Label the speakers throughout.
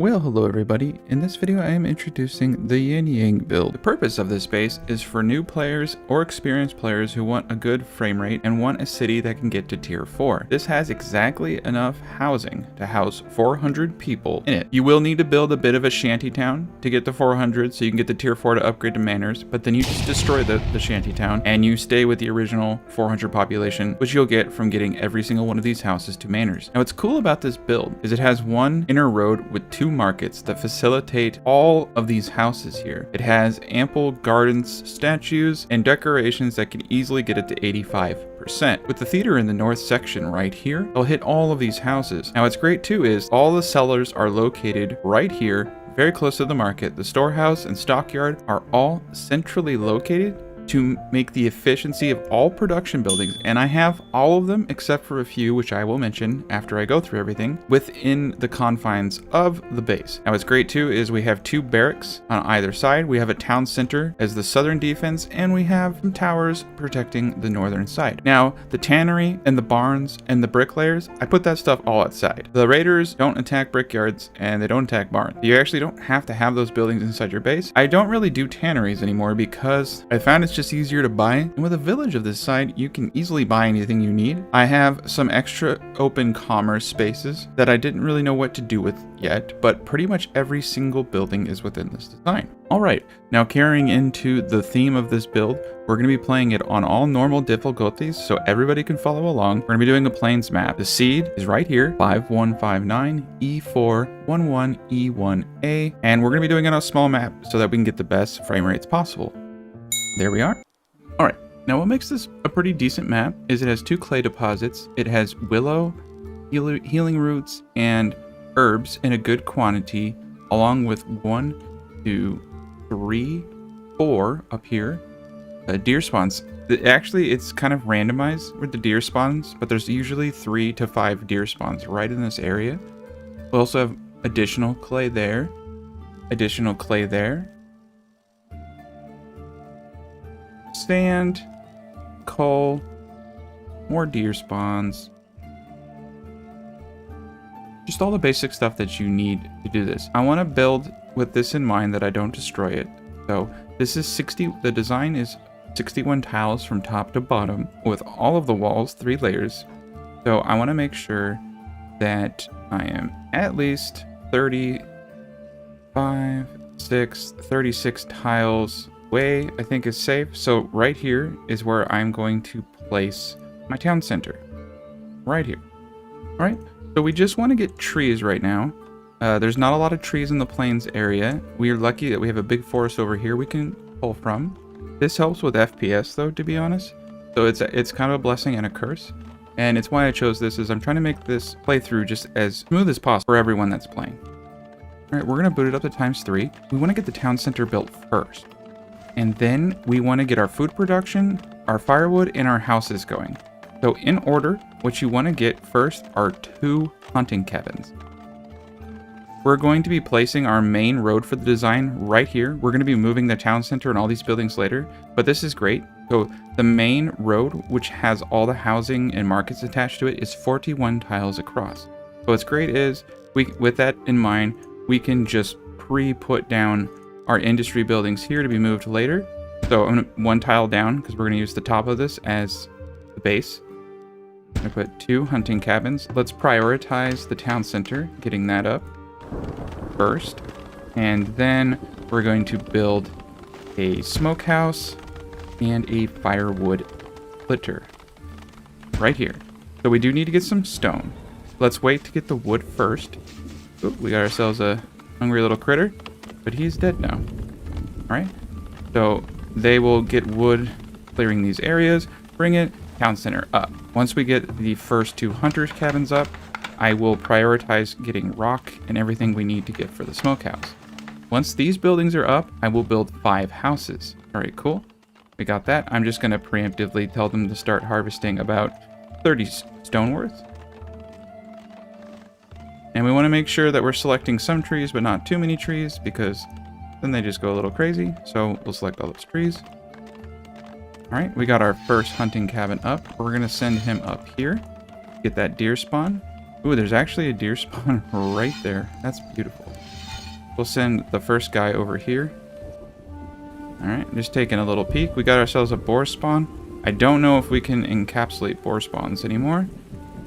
Speaker 1: Well, hello everybody. In this video I am introducing the Yin Yang build. The purpose of this base is for new players or experienced players who want a good frame rate and want a city that can get to tier 4. This has exactly enough housing to house 400 people in it. You will need to build a bit of a shanty town to get to 400 so you can get to tier 4 to upgrade to manors, but then you just destroy the shanty town and you stay with the original 400 population, which you'll get from getting every single one of these houses to manors. Now what's cool about this build is it has one inner road with two markets that facilitate all of these houses here. It has ample gardens, statues, and decorations that can easily get it to 85%. With the theater in the north section right here, it'll hit all of these houses. Now what's great too is all the cellars are located right here, very close to the market. The storehouse and stockyard are all centrally located to make the efficiency of all production buildings, and I have all of them except for a few, which I will mention after I go through everything, within the confines of the base. Now what's great too is we have two barracks on either side. We have a town center as the southern defense, and we have some towers protecting the northern side. Now the tannery and the barns and the bricklayers, I put that stuff all outside. The raiders don't attack brickyards and they don't attack barns. You actually don't have to have those buildings inside your base. I don't really do tanneries anymore because I found it's just easier to buy, and with a village of this side you can easily buy anything you need. I have some extra open commerce spaces that I didn't really know what to do with yet, but pretty much every single building is within this design. Alright, now carrying into the theme of this build, we're going to be playing it on all normal difficulties so everybody can follow along. We're going to be doing a plains map. The seed is right here, 5159 E411 E1A, and we're going to be doing it on a small map so that we can get the best frame rates possible. There we are. All right, now what makes this a pretty decent map is it has two clay deposits. It has willow, healing roots, and herbs in a good quantity, along with 1, 2, 3, 4 up here. Deer spawns. Actually, it's kind of randomized with the deer spawns, but there's usually 3 to 5 deer spawns right in this area. We also have additional clay there, additional clay there, sand, coal, more deer spawns, just all the basic stuff that you need to do this. I want to build with this in mind that I don't destroy it. So this is 60, the design is 61 tiles from top to bottom with all of the walls, 3 layers. So I want to make sure that I am at least 36 tiles away, I think is safe. So right here is where I'm going to place my town center. Right here. All right. So we just want to get trees right now. There's not a lot of trees in the plains area. We are lucky that we have a big forest over here we can pull from. This helps with FPS though, to be honest. So it's kind of a blessing and a curse. And it's why I chose this, is I'm trying to make this playthrough just as smooth as possible for everyone that's playing. All right, we're going to boot it up to ×3. We want to get the town center built first. And then we want to get our food production, our firewood, and our houses going. So in order, what you want to get first are 2 hunting cabins. We're going to be placing our main road for the design right here. We're going to be moving the town center and all these buildings later, but this is great. So the main road, which has all the housing and markets attached to it, is 41 tiles across. So what's great is, with that in mind, we can just pre-put down our industry buildings here to be moved later. So I'm going to 1 tile down because we're going to use the top of this as the base. I'm going to put 2 hunting cabins. Let's prioritize the town center, getting that up first. And then we're going to build a smokehouse and a firewood splitter right here. So we do need to get some stone. Let's wait to get the wood first. Ooh, we got ourselves a hungry little critter. But he's dead now. Alright. So they will get wood clearing these areas. Bring it town center up. Once we get the first 2 hunters cabins up, I will prioritize getting rock and everything we need to get for the smokehouse. Once these buildings are up, I will build 5 houses. Alright, cool. We got that. I'm just going to preemptively tell them to start harvesting about 30 stone worth. And we want to make sure that we're selecting some trees, but not too many trees, because then they just go a little crazy. So we'll select all those trees. All right, we got our first hunting cabin up. We're going to send him up here, get that deer spawn. Ooh, there's actually a deer spawn right there. That's beautiful. We'll send the first guy over here. Alright, just taking a little peek. We got ourselves a boar spawn. I don't know if we can encapsulate boar spawns anymore.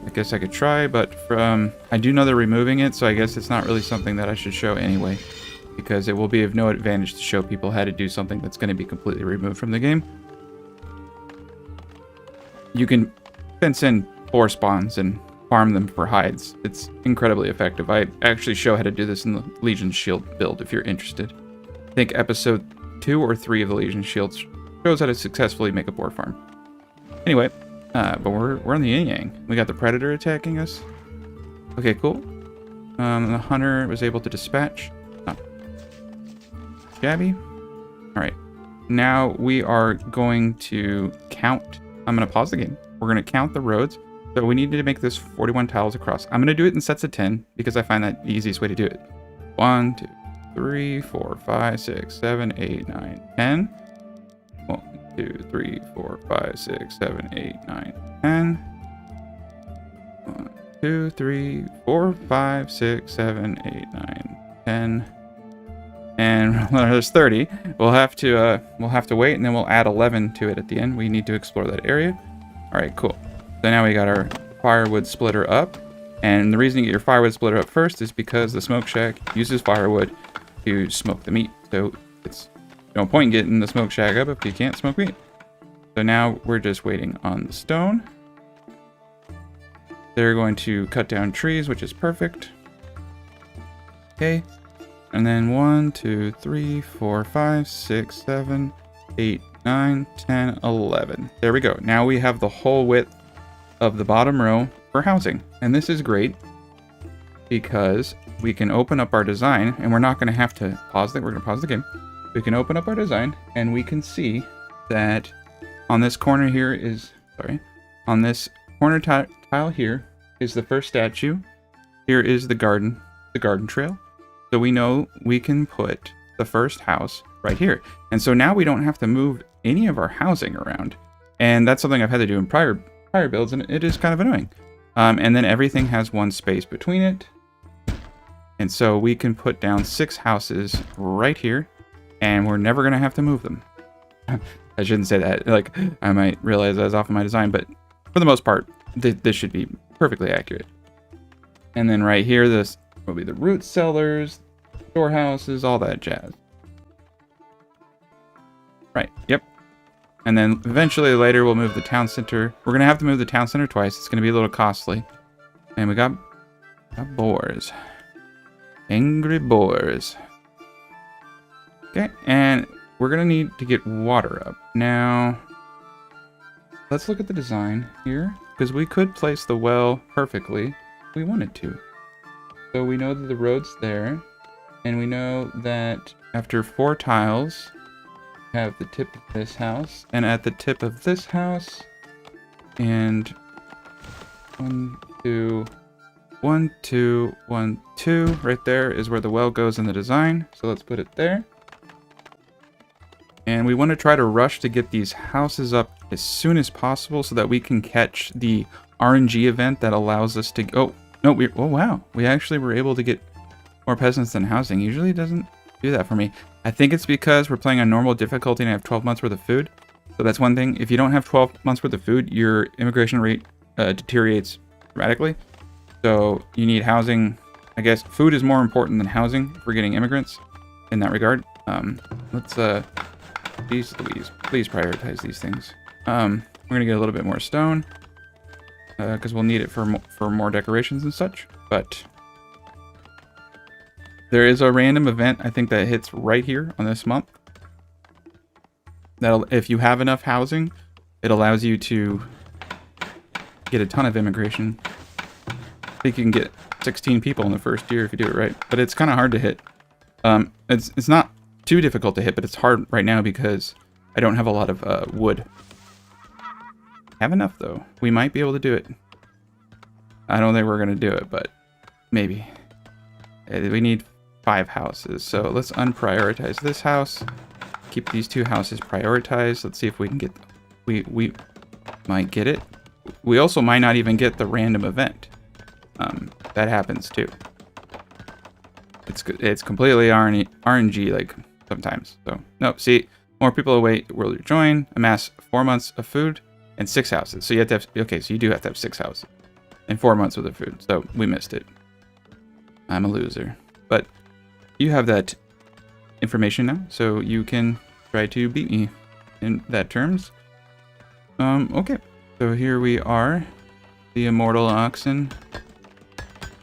Speaker 1: I guess I could try, but I do know they're removing it, so I guess it's not really something that I should show anyway. Because it will be of no advantage to show people how to do something that's going to be completely removed from the game. You can fence in boar spawns and farm them for hides. It's incredibly effective. I actually show how to do this in the Legion Shield build if you're interested. I think episode 2 or 3 of the Legion Shield shows how to successfully make a boar farm. Anyway, but we're on the Yin Yang. We got the Predator attacking us. Okay, cool. The Hunter was able to dispatch. Oh. Shabby. Alright. Now we are going to count. I'm going to pause the game. We're going to count the roads. So we need to make this 41 tiles across. I'm going to do it in sets of 10 because I find that the easiest way to do it. 1, 2, 3, 4, 5, 6, 7, 8, 9, 10. 1, 2, 3, 4, 5, 6, 7, 8, 9, 10. 1, 2, 3, 4, 5, 6, 7, 8, 9, 10. And there's 30. We'll have to wait, and then we'll add 11 to it at the end. We need to explore that area. All right, cool. So now we got our firewood splitter up. And the reason you get your firewood splitter up first is because the smoke shack uses firewood to smoke the meat. So it's no point in getting the smoke shack up if you can't smoke meat. So now we're just waiting on the stone. They're going to cut down trees, which is perfect. Okay. And then 1, 2, 3, 4, 5, 6, 7, 8, 9, 10, 11. There we go. Now we have the whole width of the bottom row for housing. And this is great because we can open up our design, and we're not going to have to pause it. We're going to pause the game. We can open up our design, and we can see that on this corner here is, on this corner tile here is the first statue. Here is the garden trail. So we know we can put the first house right here. And so now we don't have to move any of our housing around. And that's something I've had to do in prior builds, and it is kind of annoying. And then everything has one space between it. And so we can put down 6 houses right here, and we're never going to have to move them. I shouldn't say that. Like, I might realize I was off of my design, but for the most part, this should be perfectly accurate. And then right here, this will be the root cellars, storehouses, all that jazz. Right, yep. And then eventually later we'll move the town center. We're going to have to move the town center twice. It's going to be a little costly. And we got boars. Angry boars. Okay, and we're going to need to get water up. Now, let's look at the design here, because we could place the well perfectly if we wanted to. So we know that the road's there, and we know that after 4 tiles, we have the tip of this house, and at the tip of this house, and 1, 2, 1, 2, 1, 2, right there is where the well goes in the design. So let's put it there. And we want to try to rush to get these houses up as soon as possible so that we can catch the RNG event that allows us to... Oh, no, oh wow. We actually were able to get more peasants than housing. Usually it doesn't do that for me. I think it's because we're playing on normal difficulty and I have 12 months worth of food. So that's one thing. If you don't have 12 months worth of food, your immigration rate deteriorates dramatically. So you need housing. I guess food is more important than housing for getting immigrants in that regard. Let's... Please prioritize these things. We're gonna get a little bit more stone because we'll need it for more decorations and such. But there is a random event I think that hits right here on this month. That'll, if you have enough housing, it allows you to get a ton of immigration. I think you can get 16 people in the first year if you do it right. But it's kind of hard to hit. It's not too difficult to hit, but it's hard right now because I don't have a lot of wood. Have enough though. We might be able to do it. I don't think we're gonna do it, but maybe. We need 5 houses, so let's unprioritize this house. Keep these 2 houses prioritized. Let's see if we can get. We might get it. We also might not even get the random event. that happens too. It's completely RNG like sometimes. So no, see, more people await will join, amass 4 months of food and 6 houses. So you have to have, okay, so you do have to have 6 houses and 4 months worth of food. So we missed it. I'm a loser, but you have that information now, so you can try to beat me in that terms. Okay, so here we are, the immortal oxen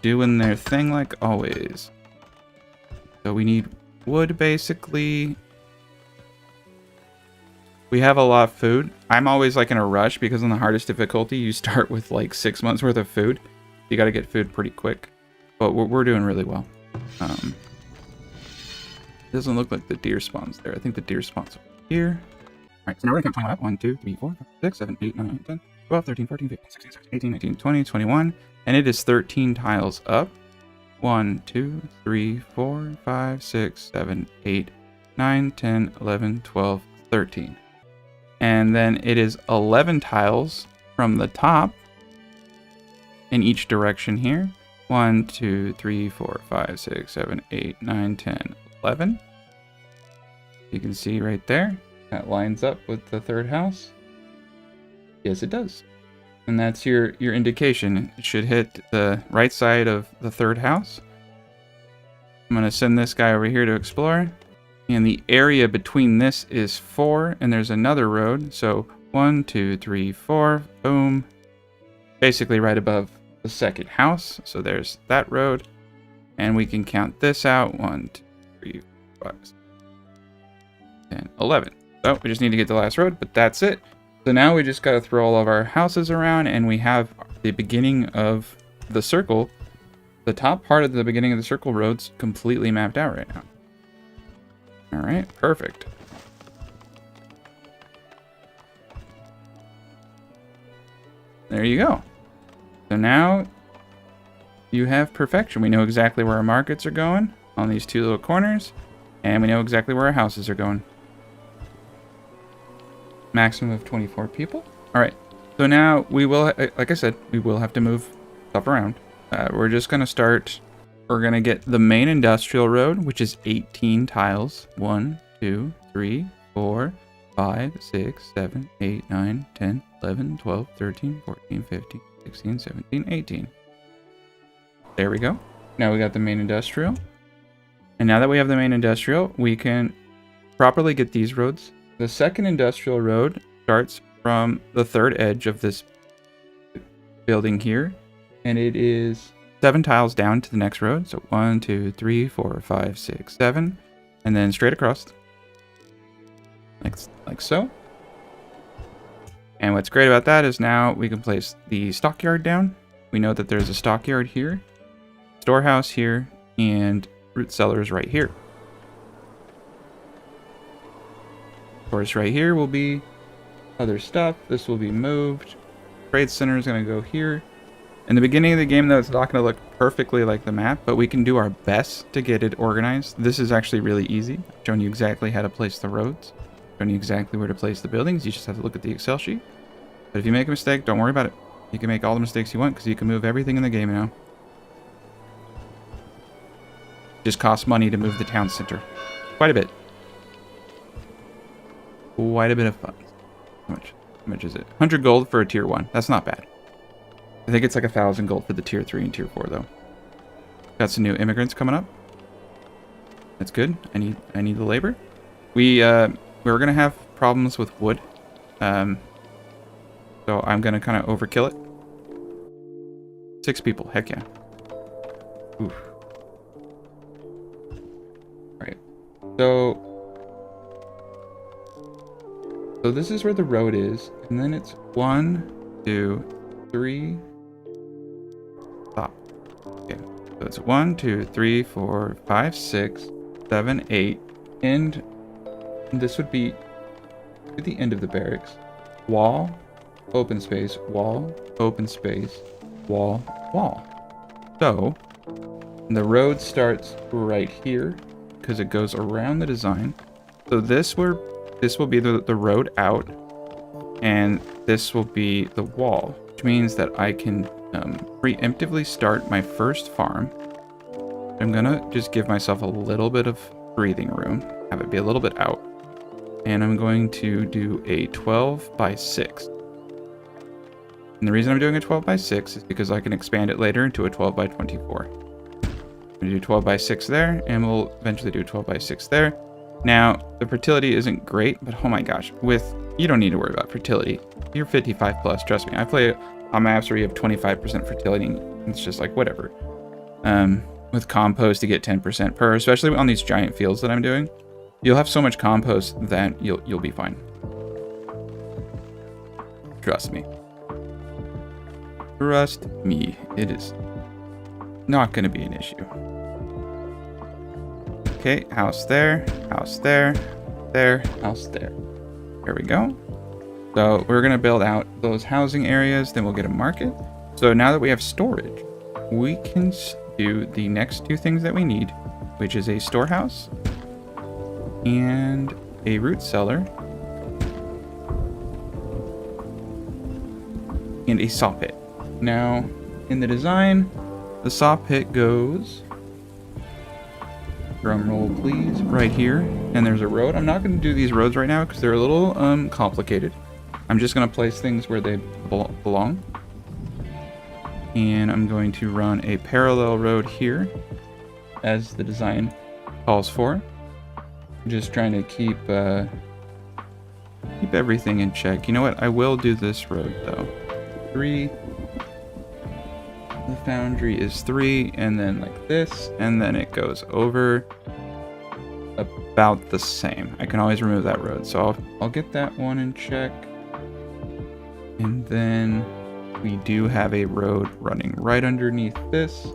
Speaker 1: doing their thing like always. So we need wood, basically. We have a lot of food. I'm always like in a rush because on the hardest difficulty, you start with like 6 months worth of food. You got to get food pretty quick, but we're doing really well. Doesn't look like the deer spawns there. I think the deer spawns here. All right, so now we're going to count 21 up. 1, 2, 3, 4, 5, 6, 7, 8, 9, 10, 12, 13, 14, 15, 16, 17, 18, 19, 20, 21. And it is 13 tiles up. 1, 2, 3, 4, 5, 6, 7, 8, 9, 10, 11, 12, 13. And then it is 11 tiles from the top in each direction here. 1, 2, 3, 4, 5, 6, 7, 8, 9, 10, 11. You can see right there, that lines up with the third house. Yes, it does. And that's your indication. It should hit the right side of the third house. I'm going to send this guy over here to explore. And the area between this is 4, and there's another road. So 1, 2, 3, 4, boom. Basically right above the second house. So there's that road. And we can count this out. 1, 2, 3, 4, 5, 6, 10, 11. So we just need to get the last road, but that's it. So now we just got to throw all of our houses around, and we have the beginning of the circle. The top part of the beginning of the circle road's completely mapped out right now. All right, perfect. There you go. So now you have perfection. We know exactly where our markets are going on these 2 little corners, and we know exactly where our houses are going. Maximum of 24 people. All right, so now we will, like I said, we will have to move stuff around. We're just going to start, we're going to get the main industrial road, which is 18 tiles. 1, 2, 3, 4, 5, 6, 7, 8, 9, 10, 11, 12, 13, 14, 15, 16, 17, 18. There we go. Now we got the main industrial. And now that we have the main industrial, we can properly get these roads. The second industrial road starts from the third edge of this building here, and it is 7 tiles down to the next road. So 1, 2, 3, 4, 5, 6, 7, and then straight across, like so. And what's great about that is now we can place the stockyard down. We know that there's a stockyard here, storehouse here, and root cellars right here. Of course, right here will be other stuff. This will be moved. Trade center is going to go here. In the beginning of the game, though, it's not going to look perfectly like the map, but we can do our best to get it organized. This is actually really easy. I've shown you exactly how to place the roads. Shown you exactly where to place the buildings. You just have to look at the Excel sheet. But if you make a mistake, don't worry about it. You can make all the mistakes you want because you can move everything in the game now. Just costs money to move the town center. Quite a bit. Quite a bit of fun. How much is it? 100 gold for a tier 1. That's not bad. I think it's like 1,000 gold for the tier 3 and tier 4 though. Got some new immigrants coming up. That's good. I need the labor. We're gonna have problems with wood. So I'm gonna kind of overkill it. 6 people. Heck yeah. Oof. Alright. So this is where the road is, and then it's 1, 2, 3. Stop. Okay. So it's 1, 2, 3, 4, 5, 6, 7, 8, and this would be at the end of the barracks. Wall, open space, wall, open space, wall, wall. So the road starts right here because it goes around the design. So this will be the road out, and this will be the wall, which means that I can preemptively start my first farm. I'm gonna just give myself a little bit of breathing room, have it be a little bit out. And I'm going to do a 12 by 6. And the reason I'm doing a 12 by 6 is because I can expand it later into a 12 by 24. I'm gonna do 12 by 6 there, and we'll eventually do 12 by 6 there. Now, the fertility isn't great, but oh my gosh, you don't need to worry about fertility. You're 55 plus, trust me. I play on maps where you have 25% fertility, and it's just like, whatever. With compost, to get 10% per, especially on these giant fields that I'm doing. You'll have so much compost that you'll be fine. Trust me. Trust me, it is not going to be an issue. Okay, house there, house there, house there. There we go. So we're going to build out those housing areas, then we'll get a market. So now that we have storage, we can do the next two things that we need, which is a storehouse and a root cellar and a saw pit. Now, in the design, the saw pit goes, drum roll please, right here, and there's a road. I'm not going to do these roads right now because they're a little complicated. I'm just going to place things where they belong. And I'm going to run a parallel road here, as the design calls for. Just trying to keep everything in check. You know what? I will do this road though. 3. The foundry is 3, and then like this, and then it goes over about the same. I can always remove that road, so I'll get that one in check. And then we do have a road running right underneath this,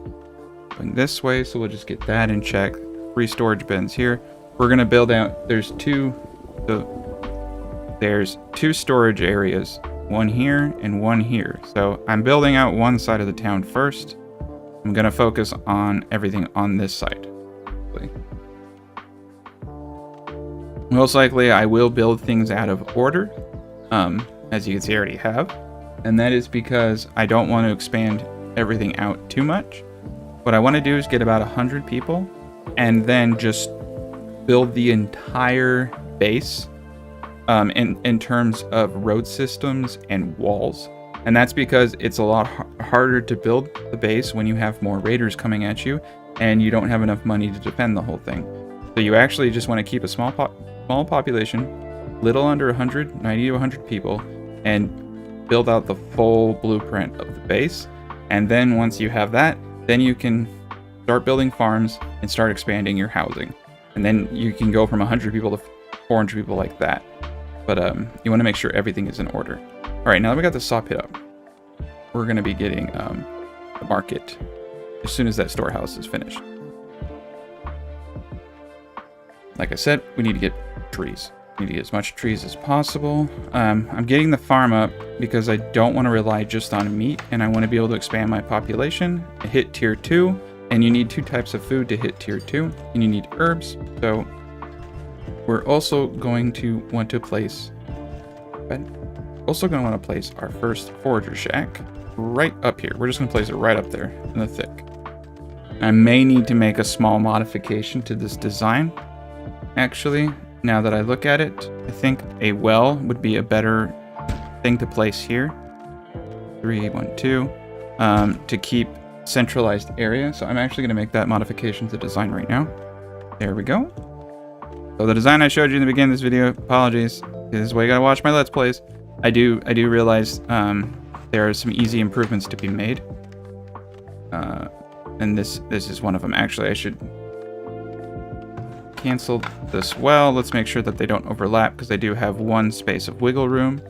Speaker 1: going this way, so we'll just get that in check. 3 storage bins here. We're gonna build out, there's two storage areas, one here and one here. So I'm building out one side of the town first. I'm gonna focus on everything on this side. Most likely I will build things out of order, as you can see I already have. And that is because I don't want to expand everything out too much. What I want to do is get about 100 people and then just build the entire base in terms of road systems and walls. And that's because it's a lot harder to build the base when you have more raiders coming at you and you don't have enough money to defend the whole thing. So you actually just want to keep a small population, little under 100, 90 to 100 people, and build out the full blueprint of the base. And then once you have that, then you can start building farms and start expanding your housing. And then you can go from 100 people to 400 people like that. But you want to make sure everything is in order. All right, now that we got the saw pit up, we're going to be getting the market as soon as that storehouse is finished. Like I said, we need to get trees. We need to get as much trees as possible. I'm getting the farm up because I don't want to rely just on meat, and I want to be able to expand my population, hit tier 2, and you need 2 types of food to hit tier 2, and you need herbs. So we're also going to want to place our first forager shack right up here. We're just going to place it right up there in the thick. I may need to make a small modification to this design. Actually, now that I look at it, I think a well would be a better thing to place here. 3, 1, 2, to keep centralized area. So I'm actually going to make that modification to design right now. There we go. So the design I showed you in the beginning of this video, apologies, this is why you gotta watch my Let's Plays. I do realize there are some easy improvements to be made. And this is one of them. Actually, I should cancel this well. Let's make sure that they don't overlap because they do have 1 space of wiggle room.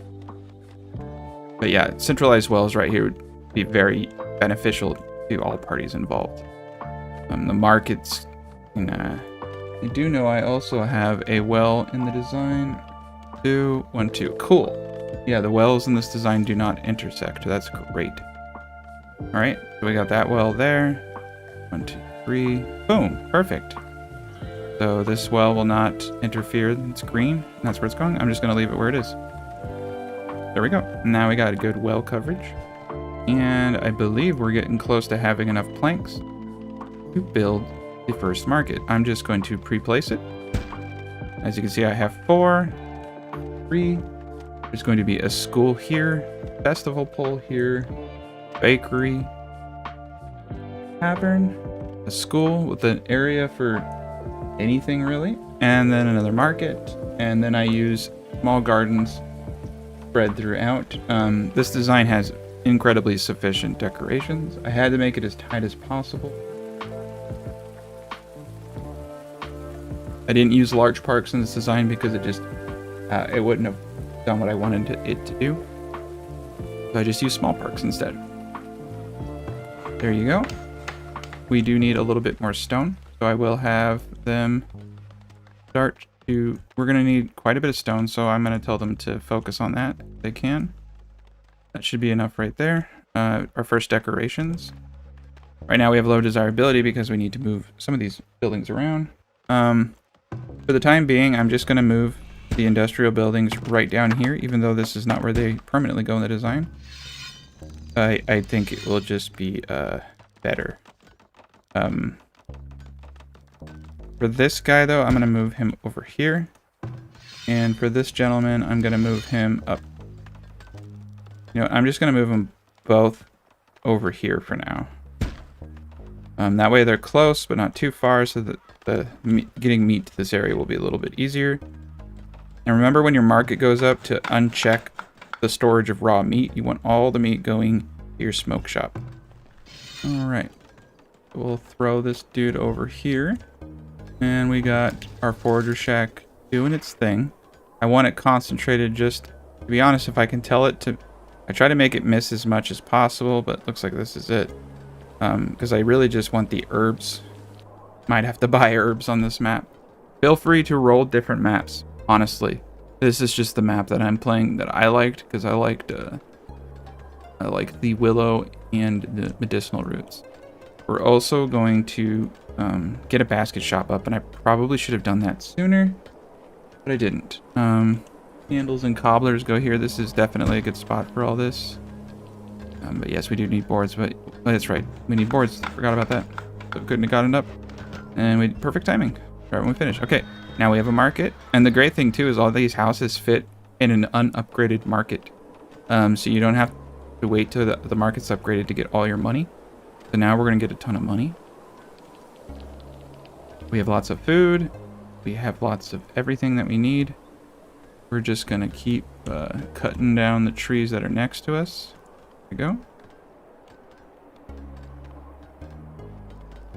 Speaker 1: But yeah, centralized wells right here would be very beneficial to all parties involved. The markets, I do know I also have a well in the design. 2, 1, 2. Cool. Yeah, the wells in this design do not intersect. That's great. All right, so we got that well there. 1, 2, 3. Boom. Perfect. So this well will not interfere. It's green. That's where it's going. I'm just going to leave it where it is. There we go. Now we got a good well coverage. And I believe we're getting close to having enough planks to build the first market. I'm just going to pre-place it. As you can see, I have 4, 3. There's going to be a school here, festival pole here, bakery, tavern, a school with an area for anything really, and then another market, and then I use small gardens spread throughout. This design has incredibly sufficient decorations. I had to make it as tight as possible. I didn't use large parks in this design because it just it wouldn't have done what I wanted it to do. So I just used small parks instead. There you go. We do need a little bit more stone, so I will have them start to... We're going to need quite a bit of stone, so I'm going to tell them to focus on that if they can. That should be enough right there. Our first decorations. Right now we have low desirability because we need to move some of these buildings around. For the time being, I'm just going to move the industrial buildings right down here, even though this is not where they permanently go in the design. I think it will just be better. For this guy, though, I'm going to move him over here. And for this gentleman, I'm going to move him up. You know, I'm just going to move them both over here for now. That way they're close, but not too far, so that getting meat to this area will be a little bit easier. And remember, when your market goes up, to uncheck the storage of raw meat. You want all the meat going to your smoke shop. Alright. We'll throw this dude over here. And we got our forager shack doing its thing. I want it concentrated just... To be honest, if I can tell it to... I try to make it miss as much as possible, but it looks like this is it. Because I really just want the herbs. Might have to buy herbs on this map. Feel free to roll different maps, honestly. This is just the map that I'm playing that I liked, because I liked the willow and the medicinal roots. We're also going to get a basket shop up, and I probably should have done that sooner, but I didn't. Candles and cobblers go here. This is definitely a good spot for all this. But yes, we do need boards, but that's right. We need boards. Forgot about that. So couldn't have gotten it up. And perfect timing. Right when we finish. Okay, now we have a market. And the great thing too is all these houses fit in an unupgraded market. So you don't have to wait till the market's upgraded to get all your money. So now we're going to get a ton of money. We have lots of food. We have lots of everything that we need. We're just going to keep cutting down the trees that are next to us. There we go.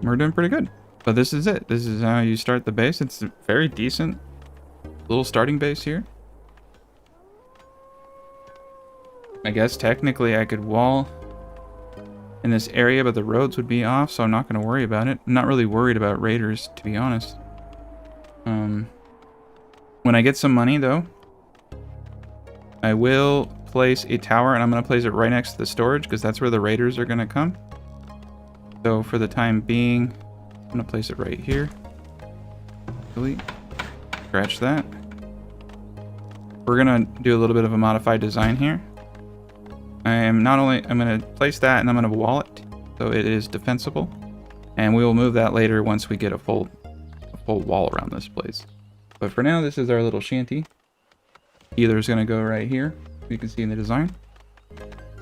Speaker 1: We're doing pretty good. But this is it. This is how you start the base. It's a very decent little starting base here. I guess technically I could wall in this area, but the roads would be off, so I'm not going to worry about it. I'm not really worried about raiders, to be honest. When I get some money, though, I will place a tower, and I'm going to place it right next to the storage, because that's where the raiders are going to come. So for the time being, I'm going to place it right here. Delete. Scratch that. We're going to do a little bit of a modified design here. I'm going to place that, and I'm going to wall it so it is defensible. And we will move that later once we get a full wall around this place. But for now, this is our little shanty. Either is going to go right here, you can see in the design.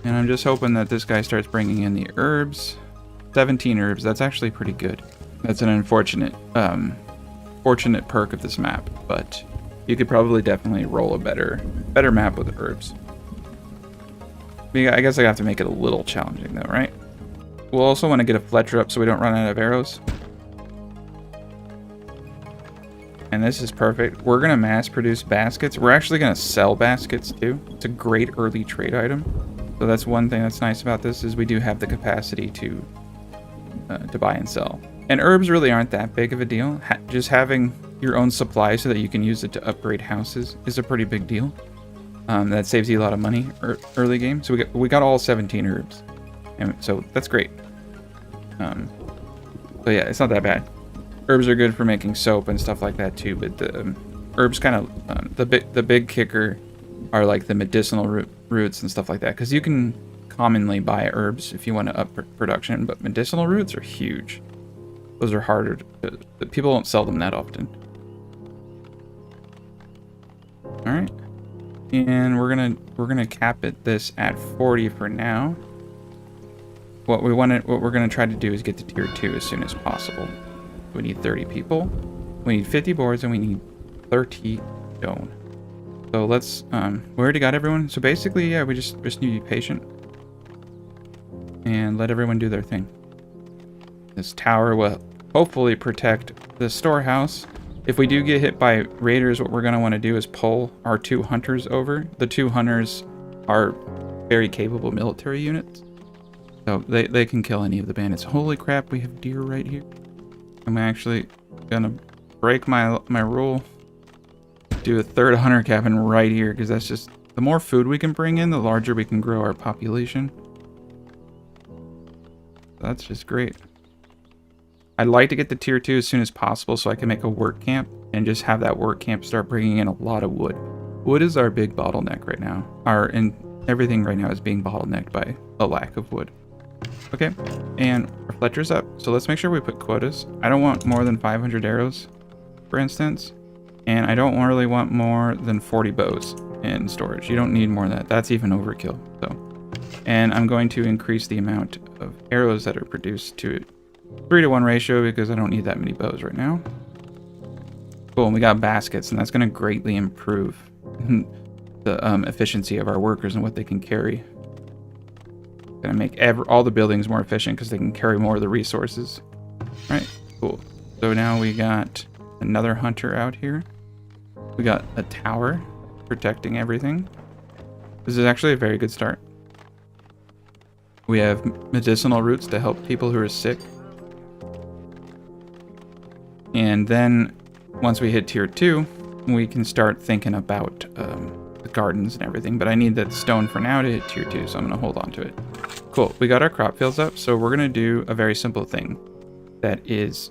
Speaker 1: And I'm just hoping that this guy starts bringing in the herbs. 17 herbs, that's actually pretty good. That's an unfortunate fortunate perk of this map, but you could probably definitely roll a better map with herbs. I guess I have to make it a little challenging though, right? We'll also want to get a Fletcher up so we don't run out of arrows. And this is perfect. We're going to mass produce baskets. We're actually going to sell baskets too. It's a great early trade item. So that's one thing that's nice about this, is we do have the capacity to buy and sell. And herbs really aren't that big of a deal. Just having your own supply so that you can use it to upgrade houses is a pretty big deal. That saves you a lot of money early game. So we got all 17 herbs, and so that's great. So yeah, it's not that bad. Herbs are good for making soap and stuff like that too, but the herbs kind of the big kicker are like the medicinal roots and stuff like that, because you can commonly buy herbs if you want to up production, but medicinal roots are huge. Those are harder to, people don't sell them that often. All right, and we're gonna cap this at 40 for now. What we're gonna try to do is get to tier 2 as soon as possible. We need 30 people, we need 50 boards, and we need 30 stone. So let's we already got everyone. So basically, yeah, we just need to be patient and let everyone do their thing. This tower will hopefully protect the storehouse. If we do get hit by raiders, what we're going to want to do is pull our 2 hunters over. The 2 hunters are very capable military units, so they can kill any of the bandits. Holy crap, we have deer right here. I'm actually going to break my rule. Do a 3rd hunter cabin right here, because that's just, the more food we can bring in, the larger we can grow our population. That's just great. I'd like to get to tier 2 as soon as possible so I can make a work camp and just have that work camp start bringing in a lot of wood. Wood is our big bottleneck right now. Everything right now is being bottlenecked by a lack of wood. Okay, and our Fletcher's up, so let's make sure we put quotas. I don't want more than 500 arrows, for instance, and I don't really want more than 40 bows in storage. You don't need more than that. That's even overkill. So, and I'm going to increase the amount of arrows that are produced to 3-to-1 ratio because I don't need that many bows right now. Cool, and we got baskets, and that's going to greatly improve the efficiency of our workers and what they can carry. Going to make all the buildings more efficient because they can carry more of the resources. Right, cool. So now we got another hunter out here. We got a tower protecting everything. This is actually a very good start. We have medicinal roots to help people who are sick. And then once we hit tier 2, we can start thinking about the gardens and everything. But I need that stone for now to hit tier 2, so I'm going to hold on to it. Cool, we got our crop fields up, so we're going to do a very simple thing. That is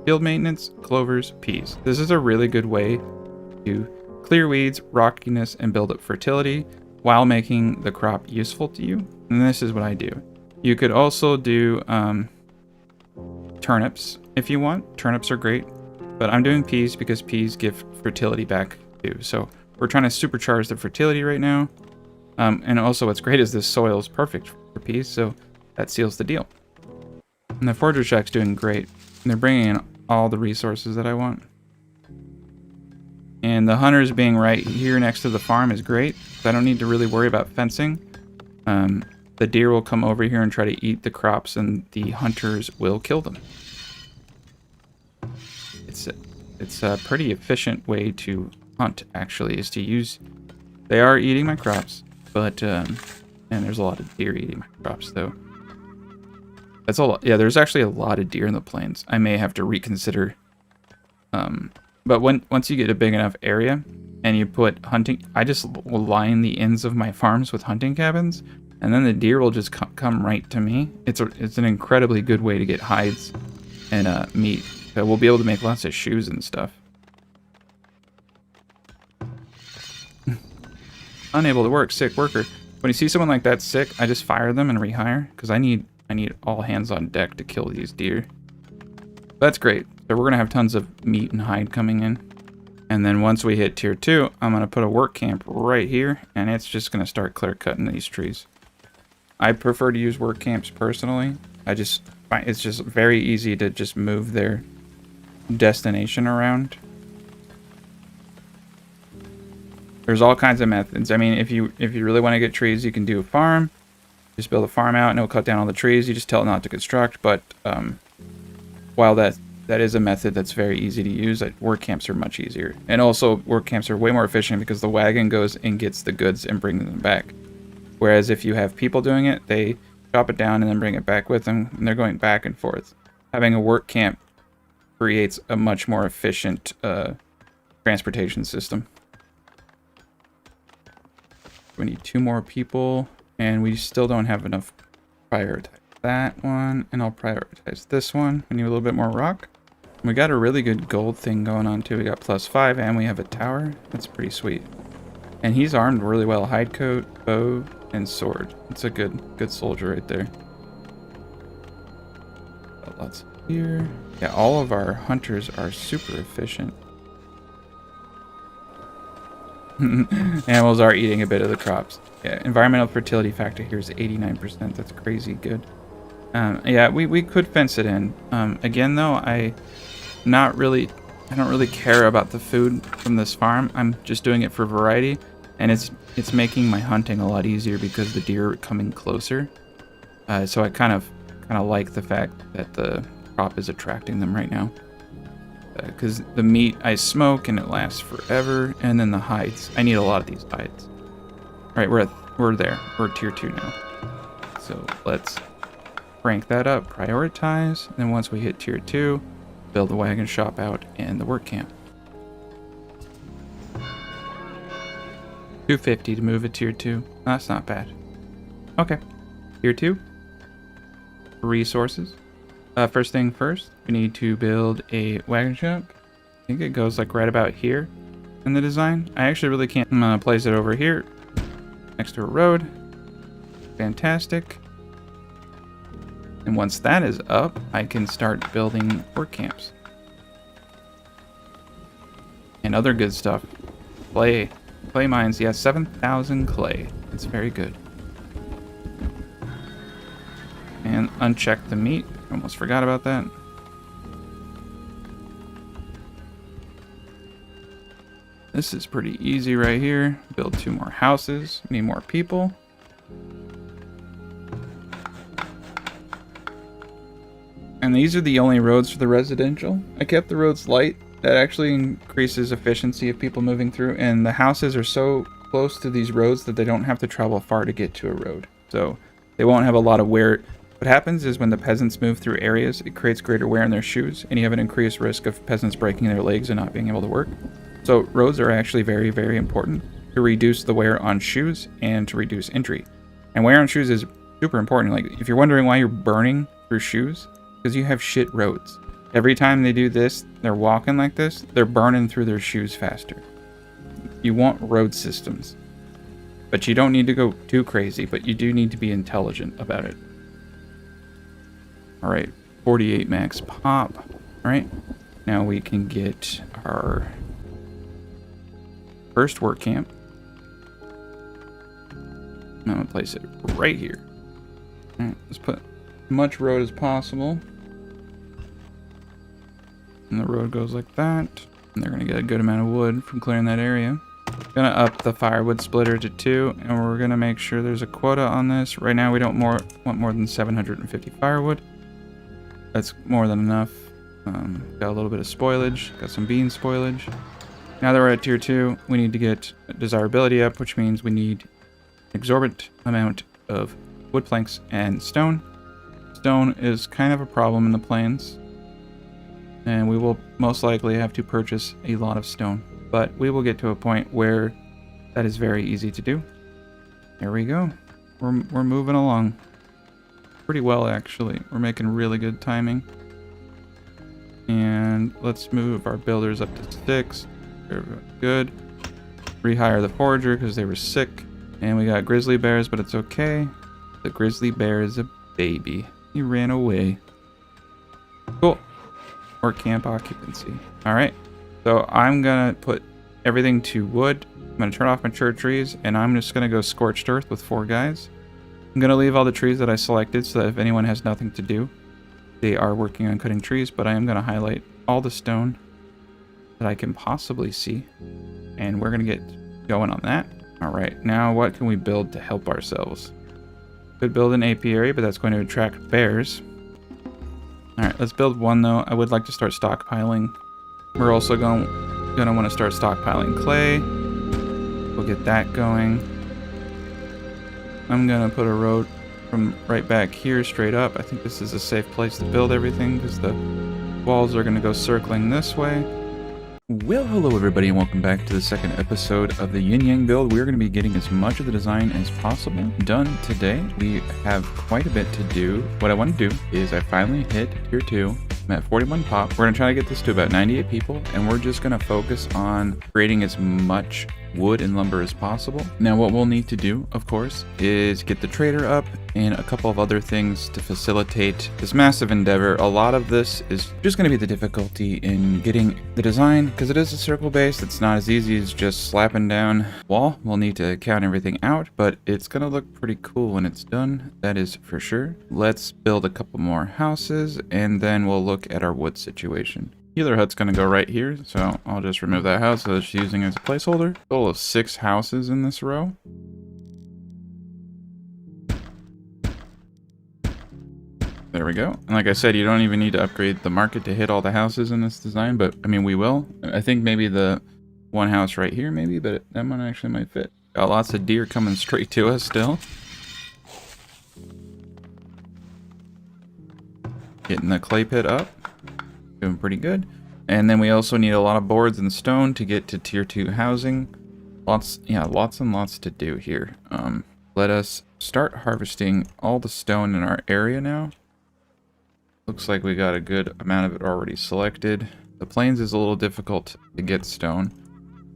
Speaker 1: field maintenance, clovers, peas. This is a really good way to clear weeds, rockiness, and build up fertility while making the crop useful to you. And this is what I do. You could also do turnips if you want. Turnips are great, but I'm doing peas because peas give fertility back too. So we're trying to supercharge the fertility right now. And also what's great is this soil is perfect for peas, so that seals the deal. And the forger shack's doing great. And they're bringing in all the resources that I want. And the hunters being right here next to the farm is great. I don't need to really worry about fencing. The deer will come over here and try to eat the crops, and the hunters will kill them. It's a pretty efficient way to hunt, actually, is to use... They are eating my crops, but... and there's a lot of deer eating my crops, though. That's a lot. Yeah, there's actually a lot of deer in the plains. I may have to reconsider. But once you get a big enough area, and you put hunting... I just will line the ends of my farms with hunting cabins, and then the deer will just come right to me. It's an incredibly good way to get hides and meat. So we'll be able to make lots of shoes and stuff. Unable to work, sick worker. When you see someone like that sick, I just fire them and rehire, because I need all hands on deck to kill these deer. That's great. So we're gonna have tons of meat and hide coming in. And then once we hit tier 2, I'm gonna put a work camp right here, and it's just gonna start clear cutting these trees. I prefer to use work camps personally. It's just very easy to just move their destination around. There's all kinds of methods. I mean, if you really want to get trees, you can do a farm. Just build a farm out and it'll cut down all the trees. You just tell it not to construct. But while that is a method that's very easy to use, work camps are much easier. And also work camps are way more efficient because the wagon goes and gets the goods and brings them back. Whereas if you have people doing it, they chop it down and then bring it back with them, and they're going back and forth. Having a work camp creates a much more efficient transportation system. We need 2 more people, and we still don't have enough. Prioritize that one, and I'll prioritize this one. We need a little bit more rock. We got a really good gold thing going on too. We got +5, and we have a tower. That's pretty sweet. And he's armed really well. Hide coat, bow, and sword. It's a good soldier right there. Got lots here. Yeah, all of our hunters are super efficient. Animals are eating a bit of the crops. Yeah, environmental fertility factor here is 89%. That's crazy good. Yeah, we could fence it in. Again, though, I don't really care about the food from this farm. I'm just doing it for variety, and it's making my hunting a lot easier because the deer are coming closer. So I kind of like the fact that the crop is attracting them right now. Because the meat I smoke and it lasts forever, and then the hides. I need a lot of these hides. All right, we're there. We're tier 2 now. So let's crank that up, prioritize, and then once we hit tier 2, build the wagon shop out and the work camp. 250 to move a tier 2. That's not bad. Okay, tier 2. Resources. First thing first, we need to build a wagon shop. I think it goes like right about here in the design. I actually really can't. I'm gonna place it over here next to a road. Fantastic. And once that is up, I can start building work camps. And other good stuff. Clay mines, yeah, 7,000 clay. It's very good. And uncheck the meat. Almost forgot about that. This is pretty easy right here. Build 2 more houses. Need more people. And these are the only roads for the residential. I kept the roads light. That actually increases efficiency of people moving through. And the houses are so close to these roads that they don't have to travel far to get to a road. So they won't have a lot of wear. What happens is when the peasants move through areas, it creates greater wear on their shoes, and you have an increased risk of peasants breaking their legs and not being able to work. So roads are actually very, very important to reduce the wear on shoes and to reduce injury. And wear on shoes is super important. Like, if you're wondering why you're burning through shoes, because you have shit roads. Every time they do this, they're walking like this, they're burning through their shoes faster. You want road systems. But you don't need to go too crazy, but you do need to be intelligent about it. All right, 48 max pop. All right, now we can get our first work camp. I'm gonna place it right here. All right, let's put as much road as possible. And the road goes like that. And they're gonna get a good amount of wood from clearing that area. Gonna up the firewood splitter to 2, and we're gonna make sure there's a quota on this. Right now we don't want more than 750 firewood. That's more than enough. Got a little bit of spoilage. Got some bean spoilage. Now that we're at tier 2, we need to get desirability up, which means we need an exorbitant amount of wood planks and stone. Stone is kind of a problem in the plains, and we will most likely have to purchase a lot of stone. But we will get to a point where that is very easy to do. There we go. We're moving along. Pretty well, actually. We're making really good timing. And let's move our builders up to 6. Good. Rehire the forager because they were sick. And we got grizzly bears, but it's okay. The grizzly bear is a baby. He ran away. Cool. Or camp occupancy. Alright. So I'm going to put everything to wood. I'm going to turn off mature trees. And I'm just going to go scorched earth with 4 guys. I'm going to leave all the trees that I selected so that if anyone has nothing to do, they are working on cutting trees, but I am going to highlight all the stone that I can possibly see, and we're going to get going on that. All right, now what can we build to help ourselves? Could build an apiary, but that's going to attract bears. All right, let's build one though. I would like to start stockpiling. We're also going to want to start stockpiling clay. We'll get that going. I'm gonna put a road from right back here straight up. I think this is a safe place to build everything because the walls are gonna go circling this way. Well, hello everybody and welcome back to the second episode of the Yin Yang build. We're gonna be getting as much of the design as possible done today. We have quite a bit to do. What I want to do is I finally hit tier 2. I'm at 41 pop. We're gonna try to get this to about 98 people, and we're just gonna focus on creating as much wood and lumber as possible. Now what we'll need to do, of course, is get the trader up and a couple of other things to facilitate this massive endeavor. A lot of this is just going to be the difficulty in getting the design, because it is a circle base. It's not as easy as just slapping down a wall. We'll need to count everything out, but it's going to look pretty cool when it's done. That is for sure. Let's build a couple more houses and then we'll look at our wood situation. Healer hut's going to go right here, so I'll just remove that house so it's using as a placeholder. Total of 6 houses in this row. There we go. And like I said, you don't even need to upgrade the market to hit all the houses in this design, but I mean, we will. I think maybe the one house right here, maybe, but that one actually might fit. Got lots of deer coming straight to us still. Getting the clay pit up. Doing pretty good. And then we also need a lot of boards and stone to get to tier 2 housing. Lots and lots to do here. Let us start harvesting all the stone in our area now. Looks like we got a good amount of it already selected. The plains is a little difficult to get stone.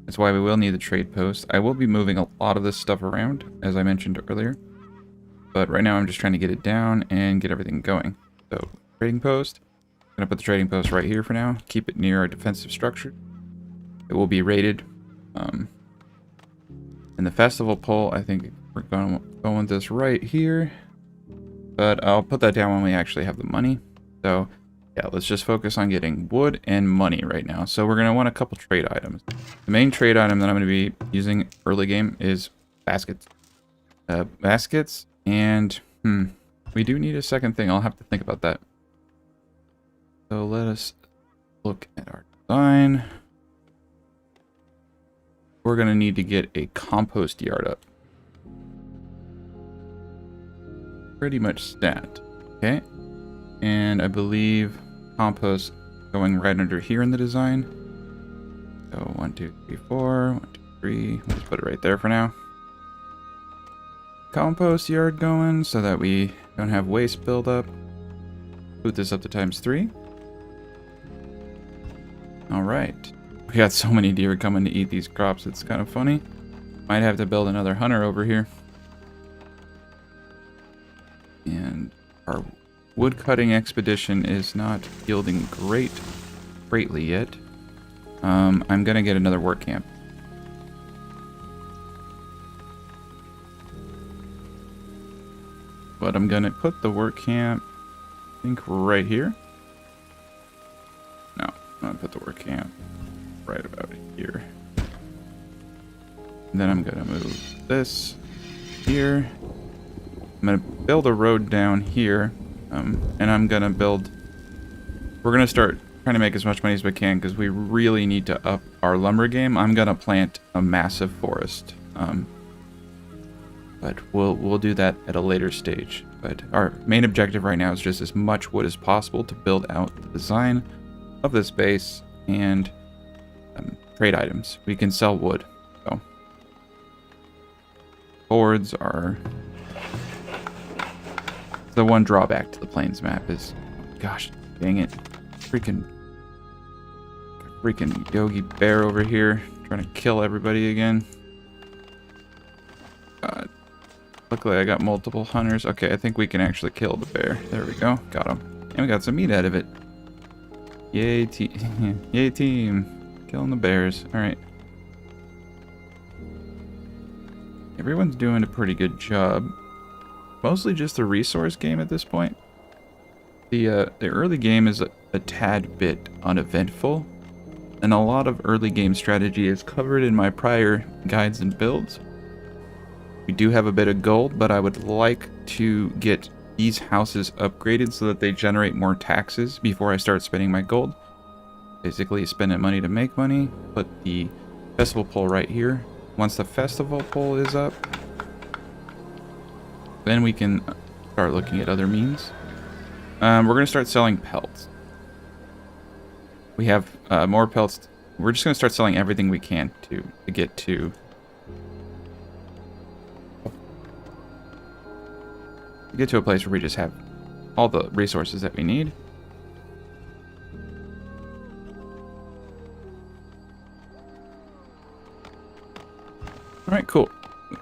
Speaker 1: That's why we will need the trade post. I will be moving a lot of this stuff around, as I mentioned earlier. But right now I'm just trying to get it down and get everything going. So, trading post. I'm going to put the trading post right here for now. Keep it near our defensive structure. It will be rated. And the festival pole, I think we're going to go with this right here. But I'll put that down when we actually have the money. So, yeah, let's just focus on getting wood and money right now. So we're going to want a couple trade items. The main trade item that I'm going to be using early game is baskets. Baskets, and we do need a second thing. I'll have to think about that. So let us look at our design. We're going to need to get a compost yard up. Pretty much stat. Okay. And I believe compost going right under here in the design. So 1, 2, 3, 4. 1, 2, 3. We'll just put it right there for now. Compost yard going so that we don't have waste buildup. Boot this up to ×3. Alright. We got so many deer coming to eat these crops, it's kind of funny. Might have to build another hunter over here. And our wood cutting expedition is not yielding greatly yet. I'm gonna get another work camp. But I'm gonna put the work camp, I think, right here. No, I'm gonna put the work camp right about here. And then I'm gonna move this here. I'm gonna build a road down here, and I'm gonna build. We're gonna start trying to make as much money as we can because we really need to up our lumber game. I'm gonna plant a massive forest, but we'll do that at a later stage. But our main objective right now is just as much wood as possible to build out the design of this base and trade items. We can sell wood. So boards are the one drawback to the plains map is, gosh dang it, freaking Yogi Bear over here trying to kill everybody again. Luckily I got multiple hunters. Okay, I think we can actually kill the bear. There we go, got him. And we got some meat out of it. Yay, yay team, killing the bears. All right. Everyone's doing a pretty good job. Mostly just a resource game at this point. The early game is a tad bit uneventful, and a lot of early game strategy is covered in my prior guides and builds. We do have a bit of gold, but I would like to get these houses upgraded so that they generate more taxes before I start spending my gold. Basically spending money to make money. Put the festival pole right here. Once the festival pole is up, then we can start looking at other means. We're going to start selling pelts. We have more pelts. We're just going to start selling everything we can to get to a place where we just have all the resources that we need. Alright, cool.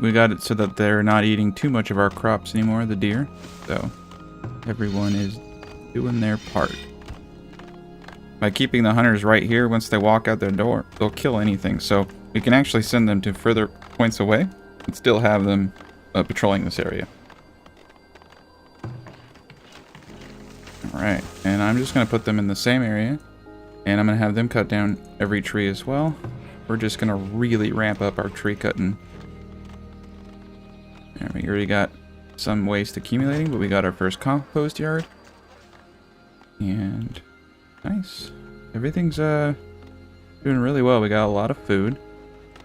Speaker 1: We got it so that they're not eating too much of our crops anymore, the deer. So, everyone is doing their part. By keeping the hunters right here, once they walk out their door, they'll kill anything. So, we can actually send them to further points away and still have them patrolling this area. Alright, and I'm just going to put them in the same area. And I'm going to have them cut down every tree as well. We're just going to really ramp up our tree cutting. And we already got some waste accumulating, but we got our first compost yard. And nice. Everything's doing really well. We got a lot of food.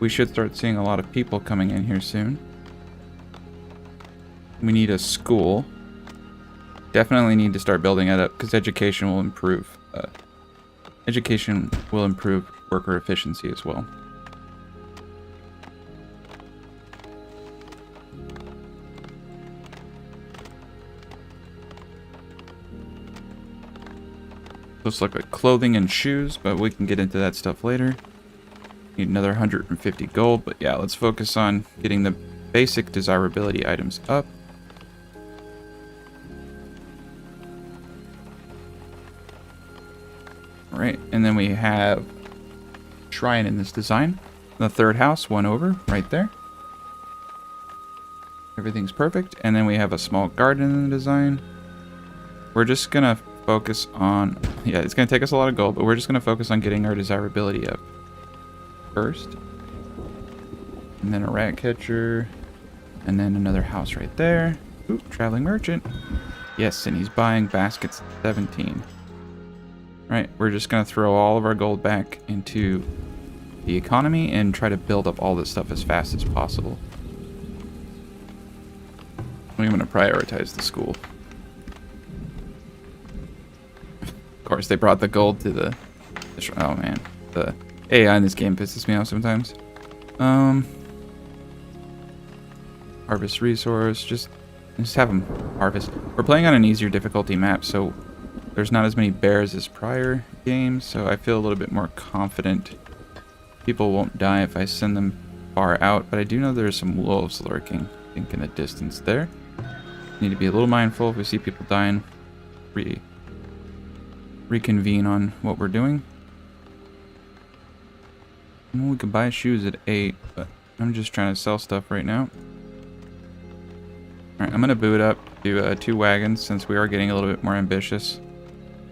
Speaker 1: We should start seeing a lot of people coming in here soon. We need a school. Definitely need to start building it up because education will improve. Education will improve worker efficiency as well. Looks like clothing and shoes, but we can get into that stuff later. Need another 150 gold, but yeah, let's focus on getting the basic desirability items up. Alright, and then we have shrine in this design. The third house, one over, right there. Everything's perfect. And then we have a small garden in the design. We're just gonna focus on... Yeah, it's gonna take us a lot of gold, but we're just gonna focus on getting our desirability up first. And then a rat catcher. And then another house right there. Ooh, traveling merchant. Yes, and he's buying baskets 17. Right, we're just going to throw all of our gold back into the economy and try to build up all this stuff as fast as possible. I'm going to prioritize the school. Of course, they brought the gold to the oh man, the AI in this game pisses me off sometimes. Harvest resource, just have them harvest. We're playing on an easier difficulty map, so there's not as many bears as prior games, so I feel a little bit more confident. People won't die if I send them far out, but I do know there's some wolves lurking, I think, in the distance there. Need to be a little mindful if we see people dying. Reconvene on what we're doing. Well, we could buy shoes at 8, but I'm just trying to sell stuff right now. Alright, I'm going to boot up to 2 wagons since we are getting a little bit more ambitious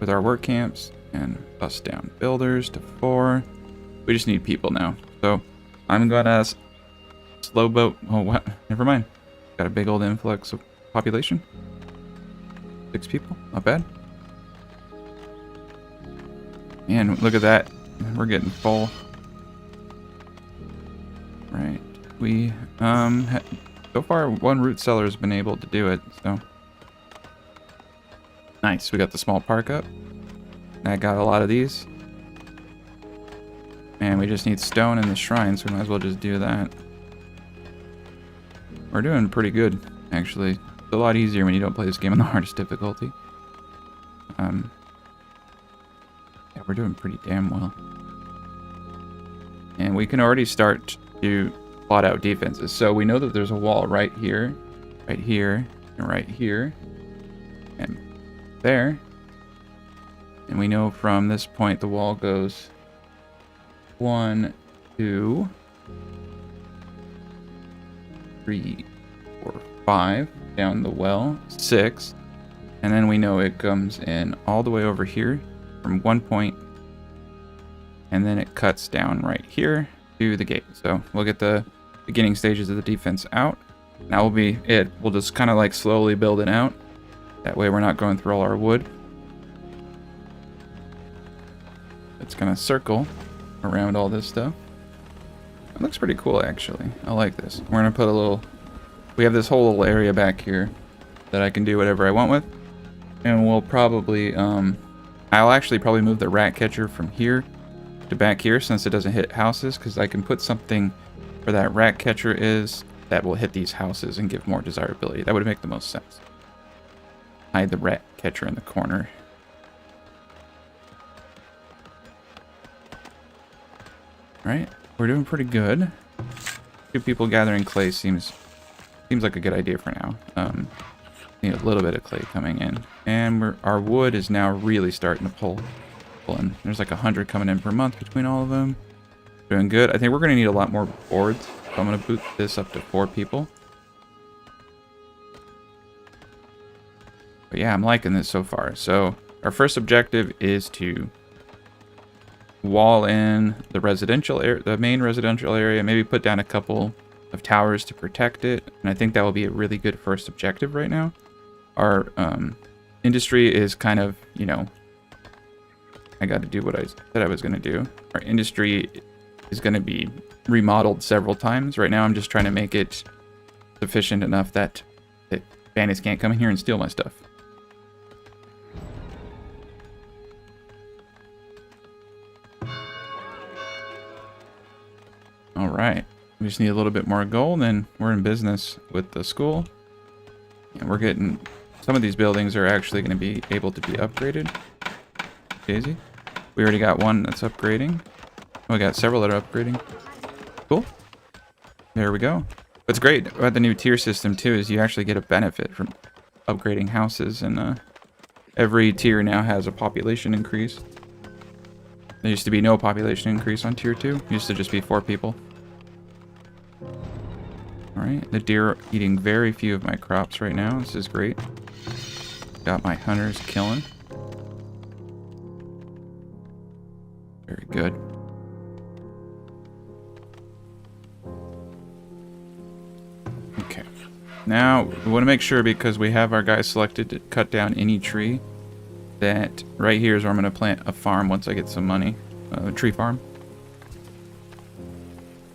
Speaker 1: with our work camps, and bust down builders to 4. We just need people now. So I'm gonna slow boat. Oh, what? Never mind. Got a big old influx of population. 6 people. Not bad. And look at that. We're getting full. Right. We so far 1 root seller has been able to do it. So. Nice, we got the small park up. I got a lot of these. And we just need stone in the shrine, so we might as well just do that. We're doing pretty good, actually. It's a lot easier when you don't play this game on the hardest difficulty. Yeah, we're doing pretty damn well. And we can already start to plot out defenses. So we know that there's a wall right here, and right here, and there. And we know from this point the wall goes 1, 2, 3, 4, 5 down the well, 6, and then we know it comes in all the way over here from 1 point, and then it cuts down right here to the gate. So we'll get the beginning stages of the defense out. That will be it. We'll just kind of like slowly build it out. That way we're not going through all our wood. It's gonna circle around all this stuff. It looks pretty cool, actually. I like this. We're gonna put a little... We have this whole little area back here that I can do whatever I want with. And we'll probably... I'll actually probably move the rat catcher from here to back here since it doesn't hit houses, because I can put something where that rat catcher is that will hit these houses and give more desirability. That would make the most sense. Hide the rat catcher in the corner. Right, we're doing pretty good. 2 people gathering clay seems like a good idea for now. Need a little bit of clay coming in, and our wood is now really starting to pull in. There's like 100 coming in per month between all of them. Doing good. I think we're gonna need a lot more boards, so I'm gonna boot this up to 4 people. But yeah, I'm liking this so far. So our first objective is to wall in the residential area, the main residential area, maybe put down a couple of towers to protect it, and I think that will be a really good first objective right now. Our industry is kind of, you know, I got to do what I said I was going to do. Our industry is going to be remodeled several times. Right now I'm just trying to make it sufficient enough that bandits can't come in here and steal my stuff. Alright, we just need a little bit more gold, then we're in business with the school. And we're getting, some of these buildings are actually going to be able to be upgraded. Daisy. We already got one that's upgrading. We got several that are upgrading. Cool. There we go. What's great about the new tier system too is you actually get a benefit from upgrading houses, and every tier now has a population increase. There used to be no population increase on tier 2. It used to just be 4 people. Alright, the deer are eating very few of my crops right now. This is great. Got my hunters killing. Very good. Okay. Now, we want to make sure, because we have our guys selected to cut down any tree, that right here is where I'm going to plant a farm once I get some money. A tree farm.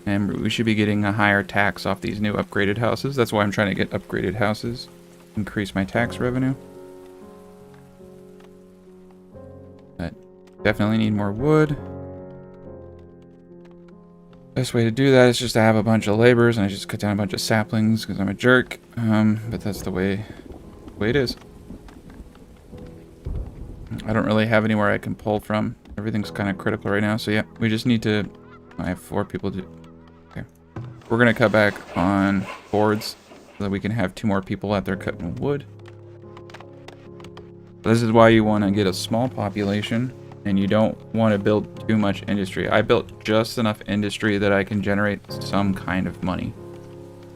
Speaker 1: And we should be getting a higher tax off these new upgraded houses. That's why I'm trying to get upgraded houses. Increase my tax revenue. But definitely need more wood. Best way to do that is just to have a bunch of laborers, and I just cut down a bunch of saplings because I'm a jerk. But that's the way it is. I don't really have anywhere I can pull from. Everything's kind of critical right now. So yeah, we just need to... I have 4 people to... Okay. We're going to cut back on boards so that we can have 2 more people out there cutting wood. This is why you want to get a small population, and you don't want to build too much industry. I built just enough industry that I can generate some kind of money.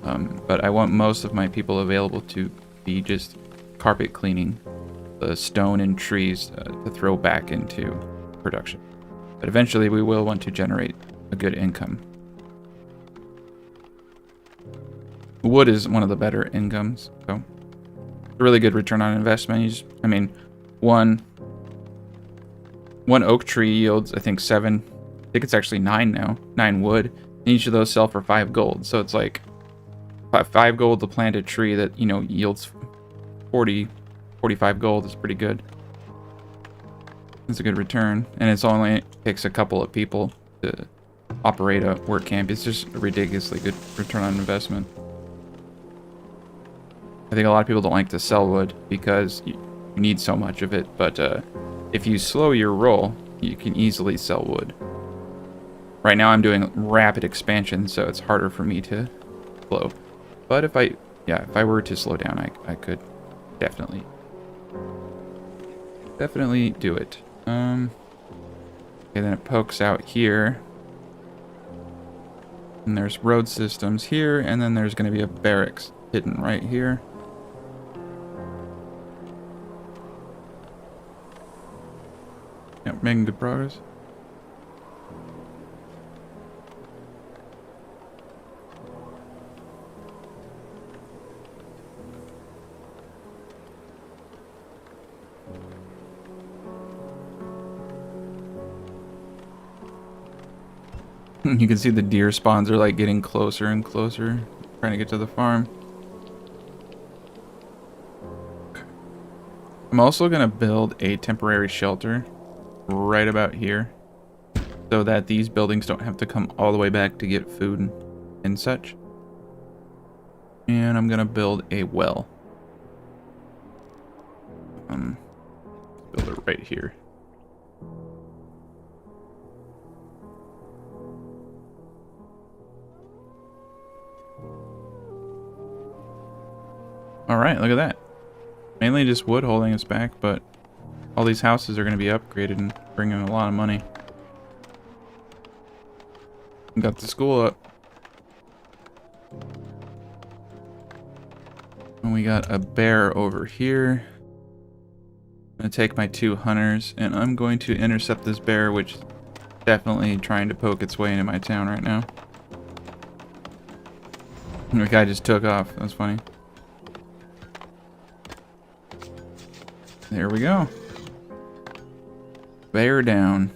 Speaker 1: But I want most of my people available to be just carpet cleaning the stone and trees to throw back into production. But eventually we will want to generate a good income. Wood is one of the better incomes, so a really good return on investment. You just, I mean, one oak tree yields, I think 7, I think it's actually 9 now, 9 wood, and each of those sell for 5 gold. So it's like 5 gold to plant a tree that, you know, yields 45 gold is pretty good. It's a good return, and it's only takes a couple of people to operate a work camp. It's just a ridiculously good return on investment. I think a lot of people don't like to sell wood because you need so much of it, but if you slow your roll, you can easily sell wood. Right now I'm doing rapid expansion, so it's harder for me to slow. But if I were to slow down, I could definitely do it. Okay, then it pokes out here. And there's road systems here, and then there's going to be a barracks hidden right here. Yep, making good progress. You can see the deer spawns are like getting closer and closer, trying to get to the farm. I'm also going to build a temporary shelter right about here so that these buildings don't have to come all the way back to get food and such. And I'm going to build a well. Build it right here. Alright, look at that. Mainly just wood holding us back, but all these houses are going to be upgraded and bring in a lot of money. Got the school up. And we got a bear over here. I'm going to take my 2 hunters, and I'm going to intercept this bear, which is definitely trying to poke its way into my town right now. And the guy just took off. That's funny. There we go. Bear down.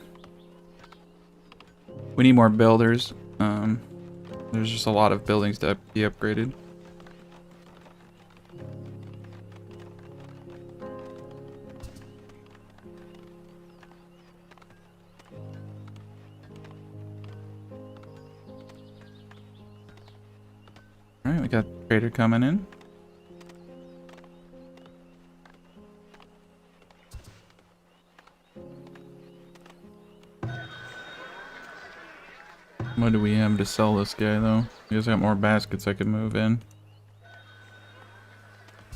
Speaker 1: We need more builders. There's just a lot of buildings to be upgraded. Alright, we got trader coming in. What do we have to sell this guy, though? He's got more baskets I can move in.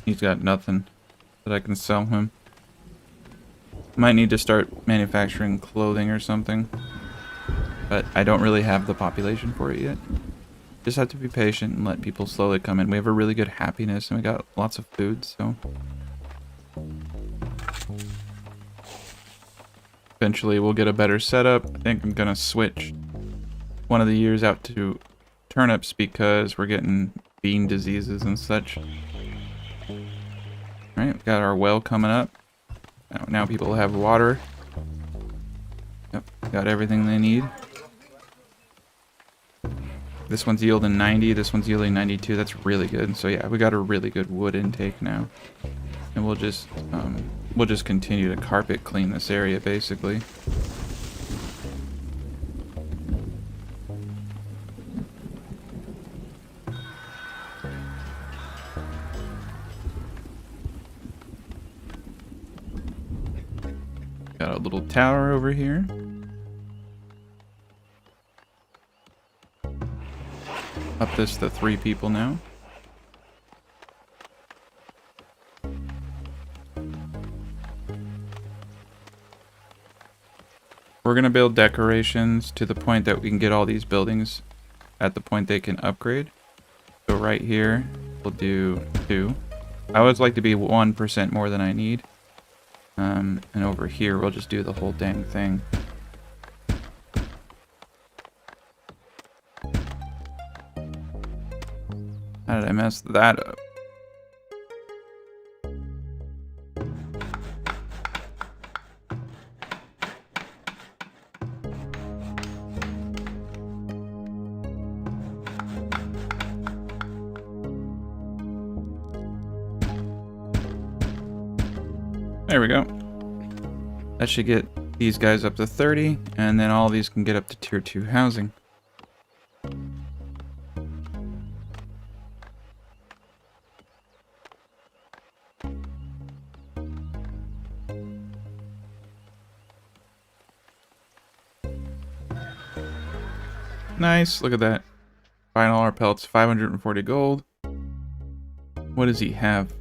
Speaker 1: He's got nothing that I can sell him. Might need to start manufacturing clothing or something. But I don't really have the population for it yet. Just have to be patient and let people slowly come in. We have a really good happiness and we got lots of food, so... Eventually we'll get a better setup. I think I'm gonna switch one of the years out to turnips because we're getting bean diseases and such. Alright, we've got our well coming up. Now people have water. Yep, got everything they need. This one's yielding 90, this one's yielding 92. That's really good. So yeah, we got a really good wood intake now. And we'll just continue to carpet clean this area basically. Got a little tower over here. Up this to 3 people now. We're gonna build decorations to the point that we can get all these buildings at the point they can upgrade. So right here, we'll do 2. I always like to be 1% more than I need. And over here, we'll just do the whole dang thing. How did I mess that up? There we go. That should get these guys up to 30, and then all these can get up to tier 2 housing. Nice, look at that. Buying all our pelts, 540 gold. What does he have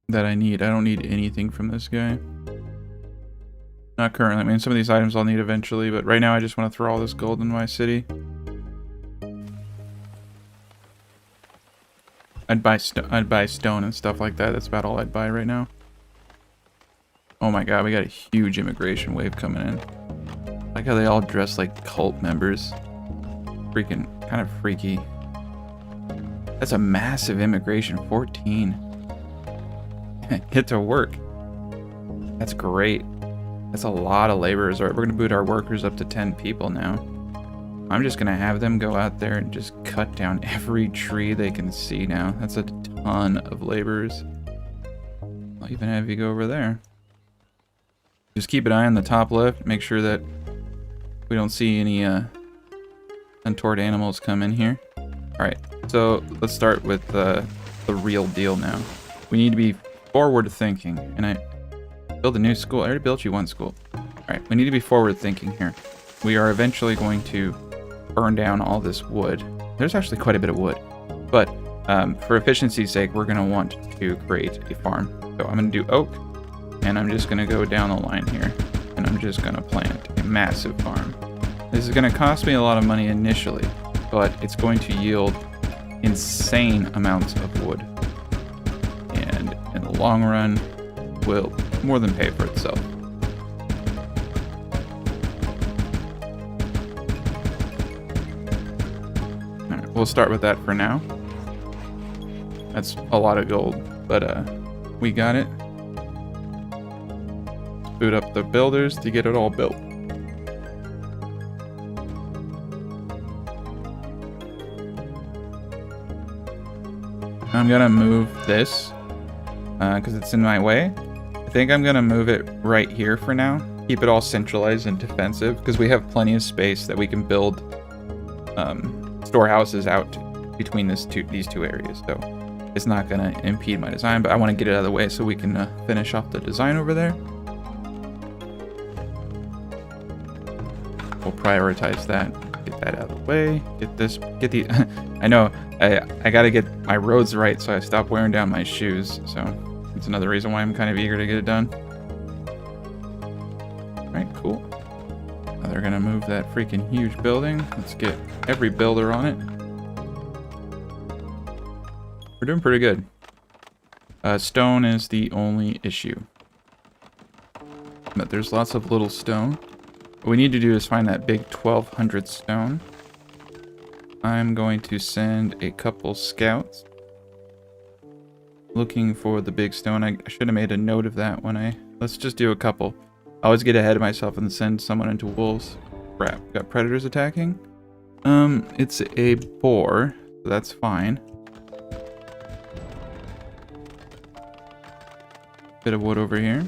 Speaker 1: that I need? I don't need anything from this guy. Not currently. I mean, some of these items I'll need eventually, but right now I just want to throw all this gold in my city. I'd buy stone and stuff like that. That's about all I'd buy right now. Oh my god, we got a huge immigration wave coming in. I like how they all dress like cult members. Freaking kind of freaky. That's a massive immigration, 14. Get to work. That's great. That's a lot of laborers. Alright, we're gonna boot our workers up to 10 people now. I'm just gonna have them go out there and just cut down every tree they can see now. That's a ton of laborers. I'll even have you go over there. Just keep an eye on the top left. Make sure that we don't see any untoward animals come in here. Alright, so let's start with the real deal now. We need to be forward thinking. And I build a new school. I already built you one school. Alright, we need to be forward thinking here. We are eventually going to burn down all this wood. There's actually quite a bit of wood. But For efficiency's sake, we're going to want to create a farm. So I'm going to do oak, and I'm just going to go down the line here, and I'm just going to plant a massive farm. This is going to cost me a lot of money initially, but it's going to yield insane amounts of wood. And in the long run, will more than pay for itself. All right, we'll start with that for now. That's a lot of gold, but we got it. Let's boot up the builders to get it all built. I'm gonna move this because it's in my way. I think I'm gonna move it right here for now. Keep it all centralized and defensive because we have plenty of space that we can build storehouses out between these two areas. So it's not gonna impede my design, but I want to get it out of the way so we can finish off the design over there. We'll prioritize that. Get that out of the way. Get the. I know I gotta get my roads right, so I stopped wearing down my shoes. So it's another reason why I'm kind of eager to get it done. All right, cool. Now they're gonna move that freaking huge building. Let's get every builder on it. We're doing pretty good. Stone is the only issue, but there's lots of little stone. What we need to do is find that big 1200 stone. I'm going to send a couple scouts looking for the big stone. I should have made a note of that when let's just do a couple. I always get ahead of myself and send someone into wolves. Crap, got predators attacking. It's a boar, so that's fine. Bit of wood over here.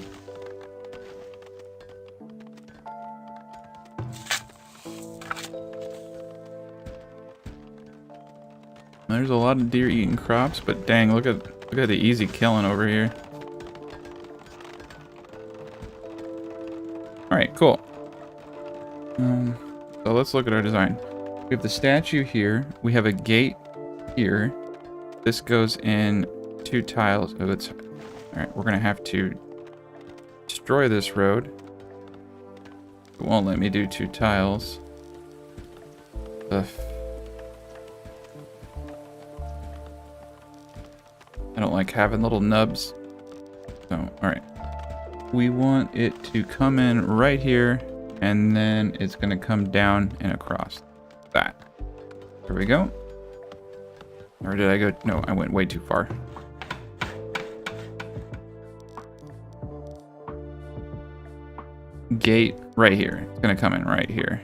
Speaker 1: There's a lot of deer eating crops, but dang, look at the easy killing over here. All right, cool. So let's look at our design. We have the statue here. We have a gate here. This goes in 2 tiles. Oh, it's all right. We're gonna have to destroy this road. It won't let me do 2 tiles. Ugh. I don't like having little nubs. So, alright. We want it to come in right here, and then it's going to come down and across. That. There we go. Or did I go? No, I went way too far. Gate right here. It's going to come in right here.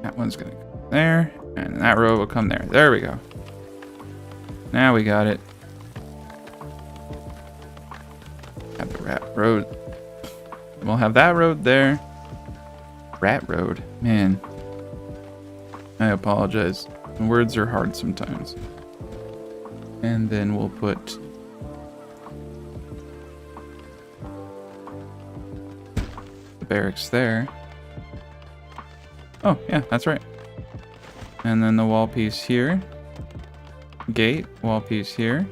Speaker 1: That one's going to go there. And that row will come there. There we go. Now we got it. Have the rat road. We'll have that road there. Rat road. Man. I apologize. Words are hard sometimes. And then we'll put the barracks there. Oh, yeah, that's right. And then the wall piece here. Gate, wall piece here.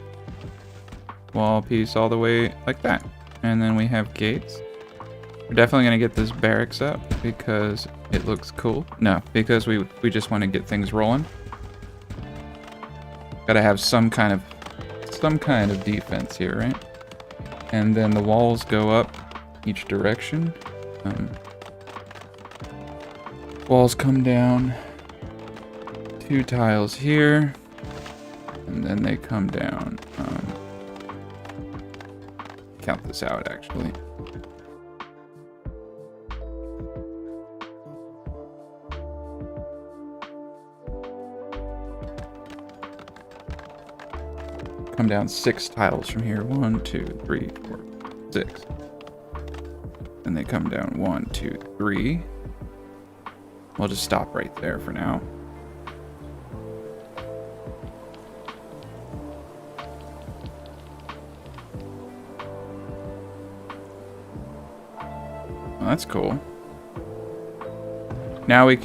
Speaker 1: Wall piece all the way like that. And then we have gates. We're definitely going to get this barracks up because it looks cool. No, because we just want to get things rolling. Gotta have some kind of defense here, right? And then the walls go up each direction. Walls come down. 2 tiles here, and then they come down. Count this out, actually. Come down 6 tiles from here. 1, 2, 3, 4, 6. And they come down 1, 2, 3. We'll just stop right there for now. That's cool. Now we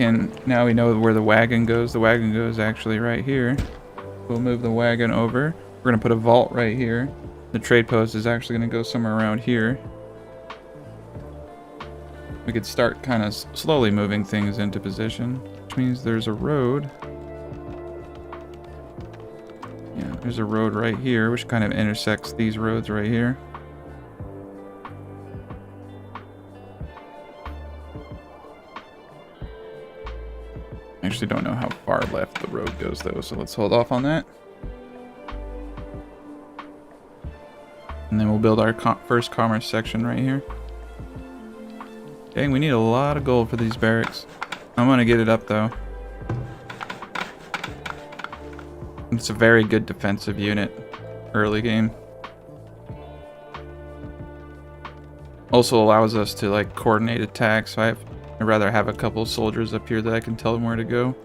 Speaker 1: know where the wagon goes. The wagon goes actually right here. We'll move the wagon over. We're gonna put a vault right here. The trade post is actually gonna go somewhere around here. We could start kind of slowly moving things into position, which means there's a road. Yeah, there's a road right here, which kind of intersects these roads right here. I actually don't know how far left the road goes though, so let's hold off on that. And then we'll build our first commerce section right here. Dang, we need a lot of gold for these barracks. I'm gonna get it up though. It's a very good defensive unit early game. Also allows us to like coordinate attacks, so I'd rather have a couple soldiers up here that I can tell them where to go.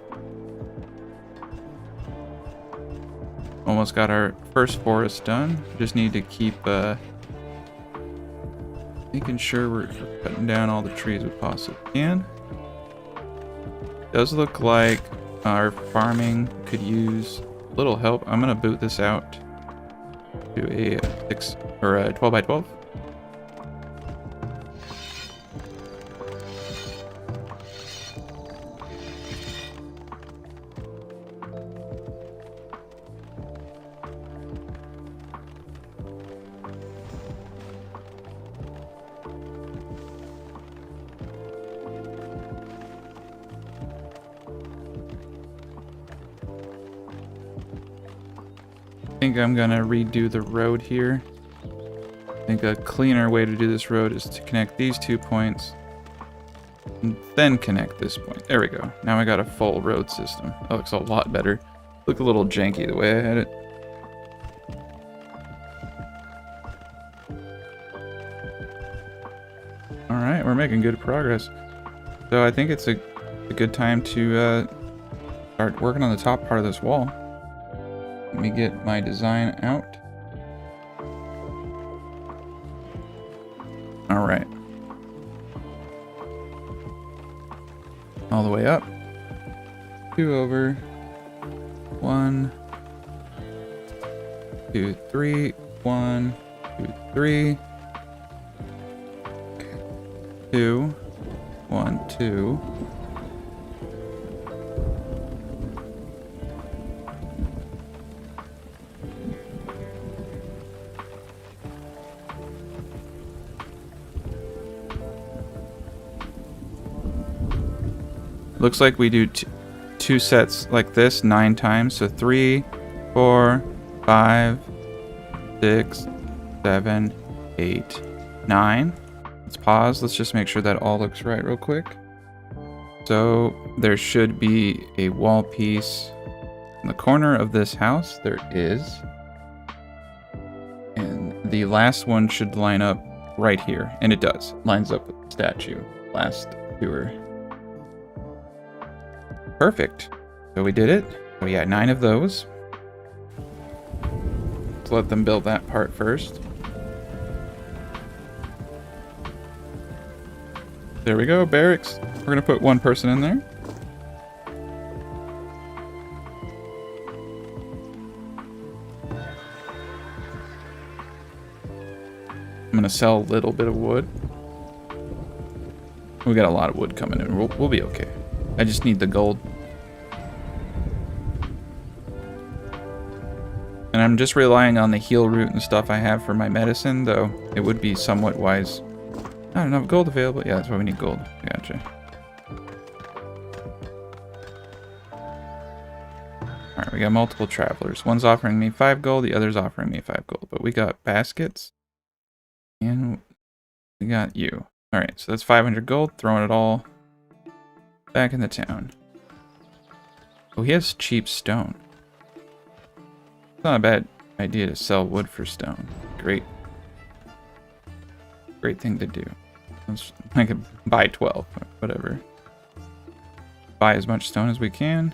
Speaker 1: Almost got our first forest done. Just need to keep making sure we're cutting down all the trees we possibly can. Does look like our farming could use a little help. I'm gonna boot this out to a 12 by 12. I think I'm gonna redo the road here. I think a cleaner way to do this road is to connect these 2 points and then connect this point. There we go. Now I got a full road system. That looks a lot better. Look a little janky the way I had it. Alright, we're making good progress. So I think it's a good time to start working on the top part of this wall. Let me get my design out. All right. All the way up. 2 over. 1, 2, 3. 1, 2, 3. 2. 1, 2. Looks like we do two sets like this 9 times. So 3, 4, 5, 6, 7, 8, 9. Let's pause. Let's just make sure that all looks right real quick. So there should be a wall piece in the corner of this house. There is. And the last one should line up right here. And it does. Lines up with the statue. Last tour. Perfect. So we did it. So yeah, 9 of those. Let's let them build that part first. There we go, barracks. We're gonna put 1 person in there. I'm gonna sell a little bit of wood. We got a lot of wood coming in. We'll be okay. I just need the gold. And I'm just relying on the heal root and stuff I have for my medicine, though it would be somewhat wise. I don't know, gold available? Yeah, that's why we need gold. Gotcha. Alright, we got multiple travelers. One's offering me 5 gold, the other's offering me 5 gold. But we got baskets. And we got you. Alright, so that's 500 gold, throwing it all back in the town. Oh, he has cheap stone. It's not a bad idea to sell wood for stone. Great thing to do. I could buy 12, whatever. Buy as much stone as we can.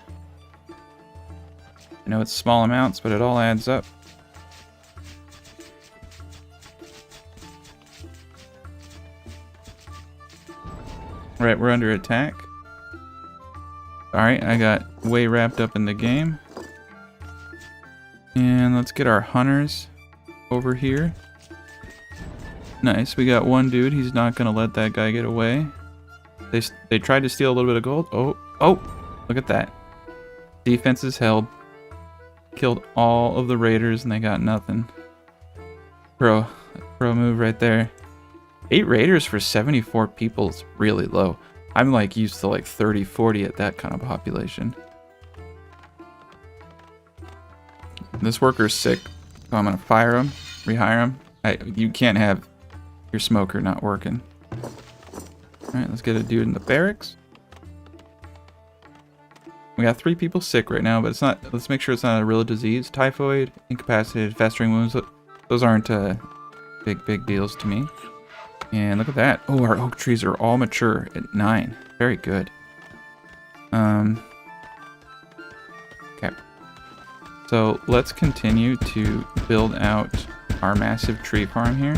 Speaker 1: I know it's small amounts, but it all adds up. Right, we're under attack. Alright, I got way wrapped up in the game. And let's get our hunters over here. Nice, we got one dude. He's not gonna let that guy get away. They tried to steal a little bit of gold. Oh, look at that. Defense is held. Killed all of the raiders and they got nothing. Pro move right there. 8 raiders for 74 people is really low. I'm like used to like 30, 40 at that kind of population. This worker's sick, so I'm gonna fire him, rehire him. You can't have your smoker not working. Alright, let's get a dude in the barracks. We got 3 people sick right now, but it's not. Let's make sure it's not a real disease. Typhoid, incapacitated, festering wounds. Those aren't big deals to me. And look at that. Oh, our oak trees are all mature at 9. Very good. Okay. So let's continue to build out our massive tree farm here.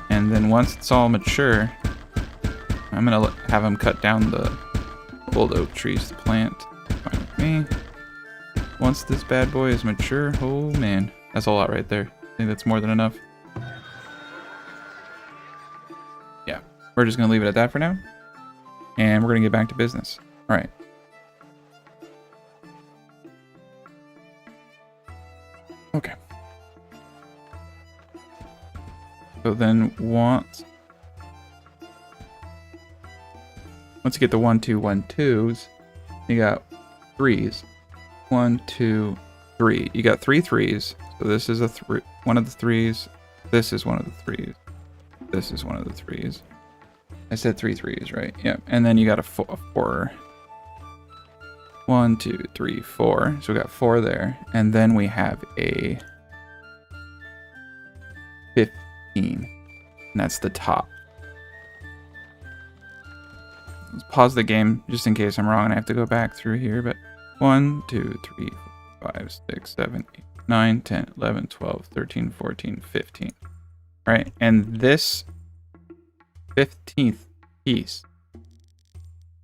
Speaker 1: And then once it's all mature, I'm going to have them cut down the old oak trees to plant. Fine with me. Once this bad boy is mature, oh man, that's a lot right there. I think that's more than enough. Yeah, we're just going to leave it at that for now. And we're going to get back to business. All right. Okay. So then once you get the 1, 2, 1, 2s, you got 3s. 1, 2, 3. You got 3 3s. So this is one of the 3s. This is one of the 3s. This is one of the 3s. I said 3 3s, right? Yeah. And then you got a 4. 1, 2, 3, 4. So we got 4 there. And then we have a 15. And that's the top. Let's pause the game just in case I'm wrong and I have to go back through here. But 1, 2, 3, 4, 5, 6, 7, 8, 9, 10, 11, 12, 13, 14, 15. All right. And this 15th piece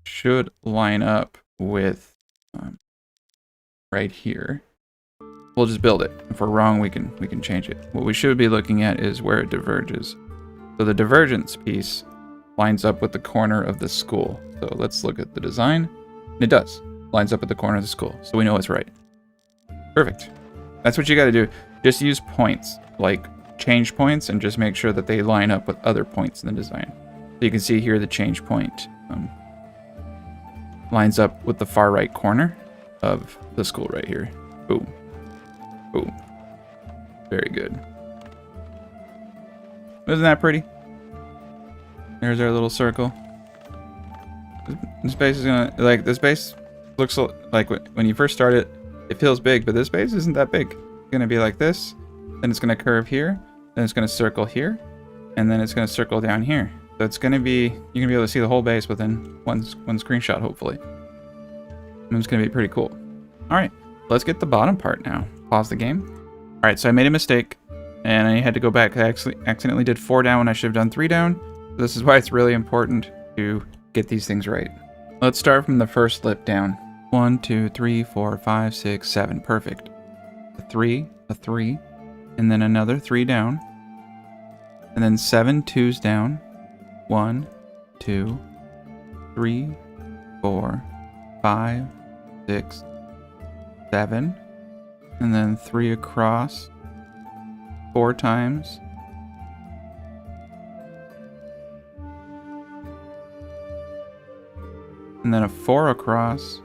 Speaker 1: should line up with right here. We'll just build it. If we're wrong, we can change it. What we should be looking at is where it diverges. So the divergence piece lines up with the corner of the school. So let's look at the design. And it does. Lines up at the corner of the school. So we know it's right. Perfect. That's what you got to do. Just use points, like change points, and just make sure that they line up with other points in the design. So you can see here the change point lines up with the far right corner of the school right here. Boom. Boom. Very good. Isn't that pretty? There's our little circle. This base is gonna, like, this base looks like when you first start it, it feels big, but this base isn't that big. It's gonna be like this, then it's gonna curve here, then it's gonna circle here, and then it's gonna circle down here. So it's gonna be, you're gonna be able to see the whole base within one screenshot, hopefully. And it's gonna be pretty cool. All right, let's get the bottom part now. Pause the game. All right, so I made a mistake, and I had to go back. I actually accidentally did 4 down when I should have done 3 down. This is why it's really important to get these things right. Let's start from the first lip down. 1, 2, 3, 4, 5, 6, 7. Perfect. A 3, and then another 3 down. And then 7 2s down. 1, 2, 3, 4, 5, 6, 7. And then 3 across. 4 times. And then a 4 across.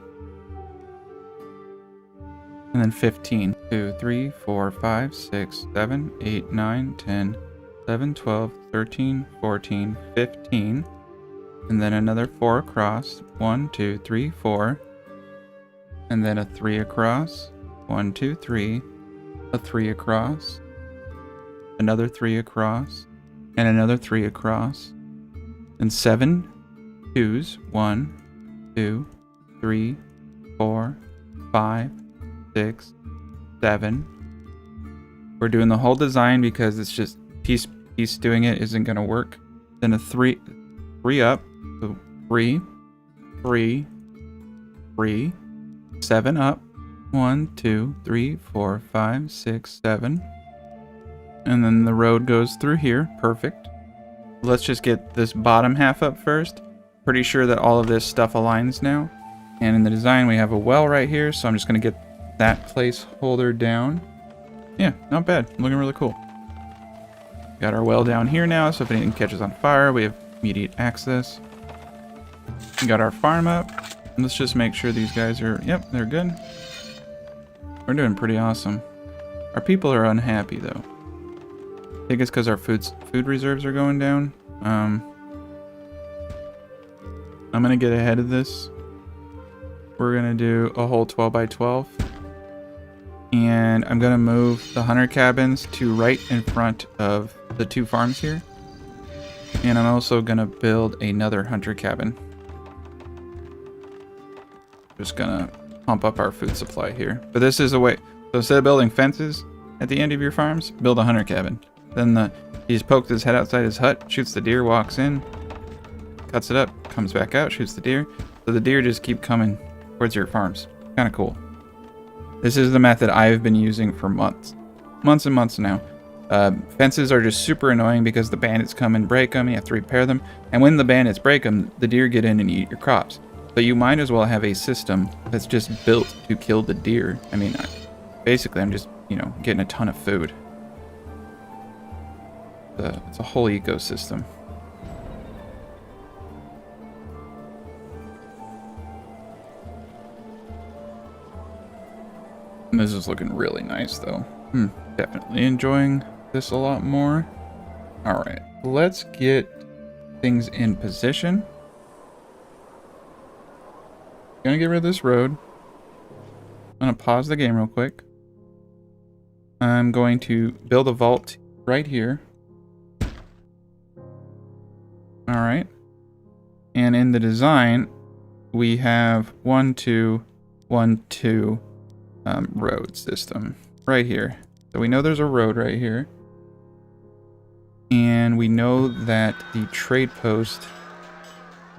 Speaker 1: And then 15. 2, 3, 4, 5, 6, 7, 8, 9, 10, 11, 12, 13, 14, 15. And then another 4 across. 1, 2, 3, 4. And then a 3 across. 1, 2, 3. A 3 across. Another 3 across. And another 3 across. And 7 2s. 1, 2, 3, 4, 5, 6, 7. We're doing the whole design because it's just piece doing it isn't going to work. Then a 3 up. So 3, 3, 3, 7 up. 1, 2, 3, 4, 5, 6, 7. And then the road goes through here. Perfect. Let's just get this bottom half up first. Pretty sure that all of this stuff aligns now. And in the design, we have a well right here. So I'm just going to get that placeholder down. Yeah, not bad. Looking really cool. Got our well down here now. So if anything catches on fire, we have immediate access. We got our farm up. Let's just make sure these guys are... Yep, they're good. We're doing pretty awesome. Our people are unhappy though. I think it's because our food reserves are going down. I'm gonna get ahead of this. We're gonna do a whole 12 by 12. And I'm gonna move the hunter cabins to right in front of the 2 farms here. And I'm also gonna build another hunter cabin. Just gonna pump up our food supply here. But this is a way. So instead of building fences at the end of your farms, build a hunter cabin. Then he just pokes his head outside his hut, shoots the deer, walks in, cuts it up, comes back out, shoots the deer. So the deer just keep coming towards your farms. Kind of cool. This is the method I've been using for months. Months and months now. Fences are just super annoying because the bandits come and break them. You have to repair them. And when the bandits break them, the deer get in and eat your crops. So you might as well have a system that's just built to kill the deer. I mean, basically, I'm just, getting a ton of food. It's a whole ecosystem. And this is looking really nice, though. Definitely enjoying this a lot more. All right, let's get things in position. Gonna get rid of this road. I'm gonna pause the game real quick. I'm going to build a vault right here. All right. And in the design, we have 1, 2, 1, 2 road system right here. So we know there's a road right here. And we know that the trade post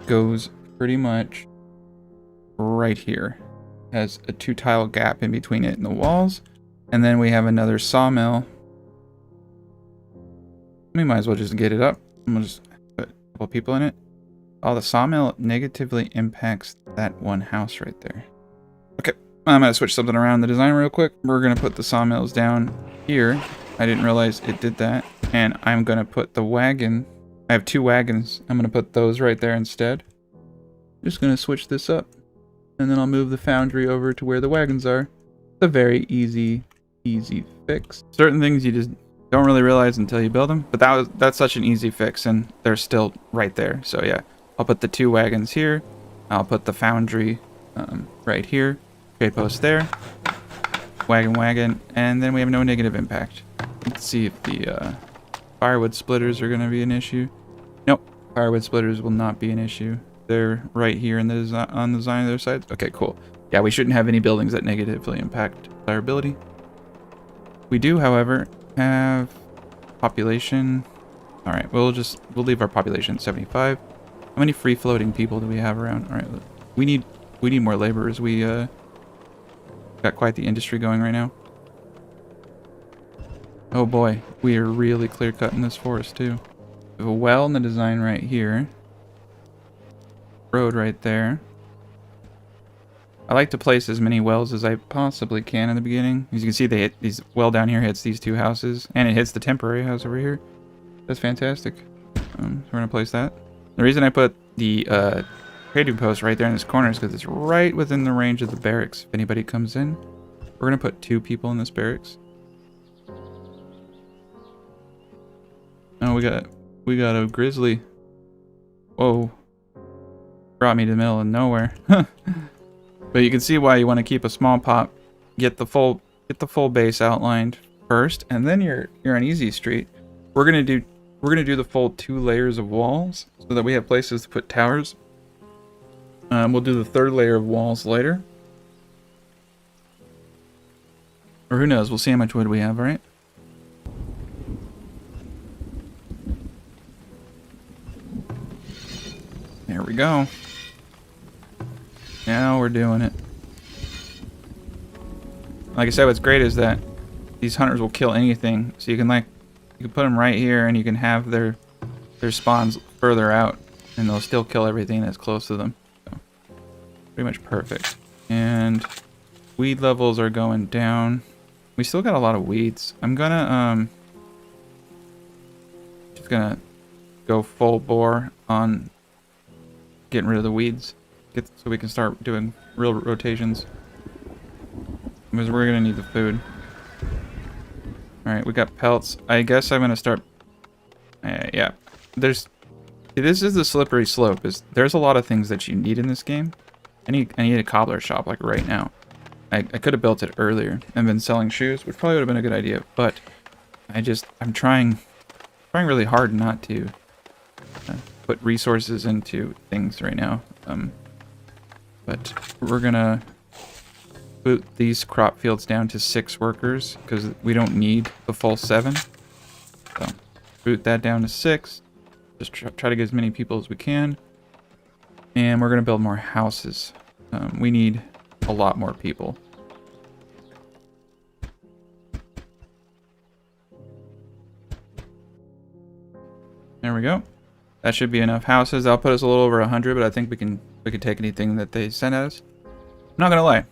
Speaker 1: goes pretty much right here. Has a 2 tile gap in between it and the walls. And then we have another sawmill. We might as well just get it up. I'm gonna just put a couple people in it. Oh, the sawmill negatively impacts that one house right there. Okay, I'm gonna switch something around in the design real quick. We're gonna put the sawmills down here. I didn't realize it did that. And I'm gonna put the wagon. I have 2 wagons. I'm gonna put those right there instead. Just gonna switch this up. And then I'll move the foundry over to where the wagons are. It's a very easy fix. Certain things you just don't really realize until you build them. But that's such an easy fix, and they're still right there. So yeah, I'll put the 2 wagons here. I'll put the foundry right here. Trade post there. Wagon, and then we have no negative impact. Let's see if the firewood splitters are going to be an issue. Nope, firewood splitters will not be an issue. They're right here in the on the design of their sides. Okay, cool. Yeah, we shouldn't have any buildings that negatively impact desirability. We do, however, have population. All right, we'll leave our population at 75. How many free floating people do we have around? All right, we need more laborers. We got quite the industry going right now. Oh boy, we are really clear cutting this forest too. We have a well in the design right here. Road right there. I like to place as many wells as I possibly can in the beginning. As you can see, these well down here hits these 2 houses, and it hits the temporary house over here. That's fantastic. So we're gonna place that. The reason I put the trading post right there in this corner is because it's right within the range of the barracks. If anybody comes in, we're gonna put 2 people in this barracks. Oh, we got a grizzly. Whoa. Brought me to the middle of nowhere. But you can see why you want to keep a small pop. Get the full base outlined first, and then you're on easy street. We're gonna do the full 2 layers of walls so that we have places to put towers. We'll do the 3rd layer of walls later. Or who knows, we'll see how much wood we have, alright? There we go. Now we're doing it. Like I said, what's great is that these hunters will kill anything. So you can put them right here, and you can have their spawns further out, and they'll still kill everything that's close to them. So, pretty much perfect. And weed levels are going down. We still got a lot of weeds. I'm gonna just gonna go full bore on getting rid of the weeds, so we can start doing real rotations. Because we're gonna need the food. All right, we got pelts. I guess I'm gonna start. Yeah, this is the slippery slope. There's a lot of things that you need in this game. I need a cobbler shop like right now. I could have built it earlier and been selling shoes, which probably would have been a good idea. But I'm trying really hard not to put resources into things right now. But we're gonna boot these crop fields down to 6 workers because we don't need the full 7. So boot that down to 6. Just try to get as many people as we can. And we're gonna build more houses. We need a lot more people. There we go. That should be enough houses. That'll put us a little over 100, but I think we can take anything that they send us. I'm not gonna lie.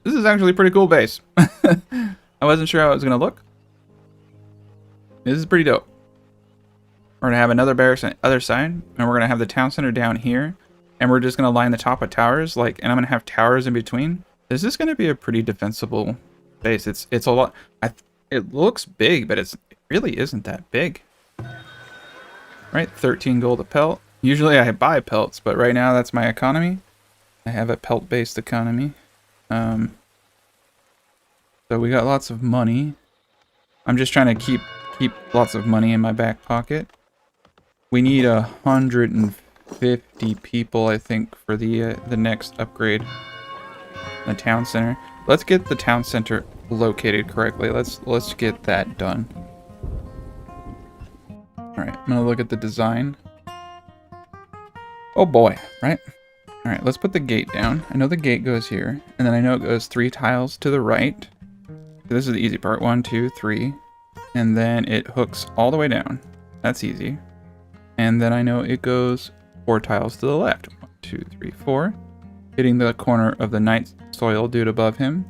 Speaker 1: This is actually a pretty cool base. I wasn't sure how it was gonna look. This is pretty dope. We're gonna have another barracks on the other side, and we're gonna have the town center down here, and we're just gonna line the top of towers, and I'm gonna have towers in between. This is gonna be a pretty defensible base. It's a lot. It looks big, but it really isn't that big. Right, 13 gold a pelt. Usually I buy pelts, but right now that's my economy. I have a pelt-based economy. So we got lots of money. I'm just trying to keep lots of money in my back pocket. We need 150 people, I think, for the next upgrade. The town center. Let's get the town center located correctly. Let's get that done. All right, I'm gonna look at the design. Oh boy, right? All right, let's put the gate down. I know the gate goes here, and then I know it goes 3 tiles to the right. So this is the easy part. 1, 2, 3. And then it hooks all the way down. That's easy. And then I know it goes 4 tiles to the left. 1, 2, 3, 4. Hitting the corner of the night soil dude above him.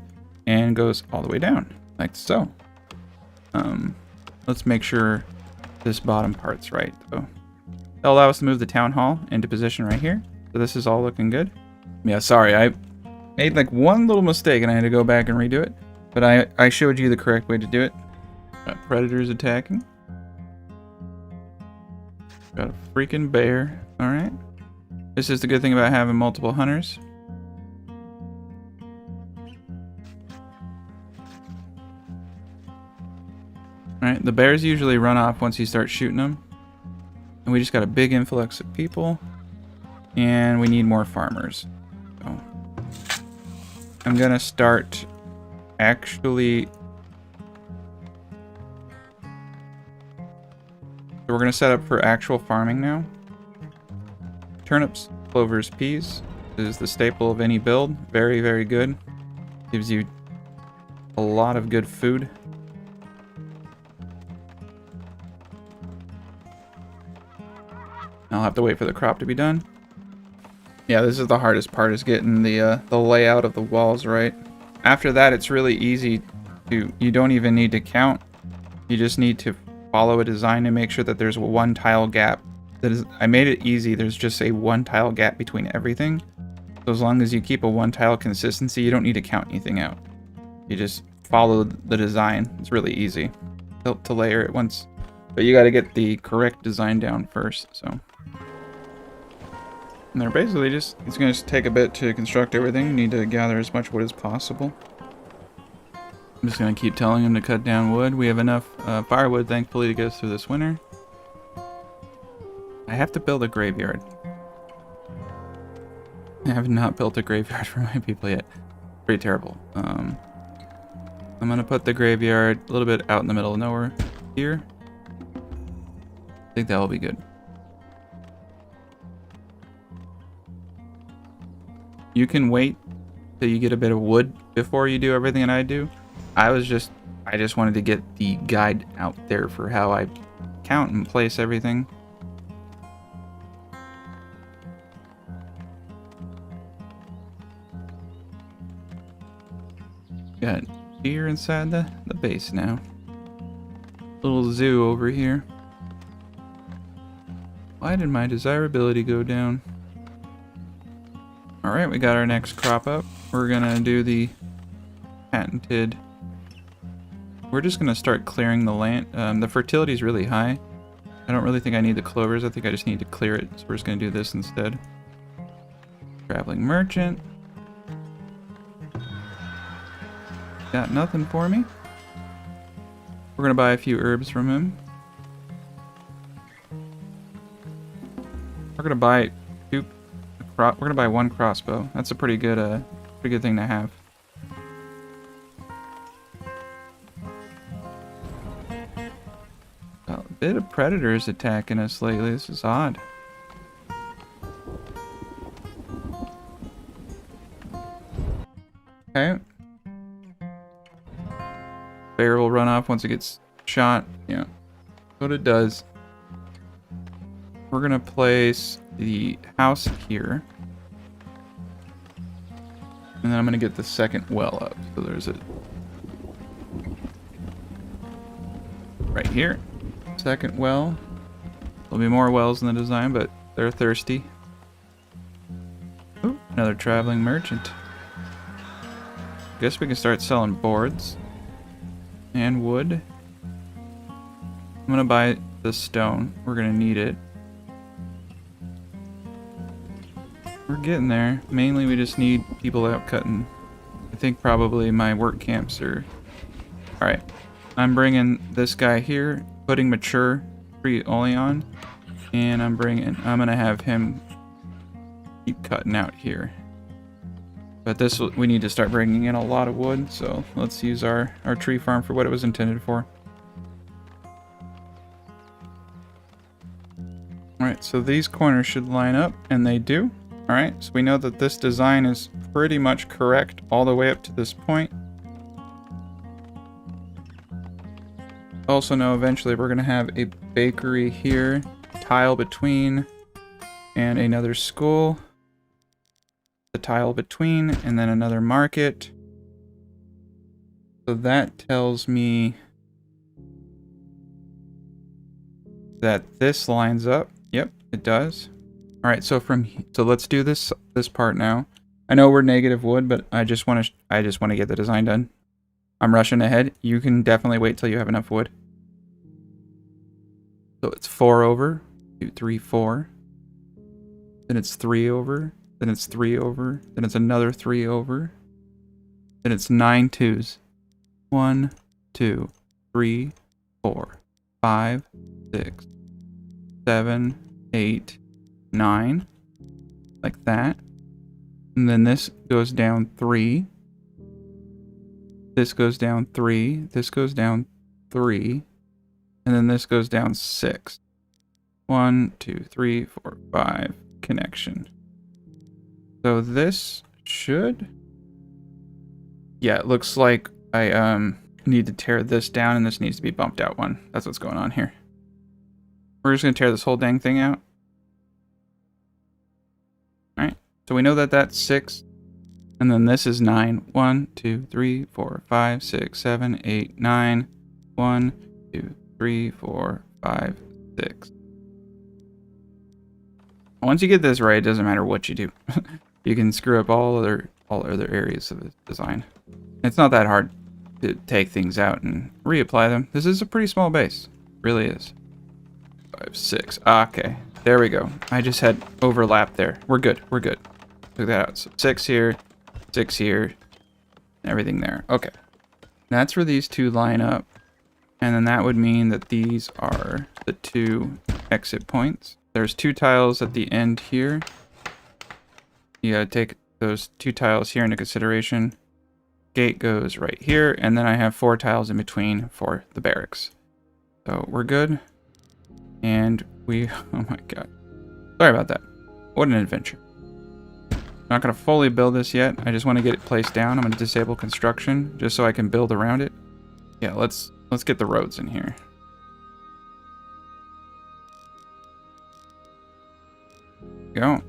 Speaker 1: And goes all the way down, like so. Let's make sure this bottom part's right, though. That'll allow us to move the town hall into position right here. So this is all looking good. Yeah, sorry, I made like one little mistake and I had to go back and redo it. But I showed you the correct way to do it. Got predators attacking. Got a freaking bear. Alright. This is the good thing about having multiple hunters. Alright, the bears usually run off once you start shooting them. And we just got a big influx of people. And we need more farmers. So I'm gonna start actually. So we're gonna set up for actual farming now. Turnips, clovers, peas. This is the staple of any build. Very, very good. Gives you a lot of good food. I'll have to wait for the crop to be done. Yeah, this is the hardest part, is getting the layout of the walls right. After that, it's really easy to, you don't even need to count. You just need to follow a design and make sure that there's a 1 tile gap. I made it easy. There's just a 1 tile gap between everything. So as long as you keep a 1 tile consistency, you don't need to count anything out. You just follow the design. It's really easy to layer it once. But you got to get the correct design down first, so. And they're basically just, it's going to take a bit to construct everything. You need to gather as much wood as possible. I'm just going to keep telling them to cut down wood. We have enough firewood, thankfully, to get us through this winter. I have to build a graveyard. I have not built a graveyard for my people yet. Pretty terrible. I'm going to put the graveyard a little bit out in the middle of nowhere here. I think that will be good. You can wait till you get a bit of wood before you do everything that I do. I just wanted to get the guide out there for how I count and place everything. Got deer inside the base now. Little zoo over here. Why did my desirability go down? Alright, we got our next crop up. We're gonna do the patented. We're just gonna start clearing the land. The fertility is really high. I don't really think I need the clovers. I think I just need to clear it. So we're just gonna do this instead. Traveling merchant. Got nothing for me. We're gonna buy a few herbs from him. We're gonna buy we're gonna buy one crossbow. That's a pretty good thing to have. A bit of predators attacking us lately. This is odd. Okay. Bear will run off once it gets shot. Yeah, what it does. We're gonna place the house here, and then I'm gonna get the second well up. So there's it right here. Second well. There'll be more wells in the design, but they're thirsty. Ooh, another traveling merchant. Guess we can start selling boards and wood. I'm gonna buy the stone. We're gonna need it. We're getting there. Mainly we just need people out cutting. I think probably my work camps are... Alright. I'm bringing this guy here, putting mature tree only on. And I'm gonna have him keep cutting out here. But we need to start bringing in a lot of wood, so let's use our tree farm for what it was intended for. Alright, so these corners should line up, and they do. Alright, so we know that this design is pretty much correct all the way up to this point. Also know eventually we're going to have a bakery here, tile between, and another school. The tile between, and then another market. So that tells me that this lines up. Yep, it does. All right, so let's do this part now. I know we're negative wood, but I just want to get the design done. I'm rushing ahead. You can definitely wait till you have enough wood. So it's 4 over, 2, 3, 4. Then it's 3 over. Then it's 3 over. Then it's another 3 over. Then it's 9 twos. 1, 2, 3, 4, 5, 6, 7, 8, 9. Like that. And then this goes down 3. This goes down 3. This goes down 3. And then this goes down 6. 1, 2, 3, 4, 5. Connection. So this should... Yeah, it looks like I need to tear this down, and this needs to be bumped out one. That's what's going on here. We're just going to tear this whole dang thing out. Alright, so we know that that's 6. And then this is 9. 1, 2, 3, 4, 5, 6, 7, 8, 9. 1, 2, 3, 4, 5, 6. Once you get this right, it doesn't matter what you do. You can screw up all other areas of the design. It's not that hard to take things out and reapply them. This is a pretty small base. It really is. 5, 6. Okay. There we go. I just had overlap there. We're good. We're good. Took that out. So 6 here, 6 here, everything there. Okay. That's where these two line up. And then that would mean that these are the 2 exit points. There's 2 tiles at the end here. You gotta take those 2 tiles here into consideration. Gate goes right here, and then I have 4 tiles in between for the barracks. So we're good. And oh my god. Sorry about that. What an adventure. Not going to fully build this yet. I just want to get it placed down. I'm going to disable construction just so I can build around it. Yeah, let's get the roads in here. Go.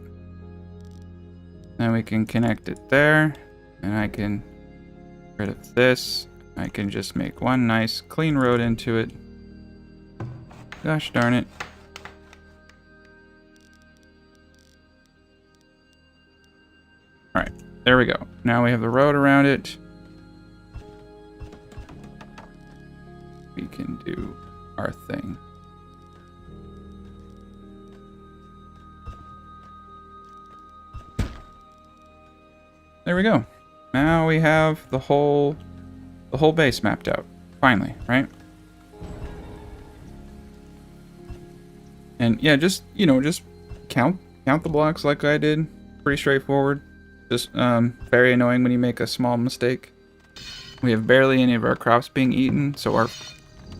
Speaker 1: Then we can connect it there. And I can get rid of this. I can just make one nice clean road into it. Gosh darn it. Alright, there we go. Now we have the road around it. We can do our thing. There we go. Now we have the whole base mapped out. Finally, right? And yeah, just, you know, just count the blocks like I did. Pretty straightforward. Just very annoying when you make a small mistake. We have barely any of our crops being eaten, so our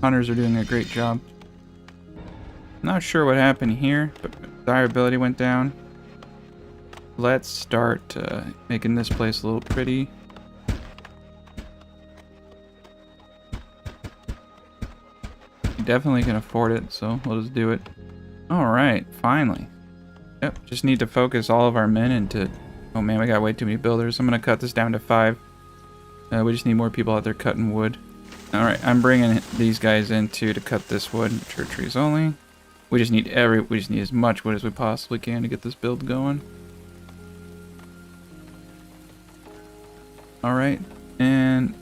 Speaker 1: hunters are doing a great job. Not sure what happened here, but desirability went down. Let's start making this place a little pretty. You definitely can afford it, so we'll just do it. Alright, finally. Yep, just need to focus all of our men into... Oh man, we got way too many builders. I'm going to cut this down to 5. We just need more people out there cutting wood. Alright, I'm bringing these guys in too to cut this wood. Mature trees only. We just need as much wood as we possibly can to get this build going. Alright, and...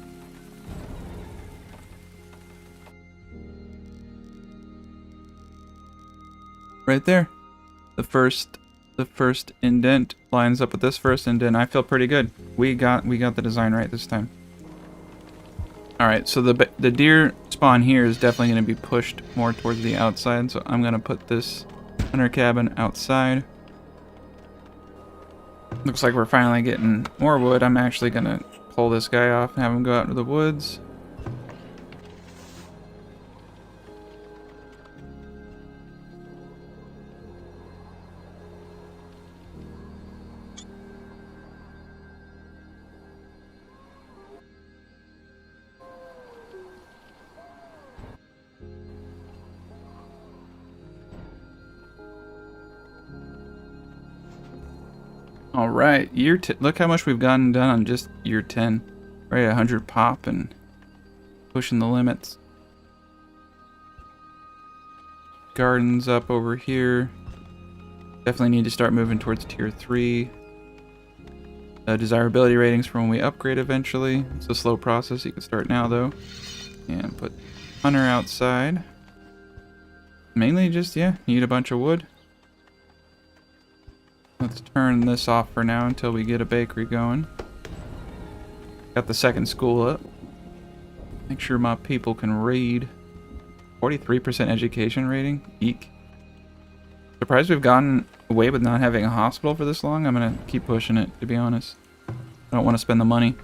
Speaker 1: right there. The first indent lines up with this first indent. I feel pretty good. We got the design right this time. Alright, so the deer spawn here is definitely going to be pushed more towards the outside, so I'm going to put this hunter cabin outside. Looks like we're finally getting more wood. I'm actually going to pull this guy off and have him go out into the woods. Alright, look how much we've gotten done on just year 10. Right at 100 pop and pushing the limits. Gardens up over here. Definitely need to start moving towards tier 3. Desirability ratings for when we upgrade eventually. It's a slow process, you can start now though. And put hunter outside. Mainly just, yeah, need a bunch of wood. Let's turn this off for now until we get a bakery going. Got the second school up. Make sure my people can read. 43% education rating. Eek. Surprised we've gotten away with not having a hospital for this long. I'm gonna keep pushing it, to be honest. I don't want to spend the money.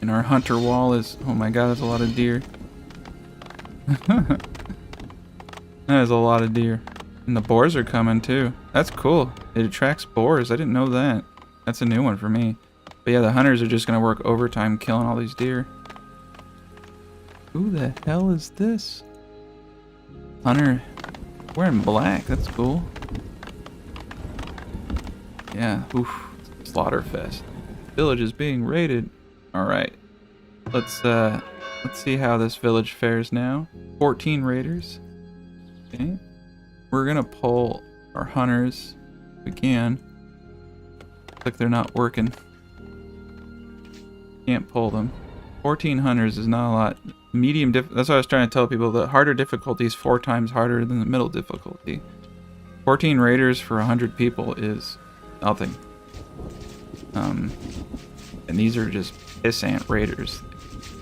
Speaker 1: And our hunter wall is... oh my god, that's a lot of deer. That is a lot of deer. And the boars are coming too. That's cool. It attracts boars. I didn't know that. That's a new one for me. But yeah, the hunters are just going to work overtime killing all these deer. Who the hell is this? Hunter wearing black. That's cool. Yeah. Oof. Slaughterfest. Village is being raided. Alright. Let's see how this village fares now. 14 raiders. Okay. We're gonna pull our hunters if we can. Looks like they're not working. Can't pull them. 14 hunters is not a lot. Medium that's what I was trying to tell people. The harder difficulty is 4 times harder than the middle difficulty. 14 raiders for 100 people is nothing. And these are just pissant raiders.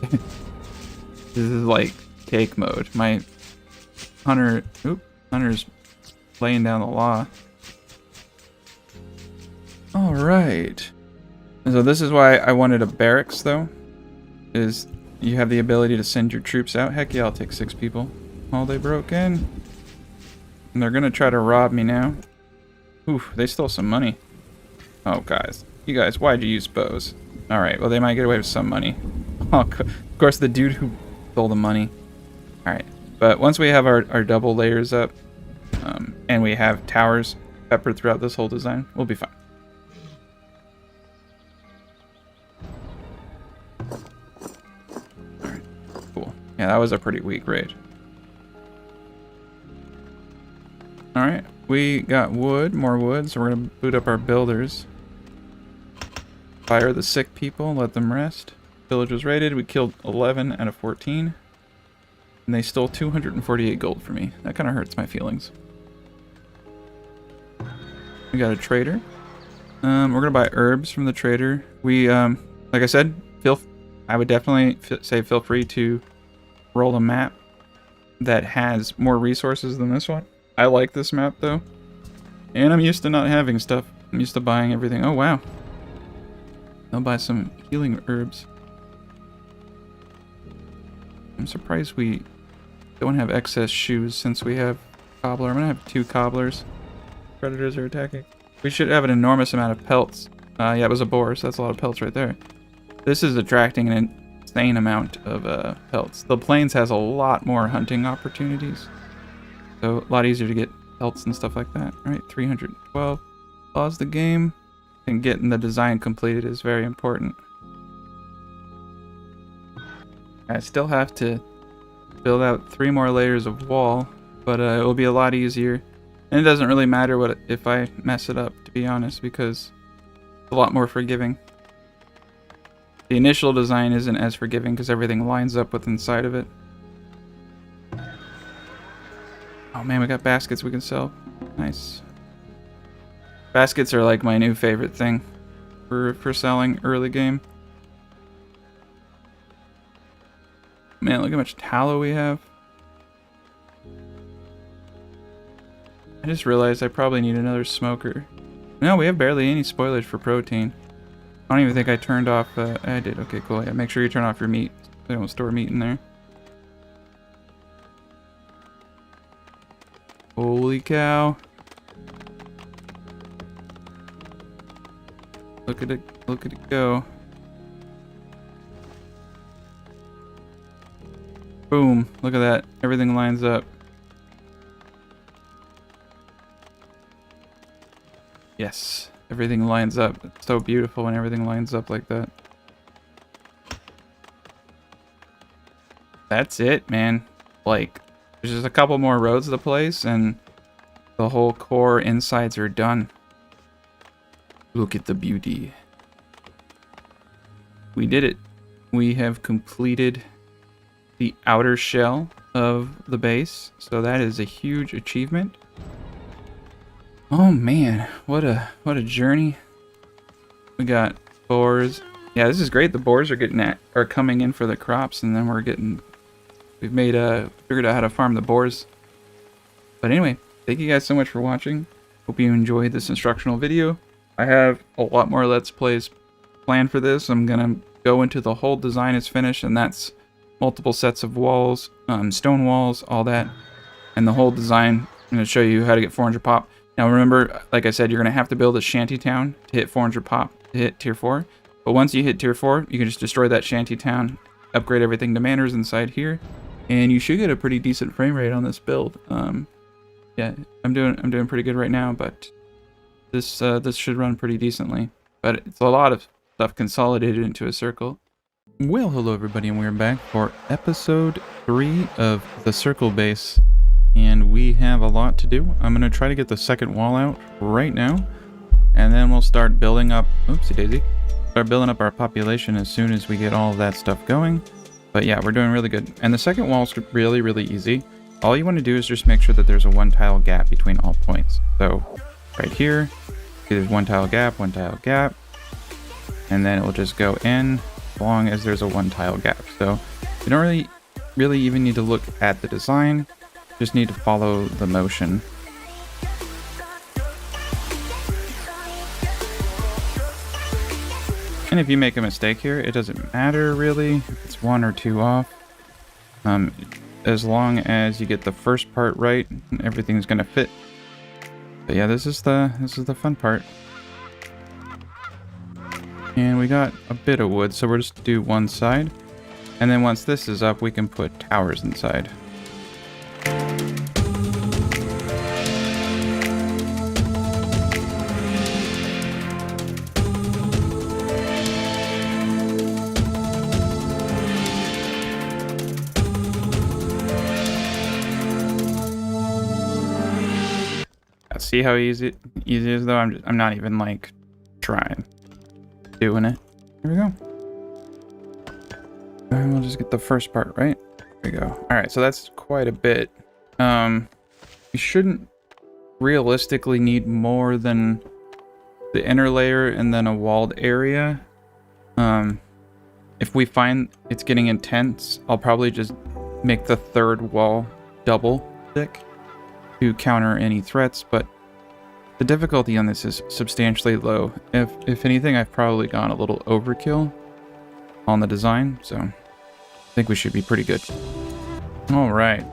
Speaker 1: This is like cake mode. My hunter's laying down the law. Alright. So this is why I wanted a barracks though. Is you have the ability to send your troops out. Heck yeah, I'll take 6 people. Oh, they broke in. And they're gonna try to rob me now. Oof, they stole some money. Oh, guys. You guys, why'd you use bows? Alright, well, they might get away with some money. Oh, of course, the dude who stole the money. Alright, but once we have our double layers up, and we have towers peppered throughout this whole design, we'll be fine. Alright, cool. Yeah, that was a pretty weak raid. Alright, we got wood, more wood, so we're going to boot up our builders. Fire the sick people, let them rest. Village was raided, we killed 11 out of 14. And they stole 248 gold from me. That kind of hurts my feelings. We got a trader. We're going to buy herbs from the trader. We, like I said, I would definitely say feel free to roll a map that has more resources than this one. I like this map though. And I'm used to not having stuff. I'm used to buying everything. Oh wow. I'll buy some healing herbs. I'm surprised we don't have excess shoes since we have cobbler. I'm gonna have 2 cobblers. Predators are attacking. We should have an enormous amount of pelts. Yeah, it was a boar, so that's a lot of pelts right there. This is attracting an insane amount of pelts. The plains has a lot more hunting opportunities. So a lot easier to get pelts and stuff like that. Alright, 312. Pause the game. And getting the design completed is very important. I still have to build out 3 more layers of wall, but it will be a lot easier. And it doesn't really matter if I mess it up, to be honest, because it's a lot more forgiving. The initial design isn't as forgiving because everything lines up with inside of it. Oh man, we got baskets we can sell. Nice. Baskets are like my new favorite thing for selling early game. Man, look how much tallow we have. I just realized I probably need another smoker. No, we have barely any spoilage for protein. I don't even think I turned off... I did. Okay, cool. Yeah, make sure you turn off your meat. They don't store meat in there. Holy cow. Look at it go. Boom. Look at that. Everything lines up. Yes. Everything lines up. It's so beautiful when everything lines up like that. That's it, man. Like, there's just a couple more roads to the place and the whole core insides are done. Look at the beauty. We did it. We have completed the outer shell of the base, so that is a huge achievement. Oh man, what a journey. We got boars. Yeah, this is great. The boars are coming in for the crops, and then we've figured out how to farm the boars. But anyway, thank you guys so much for watching. Hope you enjoyed this instructional video. I have a lot more Let's Plays planned for this. I'm gonna go into the whole design is finished, and that's multiple sets of walls, stone walls, all that, and the whole design. I'm gonna show you how to get 400 pop. Now remember, like I said, you're gonna have to build a shanty town to hit 400 pop to hit tier 4. But once you hit tier 4, you can just destroy that shanty town, upgrade everything to manners inside here, and you should get a pretty decent frame rate on this build. Yeah, I'm doing pretty good right now, but this should run pretty decently. But it's a lot of stuff consolidated into a circle. Well, hello everybody, and we're back for episode 3 of the Circle Base. And we have a lot to do. I'm going to try to get the second wall out right now. And then we'll start building up... Oopsie daisy. Start building up our population as soon as we get all of that stuff going. But yeah, we're doing really good. And the second wall's really, really easy. All you want to do is just make sure that there's a 1 tile gap between all points. So, right here, there's 1 tile gap, 1 tile gap. And then it will just go in as long as there's a 1 tile gap. So, you don't really even need to look at the design. Just need to follow the motion. And if you make a mistake here, it doesn't matter really if it's 1 or 2 off. As long as you get the first part right, everything's gonna fit. But yeah, this is the fun part. And we got a bit of wood, so we'll just do one side. And then once this is up, we can put towers inside. See how easy it is though? I'm not even like trying. Doing it. Here we go. And we'll just get the first part, right? There we go. Alright, so that's quite a bit. You shouldn't realistically need more than the inner layer and then a walled area. If we find it's getting intense, I'll probably just make the third wall double thick to counter any threats, but the difficulty on this is substantially low. If anything, I've probably gone a little overkill on the design, so I think we should be pretty good. All right.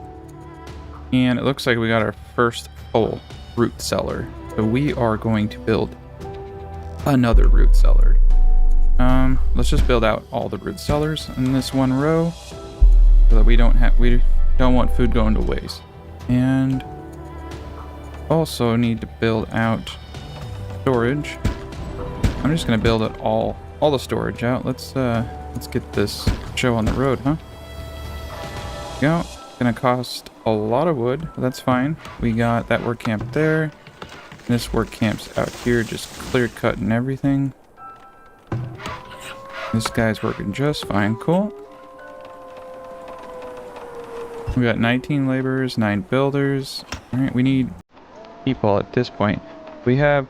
Speaker 1: And it looks like we got our first full root cellar. So we are going to build another root cellar. Let's just build out all the root cellars in this one row so that we don't want food going to waste. And also need to build out storage. I'm just gonna build it all the storage out. Let's get this show on the road, huh? Go. Gonna cost a lot of wood, but that's fine. We got that work camp there. This work camp's out here, just clear cutting everything. This guy's working just fine. Cool. We got 19 laborers, 9 builders. All right, we need people at this point. We have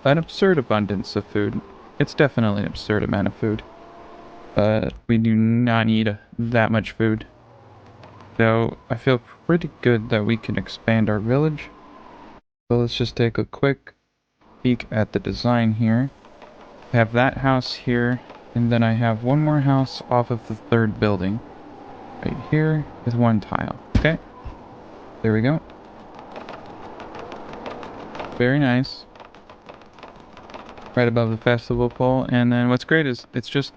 Speaker 1: an absurd abundance of food. It's definitely an absurd amount of food. But we do not need that much food. So I feel pretty good that we can expand our village. So let's just take a quick peek at the design here. I have that house here, and then I have one more house off of the third building. Right here with one tile. Okay. There we go. Very nice. Right above the festival pole. And then what's great is it's just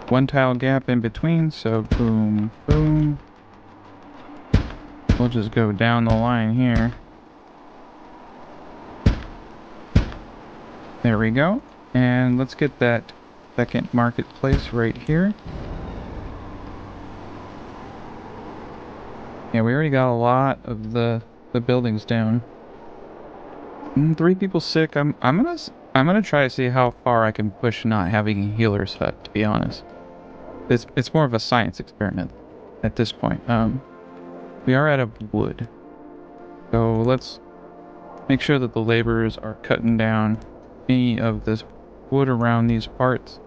Speaker 1: one tile gap in between. So boom, boom. We'll just go down the line here. There we go. And let's get that second marketplace right here. Yeah, we already got a lot of the buildings down. 3 people sick. I'm gonna try to see how far I can push not having a healer's hut, to be honest. It's more of a science experiment at this point. We are out of wood. So let's make sure that the laborers are cutting down any of this wood around these parts.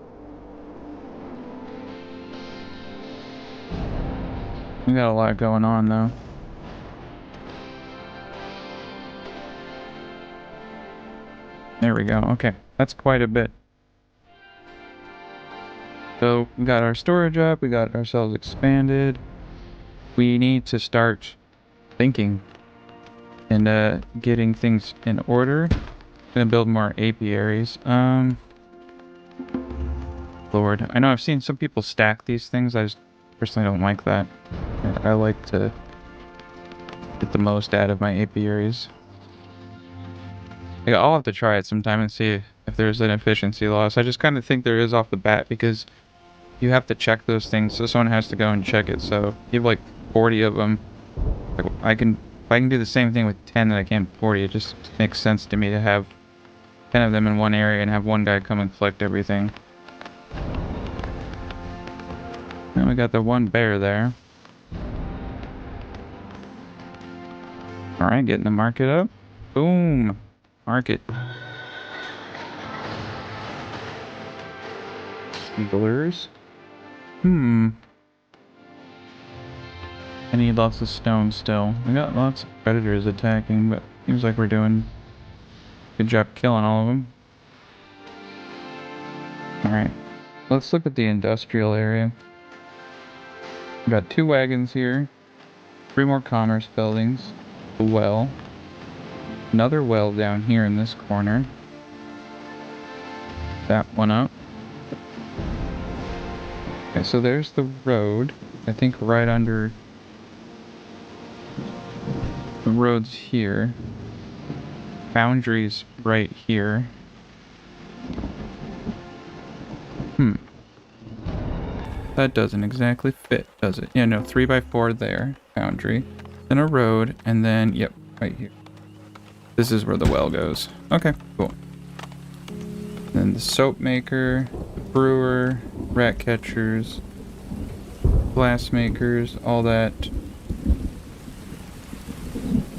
Speaker 1: We got a lot going on though. There we go. Okay, that's quite a bit. So we got our storage up, we got ourselves expanded. We need to start thinking and getting things in order. Gonna build more apiaries. Lord, I know I've seen some people stack these things. I just personally don't like that. I like to get the most out of my apiaries. I'll have to try it sometime and see if there's an efficiency loss. I just kind of think there is off the bat because you have to check those things, so someone has to go and check it. So you have like 40 of them. Like if I can do the same thing with 10 that I can 40, it just makes sense to me to have 10 of them in one area and have one guy come and collect everything. And we got the one bear there. Alright, getting the market up. Boom! Market. Eaglers. I need lots of stone still. We got lots of predators attacking, but seems like we're doing a good job killing all of them. Alright, let's look at the industrial area. We got 2 wagons here, 3 more commerce buildings, a well, another well down here in this corner. that one up. Okay, so there's the road. I think right under the road's here. Boundaries right here. That doesn't exactly fit, does it? Yeah, no, 3x4 there, boundary. Then a road, and then, yep, right here. This is where the well goes. Okay, cool. Then the soap maker, the brewer, rat catchers, glass makers, all that.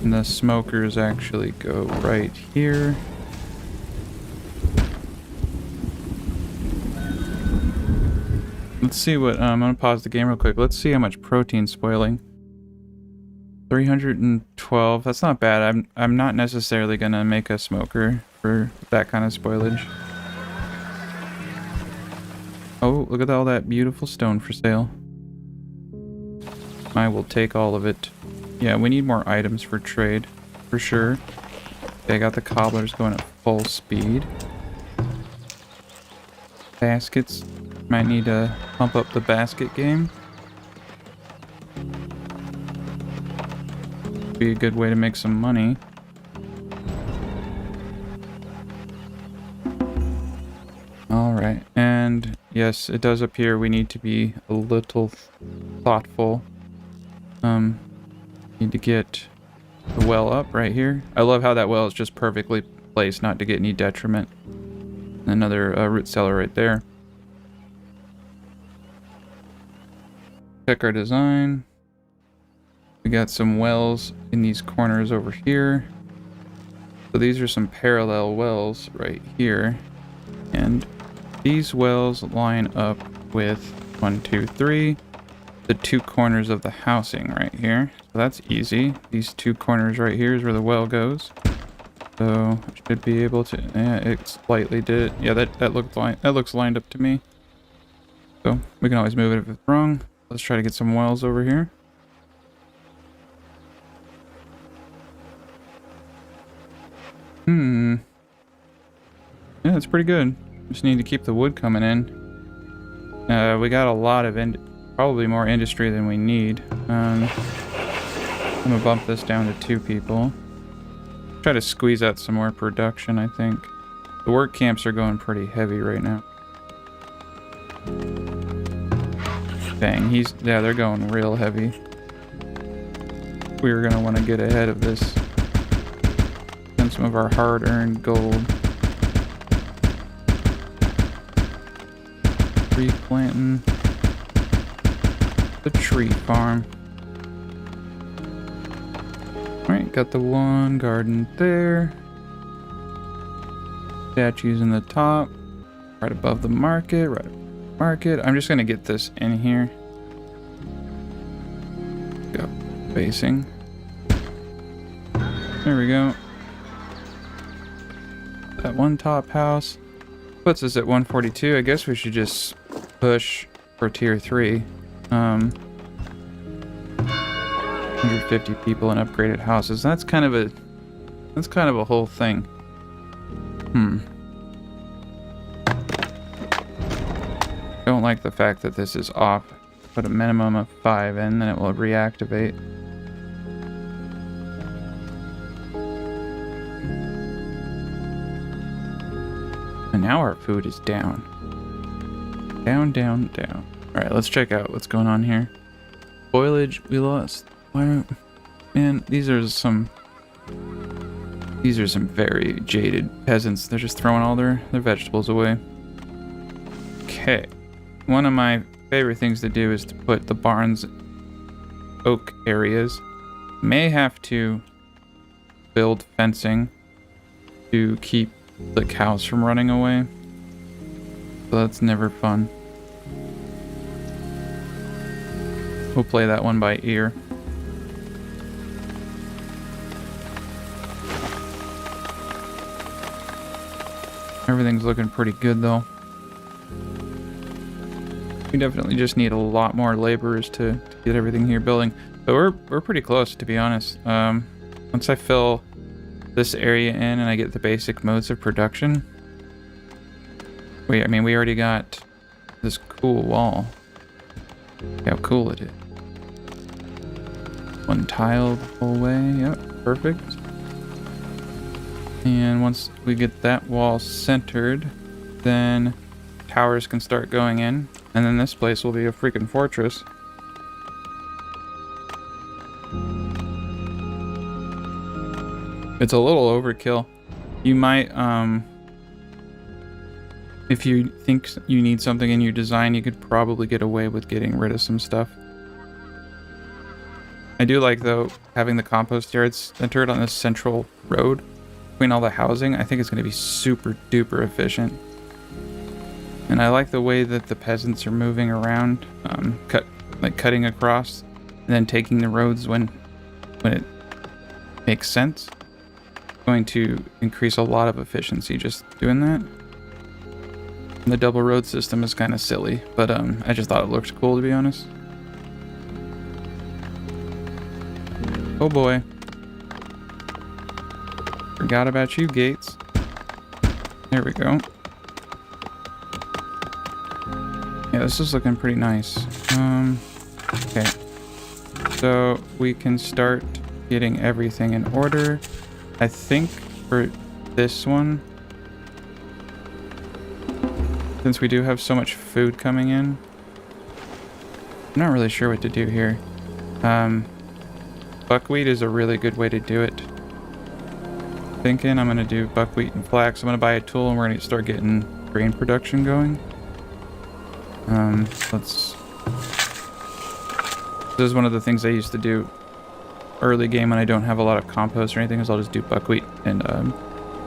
Speaker 1: And the smokers actually go right here. Let's see what, I'm gonna pause the game real quick. Let's see how much protein's spoiling. 312, that's not bad. I'm not necessarily gonna make a smoker for that kind of spoilage. Oh, look at all that beautiful stone for sale. I will take all of it. Yeah, we need more items for trade, for sure. Okay, I got the cobblers going at full speed. Baskets. Might need to pump up the basket game. Be a good way to make some money. Alright, and yes, it does appear we need to be a little thoughtful. Need to get the well up right here. I love how that well is just perfectly placed, not to get any detriment. Another root cellar right there. Check our design. We got some wells in these corners over here. So these are some parallel wells right here. And these wells line up with 1, 2, 3. The two corners of the housing right here. So that's easy. These two corners right here is where the well goes. So I should be able to, yeah, it slightly did. Yeah, that looks lined up to me. So we can always move it if it's wrong. Let's try to get some wells over here. Yeah, that's pretty good. Just need to keep the wood coming in. We got a lot of probably more industry than we need. I'm gonna bump this down to 2 people. Try to squeeze out some more production, I think. The work camps are going pretty heavy right now. Dang, yeah, they're going real heavy. We're gonna want to get ahead of this. Spend some of our hard-earned gold. Replanting the tree farm. Alright, got the one garden there. Statues in the top. Right above the market, right above the market. I'm just gonna get this in here. Go. Facing. There we go. That one top house puts us at 142. I guess we should just push for tier 3. 150 people and upgraded houses. That's kind of a whole thing. Don't like the fact that this is off. Put a minimum of 5 in, then it will reactivate. And now our food is down. Down, down, down. Alright, let's check out what's going on here. Foliage, we lost. Why don't... Man, these are some very jaded peasants. They're just throwing all their vegetables away. Okay. One of my favorite things to do is to put the barns oak areas. May have to build fencing to keep the cows from running away. So that's never fun. We'll play that one by ear. Everything's looking pretty good though. We definitely just need a lot more laborers to get everything here building. But we're pretty close, to be honest. Once I fill this area in and I get the basic modes of production, Wait, I mean, we already got this cool wall. Look how cool it is. One tile the whole way. Yep, perfect. And once we get that wall centered, then towers can start going in. And then this place will be a freaking fortress. It's a little overkill. You might, if you think you need something in your design, you could probably get away with getting rid of some stuff. I do like, though, having the compost yards centered on this central road between all the housing. I think it's going to be super duper efficient. And I like the way that the peasants are moving around, cutting across, and then taking the roads when it makes sense. Going to increase a lot of efficiency just doing that. And the double road system is kind of silly, but I just thought it looked cool, to be honest. Oh boy. Forgot about you, gates. There we go. Yeah, this is looking pretty nice. Okay. So we can start getting everything in order. I think for this one, since we do have so much food coming in, I'm not really sure what to do here. Buckwheat is a really good way to do it. Thinking I'm gonna do buckwheat and flax. I'm gonna buy a tool and we're gonna start getting grain production going. This is one of the things I used to do early game when I don't have a lot of compost or anything, is I'll just do buckwheat. And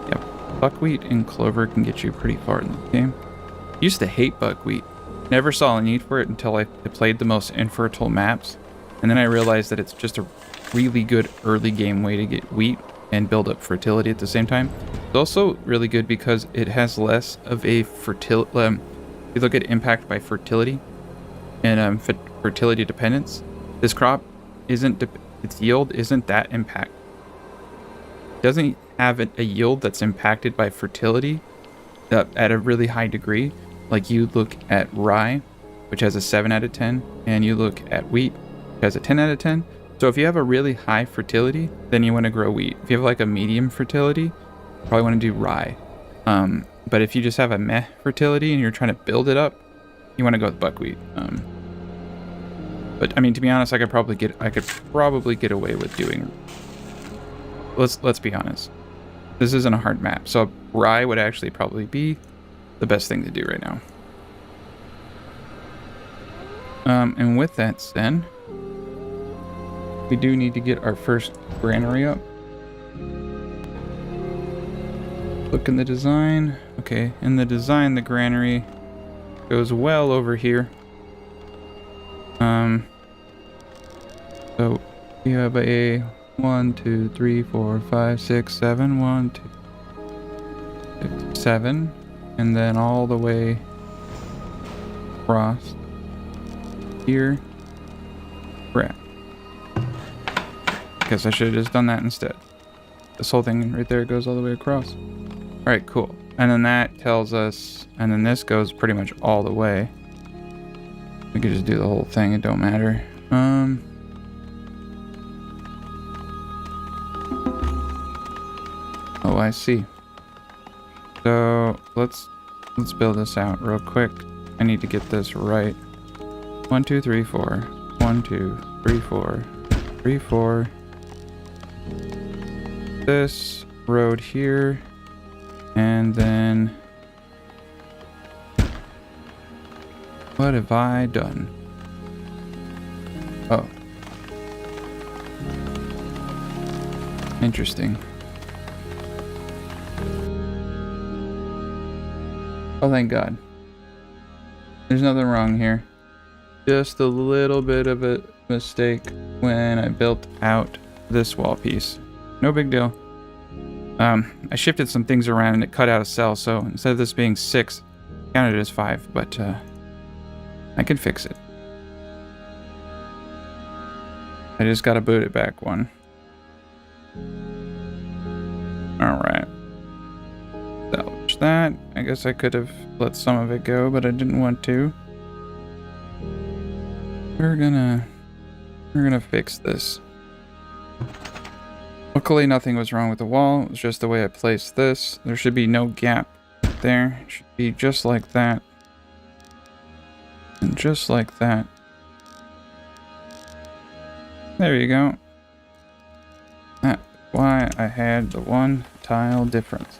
Speaker 1: yeah, buckwheat and clover can get you pretty far in the game. Used to hate buckwheat. Never saw a need for it until I played the most infertile maps. And then I realized that it's just a really good early game way to get wheat and build up fertility at the same time. It's also really good because it has less of a fertility. You look at impact by fertility and fertility dependence. This crop isn't, its yield isn't that impact. It doesn't have a yield that's impacted by fertility at a really high degree. Like you look at rye, which has a 7 out of 10, and you look at wheat, which has a 10 out of 10. So if you have a really high fertility, then you want to grow wheat. If you have like a medium fertility, you probably want to do rye. But if you just have a meh fertility and you're trying to build it up, you want to go with buckwheat. But I mean, to be honest, I could probably get away with doing. Let's be honest. This isn't a hard map, so rye would actually probably be the best thing to do right now. And with that said, we do need to get our first granary up. Look in the design. Okay, in the design, the granary goes well over here. So we have a 1, 2, 3, 4, 5, 6, 7. 1, 2, 6, 7. And then all the way across here. Crap. Guess I should have just done that instead. This whole thing right there goes all the way across. Alright, cool. And then that tells us, and then this goes pretty much all the way. We could just do the whole thing, it don't matter. Oh, I see. So let's build this out real quick. I need to get this right. 1, 2, 3, 4. 1, 2, 3, 4. 3, 4. This road here. And then what have I done? Oh. Interesting. Oh, thank God. There's nothing wrong here. Just a little bit of a mistake when I built out this wall piece. No big deal. I shifted some things around and it cut out a cell, so instead of this being 6, I counted it as 5, but I can fix it. I just gotta boot it back 1. Alright. Salvage that. I guess I could have let some of it go, but I didn't want to. We're gonna fix this. Luckily, nothing was wrong with the wall. It was just the way I placed this. There should be no gap there. It should be just like that. And just like that. There you go. That's why I had the one tile difference.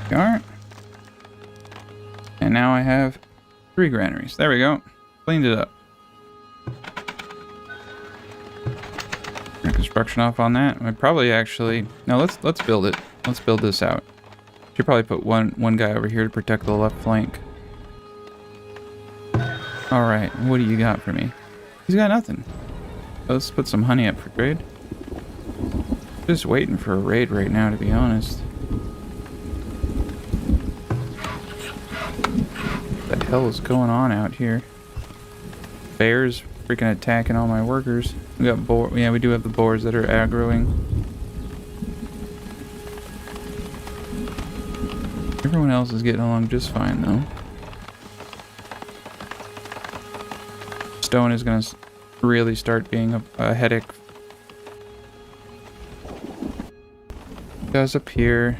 Speaker 1: Alright. And now I have 3 granaries. There we go. Cleaned it up. Construction off on that. I probably actually no. Let's build it. Let's build this out. Should probably put one guy over here to protect the left flank. All right. What do you got for me? He's got nothing. Let's put some honey up for trade. Just waiting for a raid right now, to be honest. What the hell is going on out here? Bears freaking attacking all my workers. We got boar. Yeah, we do have the boars that are aggroing. Everyone else is getting along just fine, though. Stone is going to really start being a headache. Guys up here.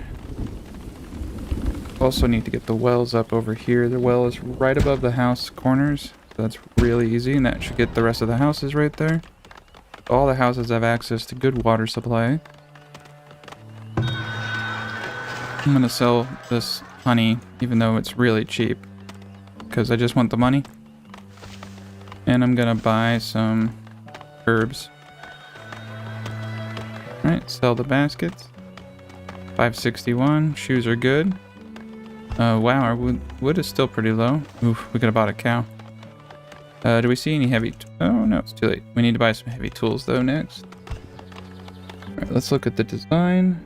Speaker 1: Also need to get the wells up over here. The well is right above the house corners. So that's really easy, and that should get the rest of the houses right there. All the houses have access to good water supply. I'm gonna sell this honey, even though it's really cheap, because I just want the money. And I'm gonna buy some herbs. Alright, sell the baskets. 561. Shoes are good. Wow, our wood is still pretty low. Oof, we could have bought a cow. Do we see any heavy... Oh, no, it's too late. We need to buy some heavy tools, though, next. Alright, let's look at the design.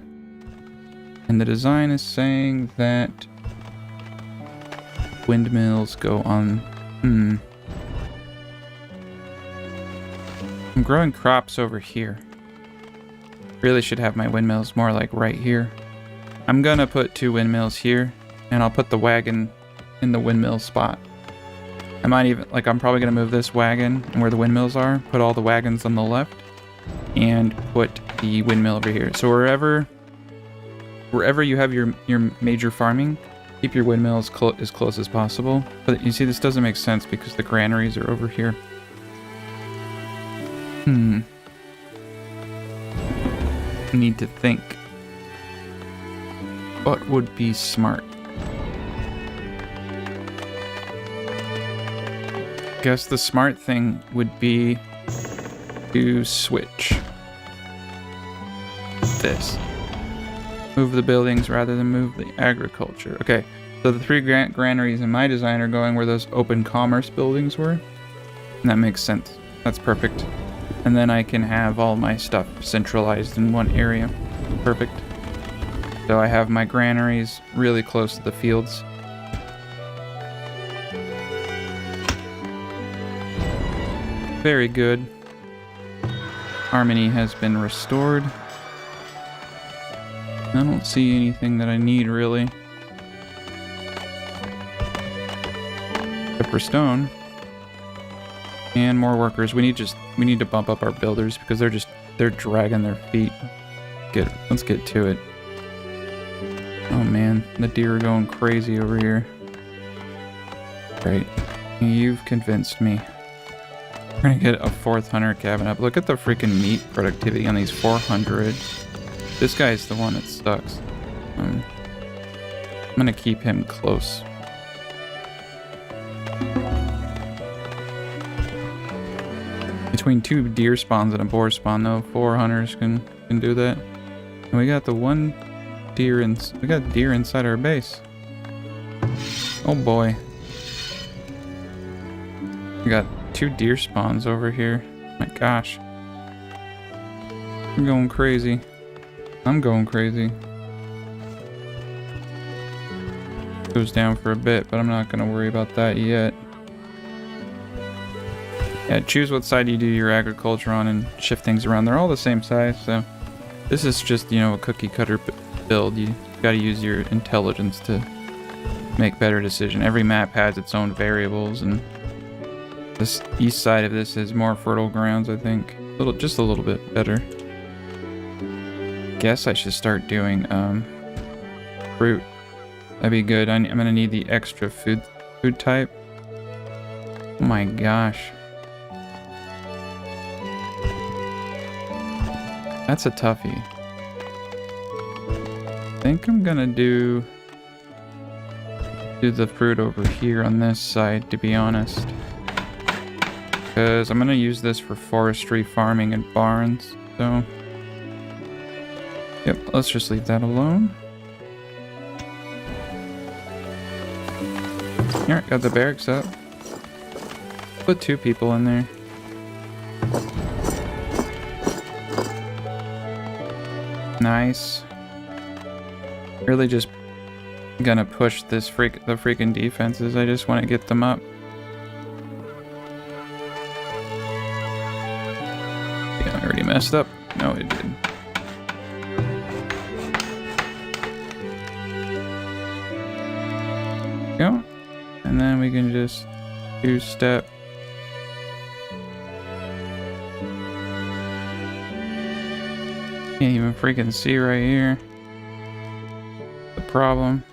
Speaker 1: And the design is saying that windmills go on... I'm growing crops over here. Really should have my windmills more like right here. I'm gonna put 2 windmills here, and I'll put the wagon in the windmill spot. I might even, like, I'm probably going to move this wagon and where the windmills are, put all the wagons on the left, and put the windmill over here. So wherever you have your major farming, keep your windmills as close as possible. But you see, this doesn't make sense because the granaries are over here. I need to think. What would be smart? Guess the smart thing would be to switch this. Move the buildings rather than move the agriculture. Okay, so the 3 granaries in my design are going where those open commerce buildings were. And that makes sense. That's perfect. And then I can have all my stuff centralized in one area. Perfect. So I have my granaries really close to the fields. Very good. Harmony has been restored. I don't see anything that I need, really. Except for stone. And more workers. We need to bump up our builders because they're dragging their feet. Let's get to it. Oh man, the deer are going crazy over here. Great. You've convinced me. We're gonna get a 4th hunter cabin up. Look at the freaking meat productivity on these 400. This guy's the one that sucks. I'm gonna keep him close. Between 2 deer spawns and a boar spawn, though, 4 hunters can do that. And we got the 1 deer we got deer inside our base. Oh boy. We got 2 deer spawns over here. My gosh. I'm going crazy. I'm going crazy. Goes down for a bit, but I'm not going to worry about that yet. Yeah, choose what side you do your agriculture on and shift things around. They're all the same size, so this is just, you know, a cookie cutter build. You gotta use your intelligence to make better decision. Every map has its own variables, and this east side of this is more fertile grounds, I think. Just a little bit better. Guess I should start doing fruit. That'd be good. I'm gonna need the extra food type. Oh my gosh. That's a toughie. I think I'm gonna do the fruit over here on this side, to be honest. Because I'm gonna use this for forestry, farming, and barns, so... Yep, let's just leave that alone. Alright, got the barracks up. Put 2 people in there. Nice. Really just gonna push this the freaking defenses. I just want to get them up. Yeah, I already messed up. No, it did. Go. And then we can just 2-step. Can't even freaking see right here. The problem.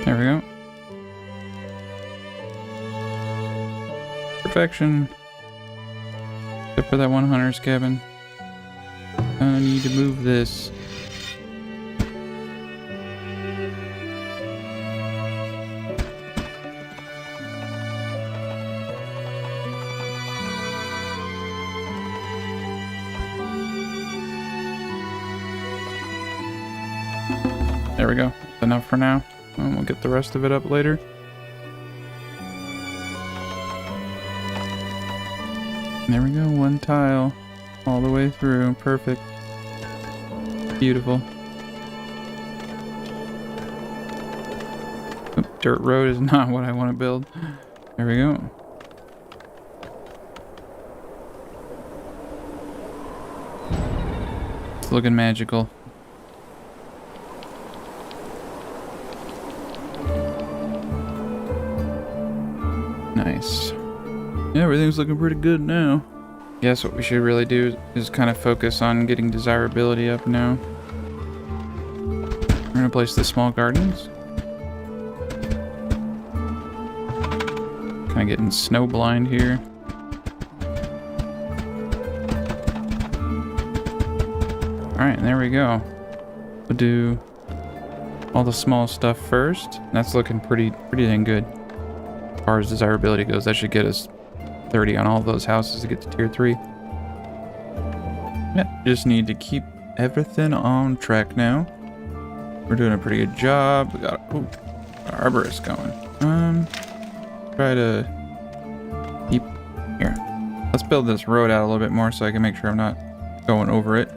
Speaker 1: There we go. Perfection. Except for that one hunter's cabin. I need to move this. There we go. That's enough for now. And we'll get the rest of it up later. There we go. 1 tile all the way through. Perfect. Beautiful. Oop, dirt road is not what I want to build. There we go. It's looking magical. Nice. Yeah, everything's looking pretty good now. Guess what we should really do is kind of focus on getting desirability up now. We're gonna place the small gardens. Kind of getting snow blind here. Alright, there we go. We'll do all the small stuff first. That's looking pretty dang good. As far as desirability goes, that should get us 30 on all those houses to get to tier 3. Yeah, just need to keep everything on track now. We're doing a pretty good job. We got an arborist going. Try to keep here. Let's build this road out a little bit more so I can make sure I'm not going over it.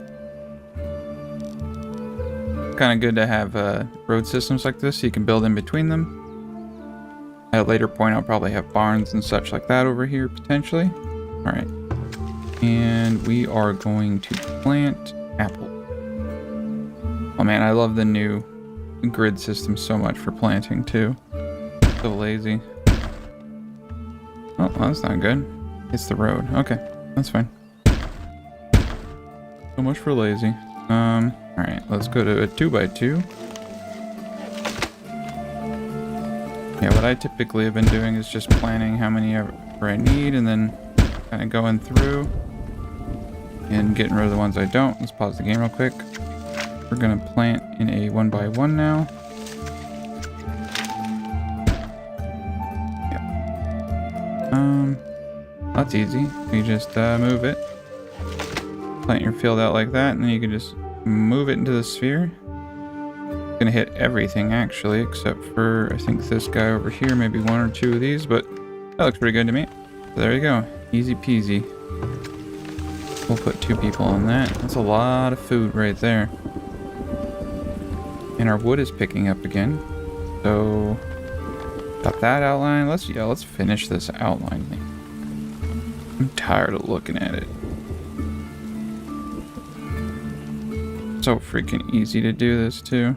Speaker 1: Kind of good to have road systems like this so you can build in between them. At a later point, I'll probably have barns and such like that over here, potentially. Alright. And we are going to plant apple. Oh man, I love the new grid system so much for planting, too. So lazy. Oh, well, that's not good. It's the road. Okay, that's fine. So much for lazy. Alright, let's go to a 2x2. Yeah, what I typically have been doing is just planning how many ever I need and then kind of going through and getting rid of the ones I don't. Let's pause the game real quick. We're going to plant in a 1x1 now. Yeah. That's easy. You just move it. Plant your field out like that and then you can just move it into the sphere. Gonna hit everything actually, except for I think this guy over here, maybe 1 or 2 of these, but that looks pretty good to me. So there you go, easy peasy. We'll put 2 people on that. That's a lot of food right there. And our wood is picking up again. So got that outline. Let's finish this outline thing. I'm tired of looking at it. So freaking easy to do this too.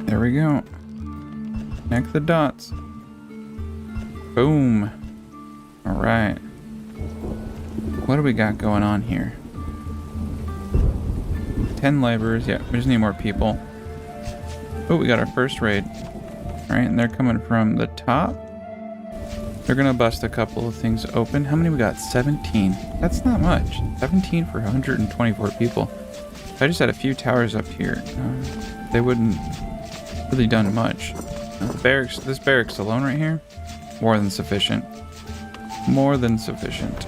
Speaker 1: There we go. Connect the dots. Boom. All right. What do we got going on here? 10 laborers. Yeah, we just need more people. Oh, we got our first raid. All right, and they're coming from the top. They're gonna bust a couple of things open. How many we got? 17. That's not much. 17 for 124 people. If I just had a few towers up here, they wouldn't really done much. This barracks alone right here, more than sufficient. More than sufficient.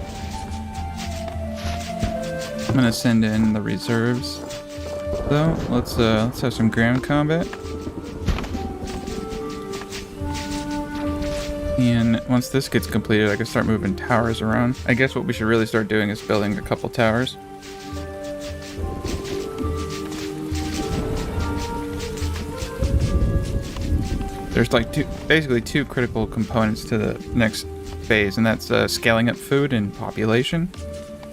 Speaker 1: I'm gonna send in the reserves. So let's have some ground combat. And once this gets completed, I can start moving towers around. I guess what we should really start doing is building a couple towers. There's like basically two critical components to the next phase, and that's scaling up food and population.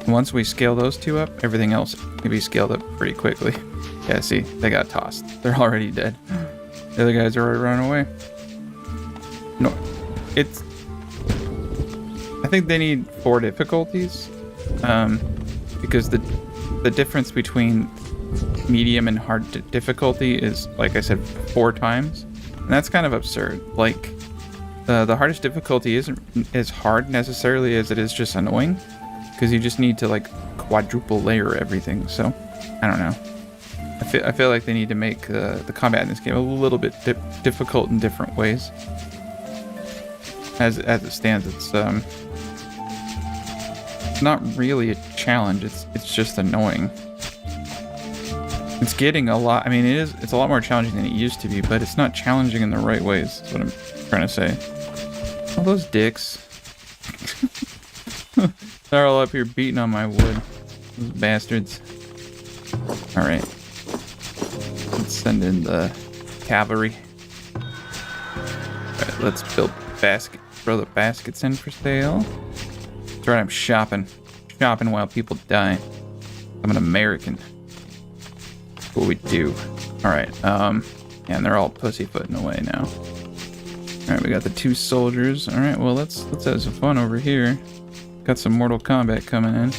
Speaker 1: And once we scale those two up, everything else can be scaled up pretty quickly. Yeah, see, they got tossed. They're already dead. The other guys are already running away. No, I think they need 4 difficulties, because the difference between medium and hard difficulty is, like I said, 4 times. And that's kind of absurd. Like, the hardest difficulty isn't as hard necessarily as it is just annoying, because you just need to like quadruple layer everything. So I don't know. I feel like they need to make the combat in this game a little bit difficult in different ways. As it stands, it's not really a challenge. It's just annoying. It's getting a lot. I mean, it's a lot more challenging than it used to be, but it's not challenging in the right ways. That's what I'm trying to say. All those dicks. They're all up here beating on my wood. Those bastards. Alright. Let's send in the cavalry. Alright, let's build throw the baskets in for sale. That's right, I'm shopping. Shopping while people die. I'm an American. That's what we do. Alright, yeah, and they're all pussyfooting away now. Alright, we got the 2 soldiers. Alright, well let's have some fun over here. Got some Mortal Kombat coming in.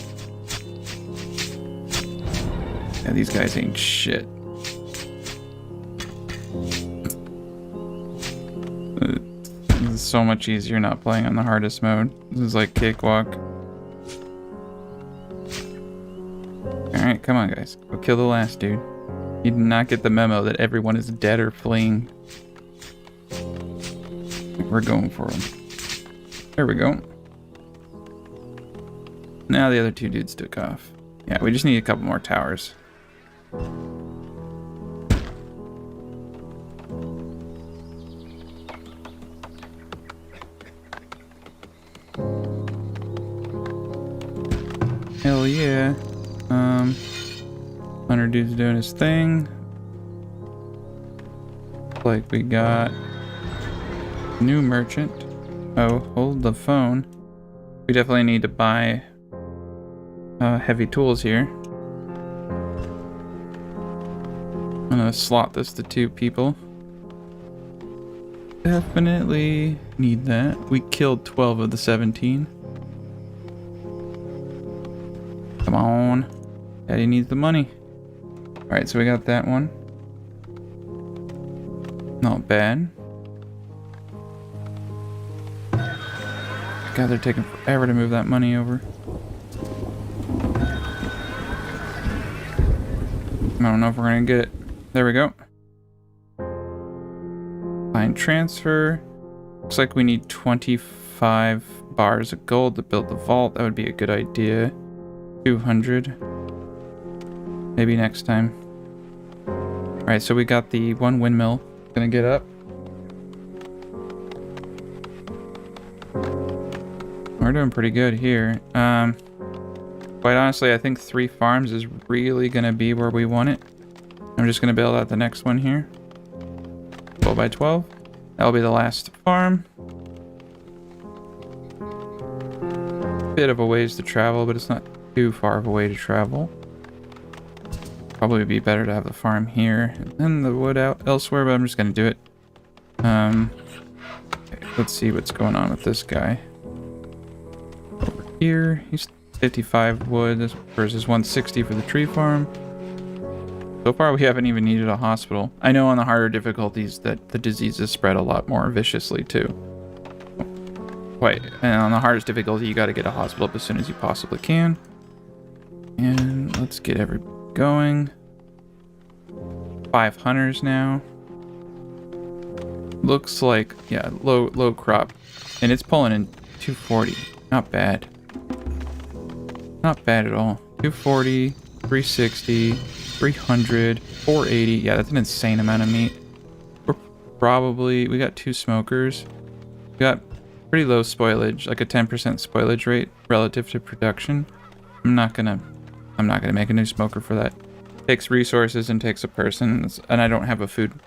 Speaker 1: Yeah, these guys ain't shit. This is so much easier not playing on the hardest mode. This is like cakewalk. Alright, come on guys. Go kill the last dude. You did not get the memo that everyone is dead or fleeing. We're going for him. There we go. Now the other 2 dudes took off. Yeah, we just need a couple more towers. Hell yeah. Hunter dude's doing his thing. Like we got new merchant. Oh, hold the phone. We definitely need to buy heavy tools here. I'm gonna slot this to 2 people. Definitely need that. We killed 12 of the 17. Come on. Daddy needs the money. Alright, so we got that one. Not bad. God, they're taking forever to move that money over. I don't know if we're gonna get it. There we go. Find transfer. Looks like we need 25 bars of gold to build the vault. That would be a good idea. 200. Maybe next time. Alright, so we got the 1 windmill. Gonna get up. We're doing pretty good here. Quite honestly, I think 3 farms is really gonna be where we want it. I'm just gonna build out the next one here. 12 by 12. That'll be the last farm. Bit of a ways to travel, but it's not too far of a way to travel. Probably be better to have the farm here and the wood out elsewhere, but I'm just gonna do it. Okay, let's see what's going on with this guy. Over here, he's 55 wood versus 160 for the tree farm. So far, we haven't even needed a hospital. I know on the harder difficulties that the diseases spread a lot more viciously too. Wait, and on the hardest difficulty, you got to get a hospital up as soon as you possibly can. And let's get everybody going. 5 hunters now. Looks like, yeah, low crop. And it's pulling in 240. Not bad. Not bad at all. 240, 360, 300, 480. Yeah, that's an insane amount of meat. We got 2 smokers. We got pretty low spoilage, like a 10% spoilage rate relative to production. I'm not gonna make a new smoker for that. Takes resources and takes a person, and I don't have a food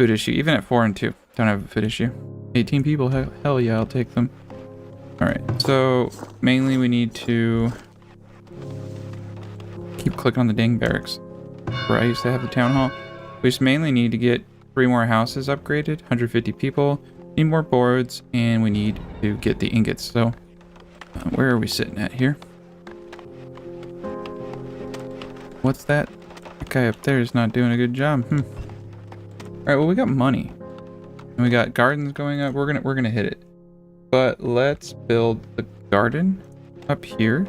Speaker 1: issue. Even at 4 and 2, don't have a food issue. 18 people, hell yeah, I'll take them. All right, so mainly we need to keep clicking on the dang barracks where I used to have the town hall. We just mainly need to get 3 more houses upgraded, 150 people, need more boards, and we need to get the ingots. So where are we sitting at here? What's that? That guy up there is not doing a good job. All right, well, we got money and we got gardens going up. We're gonna hit it, but let's build the garden up here.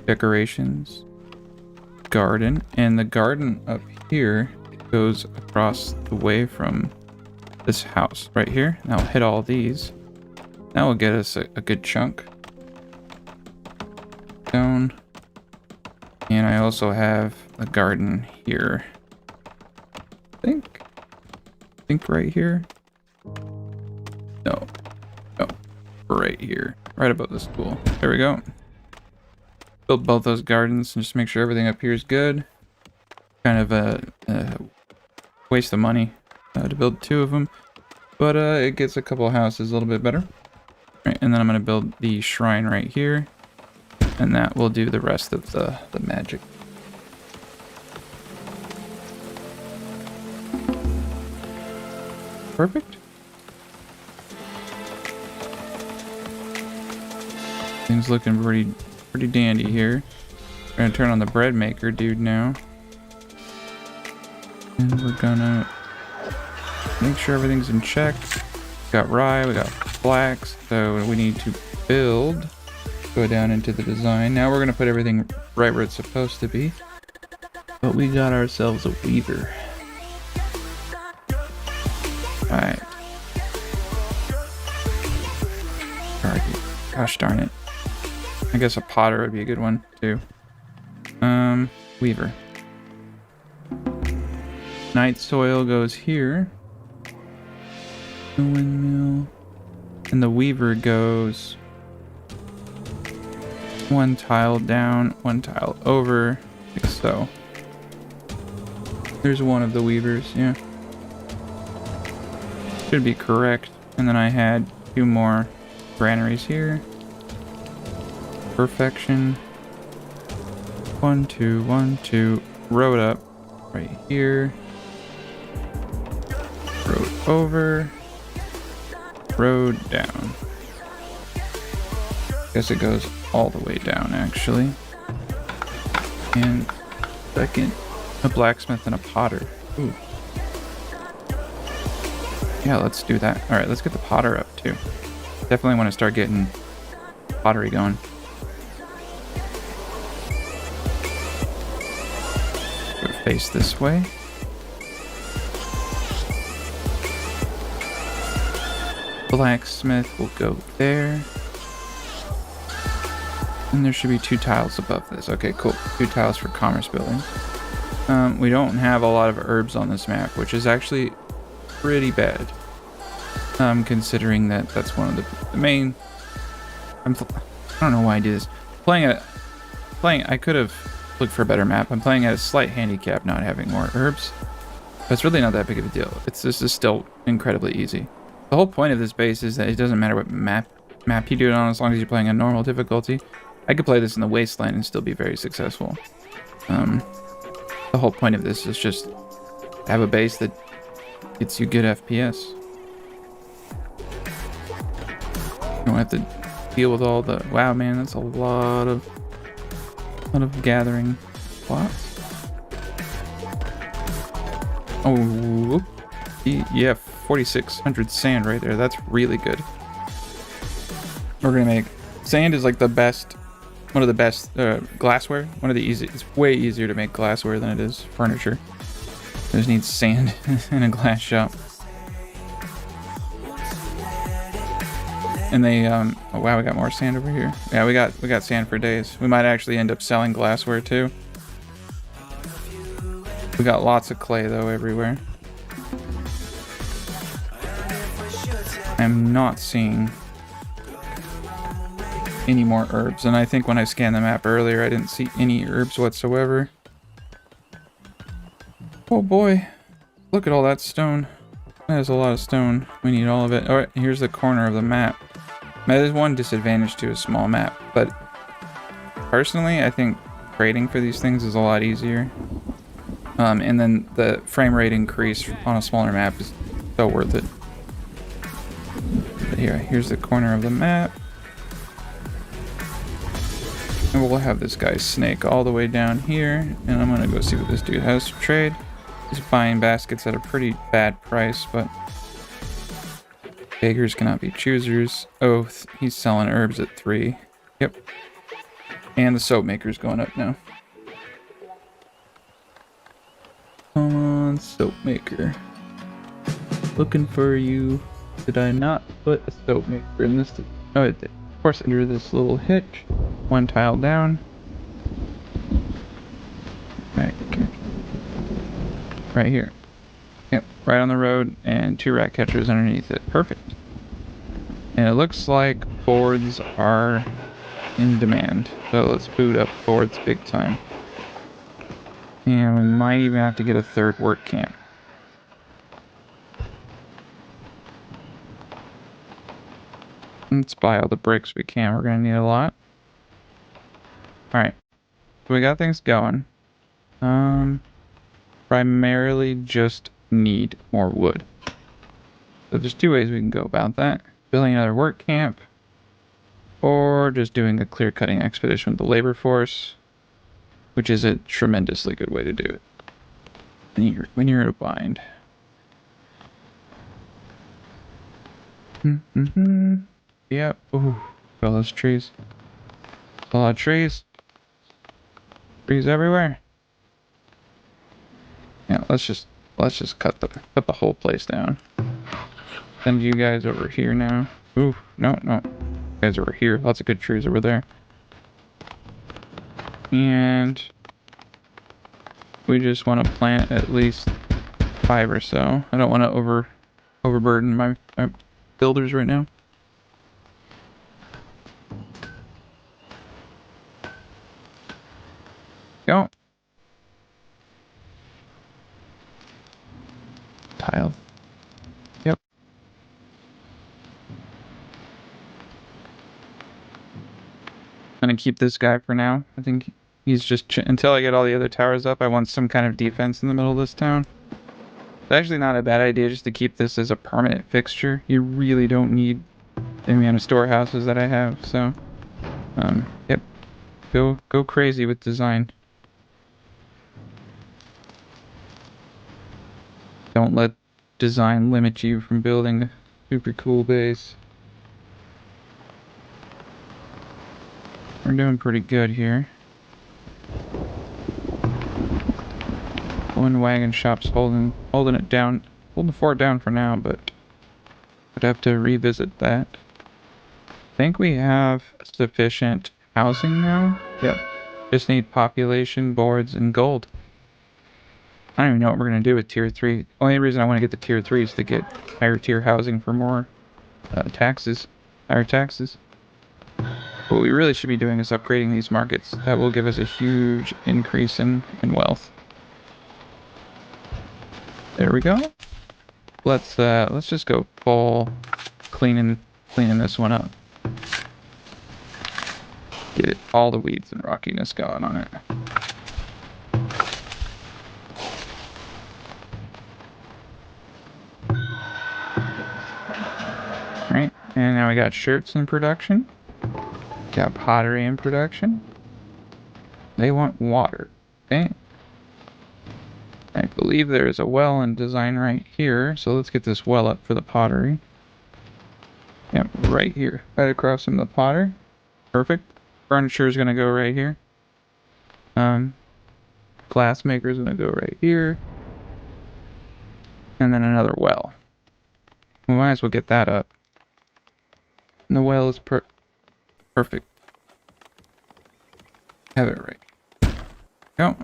Speaker 1: Decorations, garden, and the garden up here goes across the way from this house right here. Now I'll hit all these. That will get us a good chunk. Stone. And I also have a garden here. I think right here. No, right here, right above the school. There we go. Build both those gardens and just make sure everything up here is good. Kind of a waste of money to build 2 of them, but it gets a couple of houses a little bit better. Right, and then I'm gonna build the shrine right here, and that will do the rest of the magic. Perfect. Things looking pretty dandy here. We're gonna turn on the bread maker dude now, and we're gonna make sure everything's in check. We got rye, we got flax, so we need to build. Go down into the design. Now we're gonna put everything right where it's supposed to be. But we got ourselves a weaver. Alright. Gosh darn it. I guess a potter would be a good one too. Weaver. Night soil goes here. The windmill. And the weaver goes 1 tile down, 1 tile over, like so. There's one of the weavers, yeah. Should be correct. And then I had 2 more granaries here. Perfection. 1, 2, 1, 2. Road up right here. Road over. Road down. Guess it goes all the way down actually. And second, a blacksmith and a potter. Ooh. Yeah, let's do that. All right, let's get the potter up too. Definitely want to start getting pottery going. Face this way. Blacksmith will go there. And there should be 2 tiles above this. Okay, cool. 2 tiles for commerce buildings. We don't have a lot of herbs on this map, which is actually pretty bad. Considering that that's one of the main... I don't know why I do this. I could have looked for a better map. I'm playing at a slight handicap not having more herbs. But it's really not that big of a deal. This is still incredibly easy. The whole point of this base is that it doesn't matter what map you do it on as long as you're playing a normal difficulty. I could play this in the wasteland and still be very successful. The whole point of this is just have a base that gets you good FPS. You don't have to deal with all the... Wow, man, that's a lot of gathering plots. Oh, yeah, 4,600 sand right there. That's really good. We're gonna make... Sand is like the best... One of the best glassware. One of the easy... It's way easier to make glassware than it is furniture. You just need sand in a glass shop. And they, oh wow, we got more sand over here. Yeah, we got sand for days. We might actually end up selling glassware too. We got lots of clay though everywhere. I'm not seeing any more herbs, and I think when I scanned the map earlier, I didn't see any herbs whatsoever. Oh boy, look at all that stone. That is a lot of stone. We need all of it. All right, here's the corner of the map. Now, there's one disadvantage to a small map, but personally, I think trading for these things is a lot easier. And then the frame rate increase on a smaller map is so worth it. But here's the corner of the map. And we'll have this guy snake all the way down here, and I'm gonna go see what this dude has to trade. He's buying baskets at a pretty bad price, but beggars cannot be choosers. Oh, he's selling herbs at 3. Yep. And the soap maker's going up now. Come on, soap maker. Looking for you. Did I not put a soap maker in this? Oh, it did. Of course, under this little hitch. 1 tile down. Right. Okay. Right here. Yep, right on the road, and 2 rat catchers underneath it. Perfect. And it looks like boards are in demand. So let's boot up boards big time. And we might even have to get a 3rd work camp. Let's buy all the bricks we can. We're going to need a lot. Alright. So we got things going. Primarily just need more wood. So there's 2 ways we can go about that. Building another work camp, or just doing a clear cutting expedition with the labor force, which is a tremendously good way to do it when you're in a bind. Yep. Ooh, all those trees. A lot of trees. Trees everywhere. Yeah, let's just cut the whole place down. Send you guys over here now. Ooh, no. You guys over here. Lots of good trees over there. And we just want to plant at least 5 or so. I don't want to overburden my builders right now. Go. Tile. Yep. I'm gonna keep this guy for now. I think he's just until I get all the other towers up. I want some kind of defense in the middle of this town. It's actually not a bad idea just to keep this as a permanent fixture. You really don't need the amount of storehouses that I have. So, yep. Go crazy with design. Don't let design limit you from building a super cool base. We're doing pretty good here. One wagon shop's holding it down, holding the fort down for now, but I'd have to revisit that. I think we have sufficient housing now. Yep. Just need population, boards, and gold. I don't even know what we're gonna do with tier 3. Only reason I want to get the tier 3 is to get higher tier housing for more taxes, higher taxes. What we really should be doing is upgrading these markets. That will give us a huge increase in wealth. There we go. Let's just go full cleaning this one up. Get it, all the weeds and rockiness going on it. Alright, and now we got shirts in production. Got pottery in production. They want water. Okay. I believe there is a well in design right here, so let's get this well up for the pottery. Yep, right here. Right across from the potter. Perfect. Furniture is gonna go right here. Glass maker is gonna go right here. And then another well. We might as well get that up. And the well is perfect. Have it right. Go.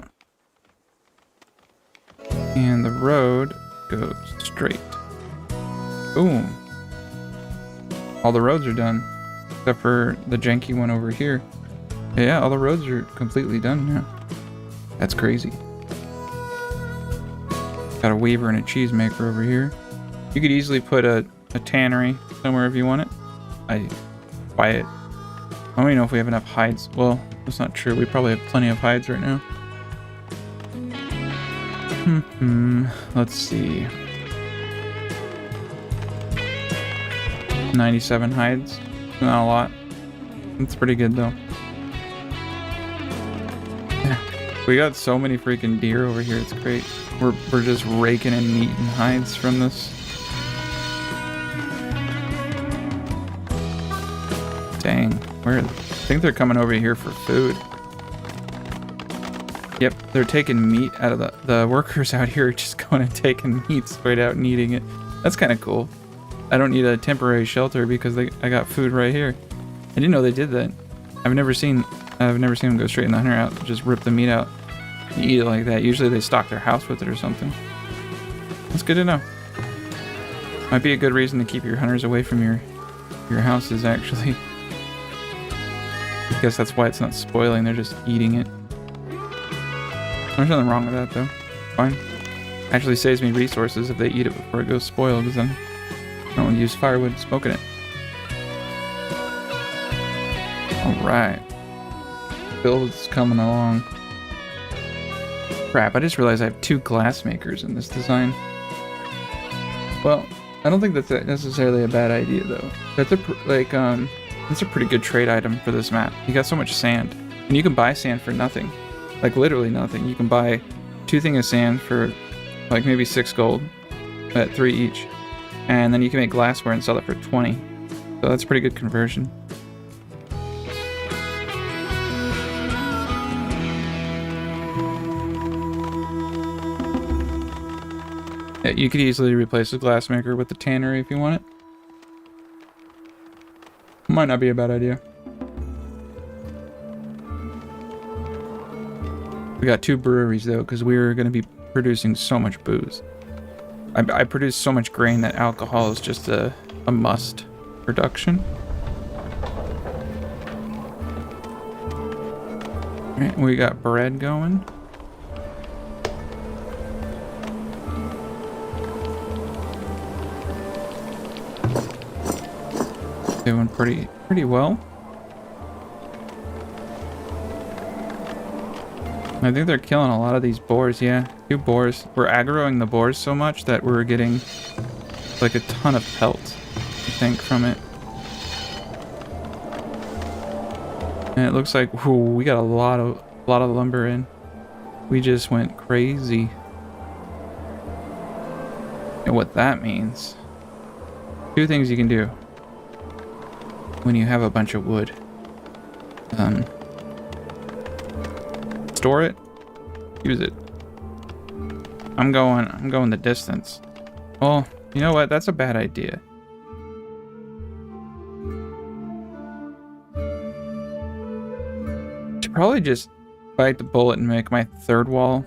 Speaker 1: And the road goes straight. Boom. All the roads are done. Except for the janky one over here. Yeah, all the roads are completely done now. That's crazy. Got a weaver and a cheesemaker over here. You could easily put a tannery somewhere if you want it. I buy it. I don't even know if we have enough hides. Well, that's not true. We probably have plenty of hides right now. Let's see. 97 hides. Not a lot. It's pretty good though. We got so many freaking deer over here. It's great. We're just raking in meat and hides from this. Dang. I think they're coming over here for food. Yep, they're taking meat out of the workers out here, just going and taking meat straight out and eating it. That's kind of cool. I don't need a temporary shelter because I got food right here. I didn't know they did that. I've never seen them go straight in the hunter out, just rip the meat out and eat it like that. Usually they stock their house with it or something. That's good to know. Might be a good reason to keep your hunters away from your houses, actually. I guess that's why it's not spoiling, they're just eating it. There's nothing wrong with that though. Fine. Actually saves me resources if they eat it before it goes spoiled, because then I don't use firewood smoking it. Alright. Build's coming along. Crap, I just realized I have 2 glass makers in this design. Well, I don't think that's necessarily a bad idea though. That's a pretty good trade item for this map. You got so much sand. And you can buy sand for nothing. Like literally nothing. You can buy 2 things of sand for like maybe 6 gold at 3 each. And then you can make glassware and sell it for 20. So that's pretty good conversion. Yeah, you could easily replace the glassmaker with the tannery if you want it. Might not be a bad idea. We got 2 breweries though, because we're going to be producing so much booze. I produce so much grain that alcohol is just a must production. Alright, we got bread going. Doing pretty well. I think they're killing a lot of these boars, yeah. 2 boars. We're aggroing the boars so much that we're getting like a ton of pelts, I think, from it. And it looks like, whew, we got a lot of lumber in. We just went crazy. And what that means, 2 things you can do when you have a bunch of wood. Store it, use it. I'm going the distance. Well, you know what? That's a bad idea. Should probably just bite the bullet and make my 3rd wall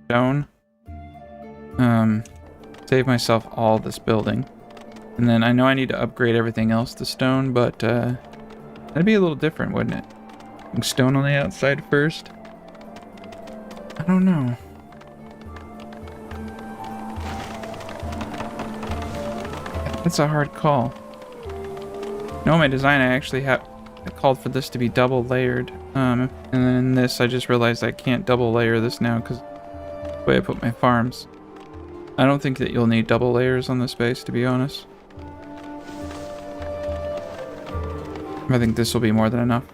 Speaker 1: stone. Save myself all this building. And then I know I need to upgrade everything else to stone, but that'd be a little different, wouldn't it? Stone on the outside first. I don't know. That's a hard call. No, my design I actually have I called for this to be double layered. And then this, I just realized I can't double layer this now because the way I put my farms. I don't think that you'll need double layers on this base, to be honest. I think this will be more than enough.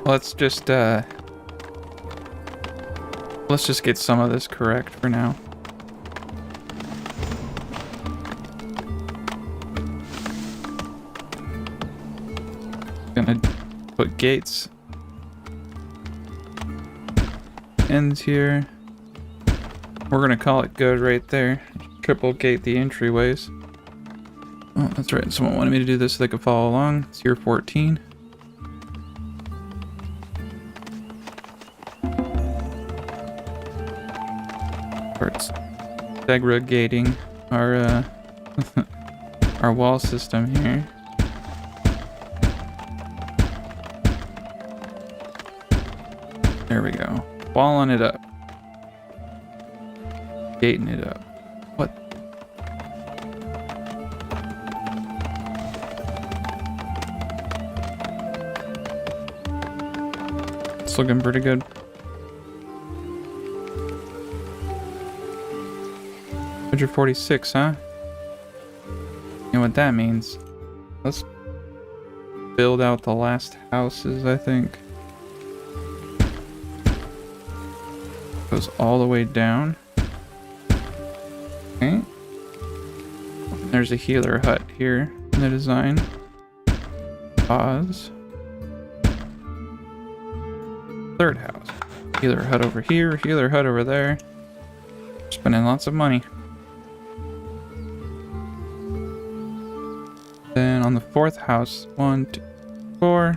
Speaker 1: Let's just get some of this correct for now. Gonna put gates. Ends here. We're gonna call it good right there. Triple gate the entryways. Oh, that's right. Someone wanted me to do this so they could follow along. It's year 14. Starts segregating our our wall system here. There we go. Walling it up. Gating it up. What? It's looking pretty good. 146, huh? You know what that means? Let's build out the last houses, I think. Goes all the way down. Okay. There's a healer hut here in the design. Pause. Third house. Healer hut over here, healer hut over there. Spending lots of money. Then on the fourth house, 1, 2, 4.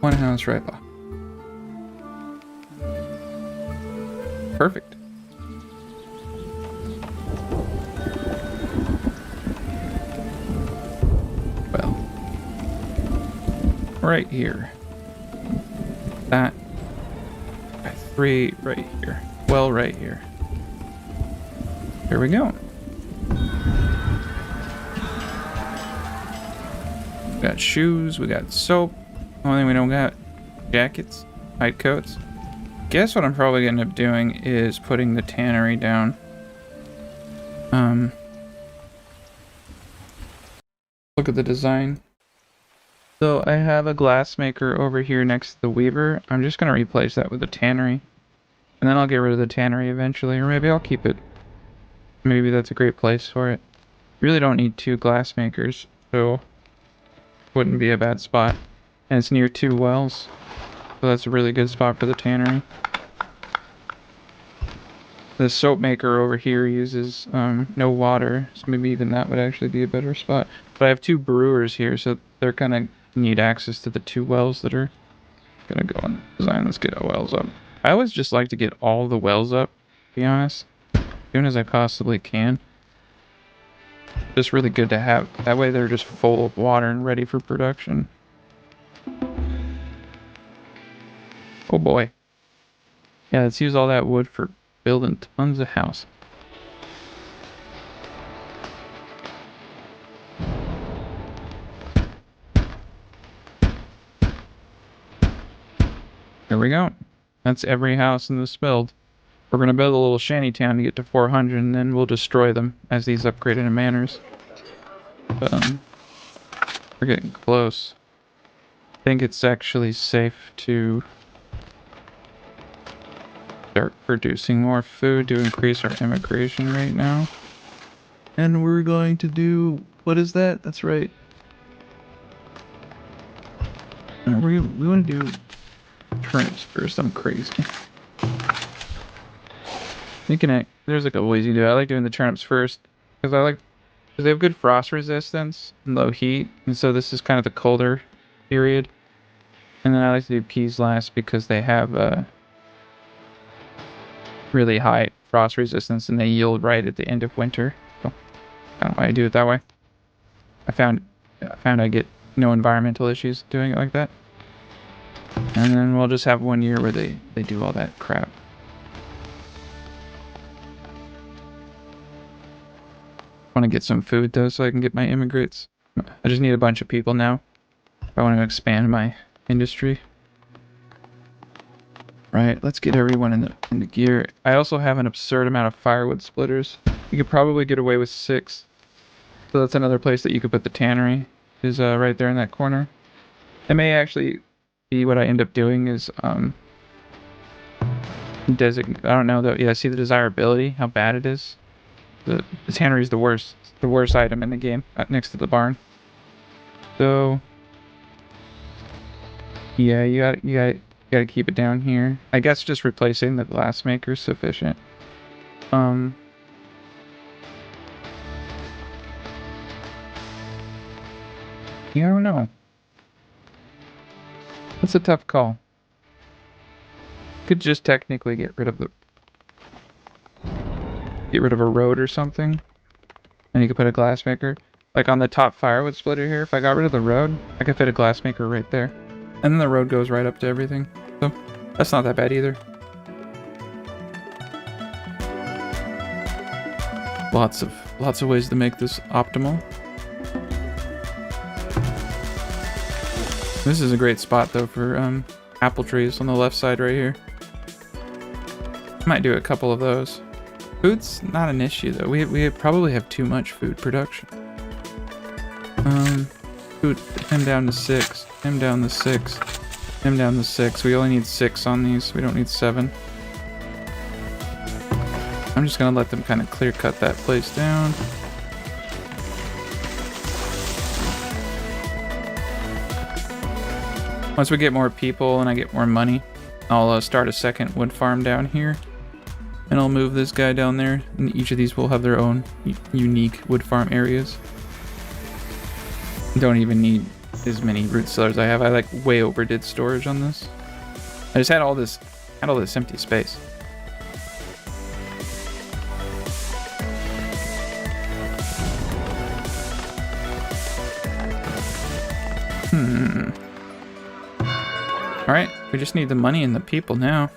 Speaker 1: One house right behind. Perfect. Well, right here. That. 3 right here. Well, right here. Here we go. We got shoes, we got soap. Only thing we don't got jackets, hide coats. Guess what I'm probably gonna end up doing is putting the tannery down. Look at the design. So I have a glass maker over here next to the weaver. I'm just gonna replace that with a tannery. And then I'll get rid of the tannery eventually, or maybe I'll keep it. Maybe that's a great place for it. Really don't need 2 glass makers, so wouldn't be a bad spot. And it's near 2 wells, so that's a really good spot for the tannery. The soap maker over here uses no water, so maybe even that would actually be a better spot. But I have 2 brewers here, so they're gonna need access to the 2 wells that are gonna go on the design. Let's get our wells up. I always just like to get all the wells up, to be honest, as soon as I possibly can. Just really good to have. That way they're just full of water and ready for production. Oh boy. Yeah, let's use all that wood for building tons of house. There we go. That's every house in this build. We're going to build a little shanty town to get to 400, and then we'll destroy them as these upgraded manors. We're getting close. I think it's actually safe to start producing more food to increase our immigration rate now. And we're going to do... what is that? That's right. We want to do turnips first. I'm crazy. There's a couple ways you do it. I like doing the turnips first because they have good frost resistance and low heat, and so this is kind of the colder period. And then I like to do peas last because they have really high frost resistance and they yield right at the end of winter. So kind of why I do it that way. I found I get no environmental issues doing it like that. And then we'll just have 1 year where they do all that crap. I want to get some food though so I can get my immigrants. I just need a bunch of people now if I want to expand my industry. Right, let's get everyone in the gear. I also have an absurd amount of firewood splitters. You could probably get away with 6. So that's another place that you could put the tannery, is right there in that corner. It may actually be what I end up doing is I don't know though. Yeah, see the desirability, how bad it is. The tannery is the worst item in the game, next to the barn. So yeah, you gotta keep it down here. I guess just replacing the glass maker is sufficient. Yeah, I don't know. That's a tough call. Could just technically get rid of a road or something, and you could put a glass maker. Like on the top firewood splitter here, if I got rid of the road, I could fit a glass maker right there. And then the road goes right up to everything. So that's not that bad either. Lots of ways to make this optimal. This is a great spot though for apple trees on the left side right here. Might do a couple of those. Food's not an issue though. We probably have too much food production. Food, him down to 6, him down to 6, him down to 6. We only need 6 on these. We don't need 7. I'm just gonna let them kind of clear cut that place down. Once we get more people and I get more money, I'll start a second wood farm down here. And I'll move this guy down there, and each of these will have their own unique wood farm areas. Don't even need as many root cellars I have. I like way overdid storage on this. I just had all this empty space. Alright, we just need the money and the people now.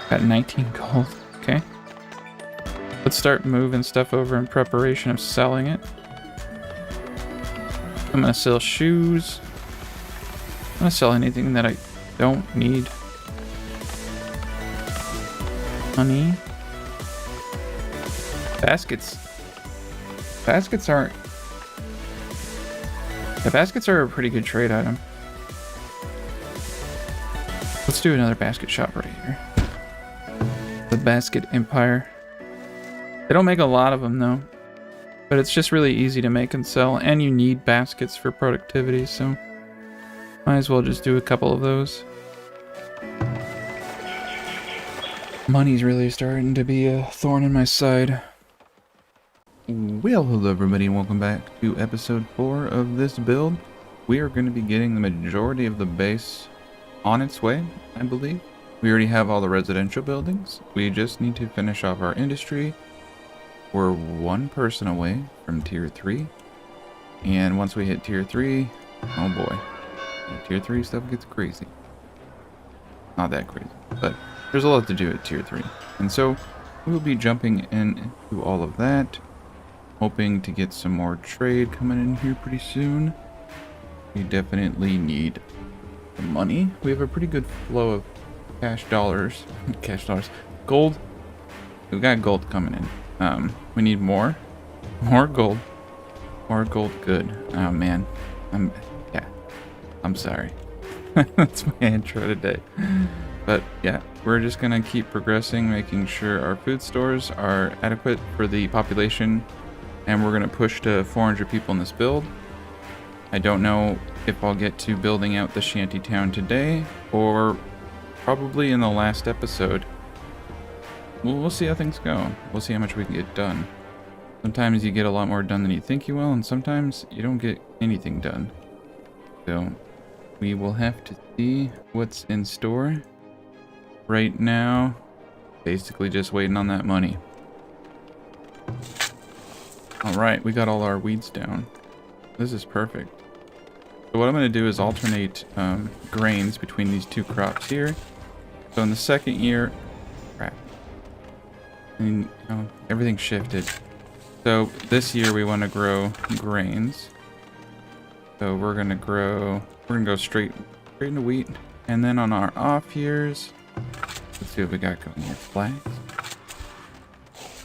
Speaker 1: Got 19 gold. Okay. Let's start moving stuff over in preparation of selling it. I'm gonna sell shoes. I'm gonna sell anything that I don't need. Honey. Baskets. Baskets aren't... The baskets are a pretty good trade item. Let's do another basket shop right here. The Basket Empire. They don't make a lot of them though, but it's just really easy to make and sell, and you need baskets for productivity, so might as well just do a couple of those. Money's really starting to be a thorn in my side. Well, hello everybody and welcome back to episode 4 of this build. We are going to be getting the majority of the base on its way, I believe. We already have all the residential buildings. We just need to finish off our industry. We're 1 person away from tier 3. And once we hit tier 3, oh boy. Tier 3 stuff gets crazy. Not that crazy, but there's a lot to do at tier 3. And so we'll be jumping into all of that. Hoping to get some more trade coming in here pretty soon. We definitely need the money. We have a pretty good flow of cash dollars. Gold. We've got gold coming in. We need more gold. More gold. Good. Oh man. I'm sorry. That's my intro today. But yeah, we're just gonna keep progressing, making sure our food stores are adequate for the population, and we're gonna push to 400 people in this build. I don't know if I'll get to building out the shanty town today, or probably in the last episode. We'll see how things go. We'll see how much we can get done. Sometimes you get a lot more done than you think you will, and sometimes you don't get anything done. So we will have to see what's in store. Right now, basically just waiting on that money. Alright, we got all our weeds down. This is perfect. So what I'm going to do is alternate grains between these two crops here. So in the second year, crap, and everything shifted. So this year we want to grow grains. So we're gonna go straight into wheat, and then on our off years, let's see what we got going here. Flags.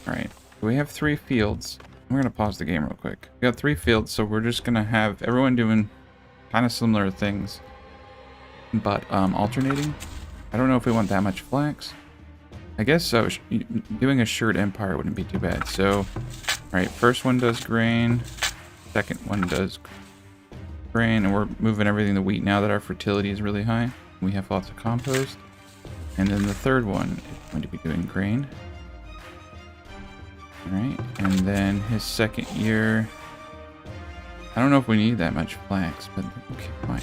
Speaker 1: All right, we have 3 fields. We're gonna pause the game real quick. We got 3 fields, so we're just gonna have everyone doing kind of similar things, but alternating. I don't know if we want that much flax. I guess so. Doing a shared empire wouldn't be too bad. So, all right, first one does grain, second one does grain, and we're moving everything to wheat now that our fertility is really high. We have lots of compost. And then the third one is going to be doing grain. Alright, and then his second year, I don't know if we need that much flax, but okay, fine.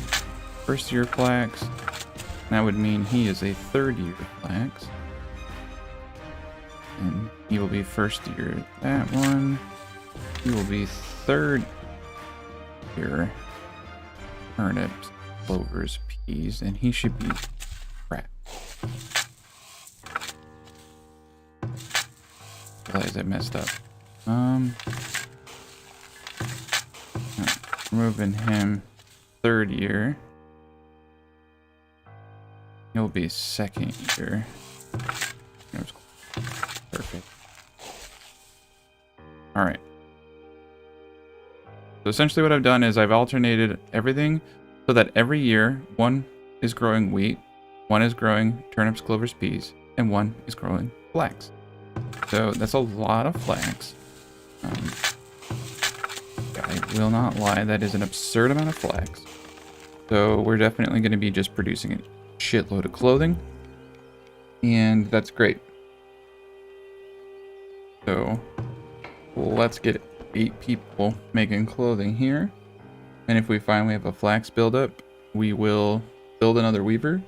Speaker 1: First year flax, that would mean he is a third year flax. And he will be first year that one. He will be third year turnips, clovers, peas, and he should be crap. Realize I messed up. Moving him third year. He'll be second year. Perfect. Alright. So essentially what I've done is I've alternated everything so that every year one is growing wheat, one is growing turnips, clovers, peas, and one is growing flax. So that's a lot of flax. I will not lie, that is an absurd amount of flax. So we're definitely going to be just producing a shitload of clothing. And that's great. So let's get 8 people making clothing here. And if we find we have a flax buildup, we will build another weaver.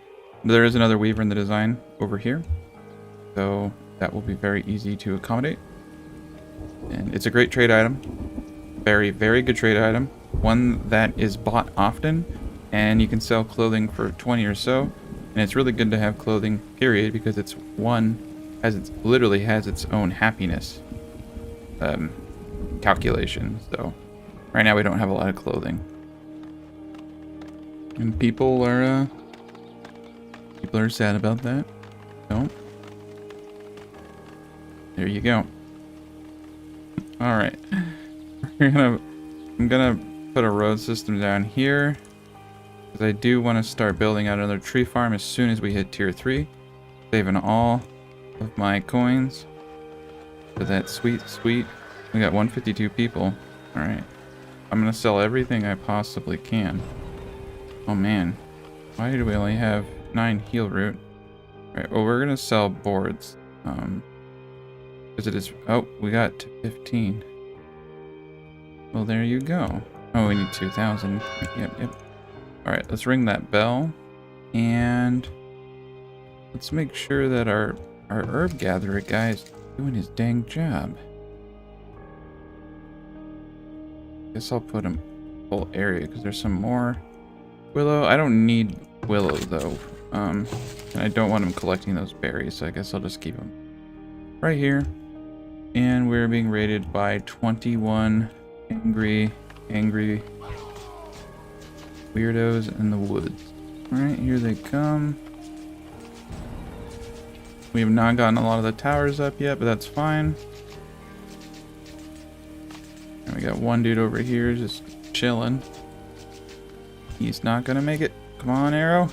Speaker 1: There is another weaver in the design over here. So that will be very easy to accommodate. And it's a great trade item. Very, very good trade item. One that is bought often, and you can sell clothing for 20 or so. And it's really good to have clothing, period, because it's literally has its own happiness calculation. So right now we don't have a lot of clothing. And people are sad about that. So there you go. All right. I'm gonna put a road system down here because I do want to start building out another tree farm as soon as we hit tier 3, saving all of my coins for that sweet. We got 152 people. All right, I'm gonna sell everything I possibly can. Oh man, why do we only have 9 heal root? All right, well we're gonna sell boards. Because it is. Oh, we got to 15. Well, there you go. Oh, we need 2,000. Yep. Alright, let's ring that bell. And let's make sure that our herb gatherer guy is doing his dang job. Guess I'll put him full area because there's some more willow. I don't need willow though. And I don't want him collecting those berries, so I guess I'll just keep him right here. And we're being rated by 21 angry weirdos in the woods. Alright, here they come. We have not gotten a lot of the towers up yet, but that's fine. And we got one dude over here just chilling. He's not gonna make it. Come on, arrow.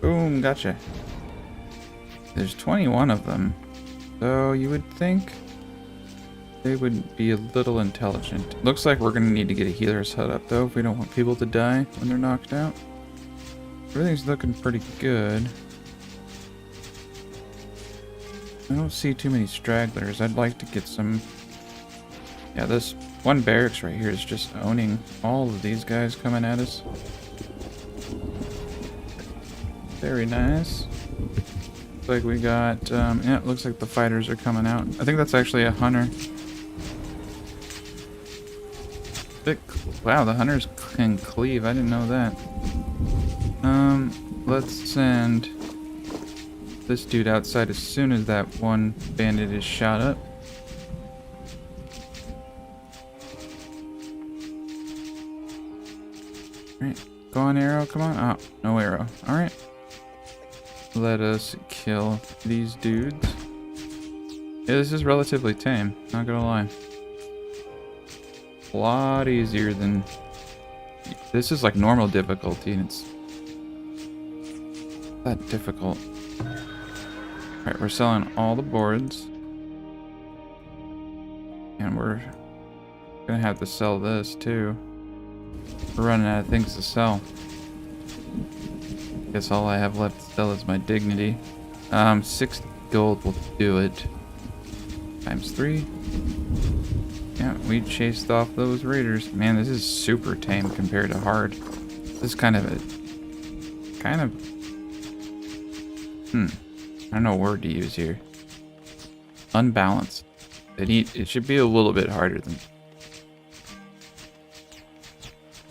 Speaker 1: Boom, gotcha. There's 21 of them. So you would think they would be a little intelligent. Looks like we're gonna need to get a healer's hut up though if we don't want people to die when they're knocked out. Everything's looking pretty good. I don't see too many stragglers. I'd like to get some. Yeah, this one barracks right here is just owning all of these guys coming at us. Very nice. Looks like we got, yeah, it looks like the fighters are coming out. I think that's actually a hunter. Wow, the hunters can cleave. I didn't know that. Let's send this dude outside as soon as that one bandit is shot up. Alright, go on, arrow, come on. Oh, no arrow. Alright. Let us kill these dudes. Yeah, this is relatively tame, not gonna lie. A lot easier than... This is like normal difficulty, and it's not that difficult. Alright, we're selling all the boards. And we're gonna have to sell this too. We're running out of things to sell. Guess all I have left to sell is my dignity. 60 gold will do it. Times 3. Yeah, we chased off those raiders. Man, this is super tame compared to hard. This is kind of I don't know what word to use here. Unbalanced. It should be a little bit harder than...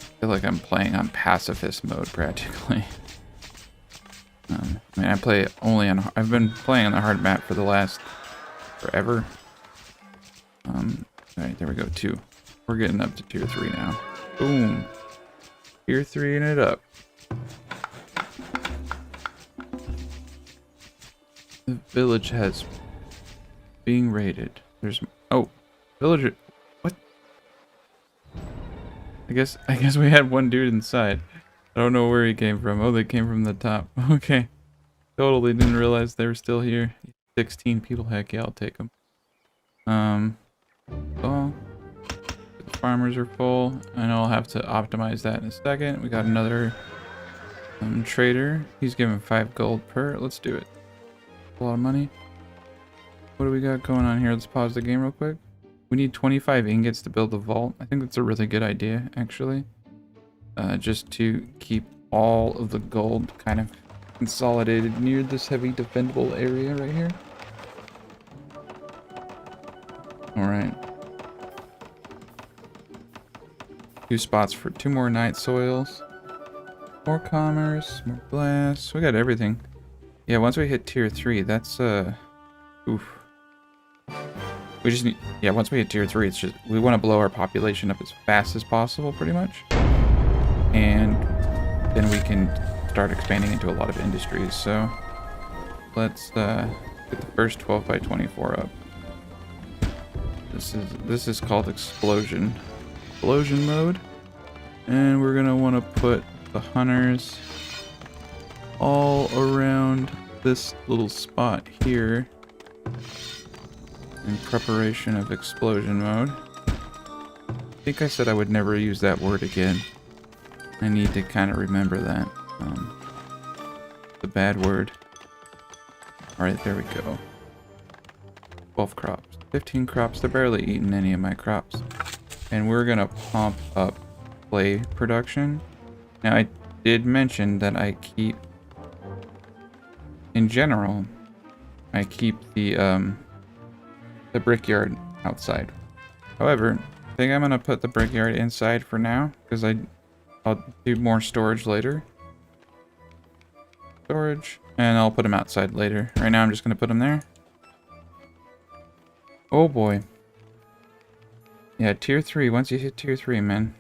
Speaker 1: I feel like I'm playing on pacifist mode practically. I mean, I play only on... I've been playing on the hard map for the last forever. Alright, there we go, 2. We're getting up to tier 3 now. Boom. Tier 3 and it up. The village has being raided. There's... Oh, villager... What? I guess we had one dude inside. I don't know where he came from. Oh, they came from the top. Okay. Totally didn't realize they were still here. 16 people. Heck yeah, I'll take them. Oh, the farmers are full. I know I'll have to optimize that in a second. We got another trader. He's giving 5 gold per. Let's do it. A lot of money. What do we got going on here? Let's pause the game real quick. We need 25 ingots to build the vault. I think that's a really good idea, actually. Just to keep all of the gold kind of consolidated near this heavy defendable area right here. Alright. 2 spots for 2 more night soils. More commerce, more glass. We got everything. Yeah, once we hit tier 3, that's oof. We just need, yeah, once we hit tier 3, it's just, we want to blow our population up as fast as possible, pretty much. And then we can start expanding into a lot of industries. So let's get the first 12 by 24 up. This is called explosion mode, and we're gonna want to put the hunters all around this little spot here in preparation of explosion mode. I think I said I would never use that word again. I need to kind of remember that. The bad word. Alright, there we go. 12 crops. 15 crops. They're barely eating any of my crops. And we're gonna pump up clay production. Now, I did mention that I keep... In general, I keep the brickyard outside. However, I think I'm gonna put the brickyard inside for now, because I'll do more storage later. Storage, and I'll put them outside later. Right now I'm just gonna put them there. Oh boy. Yeah, tier 3, once you hit tier 3, man.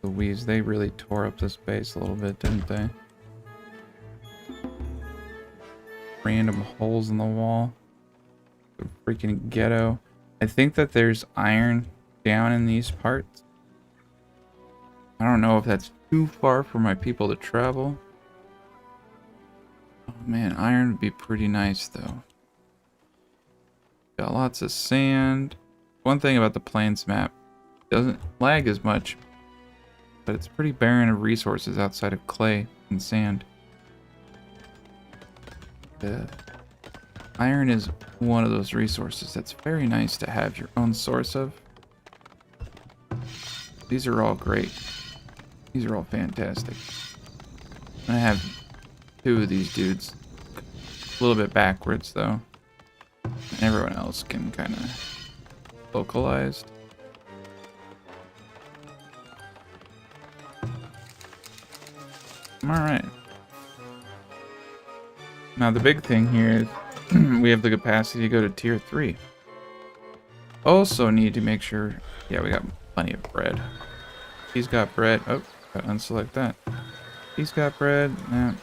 Speaker 1: Louise, they really tore up this base a little bit, didn't they? Random holes in the wall. The freaking ghetto. I think that there's iron down in these parts. I don't know if that's too far for my people to travel. Oh man, iron would be pretty nice though. Got lots of sand. One thing about the Plains map, it doesn't lag as much, but it's pretty barren of resources outside of clay and sand. Iron is one of those resources that's very nice to have your own source of. These are all great. These are all fantastic. I have 2 of these dudes. A little bit backwards though. Everyone else can kind of localized. Alright. Now the big thing here is we have the capacity to go to tier 3. Also need to make sure, yeah, we got plenty of bread. He's got bread. Oh, gotta unselect that. He's got bread. Yeah.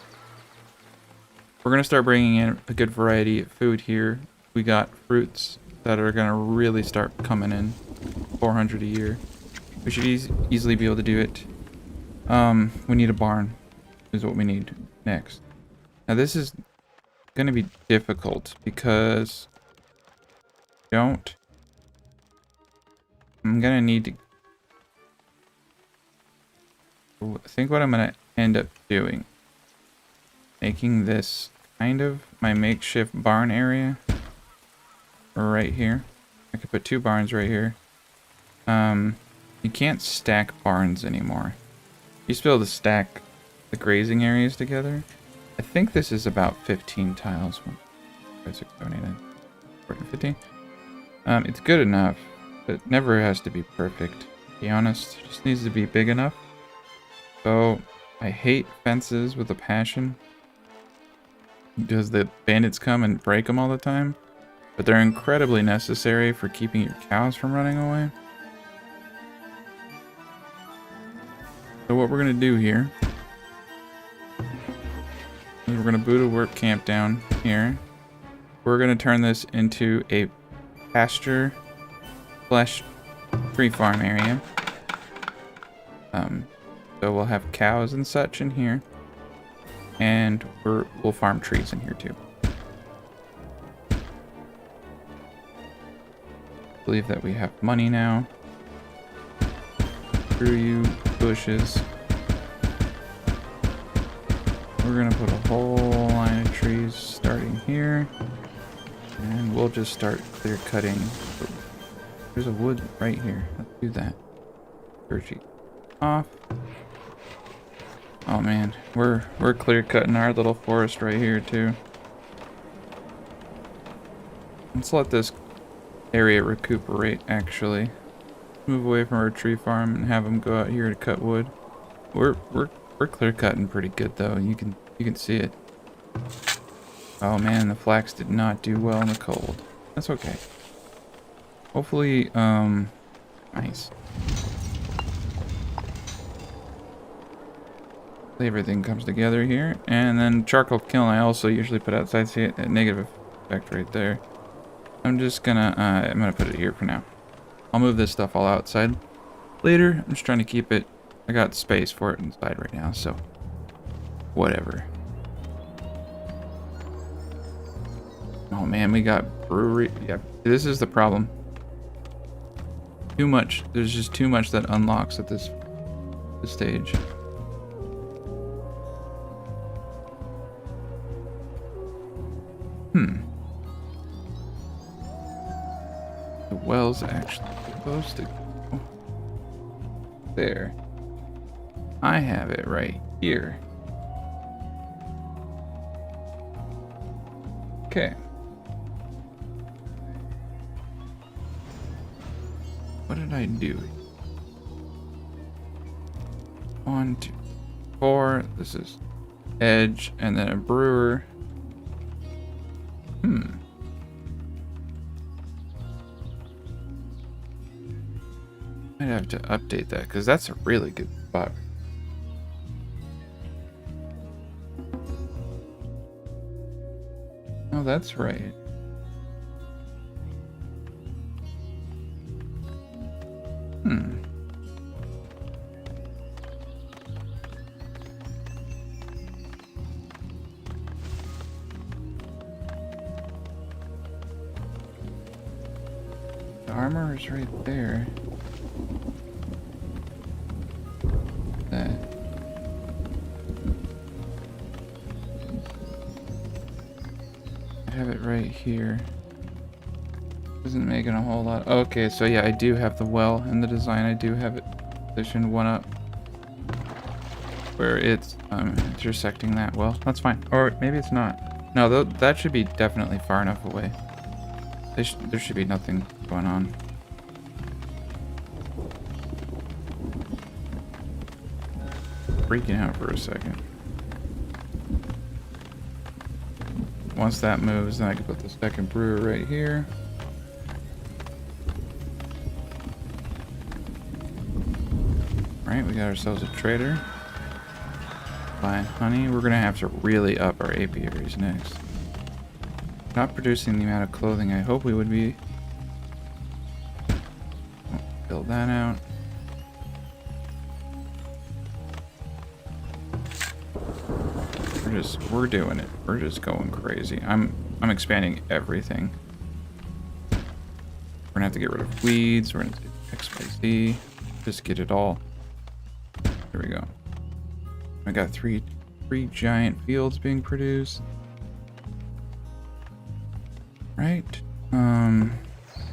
Speaker 1: We're gonna start bringing in a good variety of food here. We got fruits that are gonna really start coming in. 400 a year. We should easily be able to do it. We need a barn is what we need next. Now this is gonna be difficult because I'm gonna need to, I think what I'm gonna end up doing, making this kind of my makeshift barn area right here. I could put 2 barns right here. You can't stack barns anymore. You used to be able to stack the grazing areas together. I think this is about 15 tiles. 1, 5, 6, 7, 8, 9, 14, 15. It's good enough. It never has to be perfect, to be honest. It just needs to be big enough. So, I hate fences with a passion. Because the bandits come and break them all the time. But they're incredibly necessary for keeping your cows from running away. So what we're going to do here is we're going to boot a work camp down here. We're going to turn this into a pasture / tree farm area. So we'll have cows and such in here. And we'll farm trees in here too. I believe that we have money now. Screw you, bushes. We're gonna put a whole line of trees starting here. And we'll just start clear cutting. There's a wood right here. Let's do that. Sheet off. Oh man, we're clear cutting our little forest right here too. Let's let this area recuperate actually. Move away from our tree farm and have them go out here to cut wood. We're clear cutting pretty good though. You can see it. Oh man, the flax did not do well in the cold. That's okay. Hopefully, nice. Everything comes together here, and then charcoal kiln I also usually put outside. See it, that negative effect right there. I'm just gonna I'm gonna put it here for now. I'll move this stuff all outside later. I'm just trying to keep it, I got space for it inside right now, so whatever. Oh man, we got brewery. Yeah, this is the problem. Too much. There's just too much that unlocks at this stage. The well's actually supposed to go there. I have it right here. Okay. What did I do? 1, 2, 4. This is edge, and then a brewer. Might have to update that because that's a really good spot. Oh, that's right. The armor is right there. That. I have it right here. Isn't making a whole lot. Okay, so yeah, I do have the well in the design. I do have it positioned one up where it's intersecting that well. That's fine. Or maybe it's not. No, that should be definitely far enough away. There should be nothing going on. Freaking out for a second. once that moves, then I can put the second brewer right here. Alright, we got ourselves a trader. Buying honey. We're gonna have to really up our apiaries next. Not producing the amount of clothing I hope we would be. Build that out. We're doing it. We're just going crazy. I'm expanding everything. We're gonna have to get rid of weeds. We're gonna do XYZ. Just get it all. There we go. I got three giant fields being produced. Right.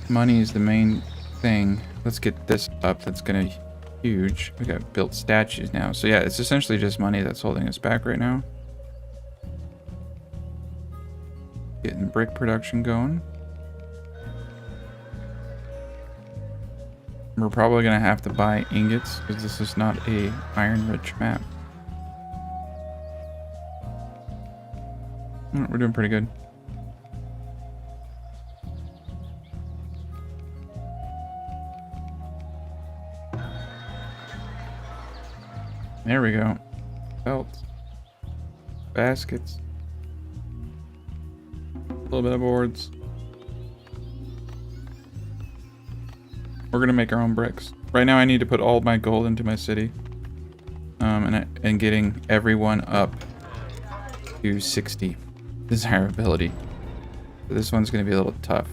Speaker 1: Money is the main thing. Let's get this up. That's gonna be huge. We got built statues now. So yeah, it's essentially just money that's holding us back right now. Getting brick production going. We're probably gonna have to buy ingots because this is not a iron-rich map. We're doing pretty good. There we go. Belts. Baskets. A little bit of boards. We're gonna make our own bricks. Right now I need to put all my gold into my city. And getting everyone up to 60 desirability. So this one's gonna be a little tough,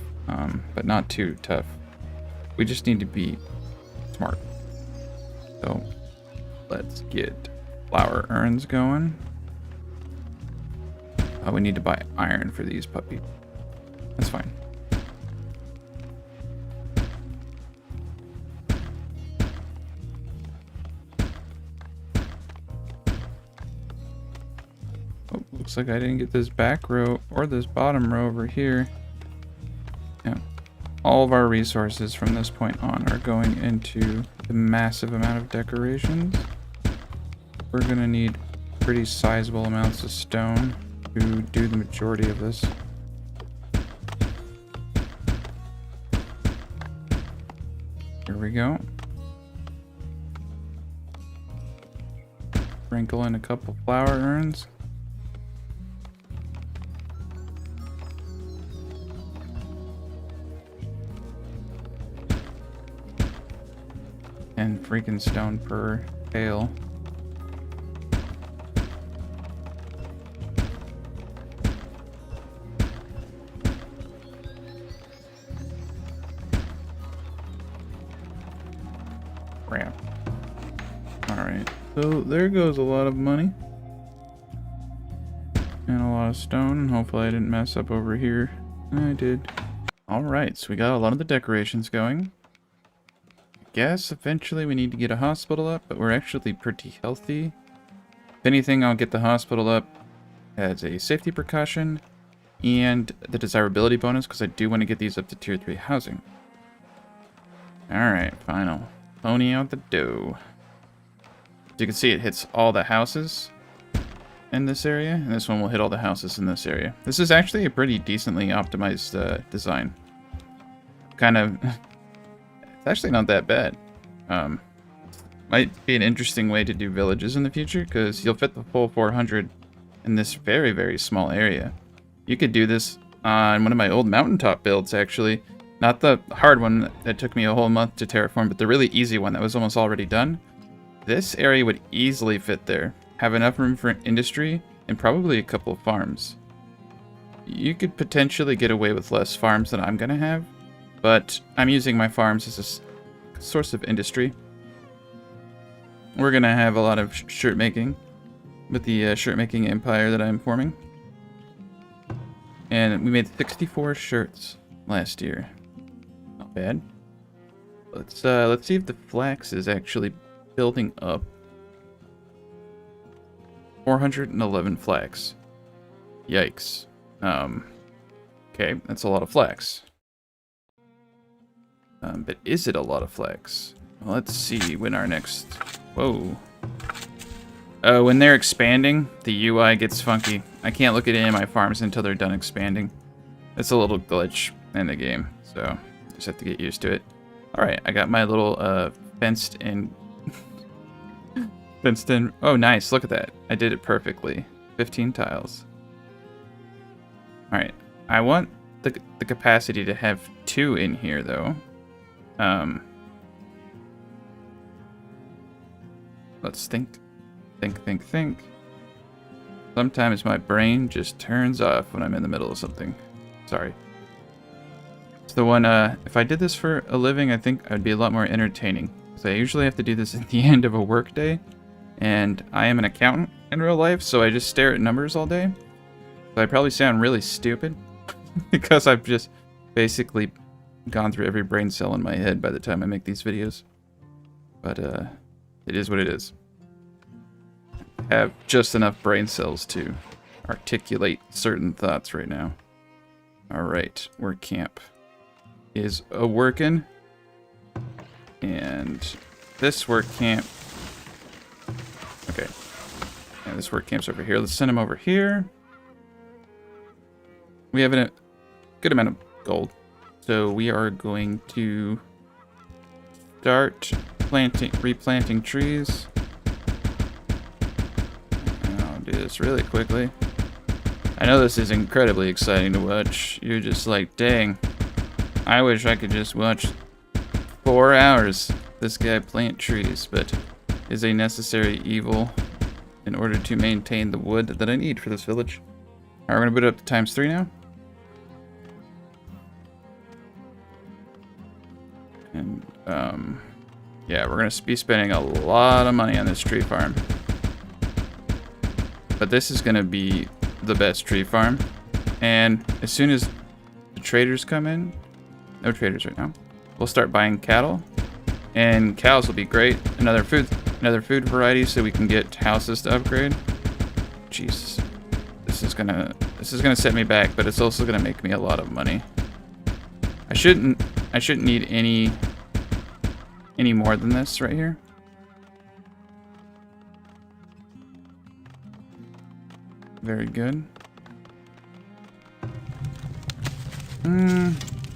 Speaker 1: but not too tough. We just need to be smart. So let's get flour urns going. We need to buy iron for these puppies. That's fine. Oh, looks like I didn't get this back row or this bottom row over here. Yeah. All of our resources from this point on are going into the massive amount of decorations. We're gonna need pretty sizable amounts of stone to do the majority of this. Here we go. Sprinkle in a couple flour urns. And freaking stone per pail. Crap. Alright, so there goes a lot of money. And a lot of stone, and hopefully I didn't mess up over here. I did. Alright, so we got a lot of the decorations going. Guess eventually we need to get a hospital up, but we're actually pretty healthy. If anything, I'll get the hospital up as a safety precaution and the desirability bonus because I do want to get these up to tier 3 housing. Alright, final. Pony out the dough. As you can see, it hits all the houses in this area, and this one will hit all the houses in this area. This is actually a pretty decently optimized design. Kind of... It's actually not that bad. Might be an interesting way to do villages in the future, because you'll fit the full 400 in this very, very small area. You could do this on one of my old mountaintop builds, actually. Not the hard one that took me a whole month to terraform, but the really easy one that was almost already done. This area would easily fit there. Have enough room for industry, and probably a couple of farms. You could potentially get away with less farms than I'm going to have. But I'm using my farms as a source of industry. We're going to have a lot of shirt making with the shirt making empire that I'm forming. And we made 64 shirts last year. Not bad. Let's see if the flax is actually building up. 411 flax. Yikes. Okay, that's a lot of flax. But is it a lot of flax? Well, let's see when our next... Whoa. When they're expanding, the UI gets funky. I can't look at any of my farms until they're done expanding. It's a little glitch in the game, so just have to get used to it. Alright, I got my little fenced in. Fenced in. Oh, nice. Look at that. I did it perfectly. 15 tiles. Alright, I want the capacity to have 2 in here, though. Let's think. Think. Sometimes my brain just turns off when I'm in the middle of something. Sorry. It's the one, if I did this for a living, I think I'd be a lot more entertaining. So I usually have to do this at the end of a work day. And I am an accountant in real life, so I just stare at numbers all day. So I probably sound really stupid. Because I've just basically gone through every brain cell in my head by the time I make these videos. But, it is what it is. I have just enough brain cells to articulate certain thoughts right now. Alright, work camp is a-working. And this work camp... Okay. Yeah, this work camp's over here. Let's send him over here. We have a good amount of gold. So we are going to start replanting trees. I'll do this really quickly. I know this is incredibly exciting to watch. You're just like, dang, I wish I could just watch 4 hours this guy plant trees, but is a necessary evil in order to maintain the wood that I need for this village. Alright, we're gonna put it up to ×3 now. And, yeah, we're gonna be spending a lot of money on this tree farm. But this is gonna be the best tree farm. And as soon as the traders come in, no traders right now, we'll start buying cattle. And cows will be great. Another food variety so we can get houses to upgrade. Jeez. This is gonna set me back, but it's also gonna make me a lot of money. I shouldn't need any more than this right here. Very good.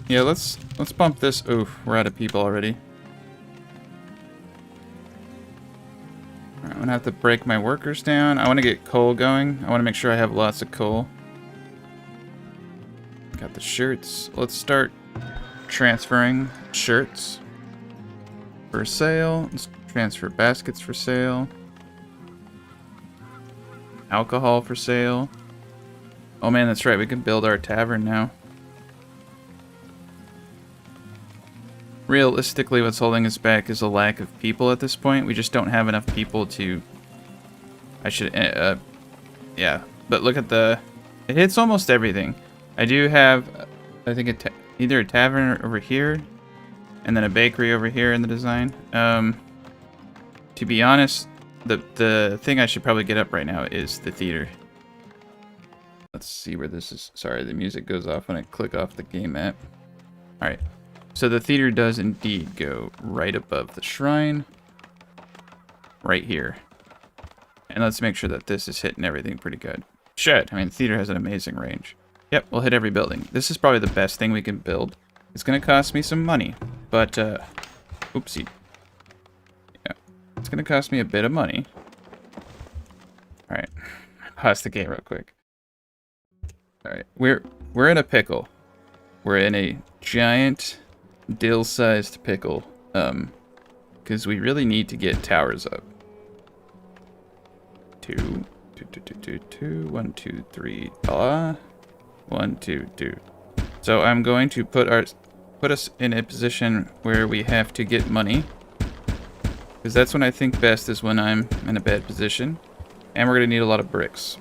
Speaker 1: Yeah, let's bump this. Oof, we're out of people already. Alright, I'm gonna have to break my workers down. I want to get coal going. I want to make sure I have lots of coal. Got the shirts. Let's start transferring shirts for sale. Let's transfer baskets for sale. Alcohol for sale. Oh man, that's right. We can build our tavern now. Realistically, what's holding us back is a lack of people at this point. We just don't have enough people to... yeah. But look at the... It hits almost everything. I do have, I think, either a tavern over here, and then a bakery over here in the design. To be honest, the thing I should probably get up right now is the theater. Let's see where this is. Sorry, the music goes off when I click off the game map. Alright. So the theater does indeed go right above the shrine. Right here. And let's make sure that this is hitting everything pretty good. Shit, I mean, the theater has an amazing range. Yep, we'll hit every building. This is probably the best thing we can build. It's going to cost me some money, but, oopsie. Yeah, it's going to cost me a bit of money. Alright, pause the game real quick. Alright, we're in a pickle. We're in a giant... dill-sized pickle, because we really need to get towers up. 2, 1, 2, 3, 1, 2, 2. So I'm going to put us in a position where we have to get money, because that's when I think best is when I'm in a bad position, and we're gonna need a lot of bricks.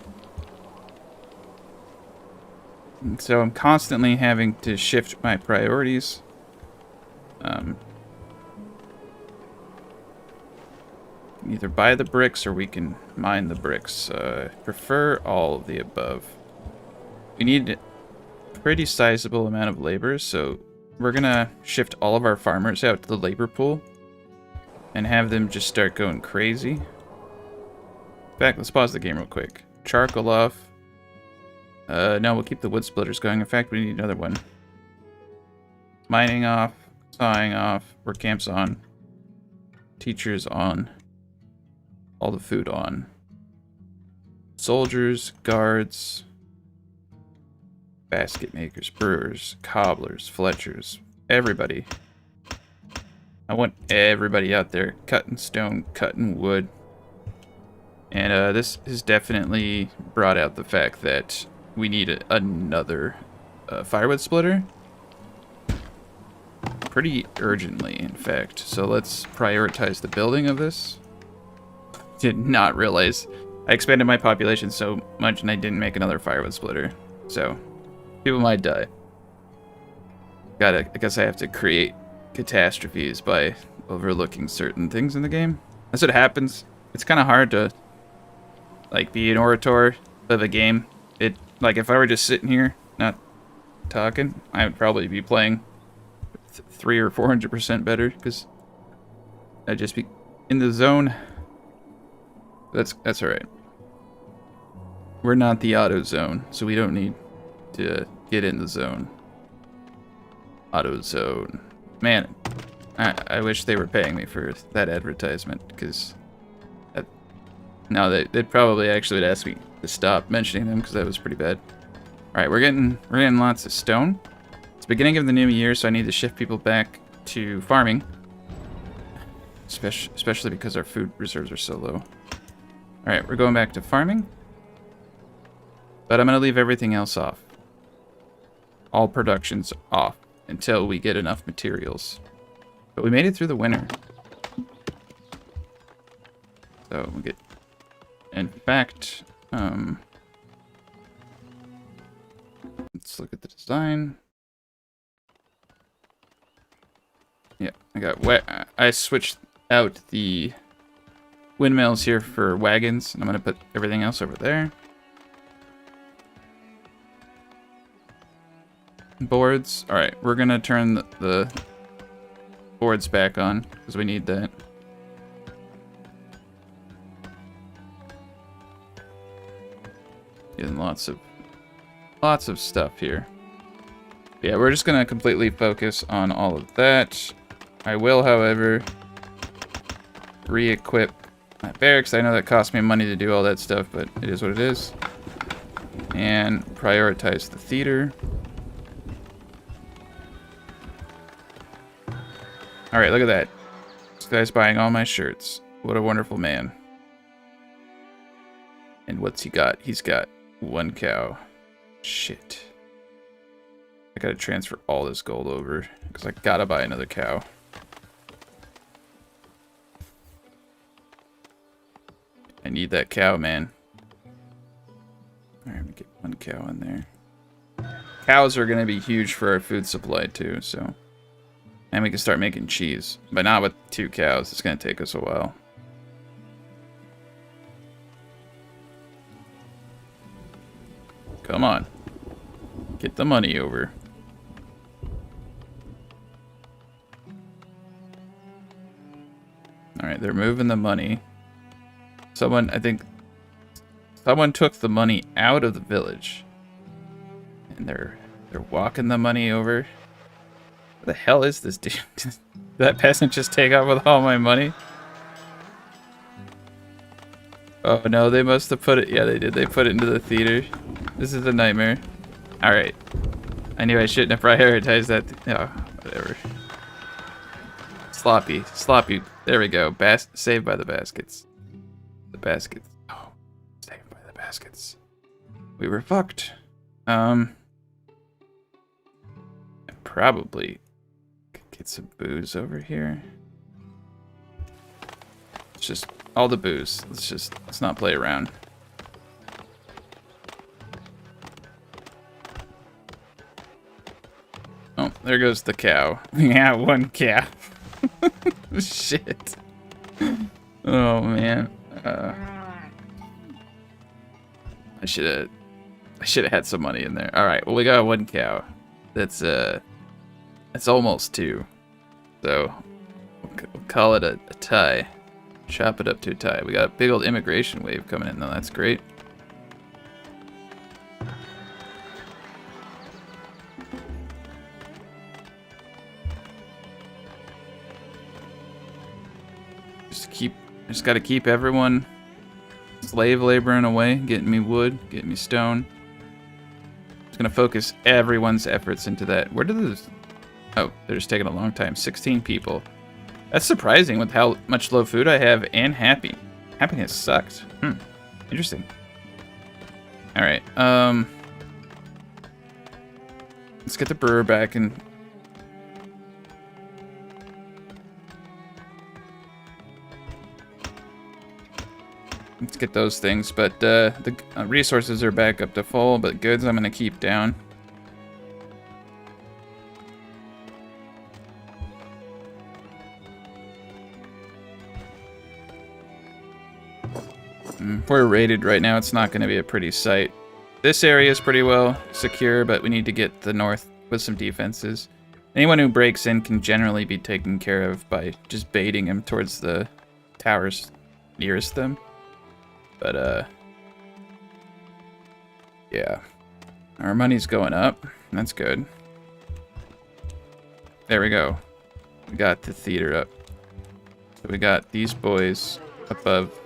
Speaker 1: And so I'm constantly having to shift my priorities. Either buy the bricks or we can mine the bricks. Prefer all of the above. We need a pretty sizable amount of labor, so we're gonna shift all of our farmers out to the labor pool and have them just start going crazy. In fact, let's pause the game real quick. Charcoal off. No, we'll keep the wood splitters going. In fact, we need another one. Mining off. Sawing off. Work camps on. Teachers on. All the food on. Soldiers, guards, basket makers, brewers, cobblers, fletchers, everybody. I want everybody out there cutting stone, cutting wood. And this has definitely brought out the fact that we need another firewood splitter. Pretty urgently, in fact. So let's prioritize the building of this. Did not realize I expanded my population so much and I didn't make another firewood splitter. So people might die. I guess I have to create catastrophes by overlooking certain things in the game. That's what happens. It's kind of hard to like be an orator of a game. Like if I were just sitting here not talking, I would probably be playing 300 or 400% better because I'd just be in the zone. That's all right. We're not the auto zone, so we don't need to get in the zone. Auto zone. Man, I wish they were paying me for that advertisement, because no, they'd probably actually would ask me to stop mentioning them because that was pretty bad. All right, we're getting lots of stone. It's the beginning of the new year, so I need to shift people back to farming, especially because our food reserves are so low. All right, we're going back to farming, but I'm gonna leave everything else off. All production's off until we get enough materials. But we made it through the winter. So we get, in fact, let's look at the design. Yeah, I switched out the windmills here for wagons, and I'm gonna put everything else over there. Boards. All right, we're gonna turn the boards back on because we need that. Getting lots of stuff here. Yeah, we're just gonna completely focus on all of that. I will, however, re-equip my barracks. I know that cost me money to do all that stuff, but it is what it is. And prioritize the theater. Alright, look at that. This guy's buying all my shirts. What a wonderful man. And what's he got? He's got 1 cow. Shit. I gotta transfer all this gold over, because I gotta buy another cow. I need that cow, man. Alright, let me get 1 cow in there. Cows are gonna be huge for our food supply, too, so... And we can start making cheese. But not with 2 cows. It's going to take us a while. Come on. Get the money over. Alright, they're moving the money. I think someone took the money out of the village. And they're walking the money over. What the hell is this dude? Did that peasant just take off with all my money? Oh no, they must have put it. Yeah, they did. They put it into the theater. This is a nightmare. Alright. I knew I shouldn't have prioritized that. Oh, whatever. Sloppy. Sloppy. There we go. Saved by the baskets. The baskets. Oh, saved by the baskets. We were fucked. Probably get some booze over here. It's just all the booze. Let's not play around. Oh, there goes the cow. Yeah, 1 cow. Shit. Oh man. I should have had some money in there. All right. Well, we got 1 cow. That's almost 2. So we'll call it a tie. chop it up too tight. We got a big old immigration wave coming in, though. That's great. Just got to keep everyone slave laboring away, getting me wood, getting me stone. Just gonna focus everyone's efforts into that. Where did this? Oh, they're just taking a long time. 16 people. That's surprising with how much low food I have and happy. Happiness sucked. Interesting. All right. Let's get the brewer back and. Let's get those things, but the resources are back up to full, but goods I'm going to keep down. If we're raided right now, it's not going to be a pretty sight. This area is pretty well secure, but we need to get the north with some defenses. Anyone who breaks in can generally be taken care of by just baiting them towards the towers nearest them. But, yeah. Our money's going up. That's good. There we go. We got the theater up. So we got these boys above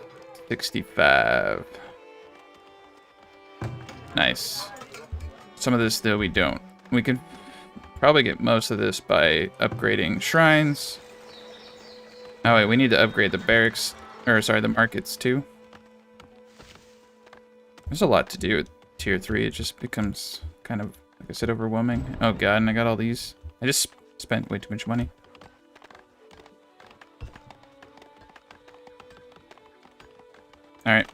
Speaker 1: 65. Nice. Some of this, though, we don't. We can probably get most of this by upgrading shrines. Oh, wait, we need to upgrade the barracks. Or, sorry, the markets, too. There's a lot to do with tier 3. It just becomes kind of, like I said, overwhelming. Oh god, and I got all these. I just spent way too much money. Alright.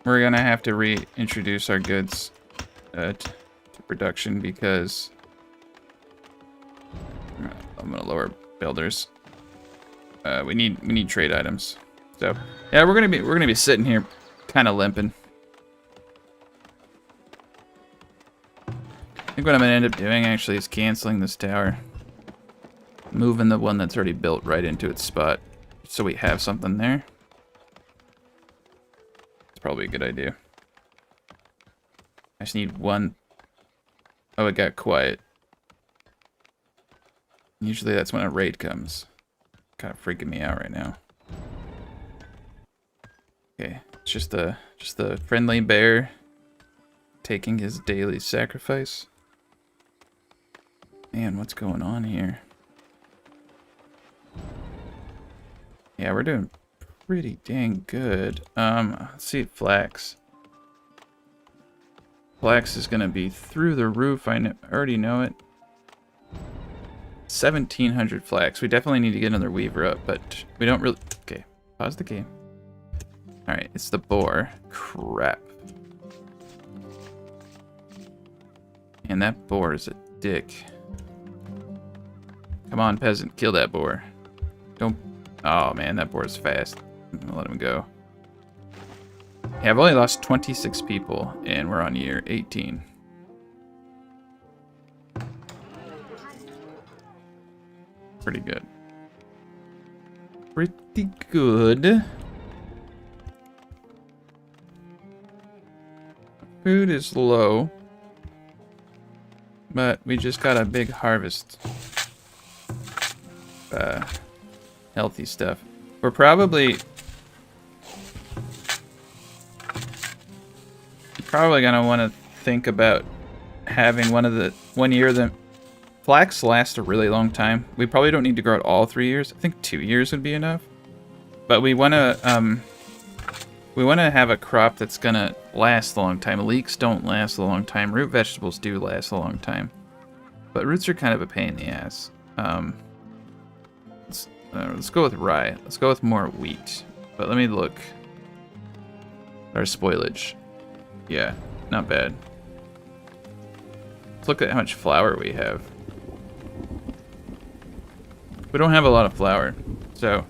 Speaker 1: We're gonna have to reintroduce our goods to production because I'm gonna lower builders. We need trade items. So yeah, we're gonna be sitting here kinda limping. I think what I'm going to end up doing, actually, is canceling this tower. Moving the one that's already built right into its spot. So we have something there. It's probably a good idea. I just need one. Oh, it got quiet. Usually that's when a raid comes. Kind of freaking me out right now. Okay, it's just the friendly bear taking his daily sacrifice. Man, what's going on here? Yeah, we're doing pretty dang good. Let's see, flax. Flax is gonna be through the roof. I already know it. 1,700 flax. We definitely need to get another weaver up, but we don't really. Okay, pause the game. All right, it's the boar. Crap. And that boar is a dick. Come on, peasant, kill that boar. Don't. Oh man, that boar is fast. I'm gonna let him go. Yeah, I've only lost 26 people, and we're on year 18. Pretty good. Pretty good. Food is low, but we just got a big harvest. Healthy stuff. We're probably gonna want to think about having one year that flax lasts a really long time. We probably don't need to grow it all 3 years. I think 2 years would be enough. But we want to have a crop that's gonna last a long time. Leeks don't last a long time. Root vegetables do last a long time, but roots are kind of a pain in the ass. Let's go with rye. Let's go with more wheat. But let me look. Our spoilage. Yeah, not bad. Let's look at how much flour we have. We don't have a lot of flour, so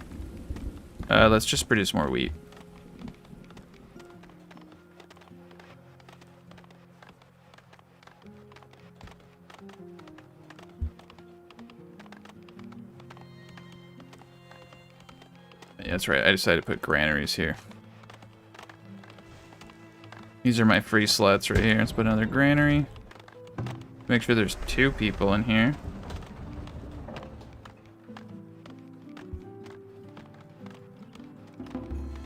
Speaker 1: let's just produce more wheat. Yeah, that's right. I decided to put granaries here. These are my free slots right here. Let's put another granary. Make sure there's 2 people in here.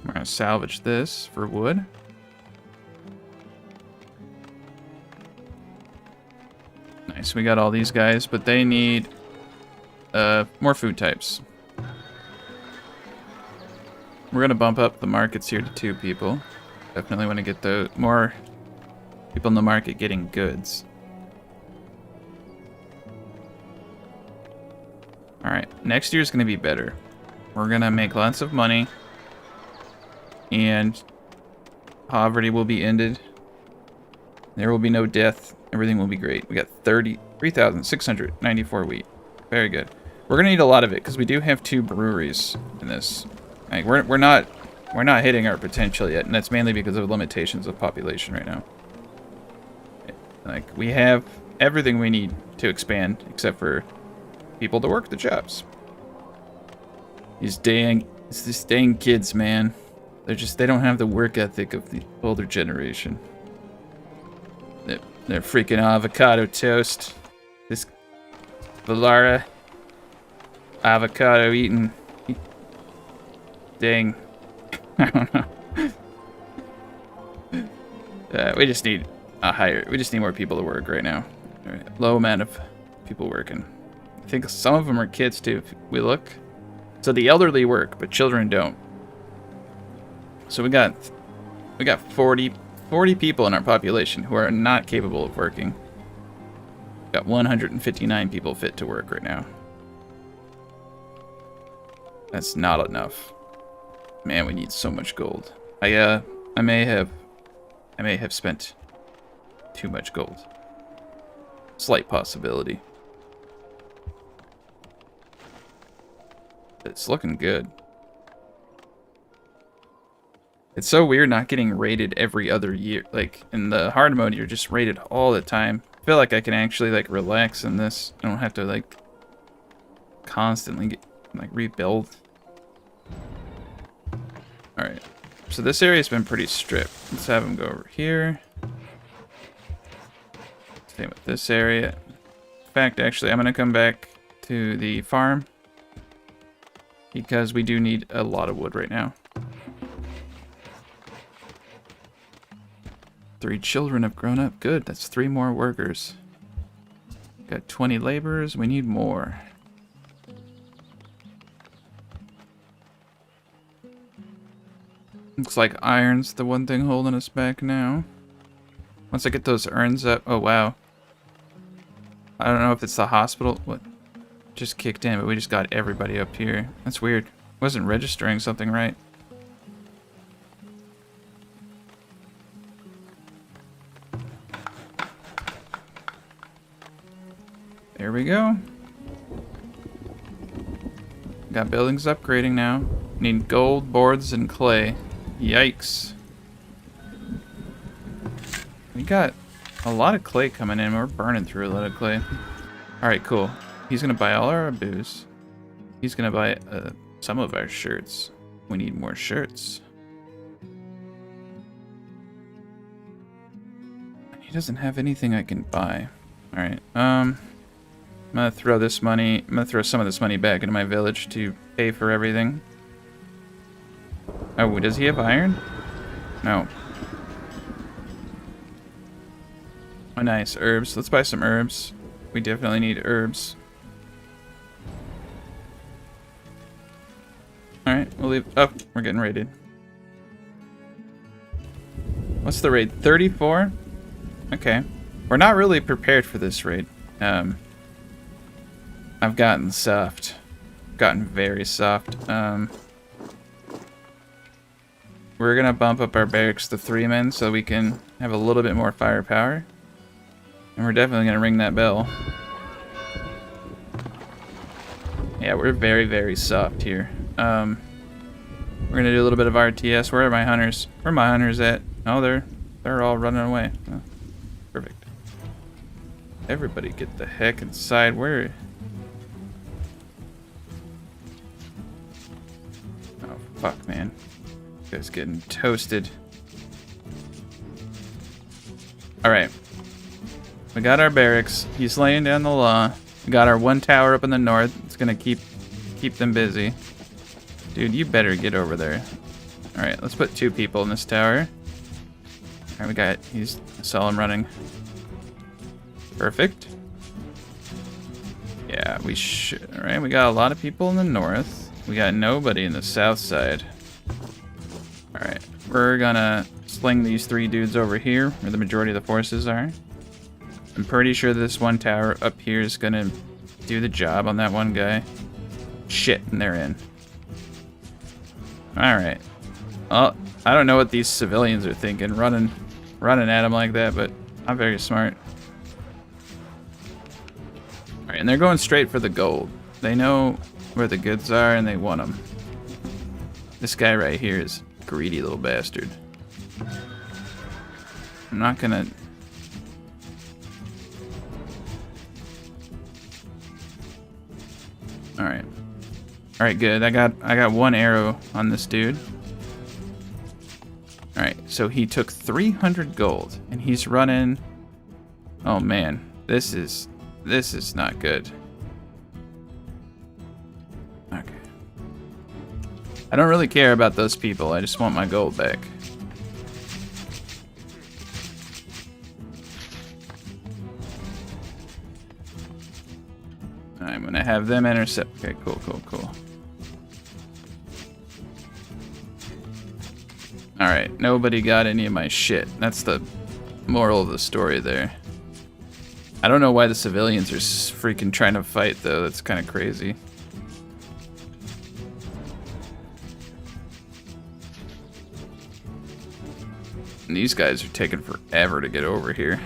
Speaker 1: We're gonna salvage this for wood. Nice, we got all these guys, but they need more food types. We're gonna bump up the markets here to 2 people. Definitely want to get the more people in the market getting goods. Alright, next year's gonna be better. We're gonna make lots of money. And poverty will be ended. There will be no death. Everything will be great. We got 3,694 wheat. Very good. We're gonna need a lot of it because we do have 2 breweries in this. Like we're not hitting our potential yet, and that's mainly because of limitations of population right now. Like we have everything we need to expand except for people to work the jobs. These dang kids, man. They don't have the work ethic of the older generation. They're freaking avocado toast. This Valara avocado eating. Dang. I don't know. We just need more people to work right now. Right, low amount of people working. I think some of them are kids too, if we look. So the elderly work, but children don't. So we got 40 people in our population who are not capable of working. We got 159 people fit to work right now. That's not enough. Man, we need so much gold. I may have spent too much gold. Slight possibility. It's looking good. It's so weird not getting raided every other year. Like, in the hard mode, you're just raided all the time. I feel like I can actually, like, relax in this. I don't have to, like, constantly rebuild. Alright. So this area's been pretty stripped. Let's have them go over here. Same with this area. In fact, actually, I'm going to come back to the farm. Because we do need a lot of wood right now. 3 children have grown up. Good, that's 3 more workers. Got 20 laborers, we need more. Looks like iron's the one thing holding us back now. Once I get those urns up, oh wow. I don't know if it's the hospital, what just kicked in, but we just got everybody up here. That's weird. Wasn't registering something right. There we go. Got buildings upgrading now. Need gold, boards, and clay. Yikes. We got a lot of clay coming in. We're burning through a lot of clay. Alright, cool. He's gonna buy all our booze. He's gonna buy some of our shirts. We need more shirts. He doesn't have anything I can buy. Alright, I'm gonna throw this money, I'm gonna throw some of this money back into my village to pay for everything. Oh, does he have iron? No. Oh, nice. Herbs. Let's buy some herbs. We definitely need herbs. Alright, we'll leave. Oh, we're getting raided. What's the raid? 34? Okay. We're not really prepared for this raid. I've gotten soft. Gotten very soft. We're gonna bump up our barracks to 3 men so we can have a little bit more firepower. And we're definitely gonna ring that bell. Yeah, we're very, very soft here. We're gonna do a little bit of RTS. Where are my hunters? Where are my hunters at? Oh, they're all running away. Oh, perfect. Everybody get the heck inside. Where? Oh, Fuck, man. This guy's getting toasted. Alright. We got our barracks. He's laying down the law. We got our one tower up in the north. It's gonna keep them busy. Dude, you better get over there. Alright, let's put 2 people in this tower. Alright, we got... I saw him running. Perfect. Yeah, we should... Alright, we got a lot of people in the north. We got nobody in the south side. Alright, we're gonna sling these 3 dudes over here, where the majority of the forces are. I'm pretty sure this one tower up here is gonna do the job on that one guy. Shit, and they're in. Alright. Well, I don't know what these civilians are thinking, running at him like that, but I'm very smart. Alright, and they're going straight for the gold. They know where the goods are, and they want them. This guy right here is a greedy little bastard. I'm not gonna... Alright. Alright, good. I got 1 arrow on this dude. Alright, so he took 300 gold, and he's running... Oh man, this is not good. Okay. I don't really care about those people, I just want my gold back. I'm gonna have them intercept. Okay, cool. Alright, nobody got any of my shit. That's the moral of the story there. I don't know why the civilians are freaking trying to fight, though. That's kind of crazy. And these guys are taking forever to get over here.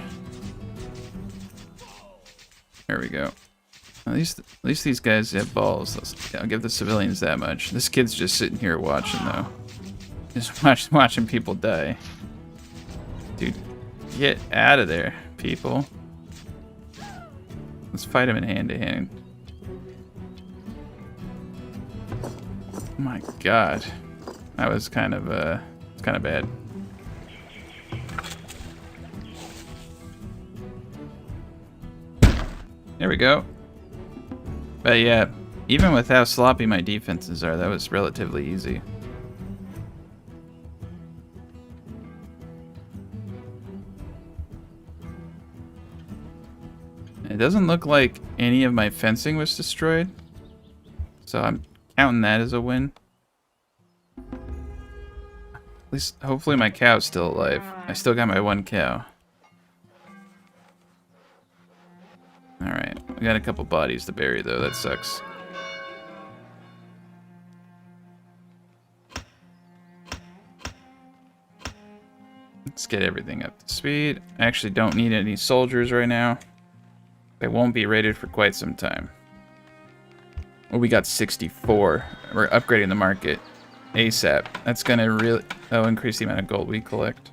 Speaker 1: There we go. At least these guys have balls. I'll give the civilians that much. This kid's just sitting here watching, though. Just watching people die. Dude, get out of there, people. Let's fight him in hand-to-hand. Oh my god. That was kind of bad. There we go. But yeah, even with how sloppy my defenses are, that was relatively easy. It doesn't look like any of my fencing was destroyed, so I'm counting that as a win. At least, hopefully my cow's still alive. I still got my 1 cow. Alright, we got a couple bodies to bury though, that sucks. Let's get everything up to speed. I actually don't need any soldiers right now. They won't be rated for quite some time. Well, we got 64. We're upgrading the market ASAP. That's gonna really increase the amount of gold we collect.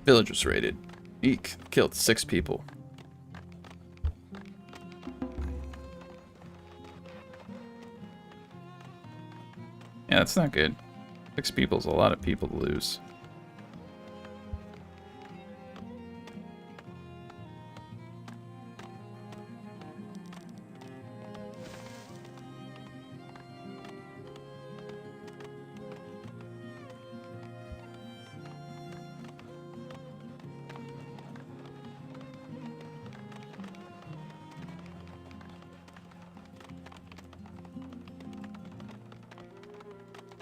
Speaker 1: Village was raided. Eek, killed 6 people. Yeah, that's not good. 6 people's a lot of people to lose.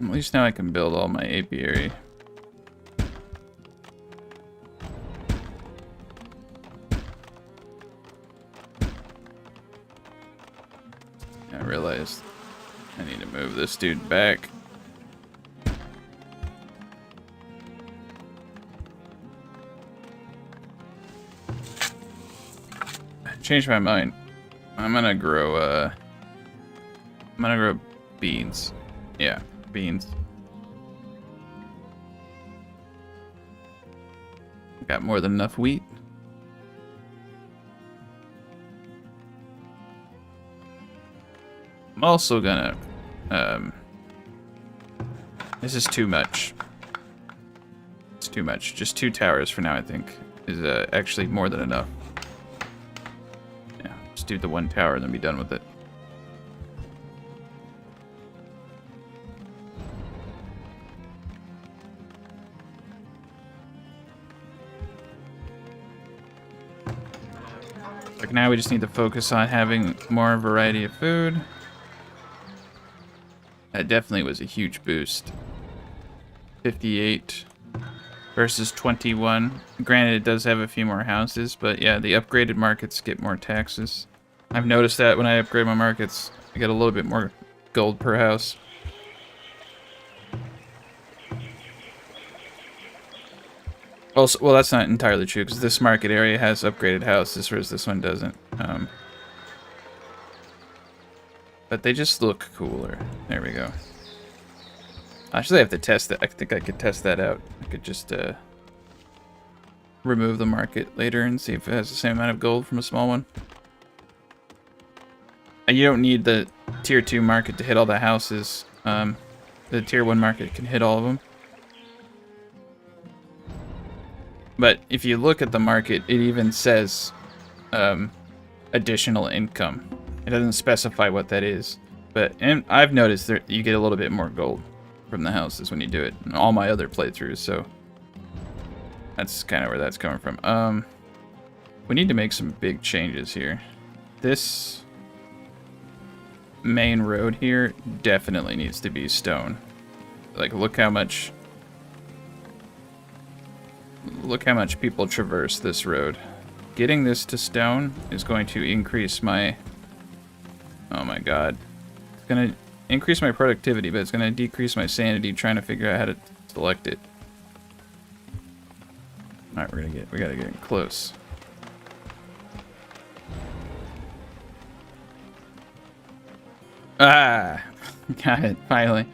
Speaker 1: At least now I can build all my apiary. I realized I need to move this dude back. I changed my mind. I'm gonna grow beans. Yeah. Beans. Got more than enough wheat. also gonna, this is too much. It's too much. Just 2 towers for now, I think, is actually more than enough. Yeah, just do the 1 tower and then be done with it. Like now we just need to focus on having more variety of food. That definitely was a huge boost. 58 versus 21. Granted, it does have a few more houses, but yeah, the upgraded markets get more taxes. I've noticed that when I upgrade my markets, I get a little bit more gold per house. Also, well, that's not entirely true, because this market area has upgraded houses, whereas this one doesn't. But they just look cooler. There we go. Actually, I have to test that. I think I could test that out. I could just remove the market later and see if it has the same amount of gold from a small one. And you don't need the tier 2 market to hit all the houses. The tier 1 market can hit all of them. But if you look at the market, it even says additional income. It doesn't specify what that is. And I've noticed that you get a little bit more gold from the houses when you do it in all my other playthroughs, so that's kind of where that's coming from. We need to make some big changes here. This main road here definitely needs to be stone. Like, look how much people traverse this road. Getting this to stone is going to increase my, oh my god, it's gonna increase my productivity, but it's gonna decrease my sanity trying to figure out how to select it. All right, we gotta get close. Ah, got it finally.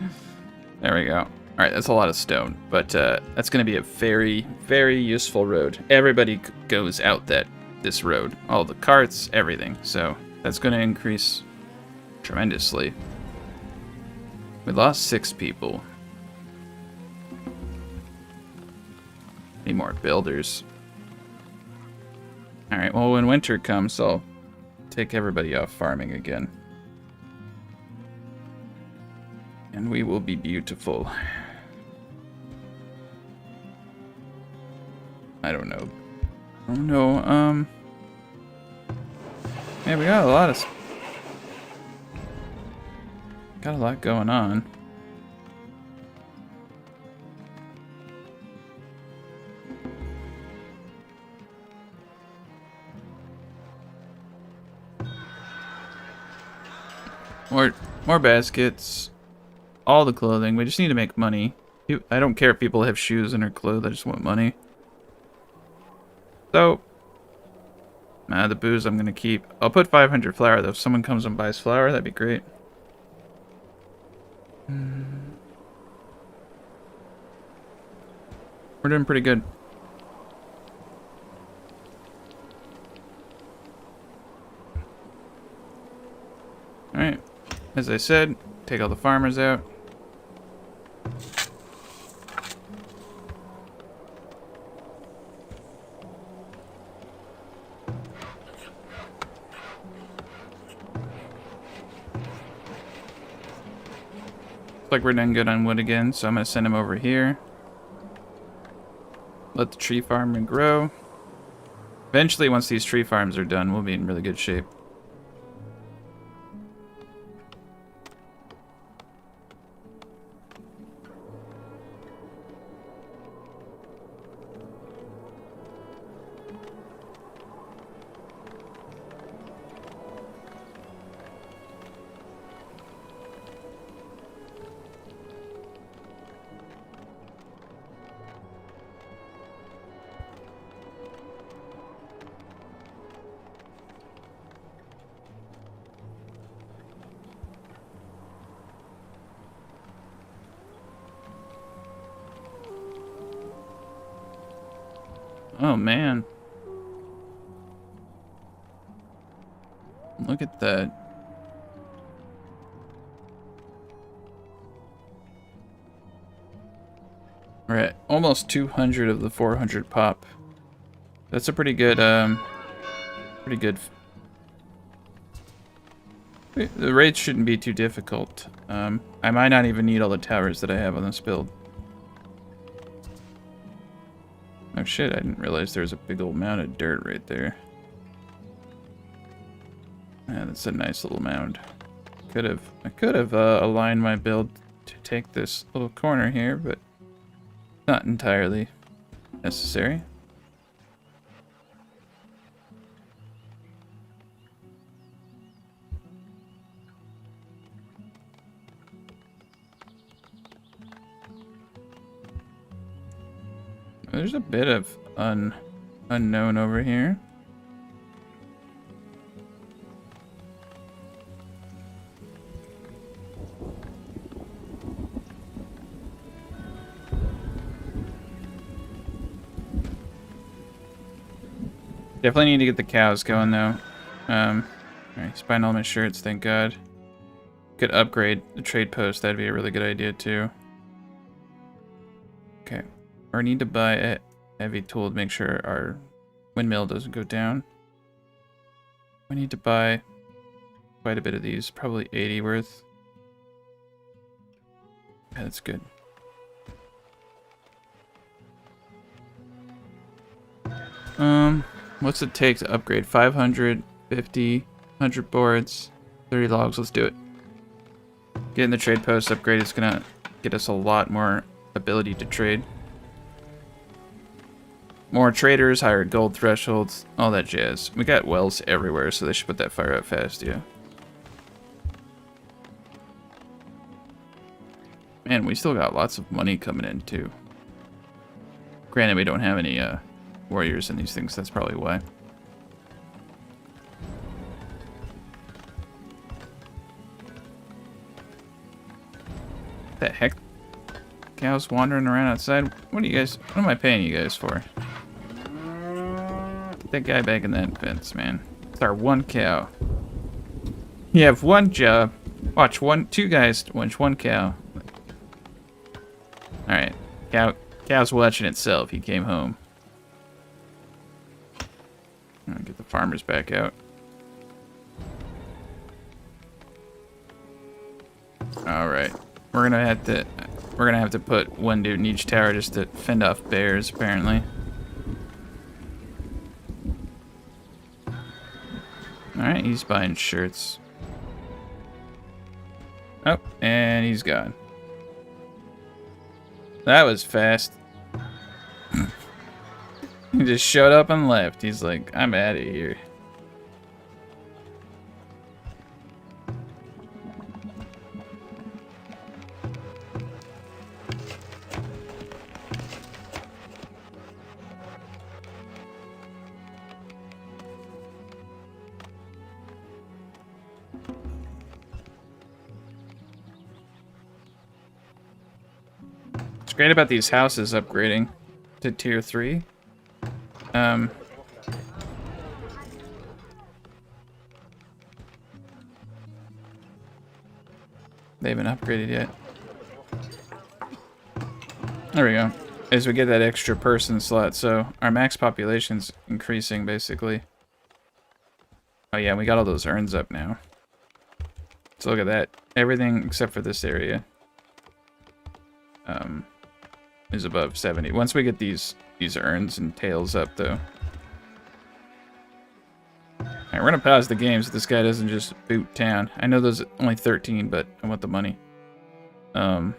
Speaker 1: There we go. All right, that's a lot of stone, but that's going to be a very, very useful road. Everybody goes out this road, all the carts, everything. So that's going to increase tremendously. We lost 6 people. Need more builders. All right, well, when winter comes, I'll take everybody off farming again. And we will be beautiful. I don't know. Oh no, yeah, we got a lot going on. More baskets. All the clothing. We just need to make money. I don't care if people have shoes in their clothes. I just want money. So, the booze I'm gonna keep. I'll put 500 flour though. If someone comes and buys flour, that'd be great. We're doing pretty good. Alright. As I said, take all the farmers out. Like we're doing good on wood again, so I'm gonna send him over here. Let the tree farming grow. Eventually, once these tree farms are done, we'll be in really good shape. Oh man. Look at that. We're at almost 200 of the 400 pop. That's a pretty good, pretty good. The raids shouldn't be too difficult. I might not even need all the towers that I have on this build. Oh shit, I didn't realize there was a big old mound of dirt right there. Yeah, that's a nice little mound. I could have aligned my build to take this little corner here, but not entirely necessary. There's a bit of unknown over here. Definitely need to get the cows going though. Alright, he's buying all my shirts, thank God. Could upgrade the trade post, that'd be a really good idea too. Okay. Or need to buy a heavy tool to make sure our windmill doesn't go down. We need to buy quite a bit of these, probably 80 worth. Yeah, that's good. What's it take to upgrade? 500, 50, 100 boards, 30 logs. Let's do it. Getting the trade post upgrade is gonna get us a lot more ability to trade. More traders, higher gold thresholds, all that jazz. We got wells everywhere, so they should put that fire out fast, yeah. Man, we still got lots of money coming in, too. Granted, we don't have any warriors in these things, that's probably why. The heck? Cows wandering around outside? What am I paying you guys for? Get that guy back in that fence, man. It's our one cow. You have one job. Watch, two guys watch one cow. Alright. Cow's watching itself. He came home. Get the farmers back out. Alright. We're gonna have to put one dude in each tower just to fend off bears, apparently. Alright, he's buying shirts. Oh, and he's gone. That was fast. He just showed up and left. He's like, I'm out of here. What's great about these houses upgrading to tier 3. They haven't upgraded yet. There we go. As we get that extra person slot, so our max population's increasing basically. Oh yeah, we got all those urns up now. So look at that. Everything except for this area is above 70. Once we get these urns and tails up though. Alright, we're gonna pause the game so this guy doesn't just boot town. I know there's only 13, but I want the money. Man.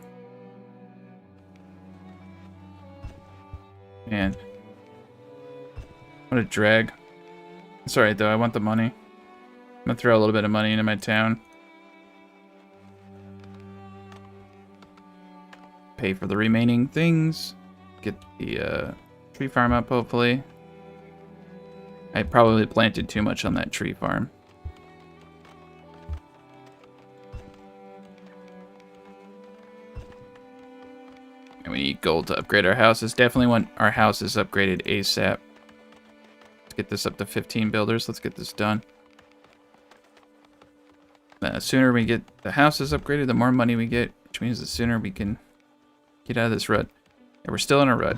Speaker 1: What a drag. It's alright though, I want the money. I'm gonna throw a little bit of money into my town. Pay for the remaining things. Get the tree farm up, hopefully. I probably planted too much on that tree farm. And we need gold to upgrade our houses. Definitely want our houses upgraded ASAP. Let's get this up to 15 builders. Let's get this done. The sooner we get the houses upgraded, the more money we get, which means the sooner we can get out of this rut. Yeah, we're still in a rut.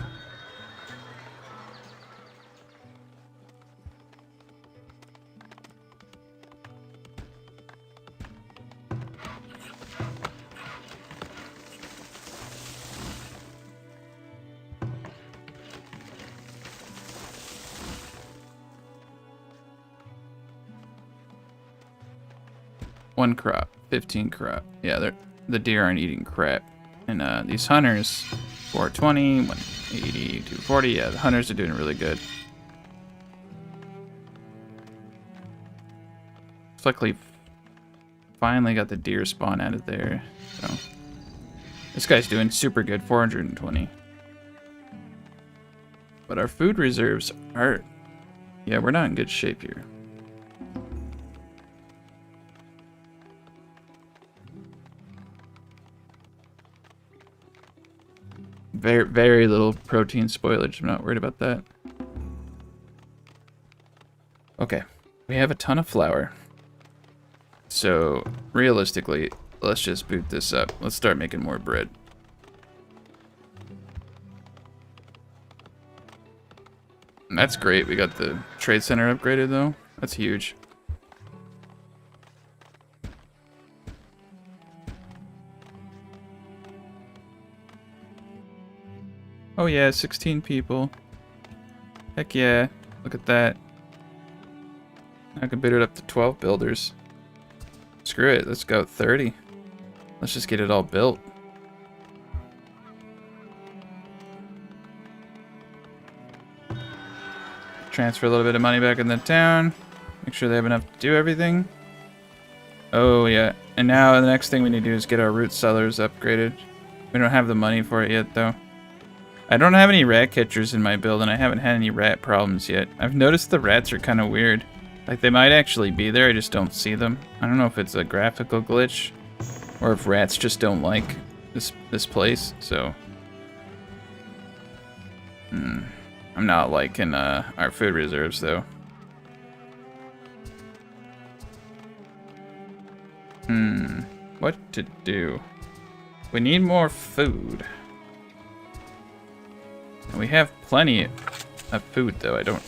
Speaker 1: One crop, 15 crop. Yeah, the deer aren't eating crap. And these hunters, 420, 180, 240. Yeah, the hunters are doing really good. Luckily, finally got the deer spawn out of there. So this guy's doing super good, 420. But our food reserves are, yeah, we're not in good shape here. Very, very little protein spoilage. I'm not worried about that. Okay, we have a ton of flour. So realistically, let's just boot this up. Let's start making more bread. And that's great. We got the trade center upgraded though. That's huge. Oh yeah, 16 people. Heck yeah. Look at that. I can boot it up to 12 builders. Screw it, let's go 30. Let's just get it all built. Transfer a little bit of money back in the town. Make sure they have enough to do everything. Oh yeah, and now the next thing we need to do is get our root cellars upgraded. We don't have the money for it yet though. I don't have any rat catchers in my build, and I haven't had any rat problems yet. I've noticed the rats are kind of weird. Like, they might actually be there, I just don't see them. I don't know if it's a graphical glitch, or if rats just don't like this place, so... I'm not liking our food reserves, though. What to do? We need more food. And we have plenty of food, though. I don't...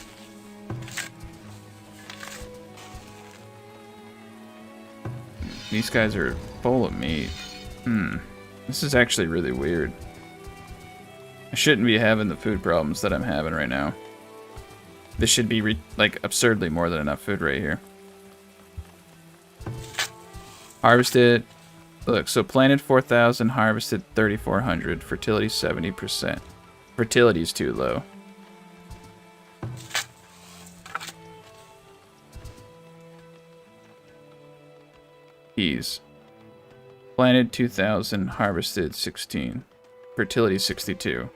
Speaker 1: These guys are full of meat. This is actually really weird. I shouldn't be having the food problems that I'm having right now. This should be, like, absurdly more than enough food right here. Harvested... Look, so planted 4,000, harvested 3,400. Fertility 70%. Fertility's too low. Peas. Planted 2,000, harvested 16. Fertility 62.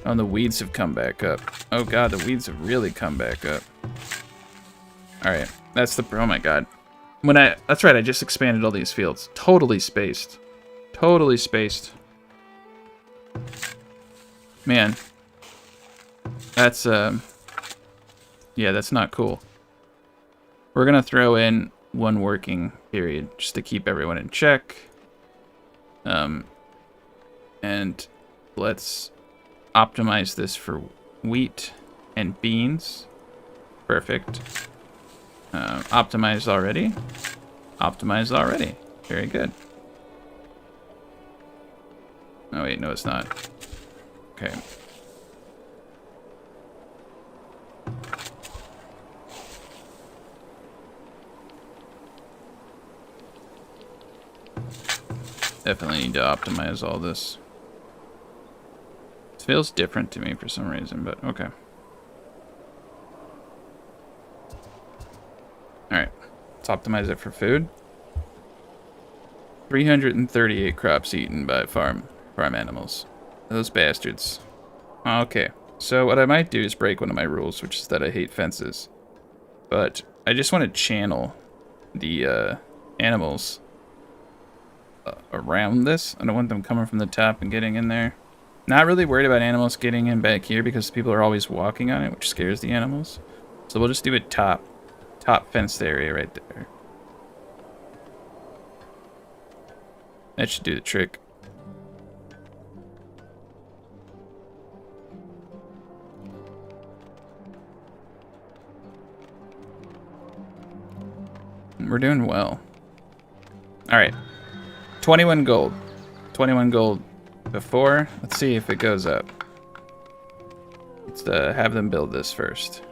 Speaker 1: Oh, and the weeds have come back up. Oh god, the weeds have really come back up. Alright, that's the... Oh my god. That's right, I just expanded all these fields. Totally spaced. Totally spaced. Man. That's, yeah, that's not cool. We're gonna throw in one working period just to keep everyone in check. And let's optimize this for wheat and beans. Perfect. Optimized already. Optimized already. Very good. Oh wait, no it's not. Okay. Definitely need to optimize all this. It feels different to me for some reason, but okay. Alright, let's optimize it for food. 338 crops eaten by farm animals. Those bastards. Okay, so what I might do is break one of my rules, which is that I hate fences. But I just want to channel the animals around this. I don't want them coming from the top and getting in there. Not really worried about animals getting in back here because people are always walking on it, which scares the animals. So we'll just do a top fenced area right there. That should do the trick. We're doing well. All right. 21 gold. 21 gold before. Let's see if it goes up. Let's have them build this first.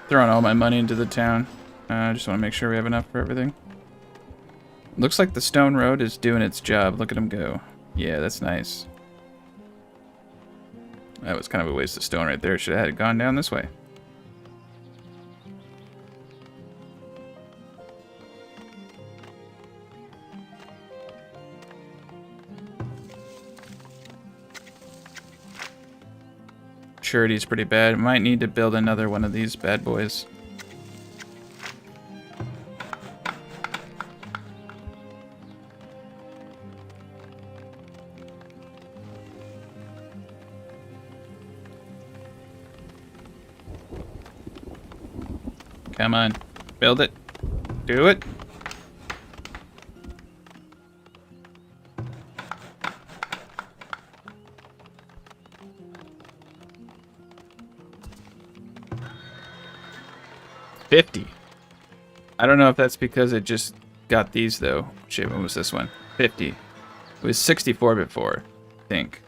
Speaker 1: Throwing all my money into the town. I just want to make sure we have enough for everything. Looks like the stone road is doing its job. Look at them go. Yeah, that's nice. That was kind of a waste of stone right there. Should have had it gone down this way. Surety's pretty bad. Might need to build another one of these bad boys. Come on. Build it. Do it. $50. I don't know if that's because it just got these though. Shit, what was this one? 50. It was 64 before, I think.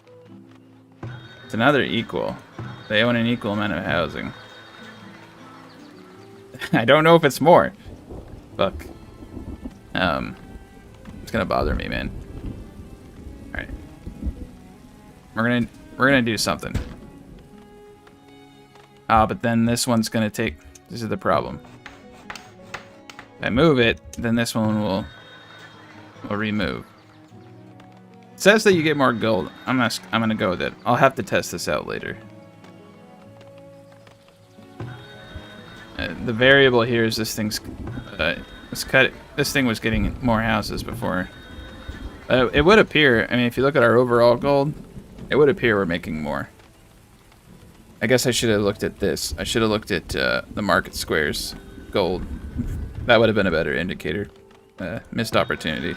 Speaker 1: So now they're equal. They own an equal amount of housing. I don't know if it's more. Fuck. It's gonna bother me, man. Alright. We're gonna do something. But then this one's gonna take. This is the problem. If I move it, then this one will remove. It says that you get more gold. I'm gonna go with it. I'll have to test this out later. The variable here is this thing's this thing was getting more houses before. It would appear. I mean, if you look at our overall gold, it would appear we're making more. I guess I should have looked at this. I should have looked at the market squares gold. That would have been a better indicator. Missed opportunity.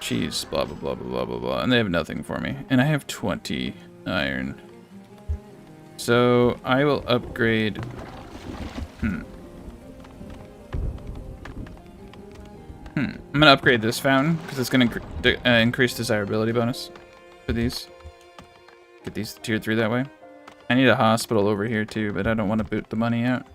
Speaker 1: Cheese, blah, blah, blah, blah, blah, blah, blah. And they have nothing for me. And I have 20 iron. So I will upgrade. I'm going to upgrade this fountain because it's going to increase desirability bonus for these. Get these tier 3 that way. I need a hospital over here too, but I don't want to boot the money out.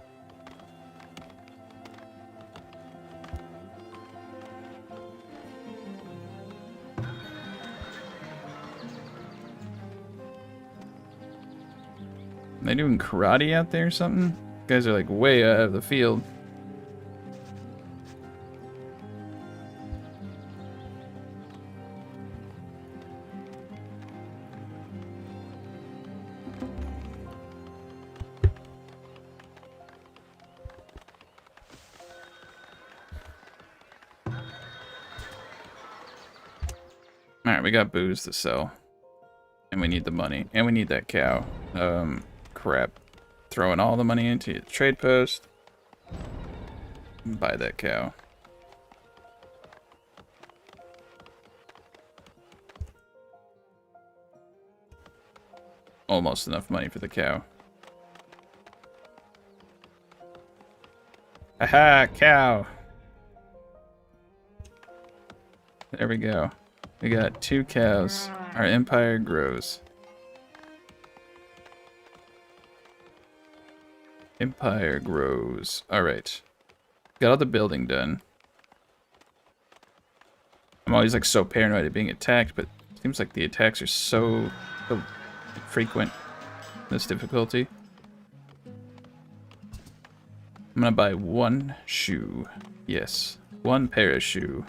Speaker 1: Are they doing karate out there or something? You guys are like way out of the field. Alright, we got booze to sell. And we need the money. And we need that cow. Crap. Throwing all the money into the trade post. Buy that cow. Almost enough money for the cow. Aha, cow! There we go. We got 2 cows. Our empire grows. Empire grows. Alright. Got all the building done. I'm always like so paranoid of being attacked, but it seems like the attacks are so frequent in this difficulty. I'm gonna buy 1 shoe. Yes. 1 pair of shoe.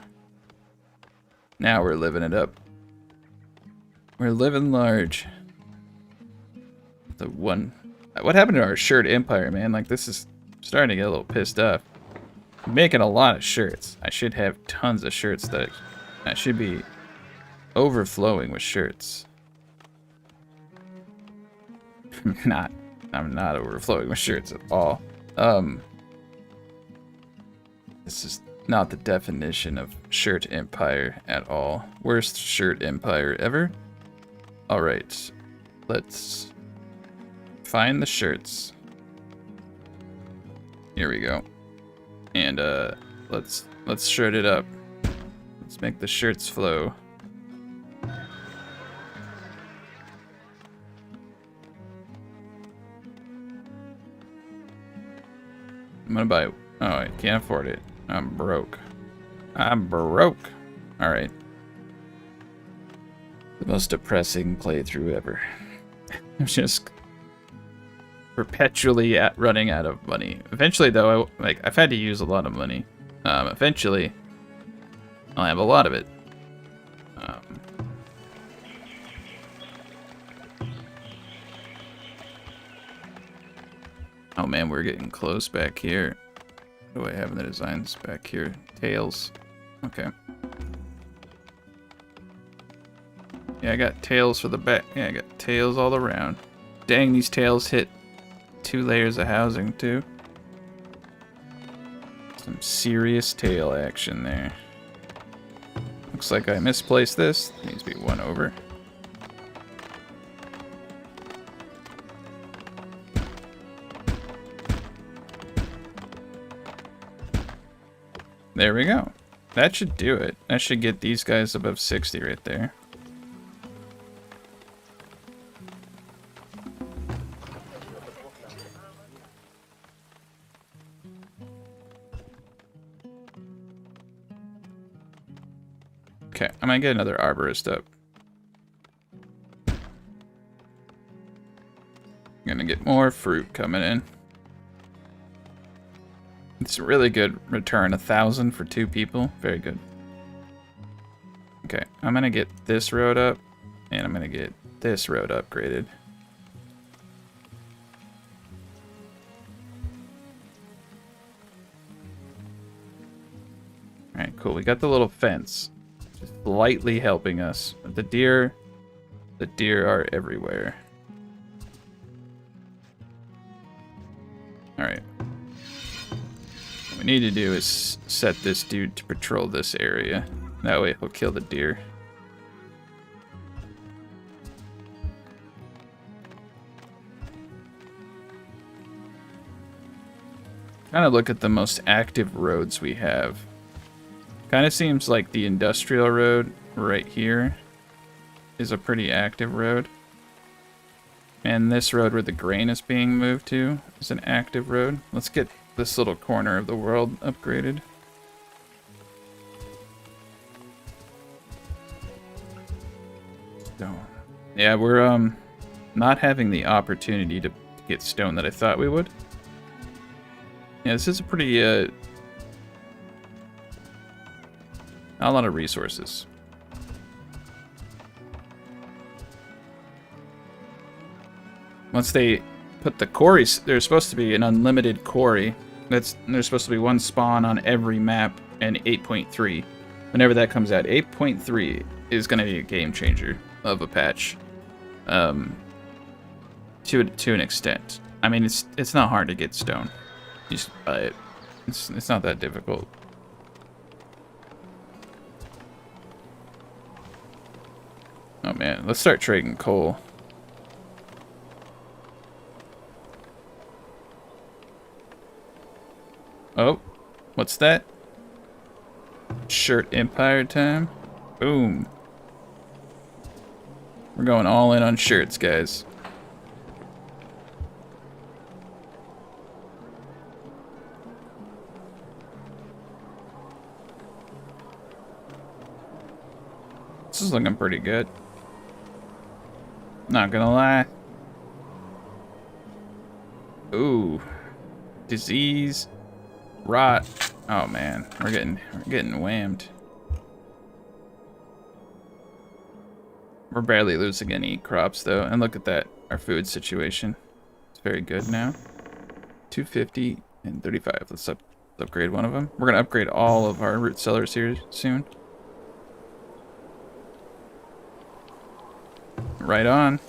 Speaker 1: Now we're living it up. We're living large. The one. What happened to our shirt empire, man? Like, this is starting to get a little pissed off. I'm making a lot of shirts. I should have tons of shirts that I should be overflowing with shirts. I'm not overflowing with shirts at all. This is not the definition of shirt empire at all. Worst shirt empire ever. All right, let's find the shirts. Here we go. And let's shirt it up. Let's make the shirts flow. I'm gonna buy. Oh, I can't afford it. I'm broke. I'm broke. All right. The most depressing playthrough ever. I'm just perpetually running out of money. Eventually, though, I've had to use a lot of money. Eventually, I'll have a lot of it. Oh man, we're getting close back here. What do I have in the designs back here? Tails. Okay. Yeah, I got tails for the back. Yeah, I got tails all around. Dang, these tails hit 2 layers of housing too. Some serious tail action there. Looks like I misplaced this. Needs to be 1 over. There we go. That should do it. That should get these guys above 60 right there. Okay, I'm gonna get another arborist up. I'm gonna get more fruit coming in. It's a really good return, 1,000 for 2 people. Very good. Okay, I'm gonna get this road up, and I'm gonna get this road upgraded. Alright, cool. We got the little fence. Just lightly helping us. But the deer are everywhere. Alright. What we need to do is set this dude to patrol this area. That way he'll kill the deer. Kind of look at the most active roads we have. Kind of seems like the industrial road right here is a pretty active road. And this road where the grain is being moved to is an active road. Let's get this little corner of the world upgraded. Stone. Yeah, we're not having the opportunity to get stone that I thought we would. Yeah, this is a pretty not a lot of resources. Once they put the quarries, there's supposed to be an unlimited quarry. There's supposed to be 1 spawn on every map, and 8.3. Whenever that comes out, 8.3 is going to be a game changer of a patch. To an extent. I mean, it's not hard to get stone. You just buy it. It's not that difficult. Oh man, let's start trading coal. Oh, what's that? Shirt Empire time? Boom. We're going all in on shirts, guys. This is looking pretty good. Not gonna lie. Ooh. Disease. Rot. Oh man, we're getting whammed. We're barely losing any crops though, and look at that. Our food situation. It's very good now. 250 and 35. Let's upgrade one of them. We're gonna upgrade all of our root cellars here soon. Right on.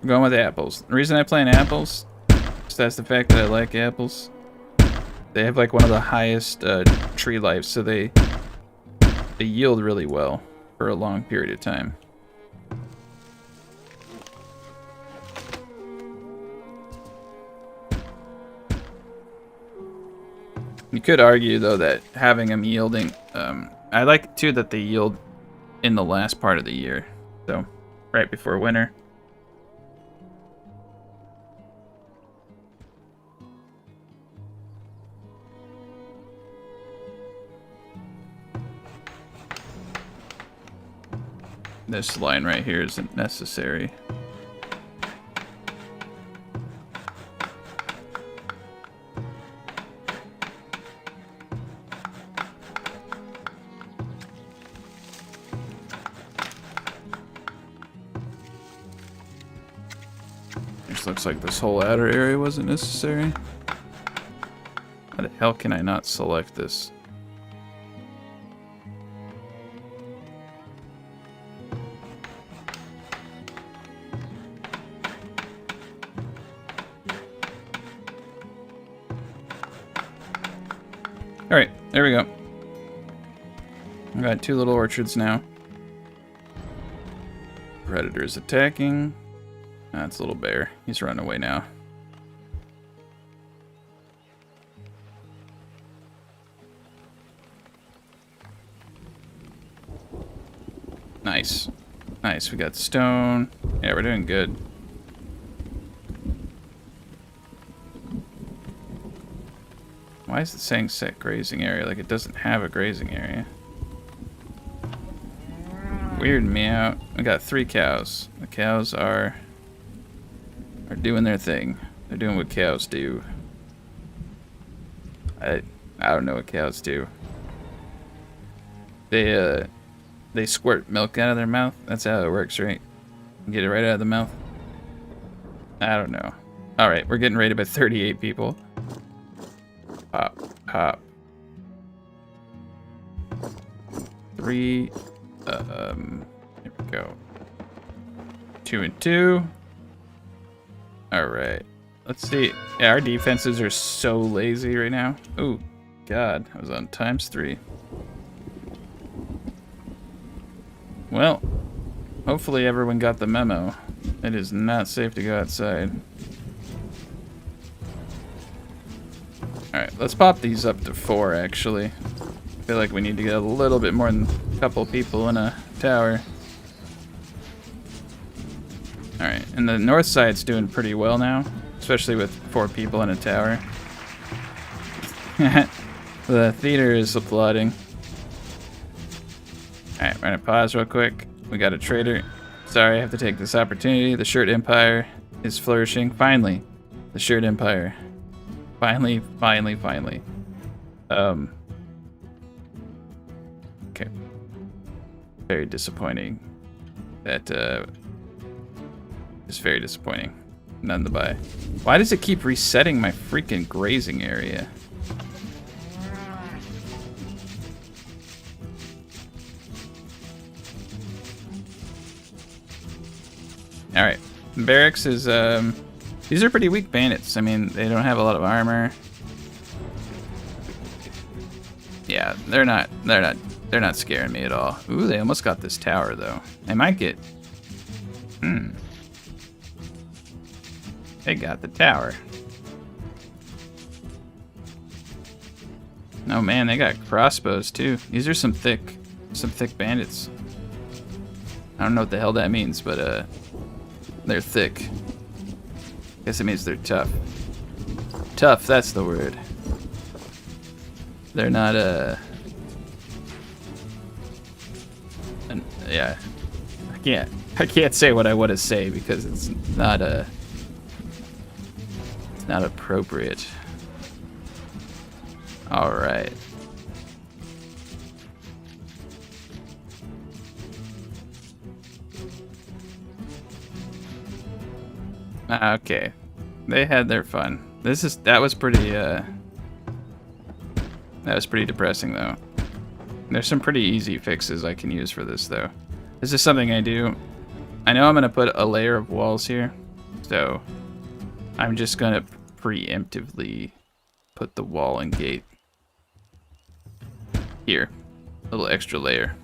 Speaker 1: I'm going with apples. The reason I plant apples is that's the fact that I like apples. They have like one of the highest tree lives, so they yield really well for a long period of time. You could argue though that having them yielding, I like too that they yield in the last part of the year, so right before winter. This line right here isn't necessary. Just looks like this whole outer area wasn't necessary. How the hell can I not select this? Alright, there we go. I got 2 little orchards now. Predator's attacking. That's a little bear. He's running away now. Nice. Nice, we got stone. Yeah, we're doing good. Why is it saying set grazing area? Like it doesn't have a grazing area. Weirding me out. I got 3 cows. The cows are doing their thing. They're doing what cows do. I don't know what cows do. They squirt milk out of their mouth. That's how it works, right? You get it right out of the mouth. I don't know. All right, we're getting raided by 38 people. Hop, hop. 3. Here we go. 2 and 2. All right. Let's see. Yeah, our defenses are so lazy right now. Oh, God. I was on ×3. Well, hopefully everyone got the memo. It is not safe to go outside. Alright, let's pop these up to 4, actually. I feel like we need to get a little bit more than a couple people in a tower. Alright, and the north side's doing pretty well now, especially with 4 people in a tower. The theater is applauding. Alright, we're gonna pause real quick. We got a trader. Sorry, I have to take this opportunity. The Shirt Empire is flourishing. Finally, the Shirt Empire. Finally. Okay. Very disappointing. That, is very disappointing. None to buy. Why does it keep resetting my freaking grazing area? Alright. Barracks is, these are pretty weak bandits. I mean, they don't have a lot of armor. Yeah, they're not scaring me at all. Ooh, they almost got this tower though. They might get, They got the tower. Oh man, they got crossbows too. These are some thick bandits. I don't know what the hell that means, but they're thick. Guess it means they're tough. Tough, that's the word. They're not yeah. I can't say what I want to say because it's not appropriate. All right. Okay. They had their fun. That was pretty depressing though. There's some pretty easy fixes I can use for this though. This is something I do. I know I'm gonna put a layer of walls here. So I'm just gonna preemptively put the wall and gate here. A little extra layer.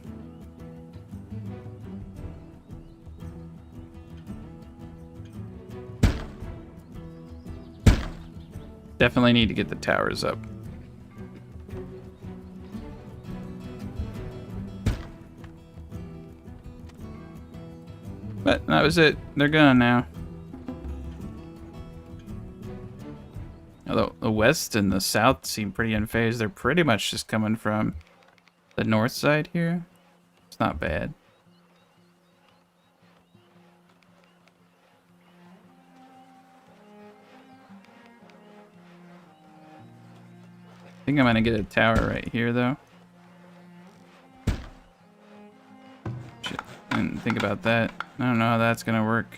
Speaker 1: Definitely need to get the towers up. But that was it. They're gone now. Although the west and the south seem pretty unfazed. They're pretty much just coming from the north side here. It's not bad. I think I'm gonna get a tower right here though. Shit, I didn't think about that. I don't know how that's gonna work.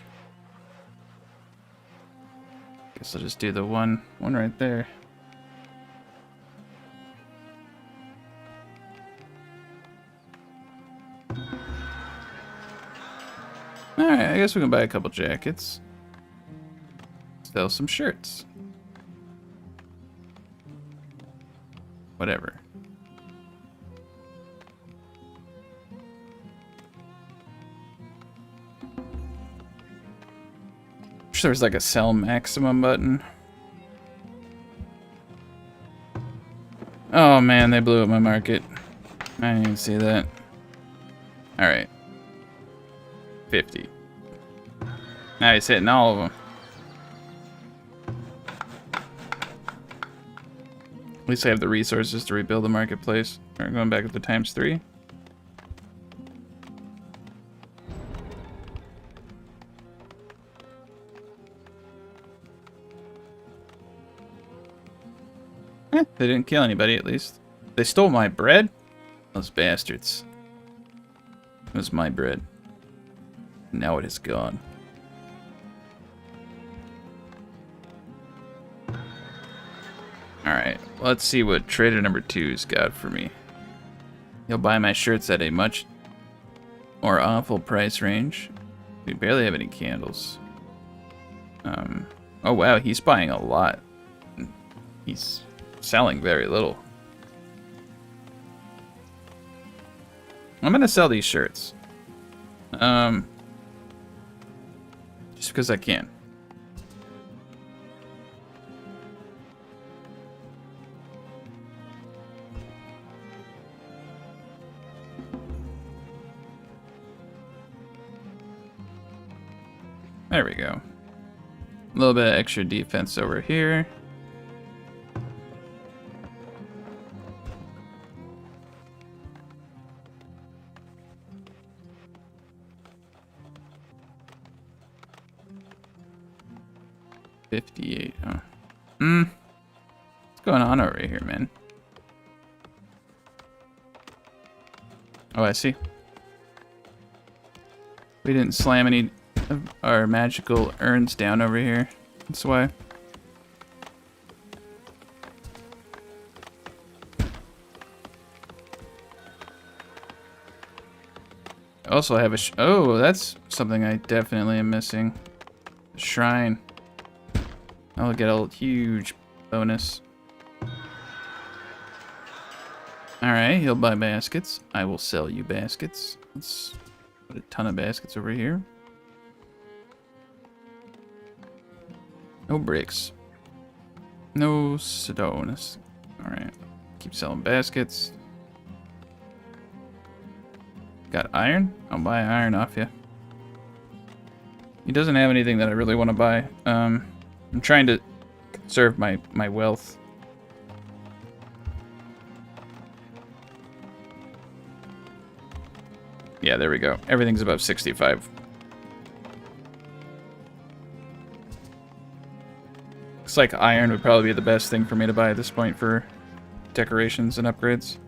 Speaker 1: Guess I'll just do the one right there. Alright, I guess we can buy a couple jackets. Sell some shirts. Whatever. Wish there was like a sell maximum button. Oh man, they blew up my market. I didn't even see that. Alright. 50. Now he's hitting all of them. At least I have the resources to rebuild the marketplace. Alright, going back up to ×3. They didn't kill anybody, at least. They stole my bread? Those bastards. It was my bread. Now it is gone. Alright, let's see what trader number 2's got for me. He'll buy my shirts at a much more awful price range. We barely have any candles. Oh wow, he's buying a lot. He's selling very little. I'm gonna sell these shirts. Just because I can. There we go. A little bit of extra defense over here. $58, huh? What's going on over here, man? Oh, I see. We didn't slam any of our magical urns down over here. That's why. I also have a oh, that's something I definitely am missing. A shrine. I'll get a huge bonus. Alright, he'll buy baskets. I will sell you baskets. Let's put a ton of baskets over here. No bricks. No stones. Alright. Keep selling baskets. Got iron? I'll buy iron off you. He doesn't have anything that I really want to buy. I'm trying to conserve my wealth. Yeah, there we go. Everything's above 65. Looks like iron would probably be the best thing for me to buy at this point for decorations and upgrades.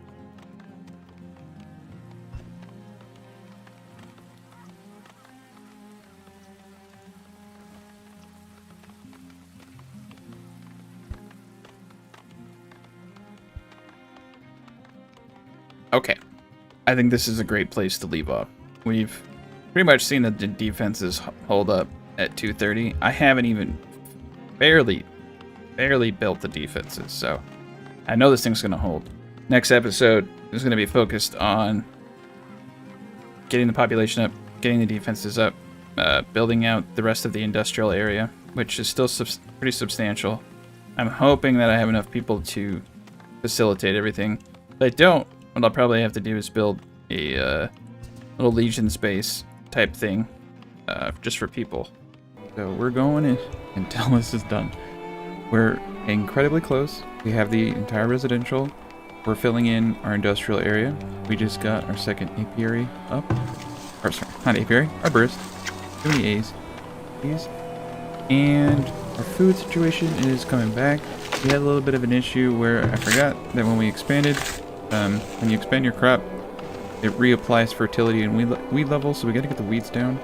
Speaker 1: Okay, I think this is a great place to leave off. We've pretty much seen that the defenses hold up at 230. I haven't even barely built the defenses, so I know this thing's gonna hold. Next episode is gonna be focused on getting the population up, getting the defenses up, building out the rest of the industrial area, which is still pretty substantial. I'm hoping that I have enough people to facilitate everything. If I don't, what I'll probably have to do is build a little legion space type thing, just for people. So we're going in until this is done. We're incredibly close. We have the entire residential. We're filling in our industrial area. We just got our second apiary up. Or sorry, not apiary, arborist. Too many A's. These. And our food situation is coming back. We had a little bit of an issue where I forgot that when we expanded, when you expand your crop, it reapplies fertility and weed level, so we got to get the weeds down,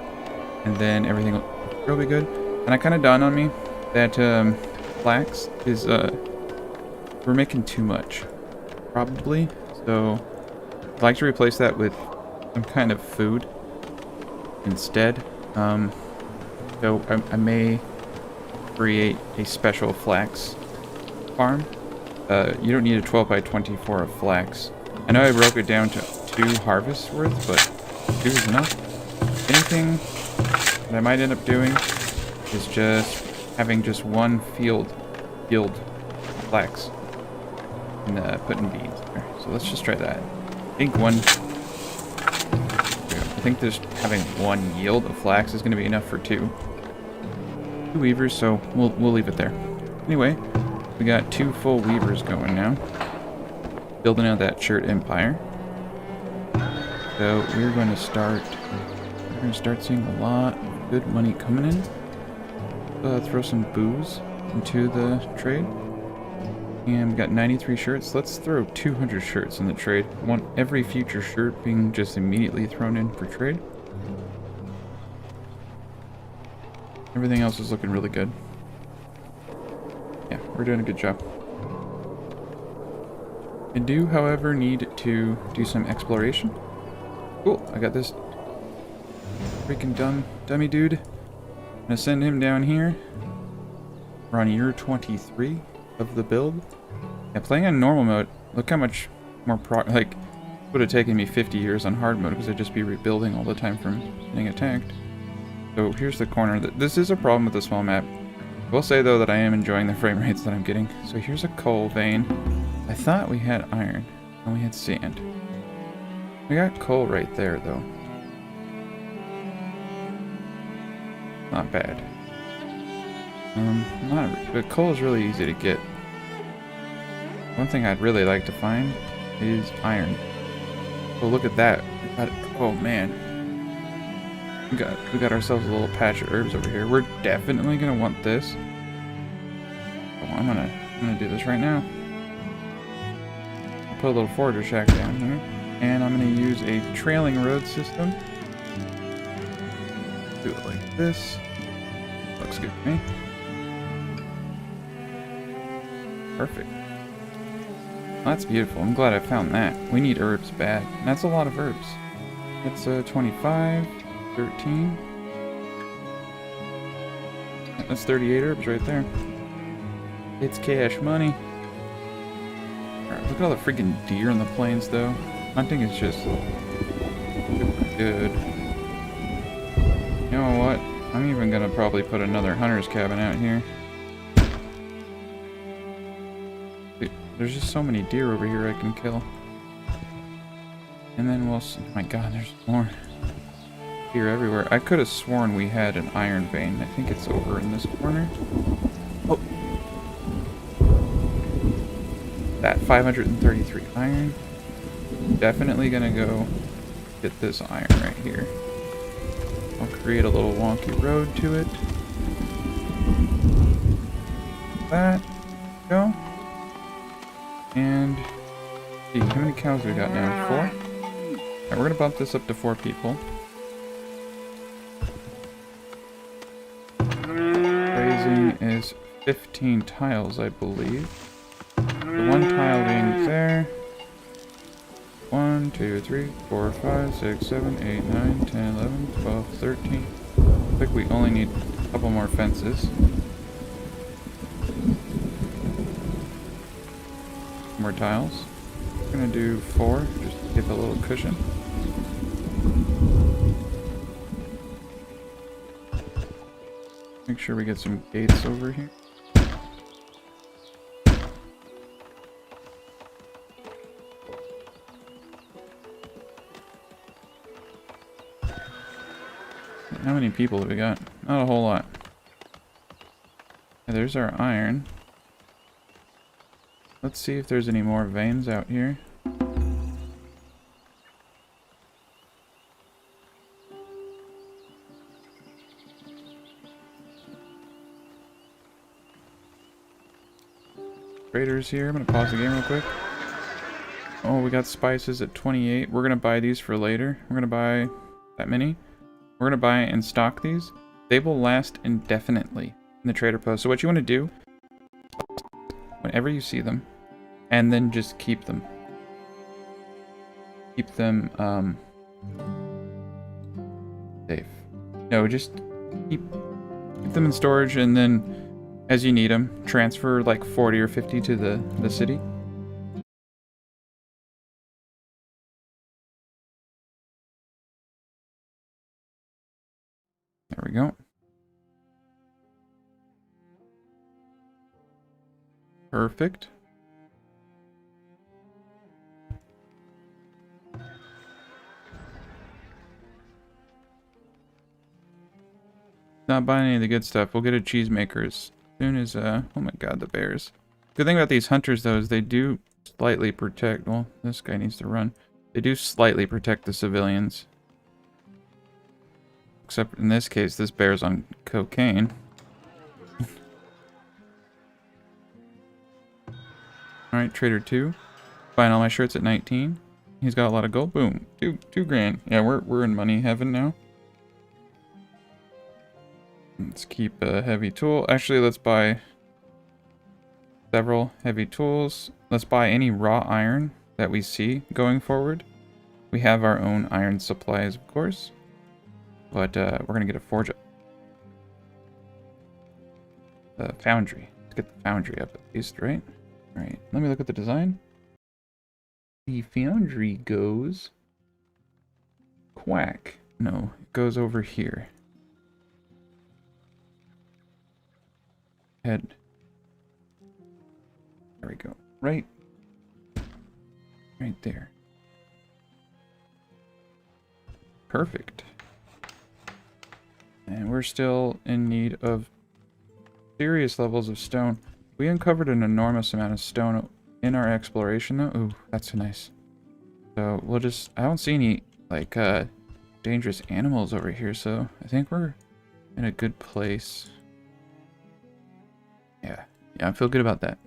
Speaker 1: and then everything will be good. And it kind of dawned on me that flax is we're making too much, probably. So I'd like to replace that with some kind of food instead. So I may create a special flax farm. You don't need a 12 by 24 of flax. I know I broke it down to 2 harvests worth, but 2 is enough. Anything that I might end up doing is just having just one field yield flax and putting beans there. So let's just try that. I think just having 1 yield of flax is going to be enough for 2 weavers, so we'll leave it there. Anyway, we got 2 full weavers going now, building out that shirt empire. So we're going to start seeing a lot of good money coming in. Throw some booze into the trade. And we got 93 shirts. Let's throw 200 shirts in the trade. I want every future shirt being just immediately thrown in for trade. Everything else is looking really good. Yeah, we're doing a good job. I do, however, need to do some exploration. Cool, I got this freaking dummy dude. I'm gonna send him down here. We're on year 23 of the build. Yeah, playing on normal mode, look how much more like, it would have taken me 50 years on hard mode because I'd just be rebuilding all the time from getting attacked. So here's the corner. This is a problem with the small map. I will say though that I am enjoying the frame rates that I'm getting. So here's a coal vein. I thought we had iron and we had sand. We got coal right there though. Not bad. But coal is really easy to get. One thing I'd really like to find is iron. Oh, look at that. Oh man. We got ourselves a little patch of herbs over here. We're definitely gonna want this. Oh, I'm gonna do this right now. I'll put a little forager shack down here. And I'm gonna use a trailing road system. Do it like this. Looks good to me. Perfect. That's beautiful. I'm glad I found that. We need herbs bad. And that's a lot of herbs. That's 25, 13. That's 38 herbs right there. It's cash money. Alright, look at all the freaking deer in the plains though. Hunting is just super good. You know what? I'm even gonna probably put another hunter's cabin out here. There's just so many deer over here I can kill. And then we'll see. Oh my god, there's more deer everywhere. I could have sworn we had an iron vein. I think it's over in this corner. Oh! That 533 iron. Definitely gonna go get this iron right here. I'll create a little wonky road to it. That. Go. And see, how many cows we got now? 4? Alright, we're gonna bump this up to 4 people. Grazing is 15 tiles, I believe. The 1 tile being there. 1, 2, 3, 4, 5, 6, 7, 8, 9, 10, 11, 12, 13. I think we only need Couple more fences. More tiles. We're gonna do 4, just to give a little cushion. Make sure we get some gates over here. How many people have we got? Not a whole lot. There's our iron. Let's see if there's any more veins out here. Traders here. I'm gonna pause the game real quick. Oh, we got spices at 28. We're gonna buy these for later. We're gonna buy that many. We're gonna buy and stock these. They will last indefinitely in the trader post. So what you want to do, whenever you see them, and then just keep them. Keep them safe. No, just keep them in storage, and then as you need them, transfer like 40 or 50 to the city. There we go. Perfect. Not buying any of the good stuff. We'll get a cheesemaker as soon as, oh my god, the bears. Good thing about these hunters, though, is they do slightly protect, well, this guy needs to run. They do slightly protect the civilians. Except in this case, this bear's on cocaine. Alright, Trader 2. Buying all my shirts at 19. He's got a lot of gold. Boom. Two grand. Yeah, we're in money heaven now. Let's keep a heavy tool. Actually, let's buy several heavy tools. Let's buy any raw iron that we see going forward. We have our own iron supplies, of course. But we're going to get a forge up. The foundry. Let's get the foundry up at least, right? Alright, let me look at the design. The foundry goes... quack. No, it goes over here. Head. There we go. Right there. Perfect. And we're still in need of serious levels of stone. We uncovered an enormous amount of stone in our exploration, though. Ooh, that's nice. So we'll just... I don't see any, like, dangerous animals over here, so I think we're in a good place. Yeah, I feel good about that.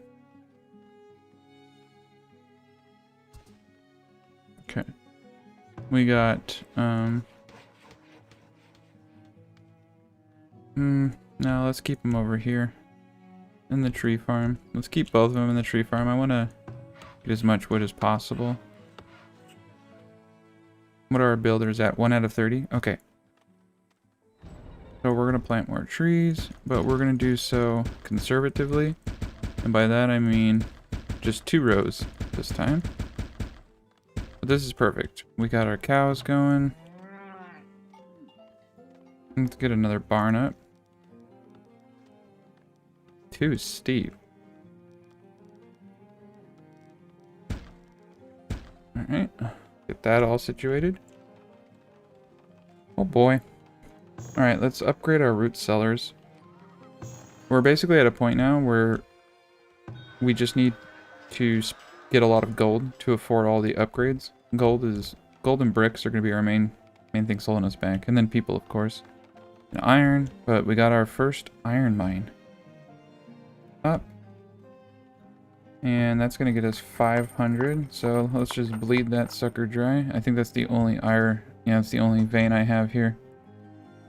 Speaker 1: Okay. We got, no, let's keep them over here. In the tree farm. Let's keep both of them in the tree farm. I want to get as much wood as possible. What are our builders at? 1 out of 30? Okay. So we're going to plant more trees, but we're going to do so conservatively. And by that I mean just 2 rows this time. But this is perfect. We got our cows going. Let's get another barn up. Too steep. Alright. Get that all situated. Oh boy. Alright, let's upgrade our root cellars. We're basically at a point now where we just need to get a lot of gold to afford all the upgrades. Gold and bricks are going to be our main things holding us back. And then people, of course. And iron, but we got our first iron mine. Up. And that's going to get us 500. So let's just bleed that sucker dry. I think that's the only iron. Yeah, it's the only vein I have here.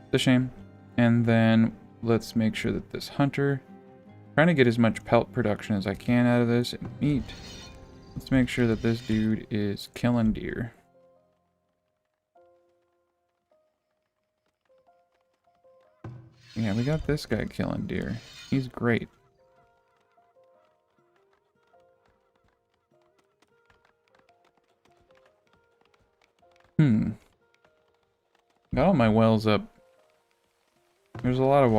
Speaker 1: It's a shame. And then let's make sure that this hunter... trying to get as much pelt production as I can out of this. And meat. Let's make sure that this dude is killing deer. Yeah, we got this guy killing deer. He's great. Got all my wells up. There's a lot of a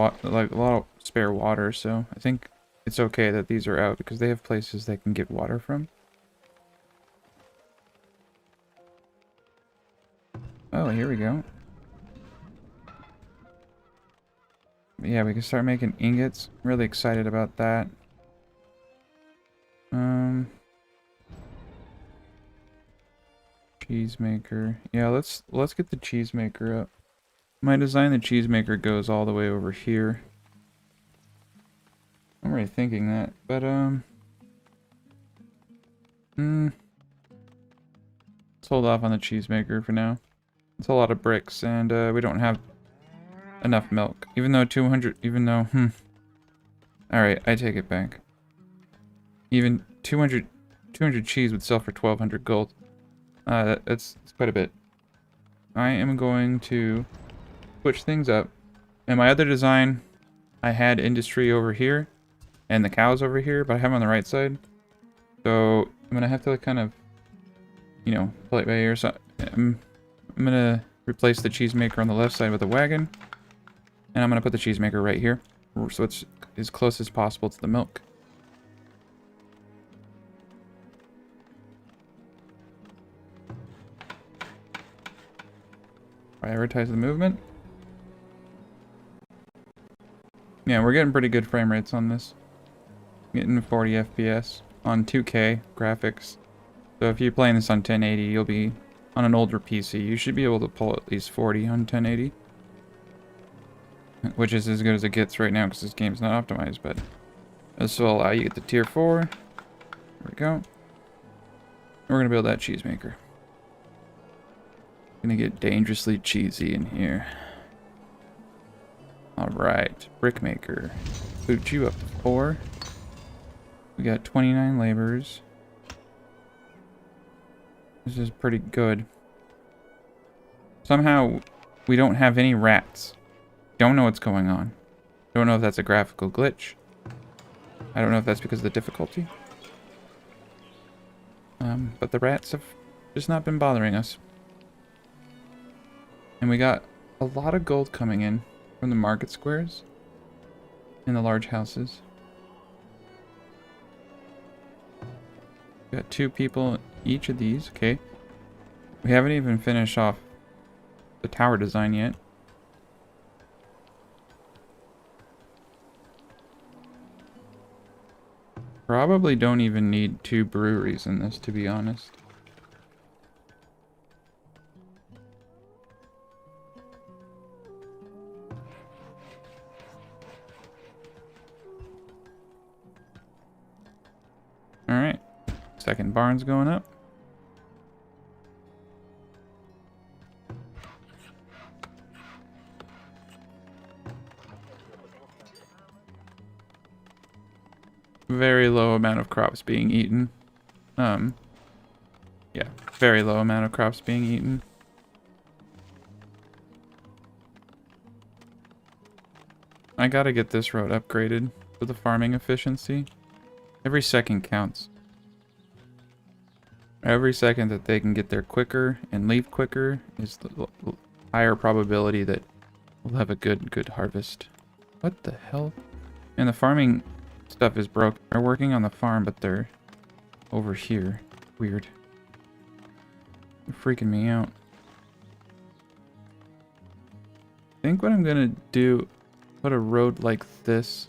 Speaker 1: lot of spare water, so I think it's okay that these are out because they have places they can get water from. Oh, here we go. Yeah, we can start making ingots. Really excited about that. Cheese maker. Yeah, let's get the cheese maker up. My design, the cheese maker goes all the way over here. I'm already thinking that, but let's hold off on the cheese maker for now. It's a lot of bricks, and we don't have enough milk. Even though 200, Alright, I take it back. Even 200 cheese would sell for 1,200 gold. That's quite a bit. I am going to switch things up. In my other design, I had industry over here, and the cows over here, but I have them on the right side. So, I'm gonna have to kind of, you know, play it by ear. So, I'm gonna replace the cheesemaker on the left side with a wagon. And I'm gonna put the cheesemaker right here, so it's as close as possible to the milk. Prioritize the movement. Yeah, we're getting pretty good frame rates on this. Getting 40 FPS on 2K graphics. So if you're playing this on 1080, you'll be on an older PC. You should be able to pull at least 40 on 1080. Which is as good as it gets right now because this game's not optimized, but this will allow you to get the tier 4. There we go. We're going to build that cheesemaker. Gonna get dangerously cheesy in here. Alright, brickmaker. Boot you up to 4. We got 29 laborers. This is pretty good. Somehow, we don't have any rats. Don't know what's going on. Don't know if that's a graphical glitch. I don't know if that's because of the difficulty. But the rats have just not been bothering us. And we got a lot of gold coming in from the market squares and the large houses. We got 2 people in each of these. Okay. We haven't even finished off the tower design yet. Probably don't even need 2 breweries in this, to be honest. Alright. Second barn's going up. Very low amount of crops being eaten. Yeah, very low amount of crops being eaten. I gotta get this road upgraded for the farming efficiency. Every second counts. Every second that they can get there quicker and leave quicker is the higher probability that we'll have a good harvest. What the hell? And the farming stuff is broke. They're working on the farm, but they're over here. Weird. They're freaking me out. I think what I'm gonna do, put a road like this.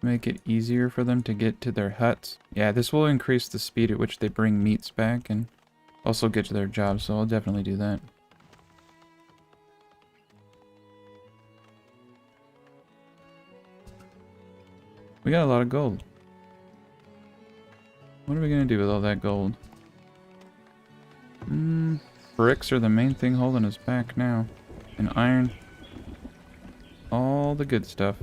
Speaker 1: Make it easier for them to get to their huts. Yeah, this will increase the speed at which they bring meats back and also get to their jobs, so I'll definitely do that. We got a lot of gold. What are we gonna do with all that gold? Bricks are the main thing holding us back now. And iron. All the good stuff.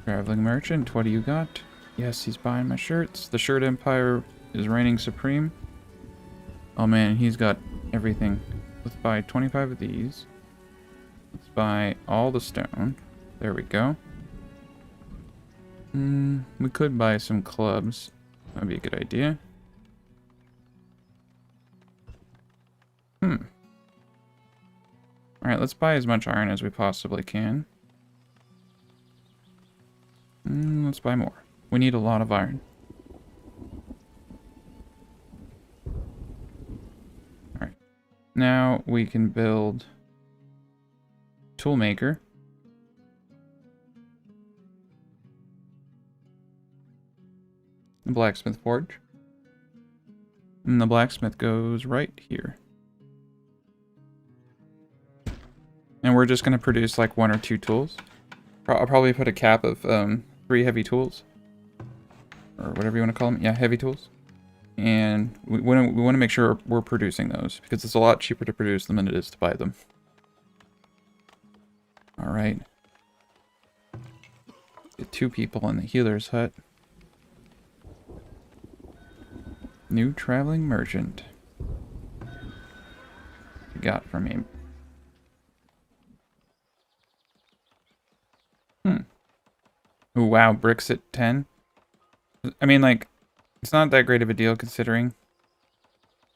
Speaker 1: Traveling merchant, what do you got? Yes, he's buying my shirts. The shirt empire is reigning supreme. Oh man, he's got everything. Let's buy 25 of these. Let's buy all the stone. There we go. We could buy some clubs. That'd be a good idea. Alright, let's buy as much iron as we possibly can. Let's buy more. We need a lot of iron. Alright. Now we can build toolmaker. The blacksmith forge. And the blacksmith goes right here. And we're just going to produce like 1 or 2 tools. I'll probably put a cap of 3 heavy tools. Or whatever you want to call them. Yeah, heavy tools. And we want to make sure we're producing those. Because it's a lot cheaper to produce them than it is to buy them. Alright. Get 2 people in the healer's hut. New traveling merchant. What you got for me? Oh wow, bricks at 10. I mean, like, it's not that great of a deal considering.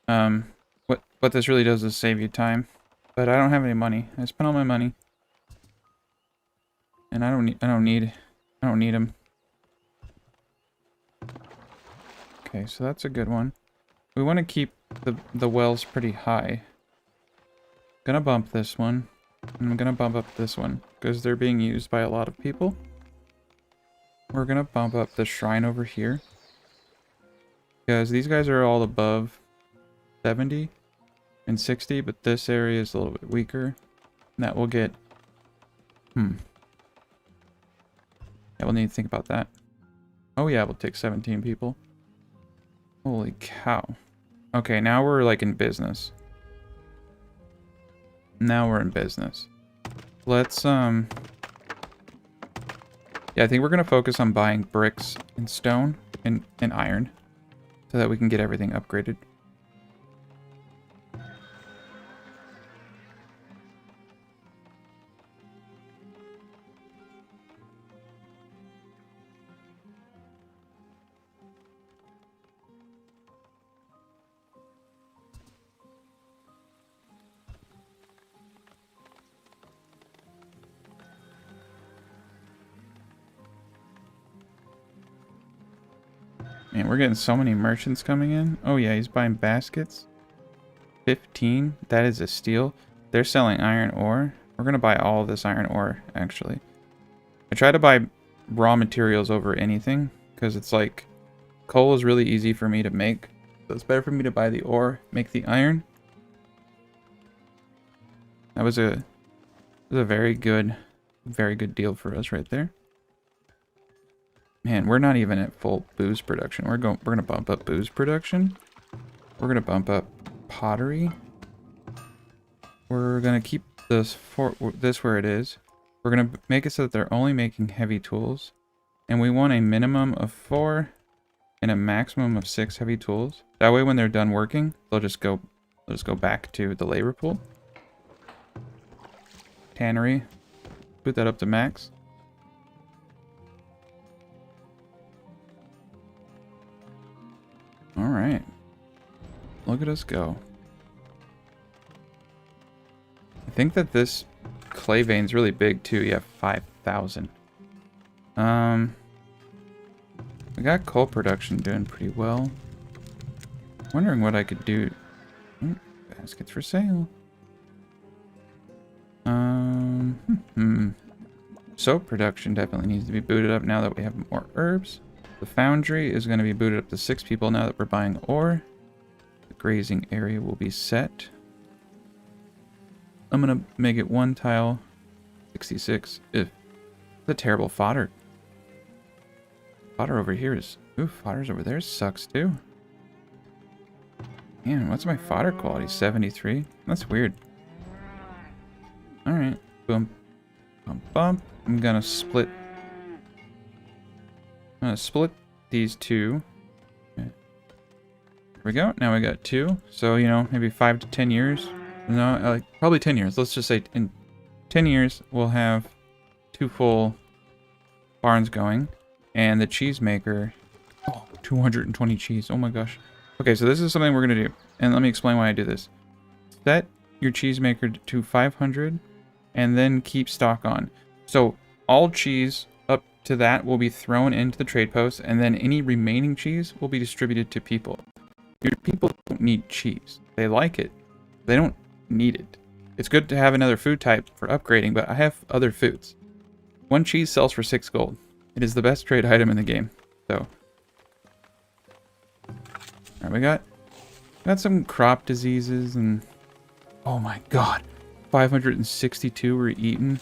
Speaker 1: What this really does is save you time. But I don't have any money. I spent all my money, and I don't need them. Okay, so that's a good one. We want to keep the wells pretty high. Gonna bump this one. And I'm gonna bump up this one because they're being used by a lot of people. We're gonna bump up the shrine over here because these guys are all above 70 and 60, but this area is a little bit weaker. And that will get yeah, we'll need to think about that. Oh yeah, we'll take 17 people. Holy cow. Okay, now we're like in business. Now we're in business. Let's yeah, I think we're gonna focus on buying bricks and stone and iron so that we can get everything upgraded. Man, we're getting so many merchants coming in. Oh yeah, he's buying baskets. 15. That is a steal. They're selling iron ore. We're going to buy all of this iron ore, actually. I try to buy raw materials over anything, because it's like, coal is really easy for me to make. So it's better for me to buy the ore, make the iron. That was a very good deal for us right there. Man, we're not even at full booze production. We're gonna bump up booze production. We're gonna bump up pottery. We're gonna keep this where it is. We're gonna make it so that they're only making heavy tools, and we want a minimum of 4 and a maximum of 6 heavy tools. That way, when they're done working, they'll just go back to the labor pool. Tannery, put that up to max. All right, look at us go. I think that this clay vein's really big too. Yeah, 5,000. We got coal production doing pretty well. Wondering what I could do. Baskets for sale. Soap production definitely needs to be booted up now that we have more herbs. The foundry is going to be booted up to 6 people now that we're buying ore. The grazing area will be set. I'm going to make it 1 tile. 66. If the terrible fodder. Fodder over here is... Ooh, fodder's over there sucks too. Man, what's my fodder quality? 73? That's weird. Alright. Boom. Bump, bump. I'm going to split these 2. Okay. There we go. Now we got 2. So, you know, maybe 5 to 10 years No, like probably 10 years. Let's just say in 10 years, we'll have 2 full barns going. And the cheese maker, oh, 220 cheese. Oh my gosh. Okay, so this is something we're going to do. And let me explain why I do this. Set your cheese maker to 500 and then keep stock on. So all cheese up to that will be thrown into the trade post, and then any remaining cheese will be distributed to people. Your people don't need cheese. They like it. They don't need it. It's good to have another food type for upgrading, but I have other foods. 1 cheese sells for 6 gold. It is the best trade item in the game. So, alright, we got some crop diseases and oh my god, 562 were eaten.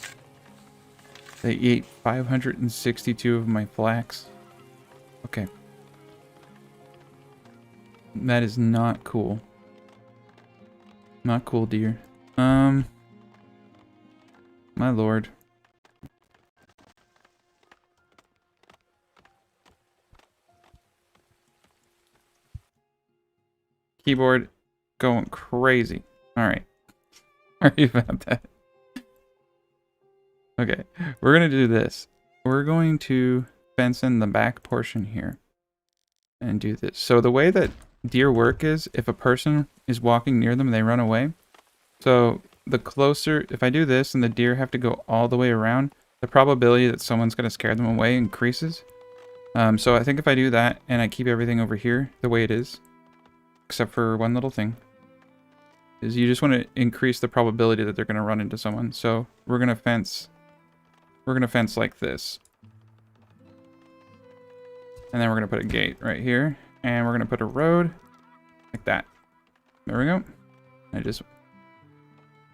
Speaker 1: They ate 562 of my flax. Okay. That is not cool. Not cool, dear. My lord. Keyboard going crazy. Alright. Sorry about that. Okay, we're going to do this. We're going to fence in the back portion here and do this. So the way that deer work is if a person is walking near them, they run away. So the closer, if I do this and the deer have to go all the way around, the probability that someone's going to scare them away increases. So I think if I do that and I keep everything over here the way it is, except for one little thing, is you just want to increase the probability that they're going to run into someone. So we're going to fence like this. And then we're going to put a gate right here. And we're going to put a road like that. There we go.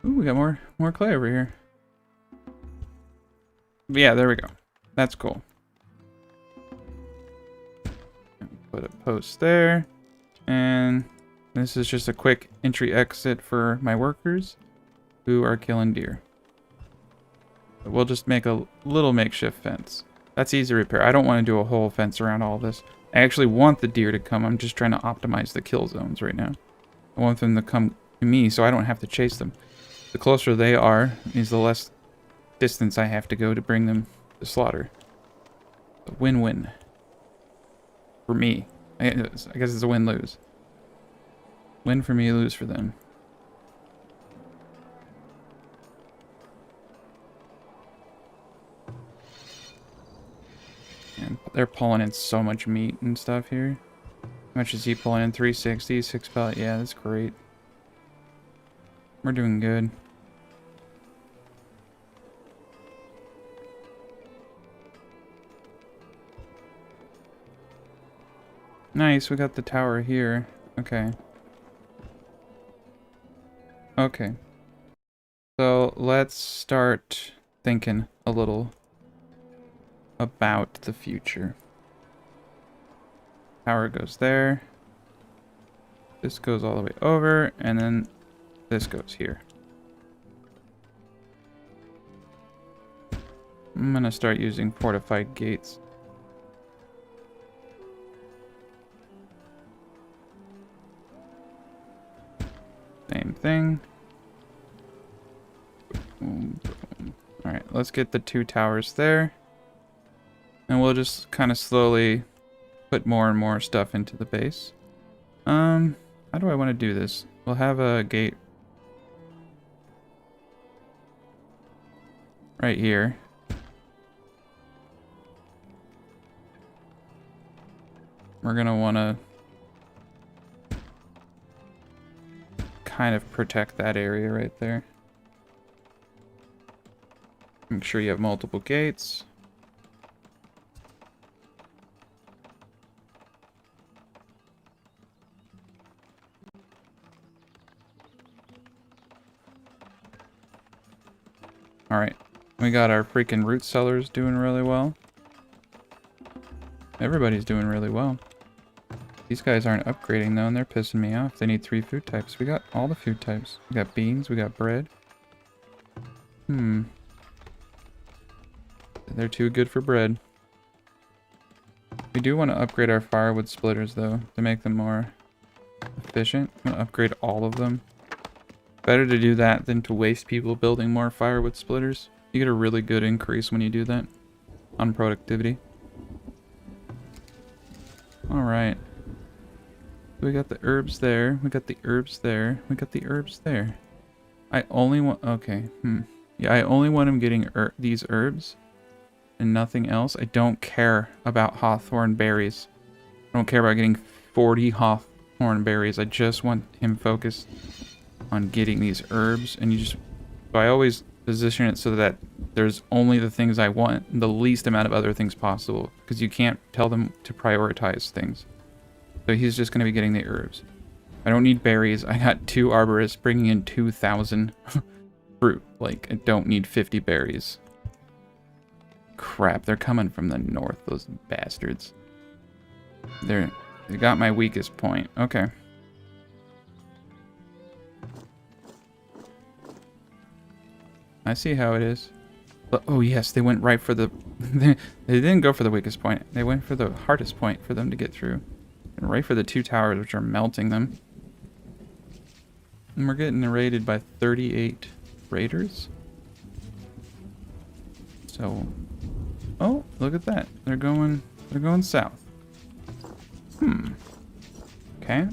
Speaker 1: Ooh, we got more clay over here. But yeah, there we go. That's cool. Put a post there. And this is just a quick entry exit for my workers who are killing deer. But we'll just make a little makeshift fence. That's easy to repair. I don't want to do a whole fence around all this. I actually want the deer to come. I'm just trying to optimize the kill zones right now. I want them to come to me so I don't have to chase them. The closer they are means the less distance I have to go to bring them to slaughter. A win-win. For me. I guess it's a win-lose. Win for me, lose for them. And they're pulling in so much meat and stuff here. How much is he pulling in? 360, 6 pellet. Yeah, that's great. We're doing good. Nice, we got the tower here. Okay. Okay. So let's start thinking a little about the future. Power goes there. This goes all the way over, and then this goes here. I'm gonna start using fortified gates. Same thing. Alright, let's get the 2 towers there. And we'll just kind of slowly put more and more stuff into the base. How do I want to do this? We'll have a gate right here. We're gonna want to kind of protect that area right there. Make sure you have multiple gates. Alright, we got our freaking root cellars doing really well. Everybody's doing really well. These guys aren't upgrading though, and they're pissing me off. They need 3 food types. We got all the food types. We got beans, we got bread. They're too good for bread. We do want to upgrade our firewood splitters though, to make them more efficient. I'm going to upgrade all of them. Better to do that than to waste people building more firewood splitters. You get a really good increase when you do that on productivity. Alright. We got the herbs there. We got the herbs there. We got the herbs there. I only want... Okay. Yeah, I only want him getting these herbs and nothing else. I don't care about hawthorn berries. I don't care about getting 40 hawthorn berries. I just want him focused on getting these herbs. And you just... So I always position it so that there's only the things I want and the least amount of other things possible. Because you can't tell them to prioritize things. So he's just going to be getting the herbs. I don't need berries. I got 2 arborists bringing in 2,000 fruit. Like, I don't need 50 berries. Crap, they're coming from the north, those bastards. They got my weakest point. Okay. I see how it is. But, oh yes, they went right for the... they didn't go for the weakest point. They went for the hardest point for them to get through. And right for the 2 towers, which are melting them. And we're getting raided by 38 raiders. So... Oh, look at that. They're going south. Okay.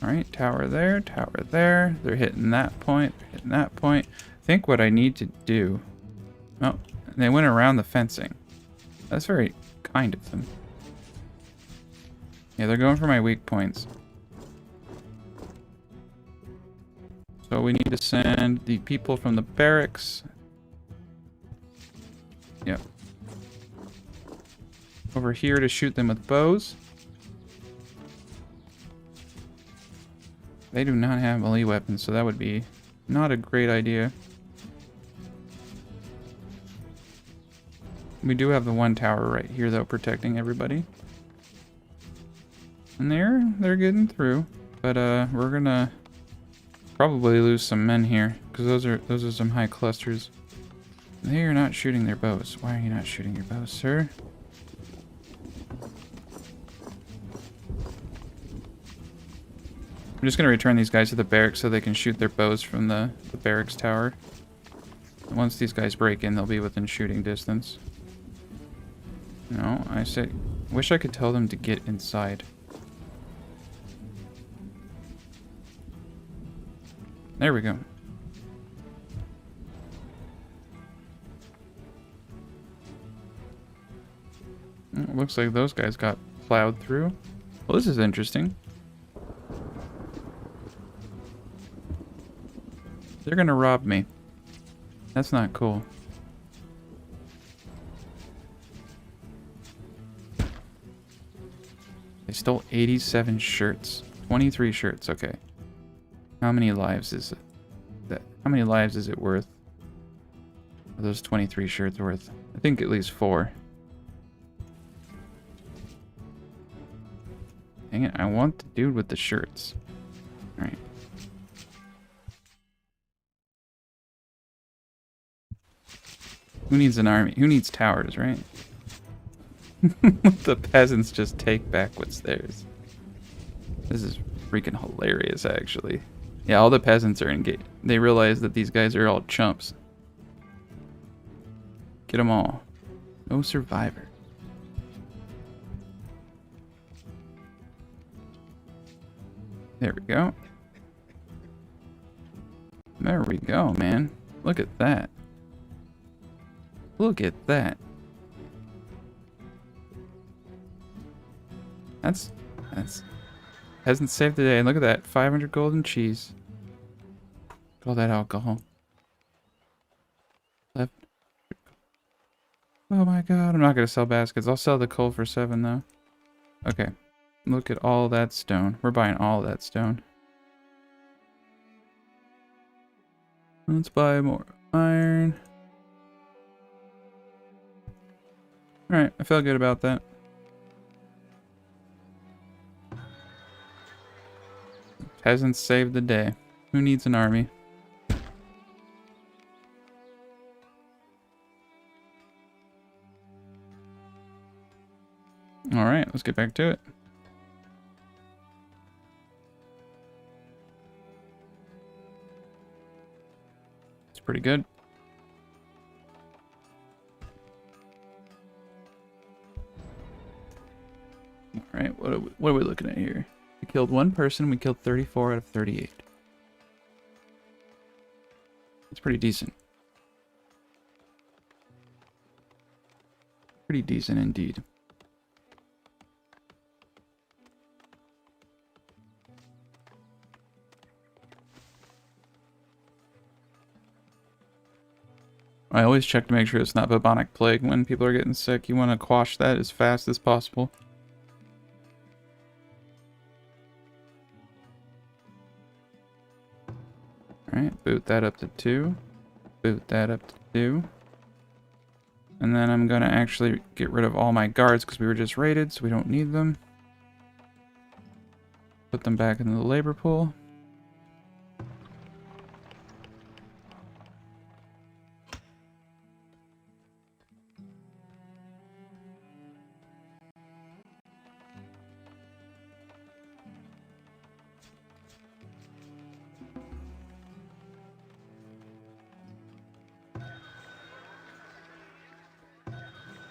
Speaker 1: Alright, tower there, tower there. They're hitting that point, they're hitting that point. I think what I need to do... Oh, they went around the fencing. That's very kind of them. Yeah, they're going for my weak points. So we need to send the people from the barracks. Yep. Over here to shoot them with bows. They do not have melee weapons, so that would be not a great idea. We do have the 1 tower right here, though, protecting everybody. And they're getting through. But we're gonna probably lose some men here, because those are some high clusters. They are not shooting their bows. Why are you not shooting your bows, sir? I'm just going to return these guys to the barracks so they can shoot their bows from the barracks tower. Once these guys break in, they'll be within shooting distance. No, I said... Wish I could tell them to get inside. There we go. It looks like those guys got plowed through. Well, this is interesting. They're gonna rob me. That's not cool. They stole 87 shirts. 23 shirts, okay. How many lives is it? How many lives is it worth? Are those 23 shirts worth? I think at least 4. Dang it, I want the dude with the shirts. Alright. Who needs an army? Who needs towers, right? The peasants just take back what's theirs. This is freaking hilarious, actually. Yeah, all the peasants are engaged. They realize that these guys are all chumps. Get them all. No survivor. There we go. There we go, man. Look at that. Look at that. That's hasn't saved the day. And look at that. 500 golden cheese. All that alcohol. Left. Oh my god. I'm not going to sell baskets. I'll sell the coal for 7 though. Okay. Look at all that stone. We're buying all that stone. Let's buy more iron. Alright, I feel good about that. Peasants saved the day. Who needs an army? Alright, let's get back to it. pretty good. Alright, what are we looking at here? We killed one person, we killed 34 out of 38. It's pretty decent. Pretty decent indeed. I always check to make sure it's not bubonic plague when people are getting sick. You want to quash that as fast as possible. Alright, boot that up to 2. Boot that up to 2. And then I'm going to actually get rid of all my guards because we were just raided, so we don't need them. Put them back into the labor pool.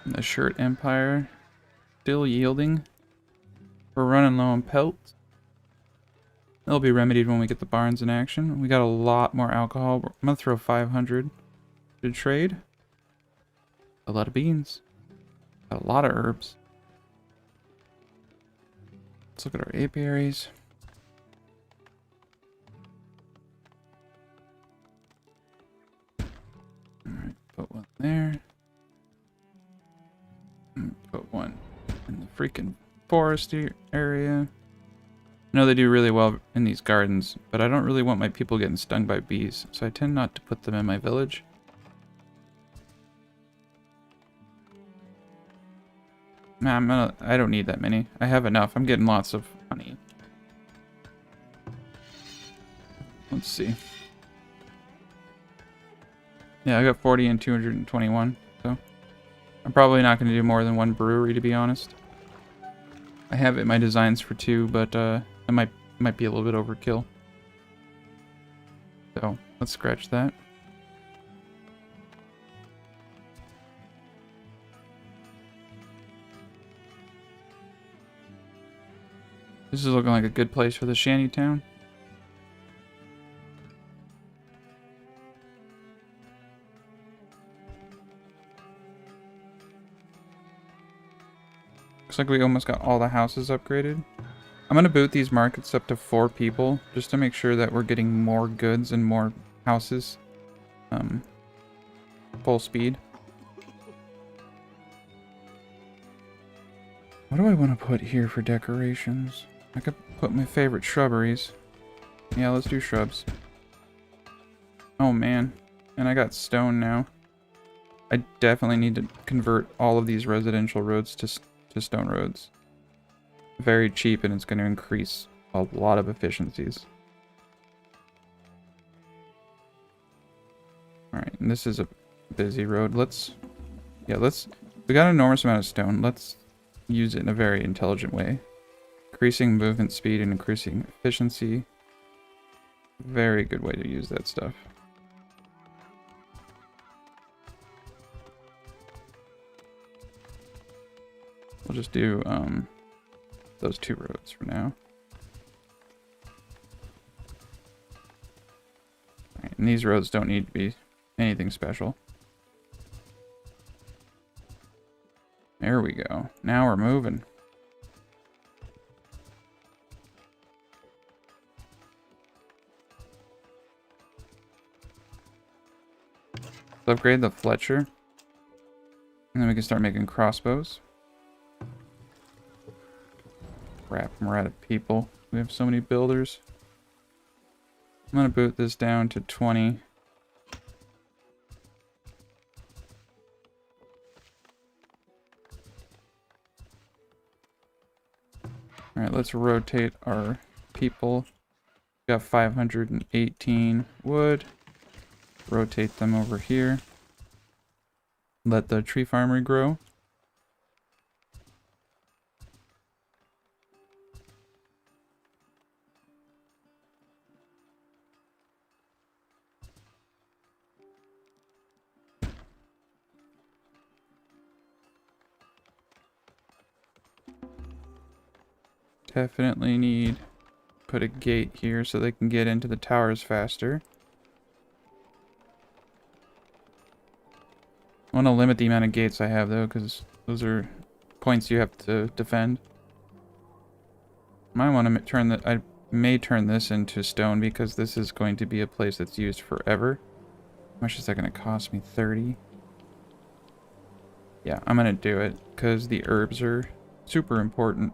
Speaker 1: The Shirt Empire still yielding. We're running low on pelts. It'll be remedied when we get the barns in action. We got a lot more alcohol. I'm gonna throw 500 to trade. A lot of beans. Got a lot of herbs. Let's look at our apiaries. Alright, put one there. Put one in the freaking foresty area. I know they do really well in these gardens, but I don't really want my people getting stung by bees, so I tend not to put them in my village. Nah, I don't need that many. I have enough. I'm getting lots of honey. Let's see. Yeah, I got 40 and 221, so I'm probably not going to do more than one brewery, to be honest. I have it in my designs for 2, but it might be a little bit overkill. So let's scratch that. This is looking like a good place for the shanty town. Looks like we almost got all the houses upgraded. I'm going to boot these markets up to 4 people, just to make sure that we're getting more goods and more houses. Full speed. What do I want to put here for decorations? I could put my favorite shrubberies. Yeah, let's do shrubs. Oh man, and I got stone now. I definitely need to convert all of these residential roads to stone roads. Very cheap, and it's going to increase a lot of efficiencies. Alright, and this is a busy road. We got an enormous amount of stone. Let's use it in a very intelligent way. Increasing movement speed and increasing efficiency. Very good way to use that stuff. We'll just do those 2 roads for now. Alright, and these roads don't need to be anything special. There we go. Now we're moving. Let's upgrade the Fletcher. And then we can start making crossbows. Crap, we're out of people. We have so many builders. I'm gonna boot this down to 20. Alright, let's rotate our people. We got 518 wood. Rotate them over here. Let the tree farmer grow. Definitely need to put a gate here so they can get into the towers faster. I want to limit the amount of gates I have though, because those are points you have to defend. Might want to turn that. I may turn this into stone because this is going to be a place that's used forever. How much is that going to cost me? 30. Yeah, I'm going to do it because the herbs are super important.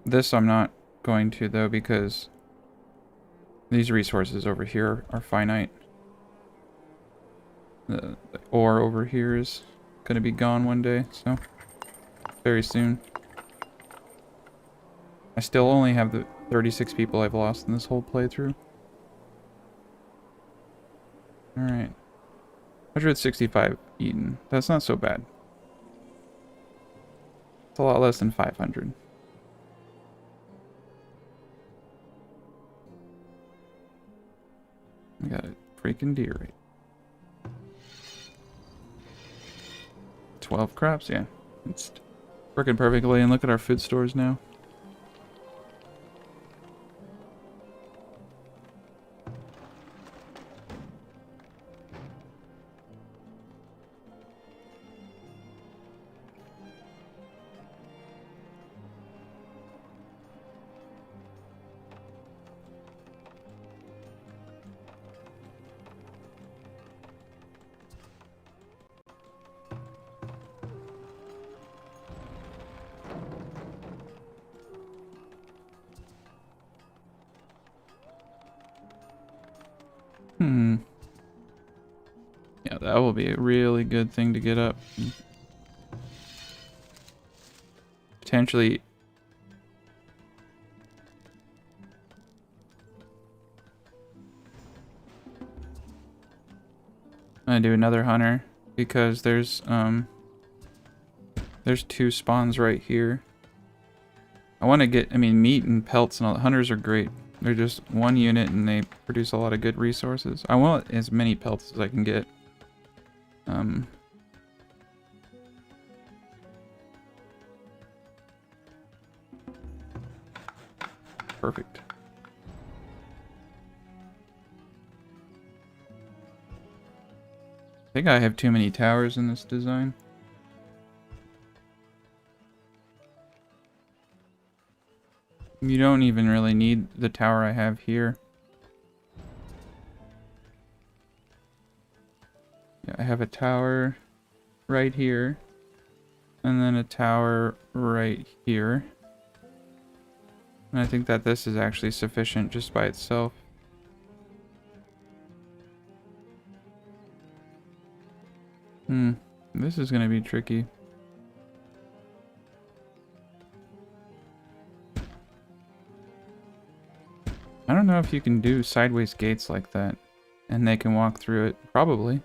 Speaker 1: This I'm not going to though because these resources over here are finite. The ore over here is going to be gone one day, so very soon. I still only have the 36 people I've lost in this whole playthrough. Alright. 165 eaten. That's not so bad. It's a lot less than 500. I got a freaking deer right. 12 crops, yeah. It's working perfectly, and look at our food stores now. Yeah, that will be a really good thing to get up. Potentially. I'm gonna do another hunter because there's 2 spawns right here. I want to get, I mean, meat and pelts and all. Hunters are great. They're just one unit and they produce a lot of good resources. I want as many pelts as I can get. Perfect. I think I have too many towers in this design. You don't even really need the tower I have here. Yeah, I have a tower right here. And then a tower right here. And I think that this is actually sufficient just by itself. This is gonna be tricky. I don't know if you can do sideways gates like that. And they can walk through it. Probably.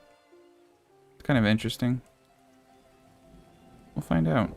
Speaker 1: It's kind of interesting. We'll find out.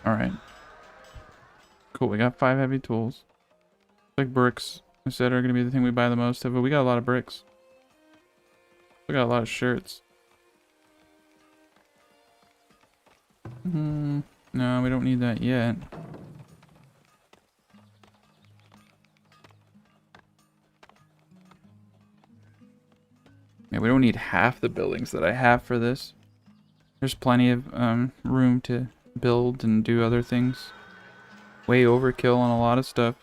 Speaker 1: Alright. Cool, we got 5 heavy tools. Like bricks, I said, are going to be the thing we buy the most of, but we got a lot of bricks. We got a lot of shirts. No, we don't need that yet. Yeah, we don't need half the buildings that I have for this. There's plenty of room to build and do other things. way overkill on a lot of stuff.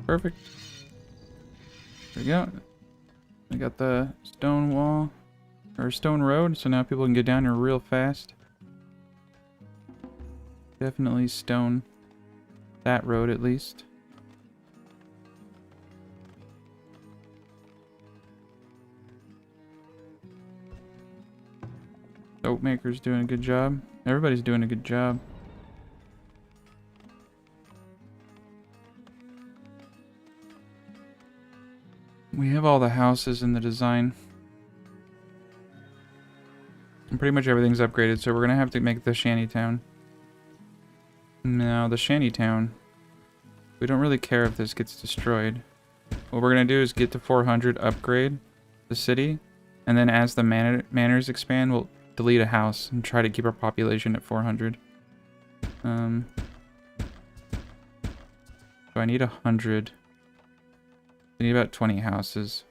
Speaker 1: Perfect. There we go. We got the stone wall, or stone road, so now people can get down here real fast. Definitely stone that road at least. Soap maker's doing a good job. Everybody's doing a good job. We have all the houses in the design. And pretty much everything's upgraded, so we're gonna have to make the shantytown. Now, the shantytown, we don't really care if this gets destroyed. What we're gonna do is get to 400, upgrade the city, and then as the manors expand, we'll delete a house and try to keep our population at 400. So I need 100. I need about 20 houses.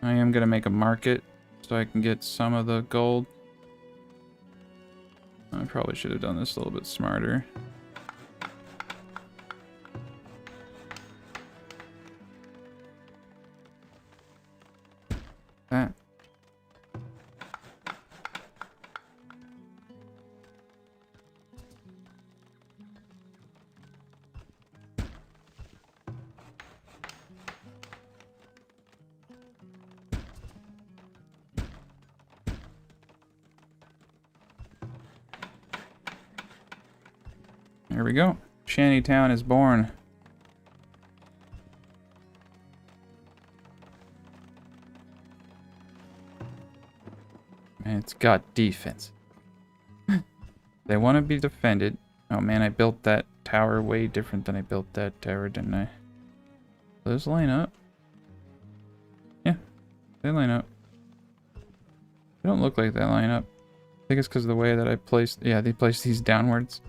Speaker 1: I am going to make a market so I can get some of the gold. I probably should have done this a little bit smarter. That. There we go. Shantytown is born. And it's got defense. They want to be defended. Oh man, I built that tower way different than I built that tower, didn't I? Those line up. Yeah, they line up. They don't look like they line up. I think it's because of the way that I placed... Yeah, they placed these downwards.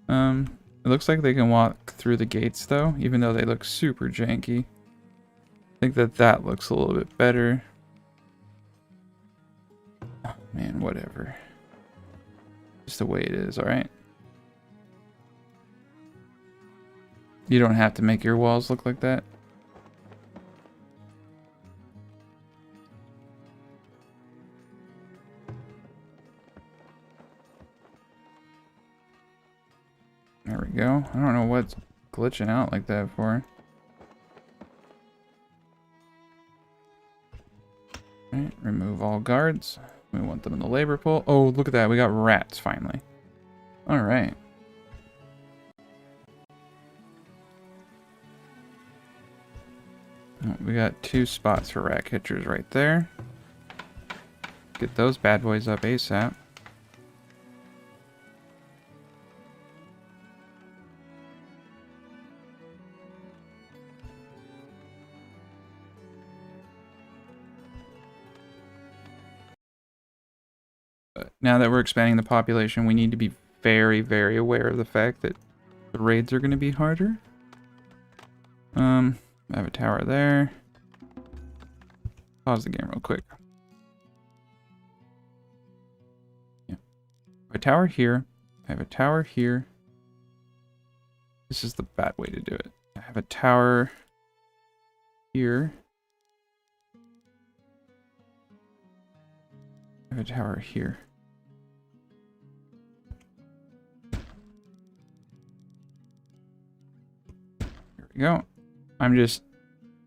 Speaker 1: It looks like they can walk through the gates though, even though they look super janky. I think that looks a little bit better. Oh, man, whatever. Just the way it is, alright? You don't have to make your walls look like that. There we go. I don't know what's glitching out like that for. Alright, remove all guards. We want them in the labor pool. Oh, look at that. We got rats finally. Alright. Oh, we got 2 spots for rat catchers right there. Get those bad boys up ASAP. But now that we're expanding the population, we need to be very, very aware of the fact that the raids are going to be harder. I have a tower there. Pause the game real quick. Yeah. I have a tower here. I have a tower here. This is the bad way to do it. I have a tower here. I have a tower here. Here we go. I'm just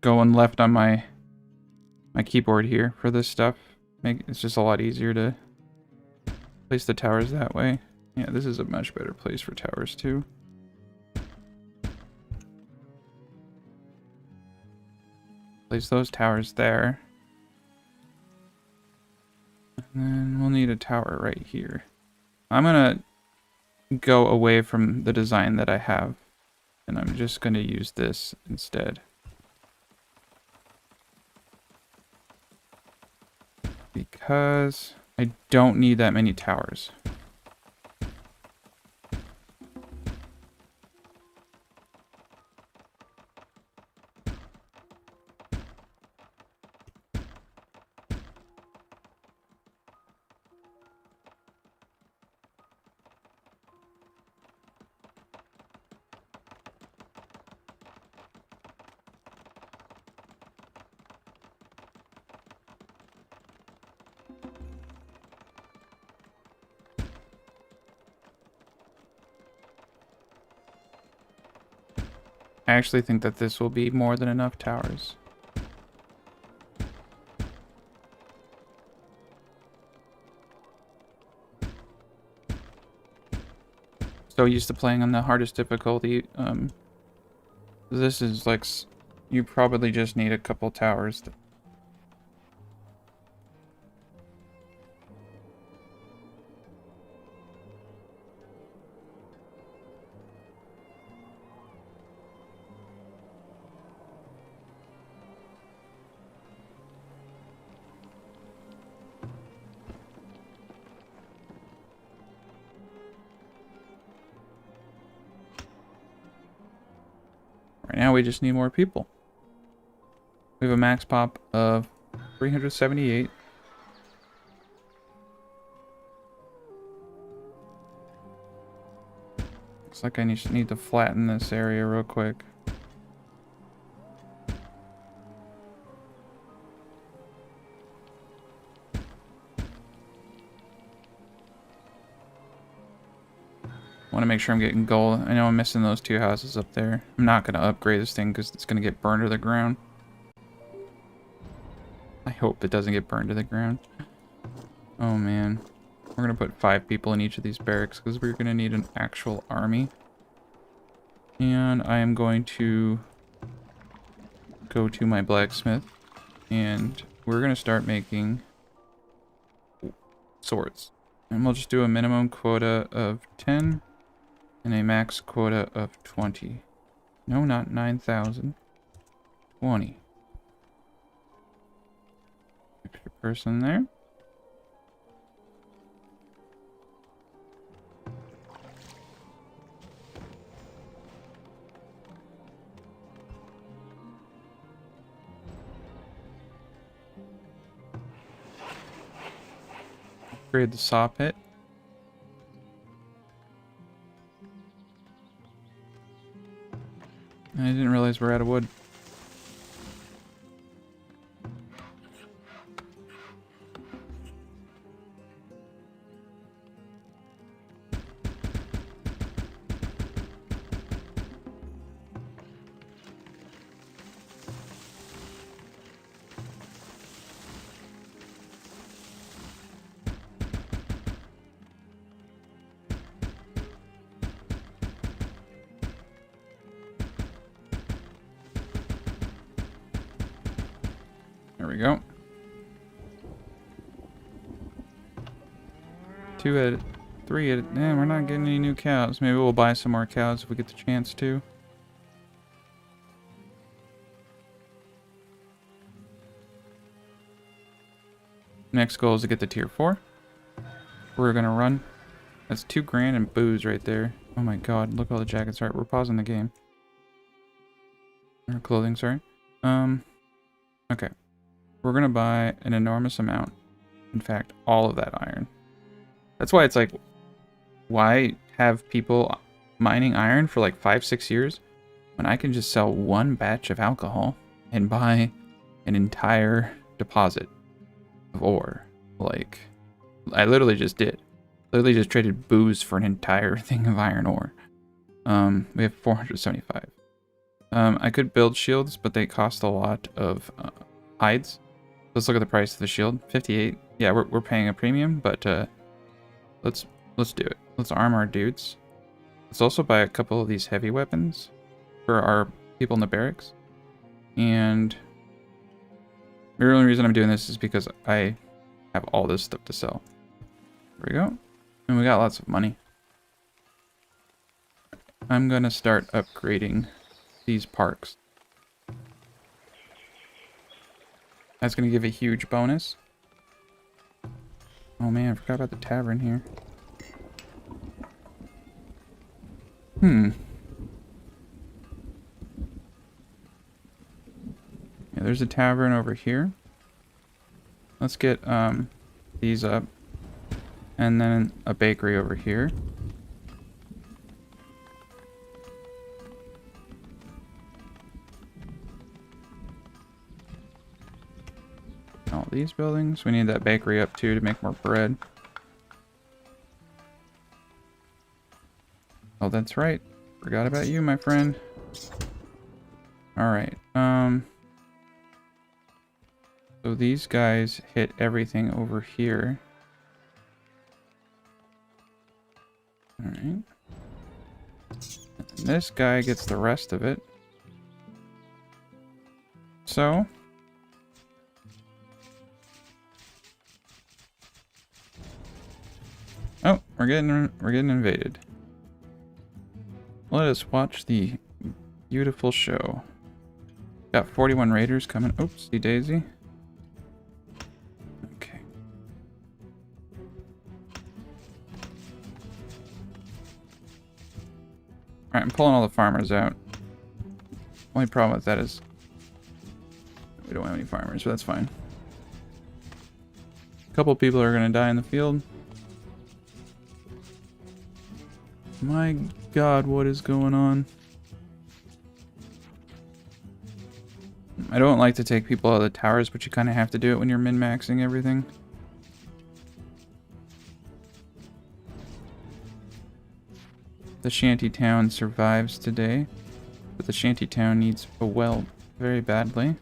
Speaker 1: going left on my keyboard here for this stuff. It's just a lot easier to place the towers that way. Yeah, this is a much better place for towers too. Place those towers there. need a tower right here. I'm gonna go away from the design that I have, and I'm just gonna use this instead. Because I don't need that many towers. I actually think that this will be more than enough towers. So used to playing on the hardest difficulty. This is like, you probably just need a couple towers. Right now we just need more people. We have a max pop of 378. Looks like I just need to flatten this area real quick. Want to make sure I'm getting gold. I know I'm missing those two houses up there. I'm not going to upgrade this thing because it's going to get burned to the ground. I hope it doesn't get burned to the ground. Oh man. We're going to put 5 people in each of these barracks because we're going to need an actual army. And I am going to go to my blacksmith. And we're going to start making swords. And we'll just do a minimum quota of 10. And a max quota of 20. No, not 9,000. 20. Extra person there. Upgrade the saw pit. I didn't realize we're out of wood. There we go. 2 at 3 at. Damn, we're not getting any new cows. Maybe we'll buy some more cows if we get the chance to. Next goal is to get the tier 4. We're gonna run. That's 2 grand and booze right there. Oh my god, look at all the jackets. Alright, we're pausing the game. Or clothing, sorry. Okay. We're gonna buy an enormous amount. In fact, all of that iron. That's why it's like, why have people mining iron for like 5-6 years when I can just sell 1 batch of alcohol and buy an entire deposit of ore? Like, I literally just did. Literally just traded booze for an entire thing of iron ore. We have 475. I could build shields, but they cost a lot of hides. Let's look at the price of the shield. 58. Yeah, we're paying a premium, but let's do it. Let's arm our dudes. Let's also buy a couple of these heavy weapons for our people in the barracks. And the only reason I'm doing this is because I have all this stuff to sell. There we go. And we got lots of money. I'm gonna start upgrading these parks. That's gonna give a huge bonus. Oh man, I forgot about the tavern here. Yeah, there's a tavern over here. Let's get these up. And then a bakery over here. All these buildings. We need that bakery up too to make more bread. Oh, that's right. Forgot about you, my friend. Alright. So these guys hit everything over here. Alright. This guy gets the rest of it. So oh, we're getting invaded. Let us watch the beautiful show. Got 41 raiders coming. Oopsie daisy. Okay. Alright, I'm pulling all the farmers out. Only problem with that is we don't have any farmers, but that's fine. A couple people are gonna die in the field. My god, what is going on? I don't like to take people out of the towers, but you kind of have to do it when you're min-maxing everything. The shantytown survives today, but the shantytown needs a well very badly.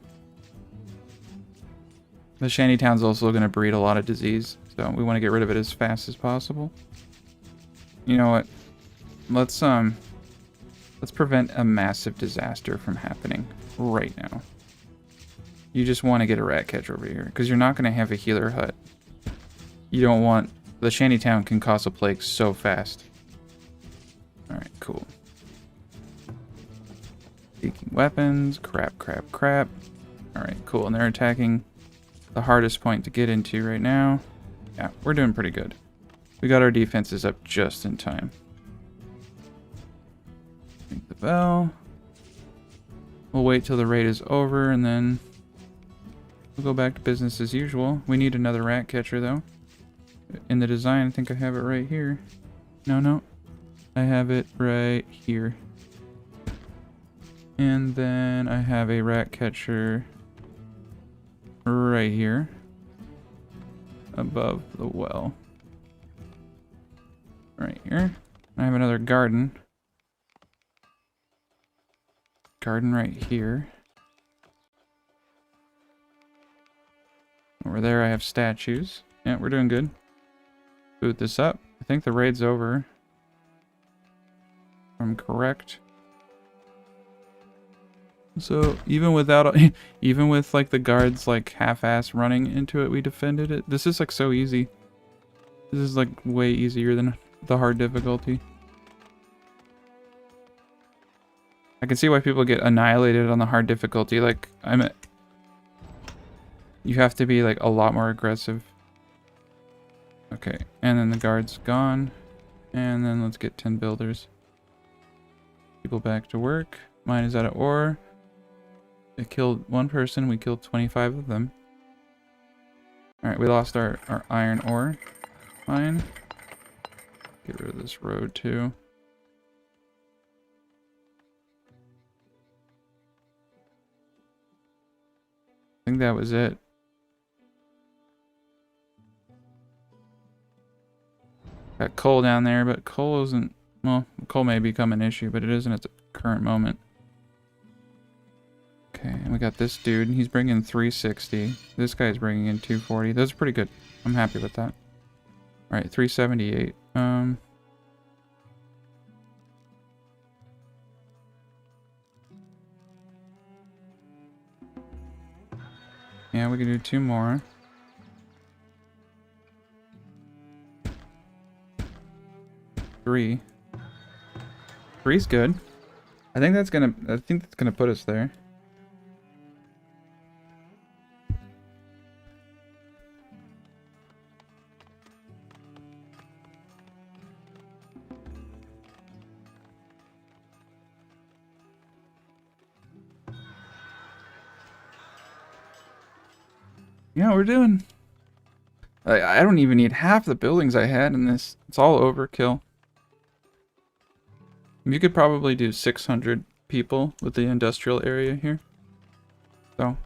Speaker 1: The shantytown's also going to breed a lot of disease, so we want to get rid of it as fast as possible. You know what? Let's prevent a massive disaster from happening right now. You just want to get a rat catcher over here, because you're not going to have a healer hut. You don't want... The shantytown can cause a plague so fast. Alright, cool. Seeking weapons. Crap, crap, crap. Alright, cool. And they're attacking the hardest point to get into right now. Yeah, we're doing pretty good. We got our defenses up just in time. Ring the bell. We'll wait till the raid is over and then we'll go back to business as usual. We need another rat catcher though. In the design, I think I have it right here. No. I have it right here. And then I have a rat catcher right here. Above the well. Right here. I have another garden. Garden right here. Over there I have statues. Yeah, we're doing good. Boot this up. I think the raid's over. If I'm correct. So even without, even with like the guards like half-ass running into it, we defended it. This is like so easy. This is like way easier than the hard difficulty. I can see why people get annihilated on the hard difficulty. Like you have to be like a lot more aggressive. Okay, and then the guard's gone. And then let's get 10 builders. People back to work. Mine is out of ore. It killed one person, we killed 25 of them. Alright, we lost our iron ore. Fine. Get rid of this road too. I think that was it. Got coal down there, but coal isn't... Well, coal may become an issue, but it isn't at the current moment. Okay, and we got this dude, and he's bringing 360. This guy's bringing in 240. Those are pretty good. I'm happy with that. Alright, 378. Yeah, we can do 2 more. 3. 3's good. I think that's gonna put us there. Yeah, we're doing. I don't even need half the buildings I had in this. It's all overkill. You could probably do 600 people with the industrial area here. So.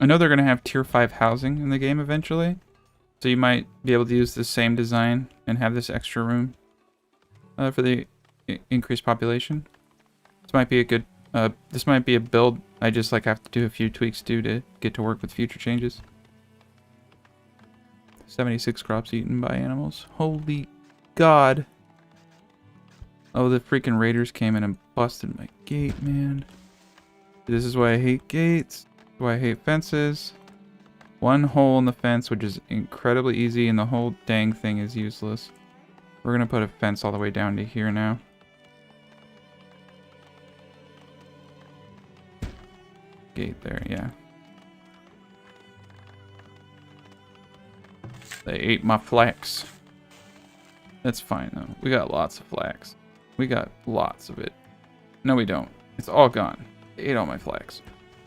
Speaker 1: I know they're going to have tier 5 housing in the game eventually. So you might be able to use the same design and have this extra room for the increased population. This might be a good, this might be a build I just like have to do a few tweaks to get to work with future changes. 76 crops eaten by animals. Holy God. Oh, the freaking raiders came in and busted my gate, man. This is why I hate gates. This is why I hate fences. One hole in the fence, which is incredibly easy, and the whole dang thing is useless. We're gonna put a fence all the way down to here now. Gate there, yeah. They ate my flax. That's fine though. We got lots of flax. We got lots of it. No, we don't. It's all gone. They ate all my flax.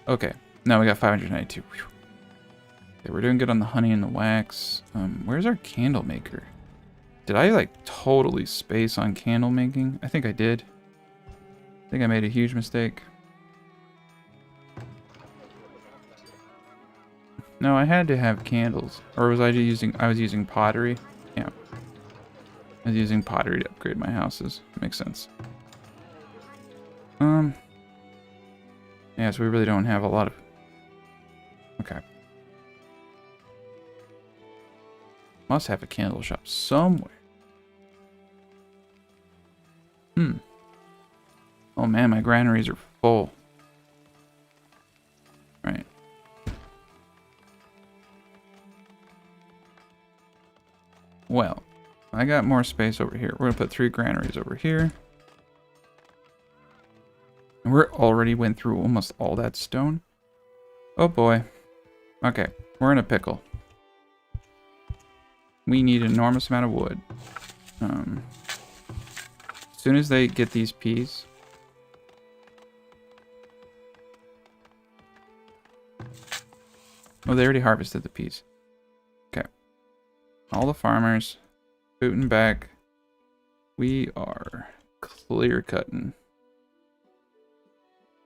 Speaker 1: Okay, now we got 592. Whew. Okay, we're doing good on the honey and the wax. Where's our candle maker? Did I like totally space on candle making? I think I did. I think I made a huge mistake. No, I had to have candles. Or was I using pottery? Yeah. I was using pottery to upgrade my houses. Makes sense. Yeah, so we really don't have a lot of... Okay. Must have a candle shop somewhere. Oh man, my granaries are full. Right. Well, I got more space over here. We're gonna put 3 granaries over here. And we're already went through almost all that stone. Oh boy. Okay, we're in a pickle. We need an enormous amount of wood. As soon as they get these peas. Oh, they already harvested the peas. Okay. All the farmers, booting back. We are clear cutting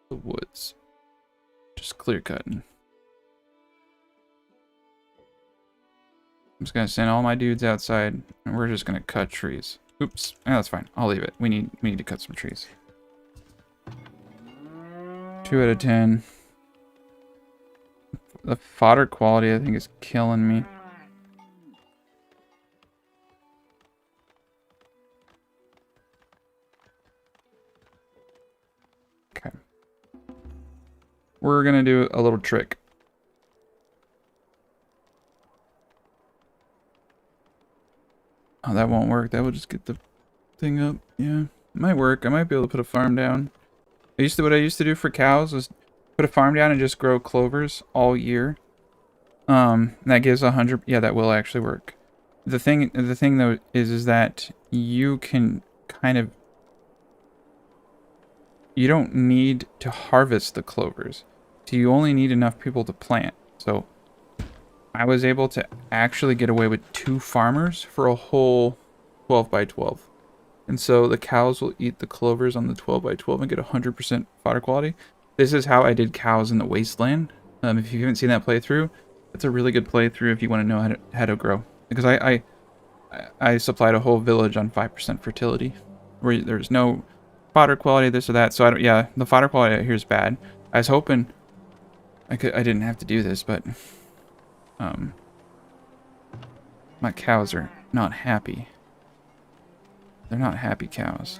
Speaker 1: the woods. Just clear cutting. I'm just gonna send all my dudes outside, and we're just gonna cut trees. Oops, oh, that's fine. I'll leave it. We need to cut some trees. 2 out of 10. The fodder quality, I think, is killing me. Okay. We're gonna do a little trick. Oh, that won't work. That will just get the thing up. Yeah, it might work. I might be able to put a farm down. What I used to do for cows was put a farm down and just grow clovers all year. That gives 100. Yeah, that will actually work. The thing though is that you can kind of, you don't need to harvest the clovers. So you only need enough people to plant. So I was able to actually get away with 2 farmers for a whole 12 by 12. And so the cows will eat the clovers on the 12 by 12 and get 100% fodder quality. This is how I did cows in the wasteland. If you haven't seen that playthrough, it's a really good playthrough if you want to know how to grow. Because I supplied a whole village on 5% fertility, where there's no fodder quality, this or that. So yeah, the fodder quality here is bad. I was hoping I didn't have to do this, but my cows are not happy. They're not happy cows.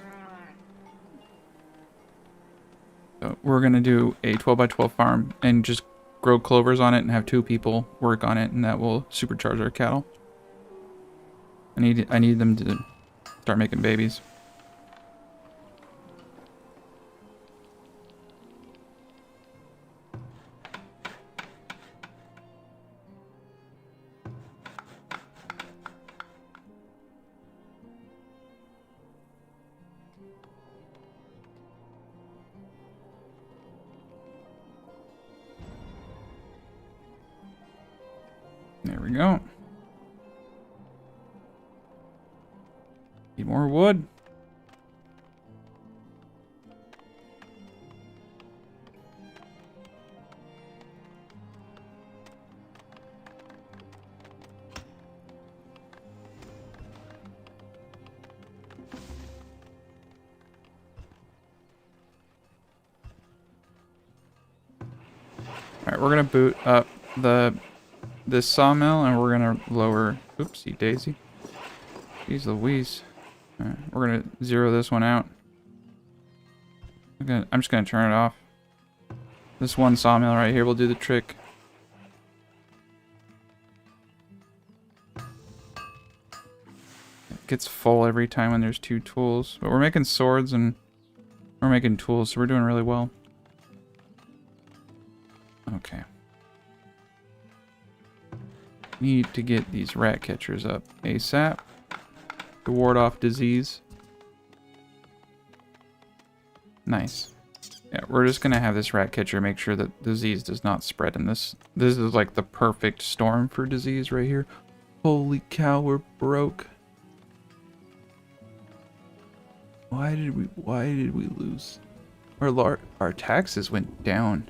Speaker 1: So we're gonna do a 12 by 12 farm and just grow clovers on it and have 2 people work on it, and that will supercharge our cattle. I need them to start making babies. There we go. Need more wood. Alright, we're gonna boot up this sawmill and we're gonna lower, oopsie daisy. Jeez Louise. Alright, we're gonna zero this one out. I'm just gonna turn it off. This one sawmill right here will do the trick. It gets full every time when there's 2 tools. But we're making swords and we're making tools, so we're doing really well. Okay. Need to get these rat catchers up ASAP to ward off disease. Nice. Yeah, we're just gonna have this rat catcher make sure that disease does not spread in this. This is like the perfect storm for disease right here. Holy cow, we're broke. Why did we lose? Our taxes went down.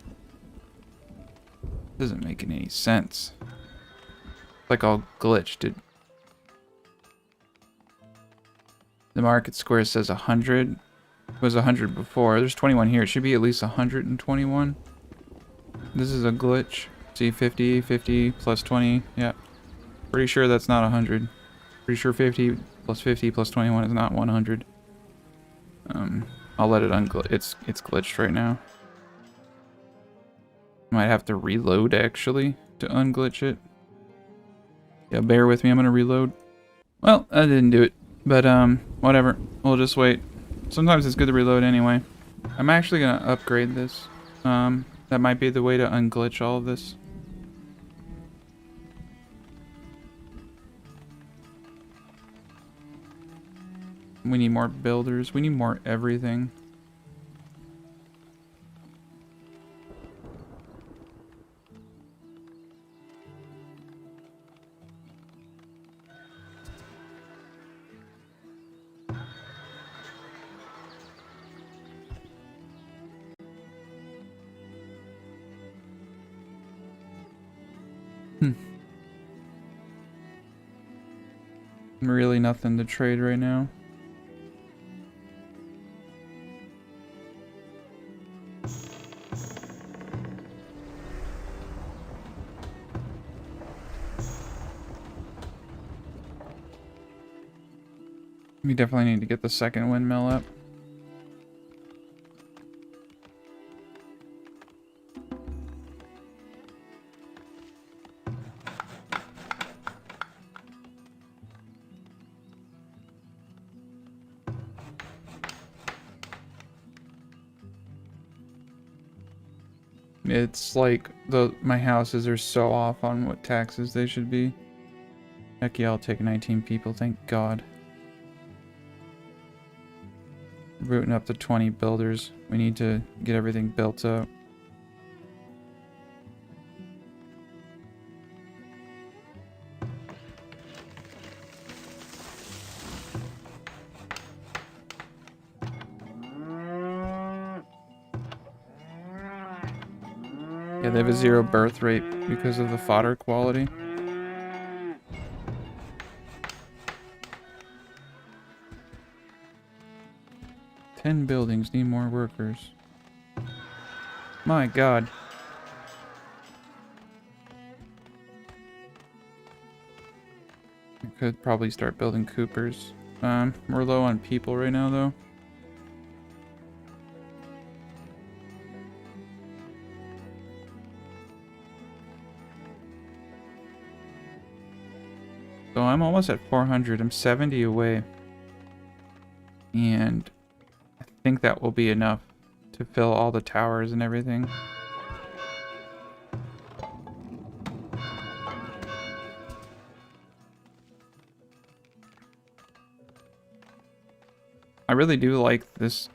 Speaker 1: Doesn't make any sense. Like all glitched. The market square says 100. It was 100 before. There's 21 here. It should be at least 121. This is a glitch. See, 50, 50 plus 20. Yeah. Pretty sure that's not 100. Pretty sure 50 plus 21 is not 100. I'll let it unglitch. It's glitched right now. Might have to reload actually to unglitch it. Yeah, bear with me. I'm gonna reload. Well, I didn't do it, but whatever. We'll just wait. Sometimes it's good to reload anyway. I'm actually gonna upgrade this. That might be the way to unglitch all of this. We need more builders. We need more everything. Really nothing to trade right now. We definitely need to get the second windmill up. It's like my houses are so off on what taxes they should be. Heck yeah, I'll take 19 people, thank God. Rooting up to 20 builders. We need to get everything built up. Yeah, they have a 0 birth rate because of the fodder quality. Ten buildings need more workers. My God. I could probably start building coopers. We're low on people right now, though. So I'm almost at 400. I'm 70 away. And I think that will be enough to fill all the towers and everything. I really do like this.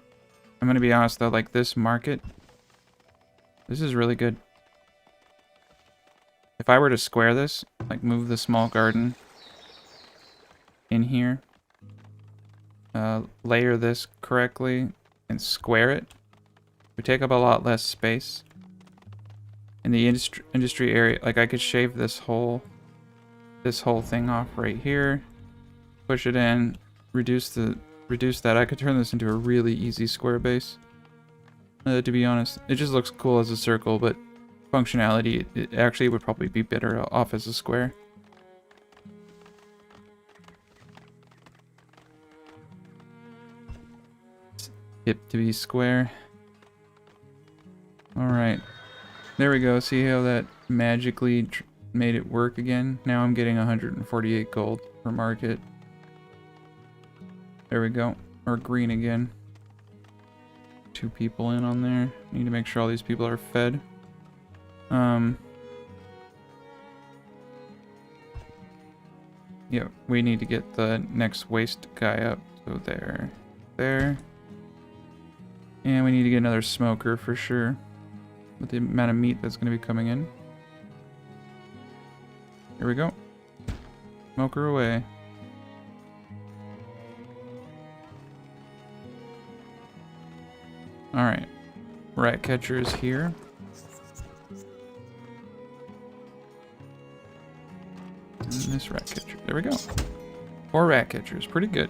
Speaker 1: I'm going to be honest though, like this market. This is really good. If I were to square this, like move the small garden in here, layer this correctly, and square it, would take up a lot less space. In the industry area, like I could shave this whole thing off right here, push it in, reduce that. I could turn this into a really easy square base. To be honest, it just looks cool as a circle, but functionality, it actually would probably be better off as a square. Skip to be square. Alright. There we go. See how that magically made it work again? Now I'm getting 148 gold per market. There we go. Or green again. 2 people in on there. Need to make sure all these people are fed. Yeah, we need to get the next waste guy up. So there. And we need to get another smoker for sure. With the amount of meat that's going to be coming in. Here we go. Smoker away. Alright. Rat catcher is here. And this rat catcher. There we go. 4 rat catchers. Pretty good.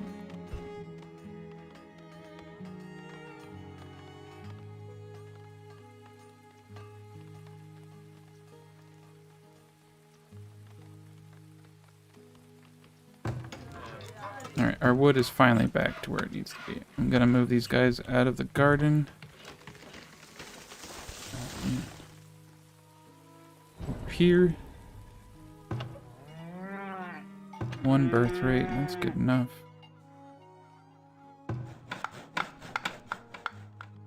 Speaker 1: Alright, our wood is finally back to where it needs to be. I'm gonna move these guys out of the garden. Over here. 1 birth rate, that's good enough.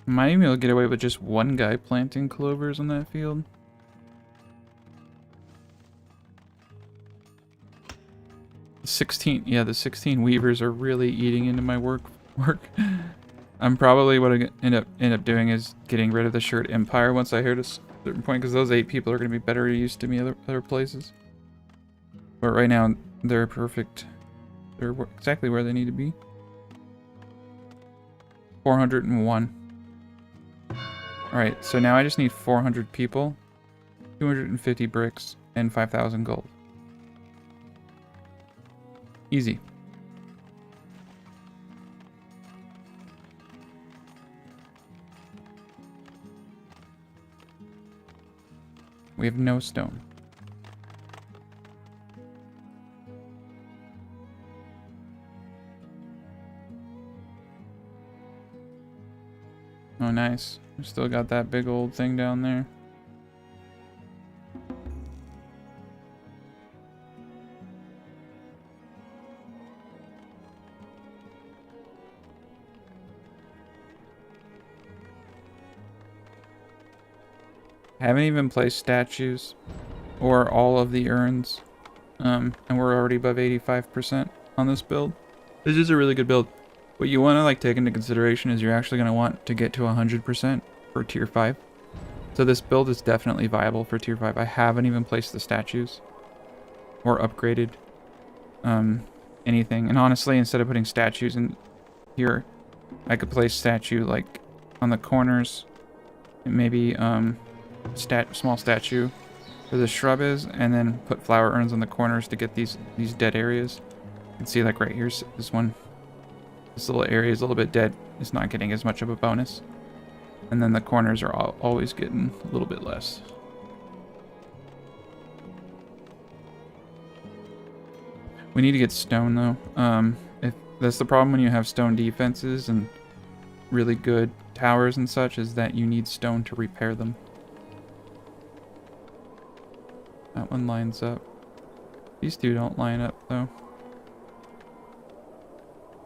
Speaker 1: Might even be able to get away with just 1 guy planting clovers on that field. The 16 weavers are really eating into my work. I'm probably what I end up doing is getting rid of the shirt empire once I hit a certain point, because those 8 people are going to be better used to me other places. But right now they're perfect. They're exactly where they need to be. 401. Alright, so now I just need 400 people, 250 bricks, and 5,000 gold. Easy. We have no stone. Oh, nice. We still got that big old thing down there. Haven't even placed statues or all of the urns, and we're already above 85% on this build. This is a really good build. What you want to like take into consideration is you're actually going to want to get to 100% for tier 5. So this build is definitely viable for tier 5. I haven't even placed the statues or upgraded anything. And honestly, instead of putting statues in here, I could place statue like on the corners, and maybe small statue where the shrub is, and then put flower urns on the corners to get these dead areas. You can see like right here's this one. This little area is a little bit dead. It's not getting as much of a bonus. And then the corners are always getting a little bit less. We need to get stone though. If that's the problem when you have stone defenses and really good towers and such, is that you need stone to repair them. That one lines up. These two don't line up though.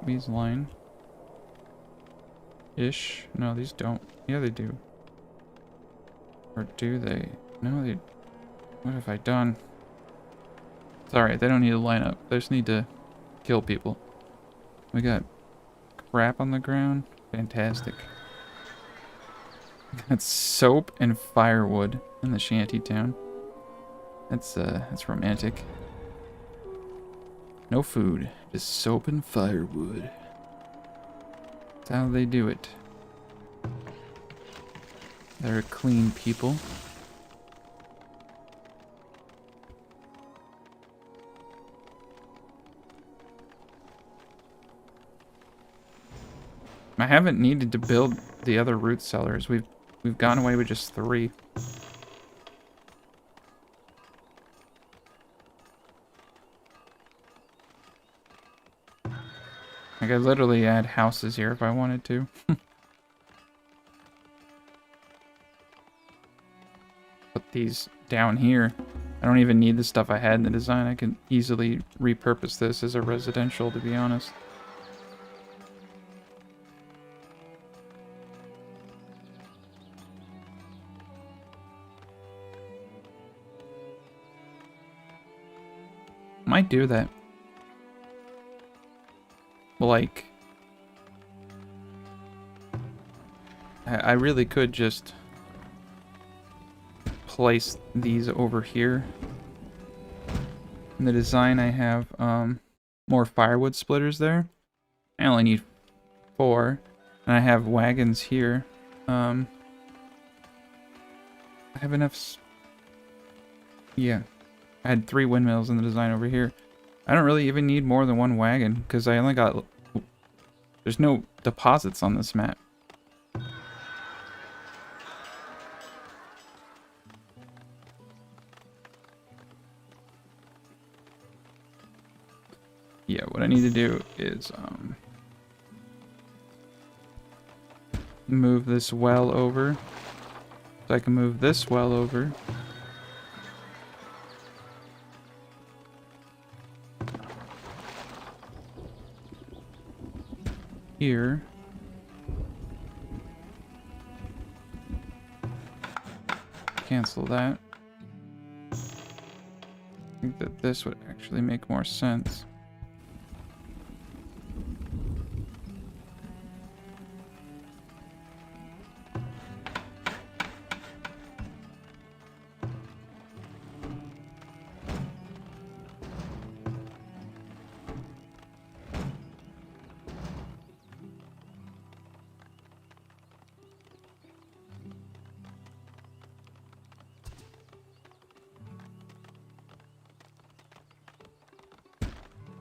Speaker 1: These line. Ish. No, these don't. Yeah, they do. Or do they? No, they... What have I done? It's alright, they don't need to line up. They just need to kill people. We got crap on the ground. Fantastic. Got soap and firewood in the shanty town. That's romantic. No food, just soap and firewood. That's how they do it. They're clean people. I haven't needed to build the other root cellars. We've gone away with just 3. I could literally add houses here if I wanted to. Put these down here. I don't even need the stuff I had in the design. I can easily repurpose this as a residential, to be honest. Might do that. Like, I really could just place these over here. In the design I have more firewood splitters there. I only need 4. And I have wagons here. I have enough... Yeah. I had 3 windmills in the design over here. I don't really even need more than 1 wagon, because I only got... There's no deposits on this map. Yeah, what I need to do is move this well over. So I can move this well over. Here. Cancel that. I think that this would actually make more sense.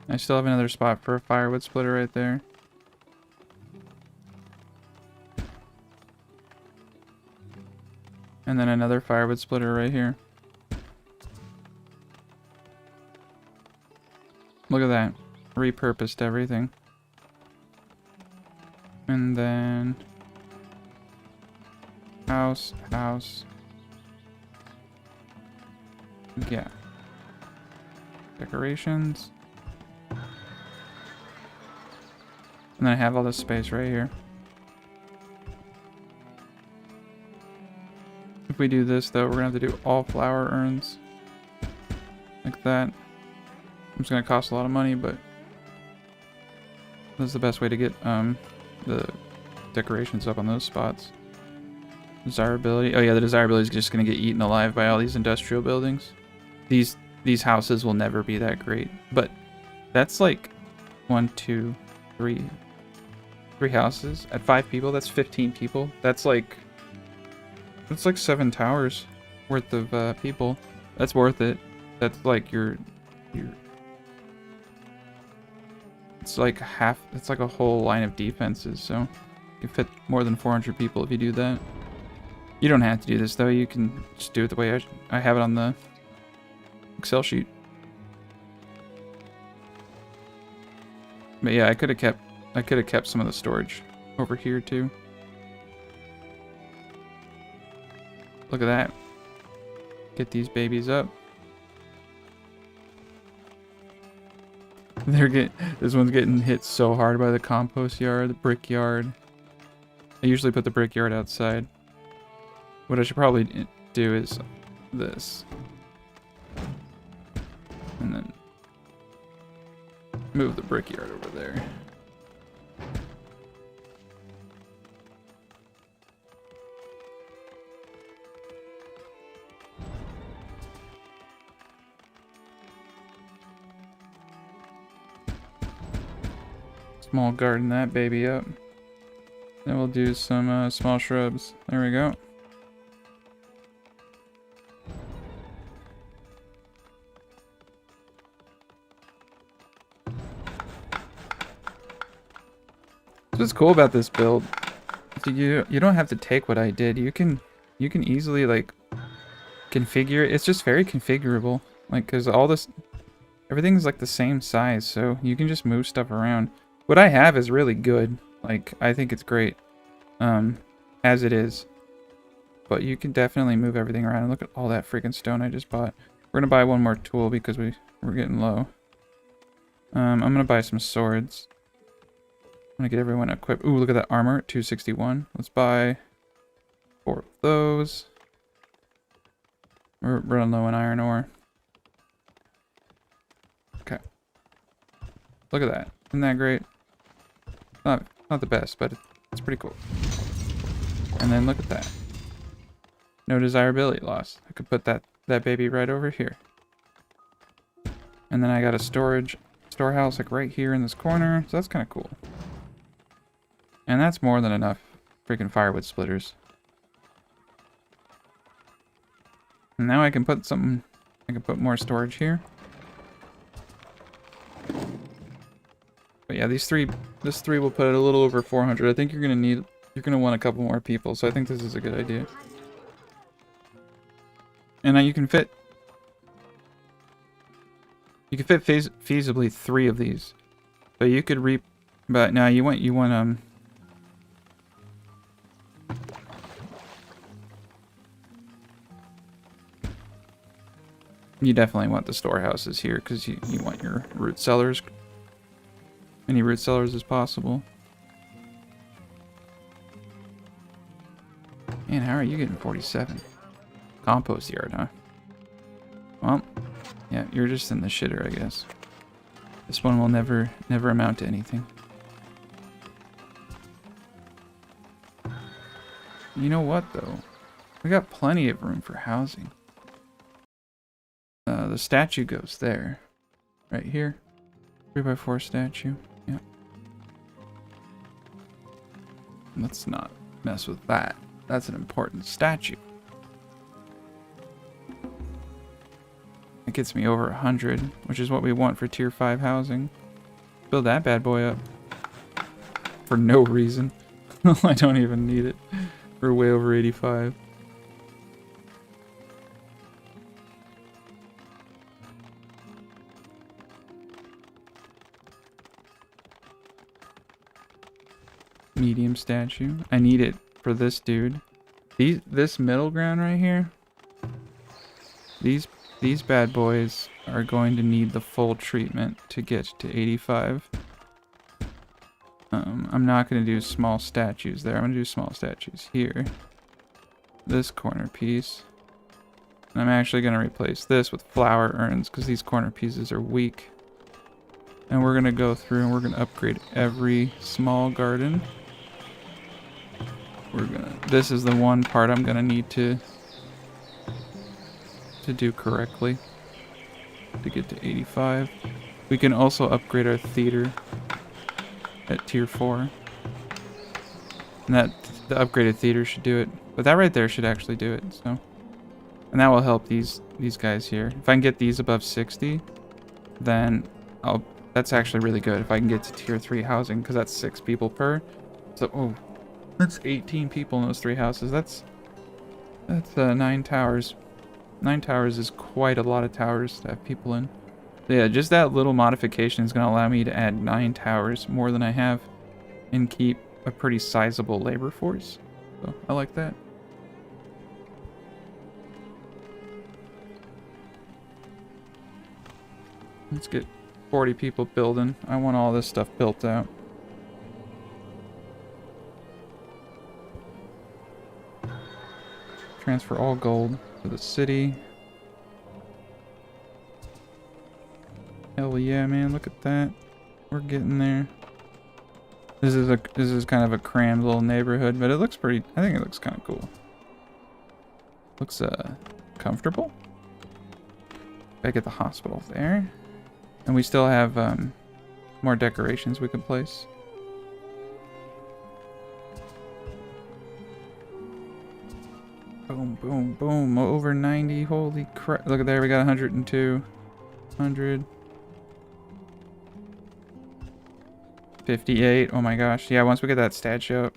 Speaker 1: I still have another spot for a firewood splitter right there. And then another firewood splitter right here. Look at that. Repurposed everything. And then... House, house. Yeah. Decorations. And then I have all this space right here. If we do this though, we're gonna have to do all flower urns. Like that. It's gonna cost a lot of money, but that's the best way to get the decorations up on those spots. Desirability. Oh yeah, the desirability is just gonna get eaten alive by all these industrial buildings. These houses will never be that great. But that's like 1, 2, 3 houses at 5 people. That's 15 people. That's like 7 towers worth of people. That's worth it. That's like your it's like it's like a whole line of defenses, so you can fit more than 400 people if you do that. You don't have to do this though. You can just do it the way I have it on the Excel sheet. But yeah, I could have kept some of the storage over here too. Look at that. Get these babies up. This one's getting hit so hard by the compost yard, the brick yard. I usually put the brick yard outside. What I should probably do is this. And then move the brick yard over there. Small garden that baby up. Then we'll do some small shrubs. There we go. What's cool about this build? You don't have to take what I did. You can easily like configure it. It's just very configurable. Like, cause everything's like the same size, so you can just move stuff around. What I have is really good. Like, I think it's great, as it is. But you can definitely move everything around. And look at all that freaking stone I just bought. We're gonna buy one more tool because we're getting low. I'm gonna buy some swords. I'm gonna get everyone equipped. Ooh, look at that armor, 261. Let's buy 4 of those. We're running low on iron ore. Okay. Look at that. Isn't that great? Not the best, but it's pretty cool. And then look at that. No desirability loss. I could put that baby right over here. And then I got a storehouse like right here in this corner. So that's kind of cool. And that's more than enough freaking firewood splitters. And now I can put something, I can put more storage here. But yeah, this three will put it a little over 400. I think you're gonna want a couple more people, so I think this is a good idea. And now you can fit feasibly 3 of these. So you could but now you want you definitely want the storehouses here because you want your root cellars. Many root cellars as possible. Man, how are you getting 47? Compost yard, huh? Well, yeah, you're just in the shitter, I guess. This one will never amount to anything. You know what, though? We got plenty of room for housing. The statue goes there. Right here. 3x4 statue. Yeah. Let's not mess with that. That's an important statue. It gets me over 100, which is what we want for tier 5 housing. Build that bad boy up. For no reason. I don't even need it. We're way over 85. Medium statue. I need it for this dude. This middle ground right here. These bad boys are going to need the full treatment to get to 85. I'm not going to do small statues there. I'm going to do small statues here. This corner piece. And I'm actually going to replace this with flower urns because these corner pieces are weak. And we're going to go through and we're going to upgrade every small garden. This is the one part I'm going to need to do correctly to get to 85. We can also upgrade our theater at tier 4. And the upgraded theater should do it. But that right there should actually do it, so. And that will help these guys here. If I can get these above 60, then that's actually really good if I can get to tier 3 housing, because that's 6 people per. So, oh, that's 18 people in those 3 houses. That's 9 towers. 9 towers is quite a lot of towers to have people in. So yeah, just that little modification is going to allow me to add 9 towers, more than I have, and keep a pretty sizable labor force. So I like that. Let's get 40 people building. I want all this stuff built out. Transfer all gold to the city. Hell yeah, man, look at that. We're getting there. This is kind of a crammed little neighborhood, but it looks pretty, I think it looks kind of cool. Looks comfortable. Back at the hospital there. And we still have more decorations we can place. Boom, boom, boom. Over 90. Holy crap. Look at there, we got 102. 100. 58. Oh my gosh. Yeah, once we get that statue up.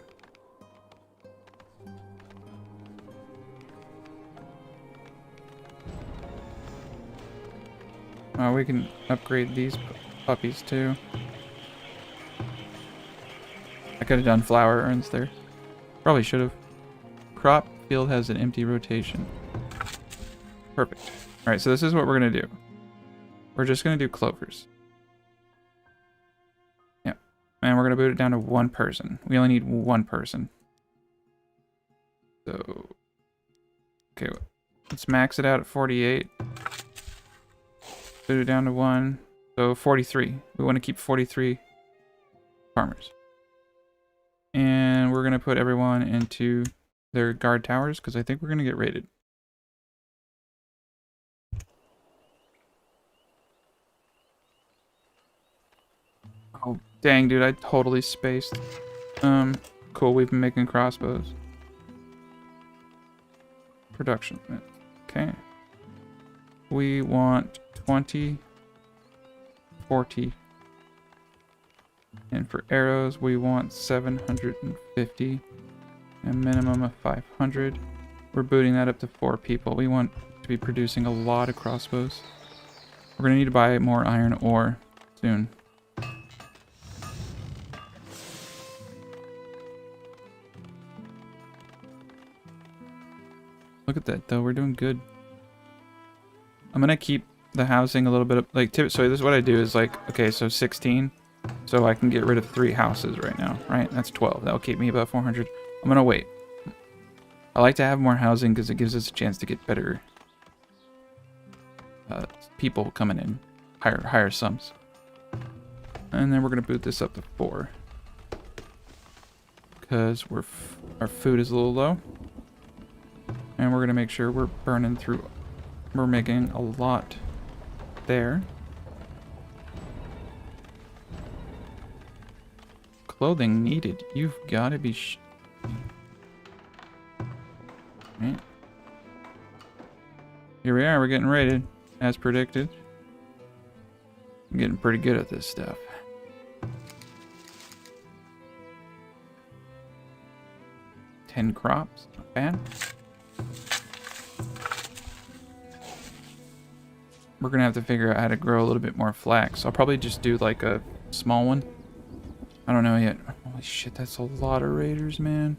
Speaker 1: Oh, we can upgrade these puppies too. I could have done flower urns there. Probably should have. Crop field has an empty rotation. Perfect. Alright, so this is what we're going to do. We're just going to do clovers. Yeah. And we're going to boot it down to one person. We only need one person. So, okay, let's max it out at 48. Boot it down to 1. So 43. We want to keep 43 farmers. And we're going to put everyone into their guard towers because I think we're going to get raided. Oh, dang, dude, I totally spaced. Cool, we've been making crossbows. Production. Okay. We want 20, 40. And for arrows, we want 750. A minimum of 500. We're booting that up to 4 people. We want to be producing a lot of crossbows. We're going to need to buy more iron ore soon. Look at that, though. We're doing good. I'm going to keep the housing a little bit of, like, so this is what I do is like, okay, so 16. So I can get rid of 3 houses right now, right? That's 12. That'll keep me about 400. I'm going to wait. I like to have more housing because it gives us a chance to get better people coming in. Higher sums. And then we're going to boot this up to 4. Because our food is a little low. And we're going to make sure we're burning through. We're making a lot there. Clothing needed. You've got to be right. Here we are. We're getting raided, as predicted. I'm getting pretty good at this stuff. Ten crops. Not bad. We're going to have to figure out how to grow a little bit more flax. I'll probably just do like a small one. I don't know yet. Holy shit, that's a lot of raiders, man.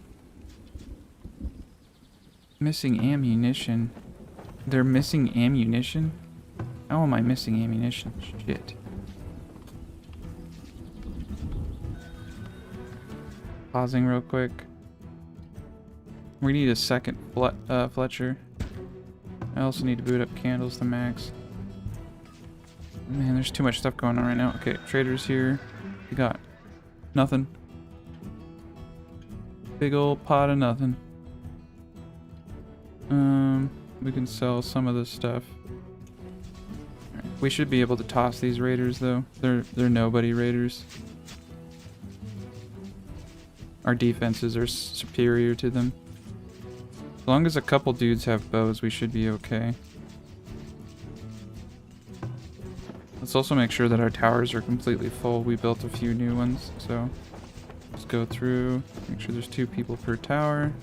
Speaker 1: Missing ammunition. They're missing ammunition? How am I missing ammunition? Shit. Pausing real quick. We need a second Fletcher. I also need to boot up candles to max. Man, there's too much stuff going on right now. Okay, traders here. We got nothing. Big old pot of nothing. We can sell some of this stuff. Right. We should be able to toss these raiders though. They're nobody raiders. Our defenses are superior to them. As long as a couple dudes have bows, we should be okay. Let's also make sure that our towers are completely full. We built a few new ones, so let's go through, make sure there's 2 people per tower.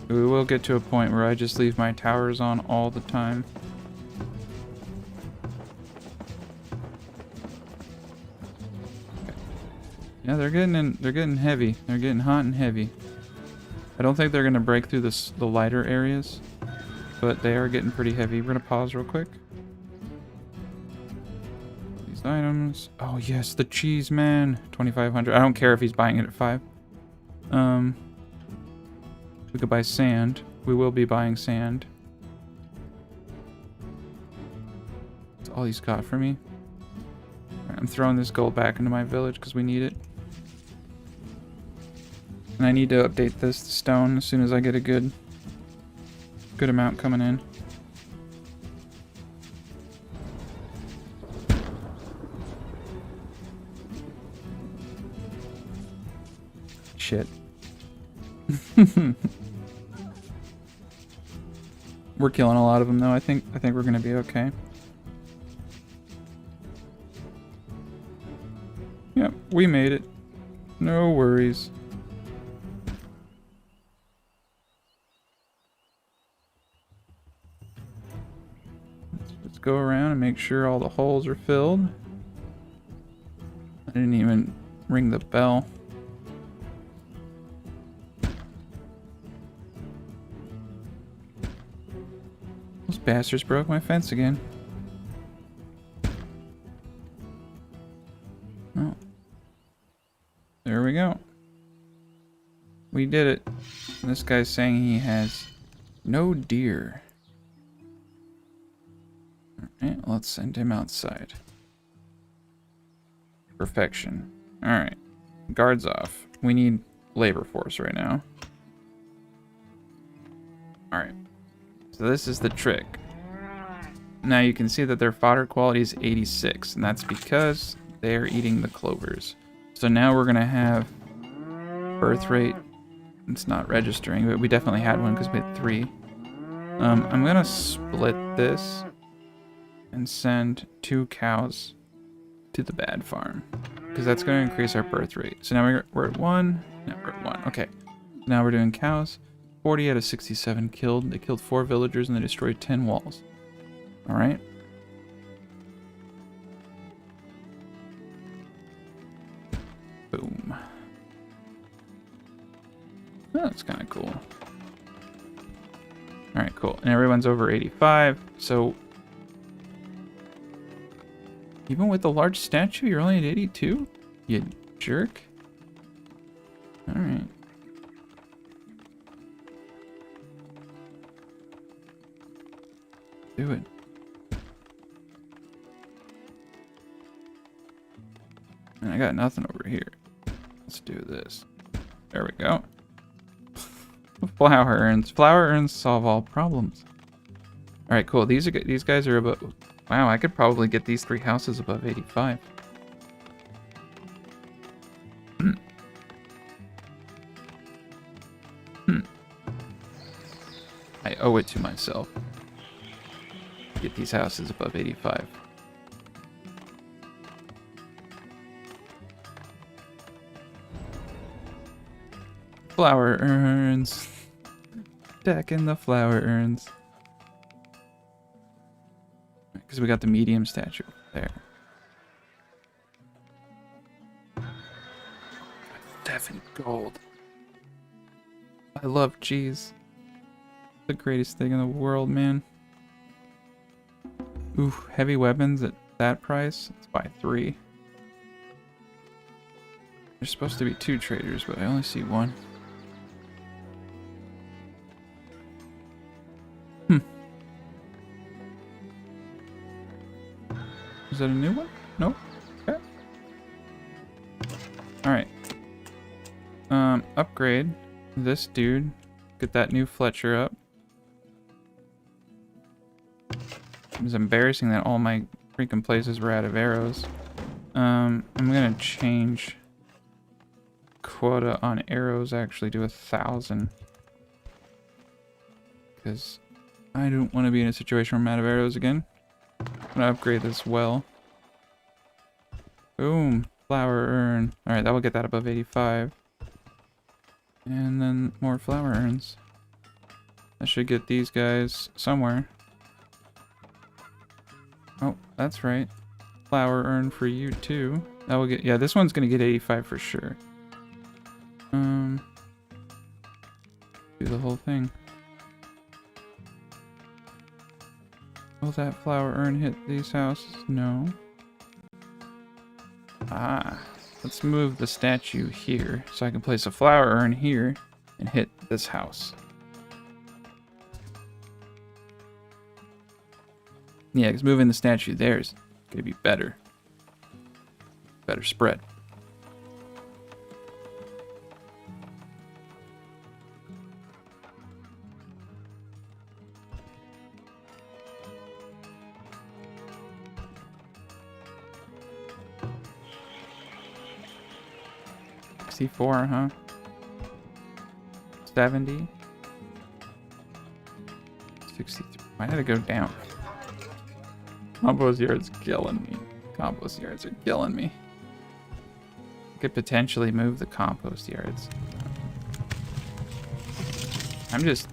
Speaker 1: We will get to a point where I just leave my towers on all the time. Okay. Yeah, they're getting heavy. They're getting hot and heavy. I don't think they're gonna break through the lighter areas. but they are getting pretty heavy. We're gonna pause real quick. These items. Oh yes, the cheese man. 2,500. I don't care if he's buying it at 5. We could buy sand. We will be buying sand. That's all he's got for me. Right, I'm throwing this gold back into my village because we need it. And I need to update this to stone as soon as I get a good amount coming in. Shit. We're killing a lot of them though. I think we're gonna be okay. Yep, we made it. No worries. Let's go around and make sure all the holes are filled. I didn't even ring the bell. Those bastards broke my fence again. Oh. There we go. We did it. And this guy's saying he has no deer. Alright, let's send him outside. Perfection. Alright. Guards off. We need labor force right now. Alright. So this is the trick. Now you can see that their fodder quality is 86, and that's because they're eating the clovers. So now we're gonna have birth rate. It's not registering, but we definitely had one because we had 3. I'm gonna split this and send 2 cows to the bad farm because that's going to increase our birth rate. So now we're at 1. No, we're at 1. Okay. Now we're doing cows. 40 out of 67 killed. They killed 4 villagers and they destroyed 10 walls. All right. Boom. Oh, that's kind of cool. All right, cool. And everyone's over 85. So even with the large statue, you're only at 82? You jerk. All right. Do it. And I got nothing over here. Let's do this. There we go. Flower urns. Flower urns solve all problems. All right, cool. These guys are about. Wow, I could probably get these 3 houses above 85. I owe it to myself. Get these houses above 85. Flower urns. Stacking the flower urns. Because we got the medium statue there. 7 gold. I love cheese. The greatest thing in the world, man. Ooh, heavy weapons at that price? Let's buy 3. There's supposed to be 2 traders, but I only see 1. Is that a new one? Nope. Okay. Alright. Upgrade this dude. Get that new Fletcher up. It was embarrassing that all my freaking places were out of arrows. I'm gonna change quota on arrows actually to 1,000. Because I don't want to be in a situation where I'm out of arrows again. I'm gonna upgrade this well. Boom. Flower urn. Alright, that will get that above 85. And then more flower urns. I should get these guys somewhere. Oh, that's right. Flower urn for you too. That will get, yeah, this one's gonna get 85 for sure. Do the whole thing. Will that flower urn hit these houses? No. Ah. Let's move the statue here so I can place a flower urn here and hit this house. Yeah, because moving the statue there is going to be better. Better spread. $64, huh? 70. 63. Why did it go down? Compost yard's killing me. Compost yards are killing me. Could potentially move the compost yards. I'm just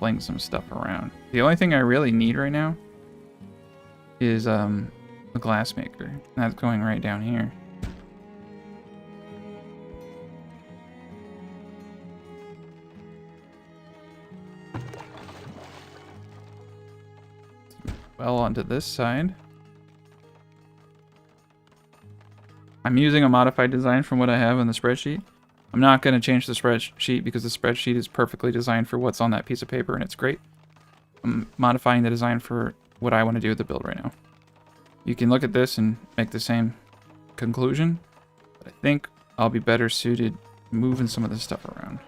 Speaker 1: playing some stuff around. The only thing I really need right now is a glass maker. That's going right down here. Well, onto this side. I'm using a modified design from what I have in the spreadsheet. I'm not going to change the spreadsheet because the spreadsheet is perfectly designed for what's on that piece of paper and it's great. I'm modifying the design for what I want to do with the build right now. You can look at this and make the same conclusion, but I think I'll be better suited moving some of this stuff around.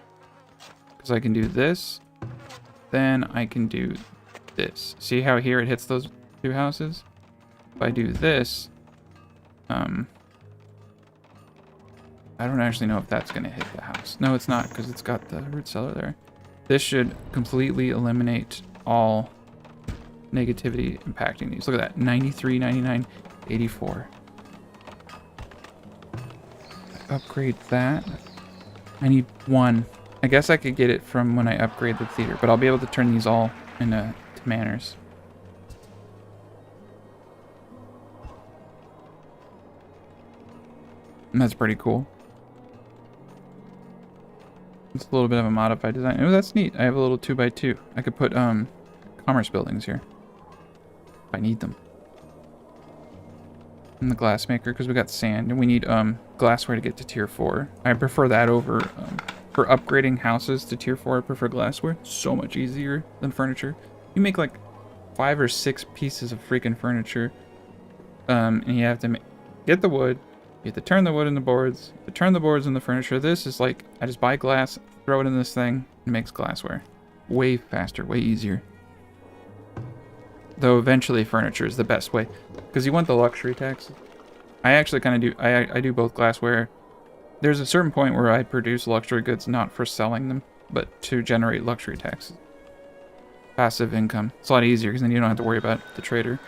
Speaker 1: Because I can do this, then I can do this. See how here it hits those two houses? If I do this, I don't actually know if that's going to hit the house. No, it's not, because it's got the root cellar there. This should completely eliminate all negativity impacting these. Look at that. 93, 99, 84. Upgrade that. I need one. I guess I could get it from when I upgrade the theater, but I'll be able to turn these all into manors. And that's pretty cool. It's a little bit of a modified design. Oh, that's neat. I have a little 2x2. I could put commerce buildings here if I need them. And the glass maker, because we got sand, and we need glassware to get to tier 4. I prefer that over for upgrading houses to tier 4. I prefer glassware. So much easier than furniture. You make like 5 or 6 pieces of freaking furniture, and you have to get the wood. You have to turn the wood in the boards, to turn the boards in the furniture. This is like, I just buy glass, throw it in this thing, and it makes glassware. Way faster, way easier. Though eventually furniture is the best way, because you want the luxury tax. I actually kind of do, I do both glassware. There's a certain point where I produce luxury goods not for selling them, but to generate luxury taxes. Passive income. It's a lot easier, because then you don't have to worry about the trader.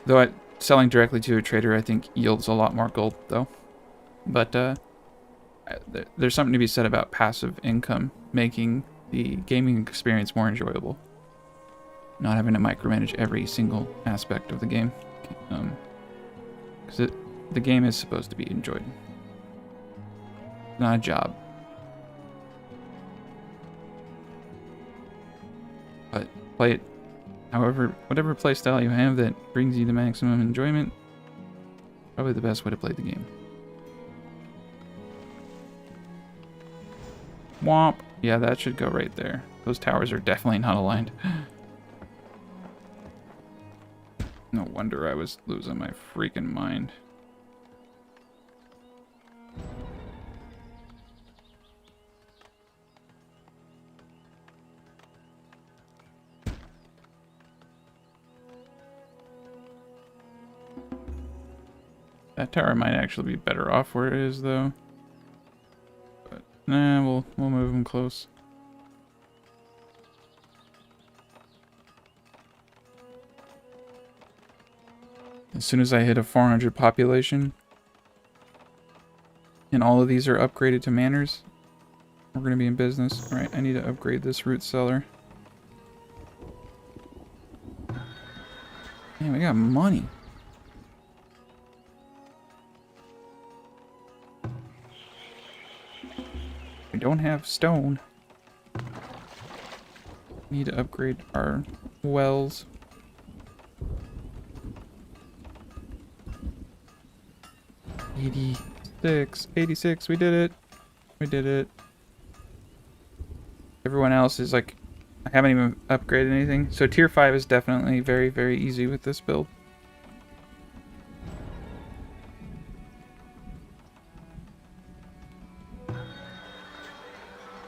Speaker 1: Though selling directly to a trader, I think, yields a lot more gold, though. But there's something to be said about passive income making the gaming experience more enjoyable. Not having to micromanage every single aspect of the game. Because the game is supposed to be enjoyed. Not a job. But play it however, whatever playstyle you have that brings you the maximum enjoyment, probably the best way to play the game. Womp. Yeah, that should go right there. Those towers are definitely not aligned. No wonder I was losing my freaking mind. That tower might actually be better off where it is, though. But nah, we'll move them close. As soon as I hit a 400 population, and all of these are upgraded to manors, we're gonna be in business. All right, I need to upgrade this root cellar. Man, we got money. We don't have stone. Need to upgrade our wells. $86, we did it. We did it. Everyone else is like, I haven't even upgraded anything. So tier 5 is definitely very, very easy with this build.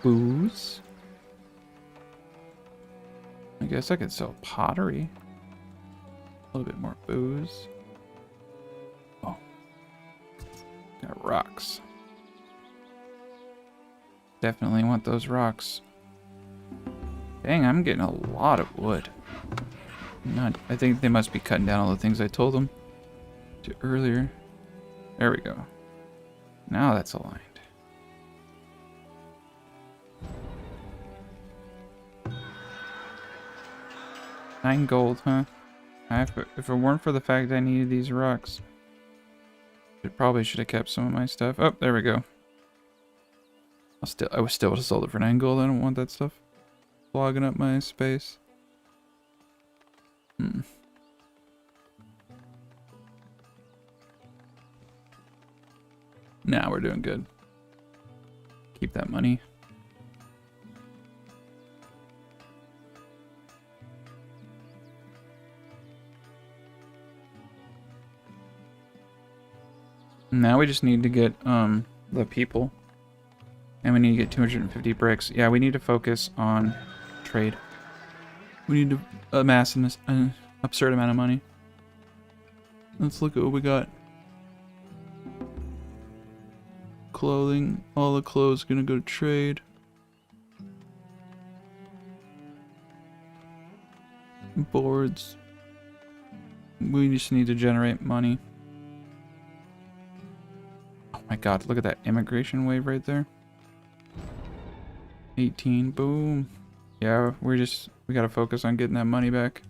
Speaker 1: Booze. I guess I could sell pottery. A little bit more booze. Oh. Got rocks. Definitely want those rocks. Dang, I'm getting a lot of wood. I think they must be cutting down all the things I told them to earlier. There we go. Now that's aligned. $9 gold, huh? If it weren't for the fact I needed these rocks, I probably should have kept some of my stuff. Oh, there we go. I would still have sold it for $9 gold. I don't want that stuff clogging up my space. Now we're doing good. Keep that money. Now we just need to get the people. And we need to get 250 bricks. Yeah, we need to focus on trade. We need to amass an absurd amount of money. Let's look at what we got. Clothing. All the clothes gonna go to trade. Boards. We just need to generate money. Oh my god, look at that immigration wave right there. 18, boom. Yeah, we gotta focus on getting that money back.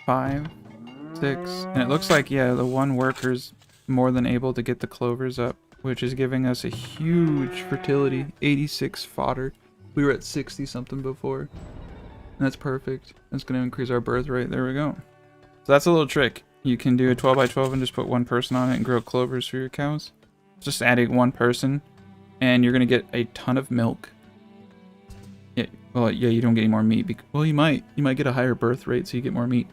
Speaker 1: Five, 6, and it looks like, yeah, the one worker's more than able to get the clovers up, which is giving us a huge fertility. 86 fodder. We were at 60 something before. And that's perfect. That's gonna increase our birth rate. There we go. So that's a little trick. You can do a 12 by 12 and just put one person on it and grow clovers for your cows. Just adding one person, and you're gonna get a ton of milk. Yeah, well, yeah, you don't get any more meat. Well, you might get a higher birth rate, so you get more meat.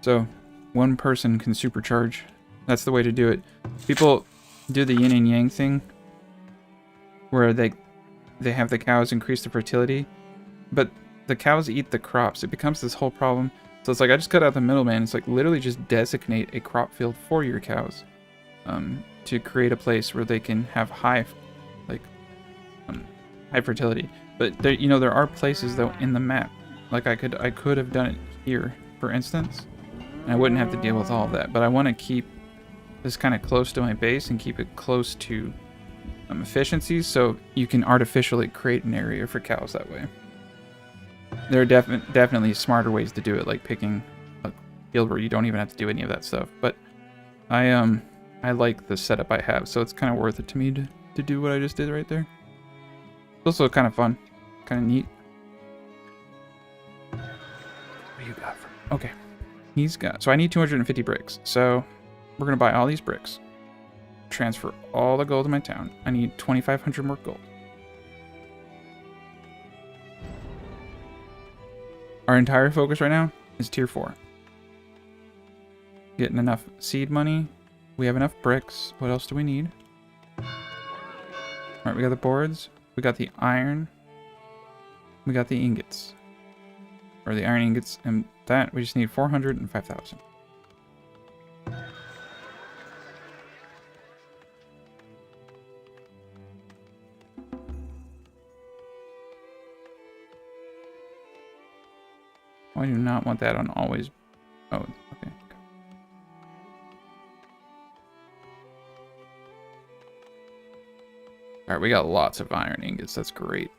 Speaker 1: So, one person can supercharge. That's the way to do it. People do the yin and yang thing, where they have the cows increase the fertility, but the cows eat the crops. It becomes this whole problem. So it's like, I just cut out the middleman. It's like, literally just designate a crop field for your cows, to create a place where they can have high fertility. But there, there are places though in the map. Like I could have done it here, for instance, and I wouldn't have to deal with all of that. But I want to keep this kind of close to my base and keep it close to efficiencies, so you can artificially create an area for cows that way. There are definitely smarter ways to do it, like picking a field where you don't even have to do any of that stuff. But I like the setup I have, so it's kind of worth it to me to do what I just did right there. It's also kind of fun, kind of neat. What do you got for me? Okay, he's got. So I need 250 bricks. So we're gonna buy all these bricks, transfer all the gold to my town. I need 2,500 more gold. Our entire focus right now is tier 4. Getting enough seed money. We have enough bricks. What else do we need? Alright, we got the boards. We got the iron. We got the ingots. Or the iron ingots. And that, we just need 400 and 5,000. Oh, I do not want that on always. Oh, okay. Alright, we got lots of iron ingots. That's great.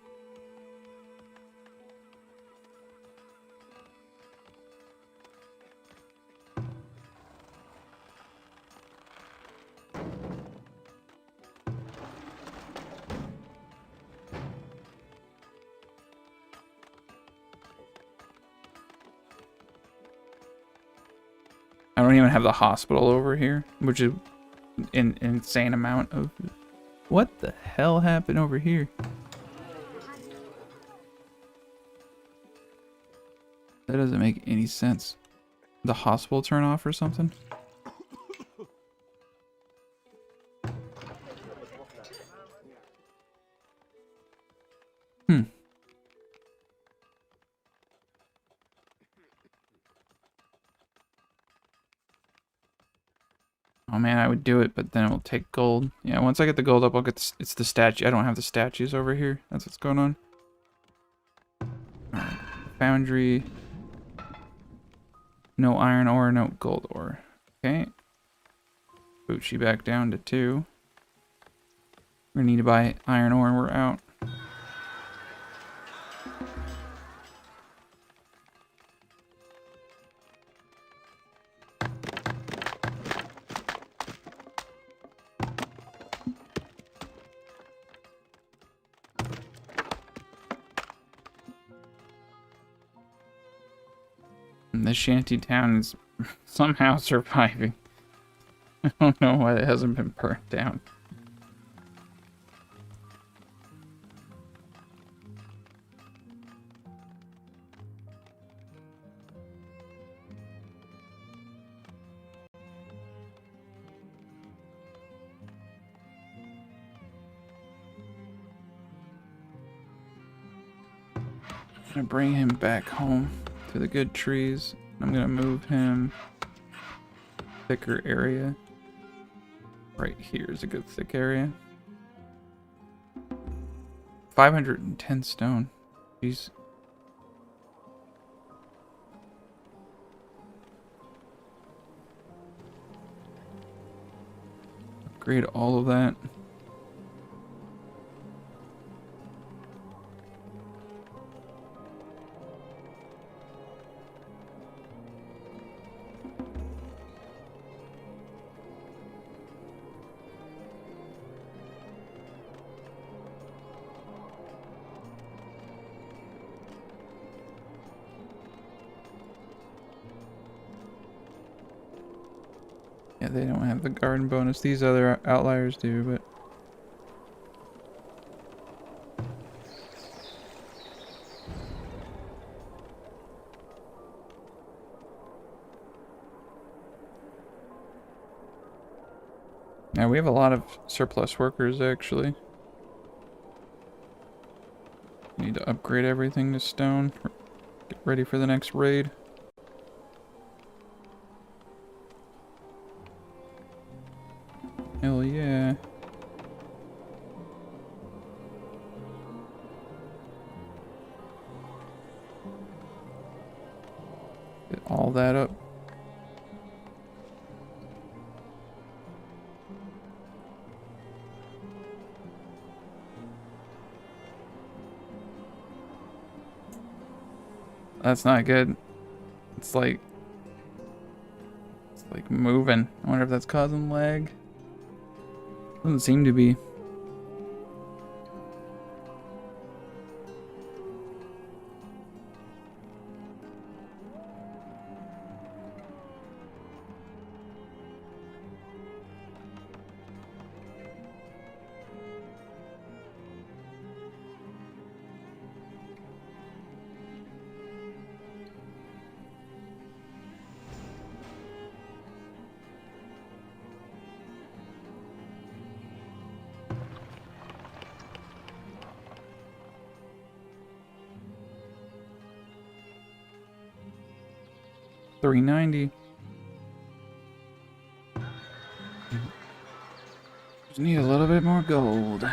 Speaker 1: I don't even have the hospital over here, which is an insane amount of... What the hell happened over here? That doesn't make any sense. The hospital turn off or something? Hmm. Oh man, I would do it, but then it will take gold. Yeah, once I get the gold up, I'll get it's the statue. I don't have the statues over here. That's what's going on. Alright. Foundry. No iron ore, no gold ore. Okay. Boochie back down to 2. We're gonna need to buy iron ore and we're out. And this shanty town is somehow surviving. I don't know why it hasn't been burnt down. I'm gonna bring him back home to the good trees. I'm gonna move him thicker area. Right here is a good thick area. 510 stone. Jeez. Upgrade all of that. Yeah, they don't have the garden bonus. These other outliers do, but... Yeah, we have a lot of surplus workers, actually. Need to upgrade everything to stone. Get ready for the next raid. Hell yeah. Get all that up. That's not good. It's like moving. I wonder if that's causing lag. Doesn't seem to be. $390. Just need a little bit more gold.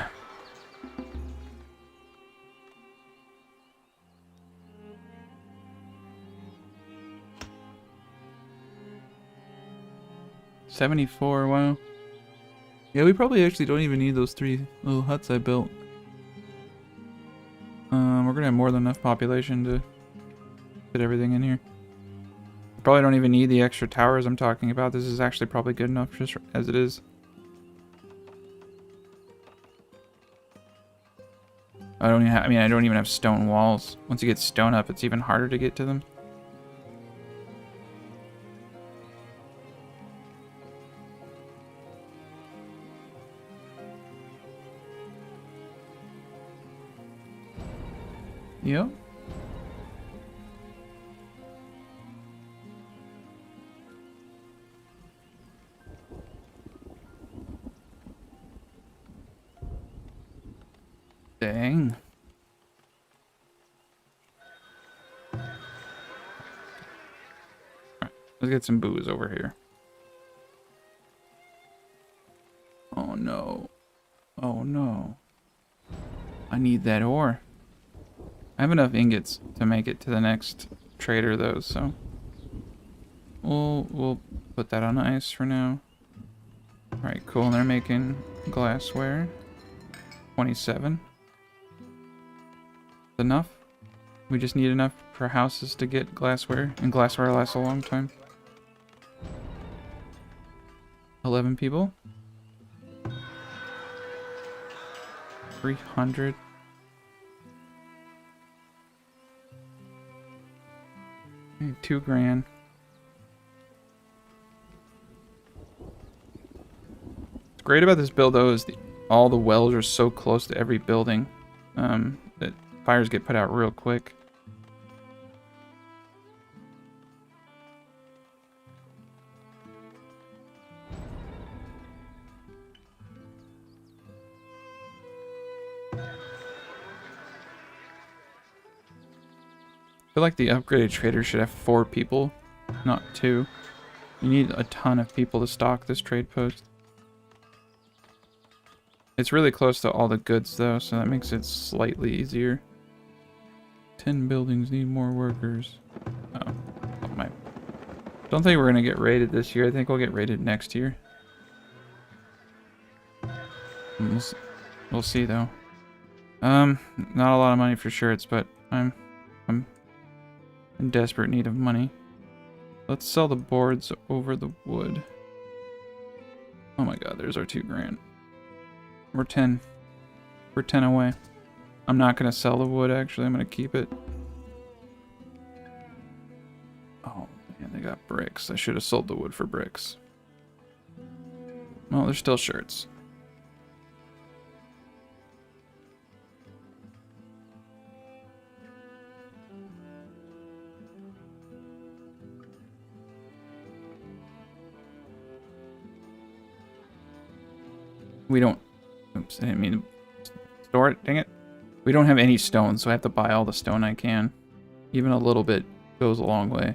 Speaker 1: $74, wow. Yeah, we probably actually don't even need those 3 little huts I built. We're gonna have more than enough population to fit everything in here. Probably don't even need the extra towers I'm talking about. This is actually probably good enough just as it is. I don't even have stone walls. Once you get stone up, it's even harder to get to them. Yep. Dang. Alright, let's get some booze over here. Oh no. Oh no. I need that ore. I have enough ingots to make it to the next trader though, so we'll put that on ice for now. Alright, cool. And they're making glassware. 27. Enough? We just need enough for houses to get glassware, and glassware lasts a long time. 11 people. 300. Okay, 2 grand. What's great about this build though is all the wells are so close to every building that fires get put out real quick. I feel like the upgraded trader should have 4 people, not 2. You need a ton of people to stock this trade post. It's really close to all the goods though, so that makes it slightly easier. 10 buildings need more workers. Oh, my. Don't think we're gonna get raided this year. I think we'll get raided next year. We'll see though. Not a lot of money for shirts, but I'm in desperate need of money. Let's sell the boards over the wood. Oh my god, there's our 2 grand. We're 10. We're 10 away. I'm not gonna sell the wood actually, I'm gonna keep it. Oh man, they got bricks. I should have sold the wood for bricks. Well, there's still shirts. We don't... Oops, I didn't mean to store it. Dang it. We don't have any stone, so I have to buy all the stone I can. Even a little bit goes a long way.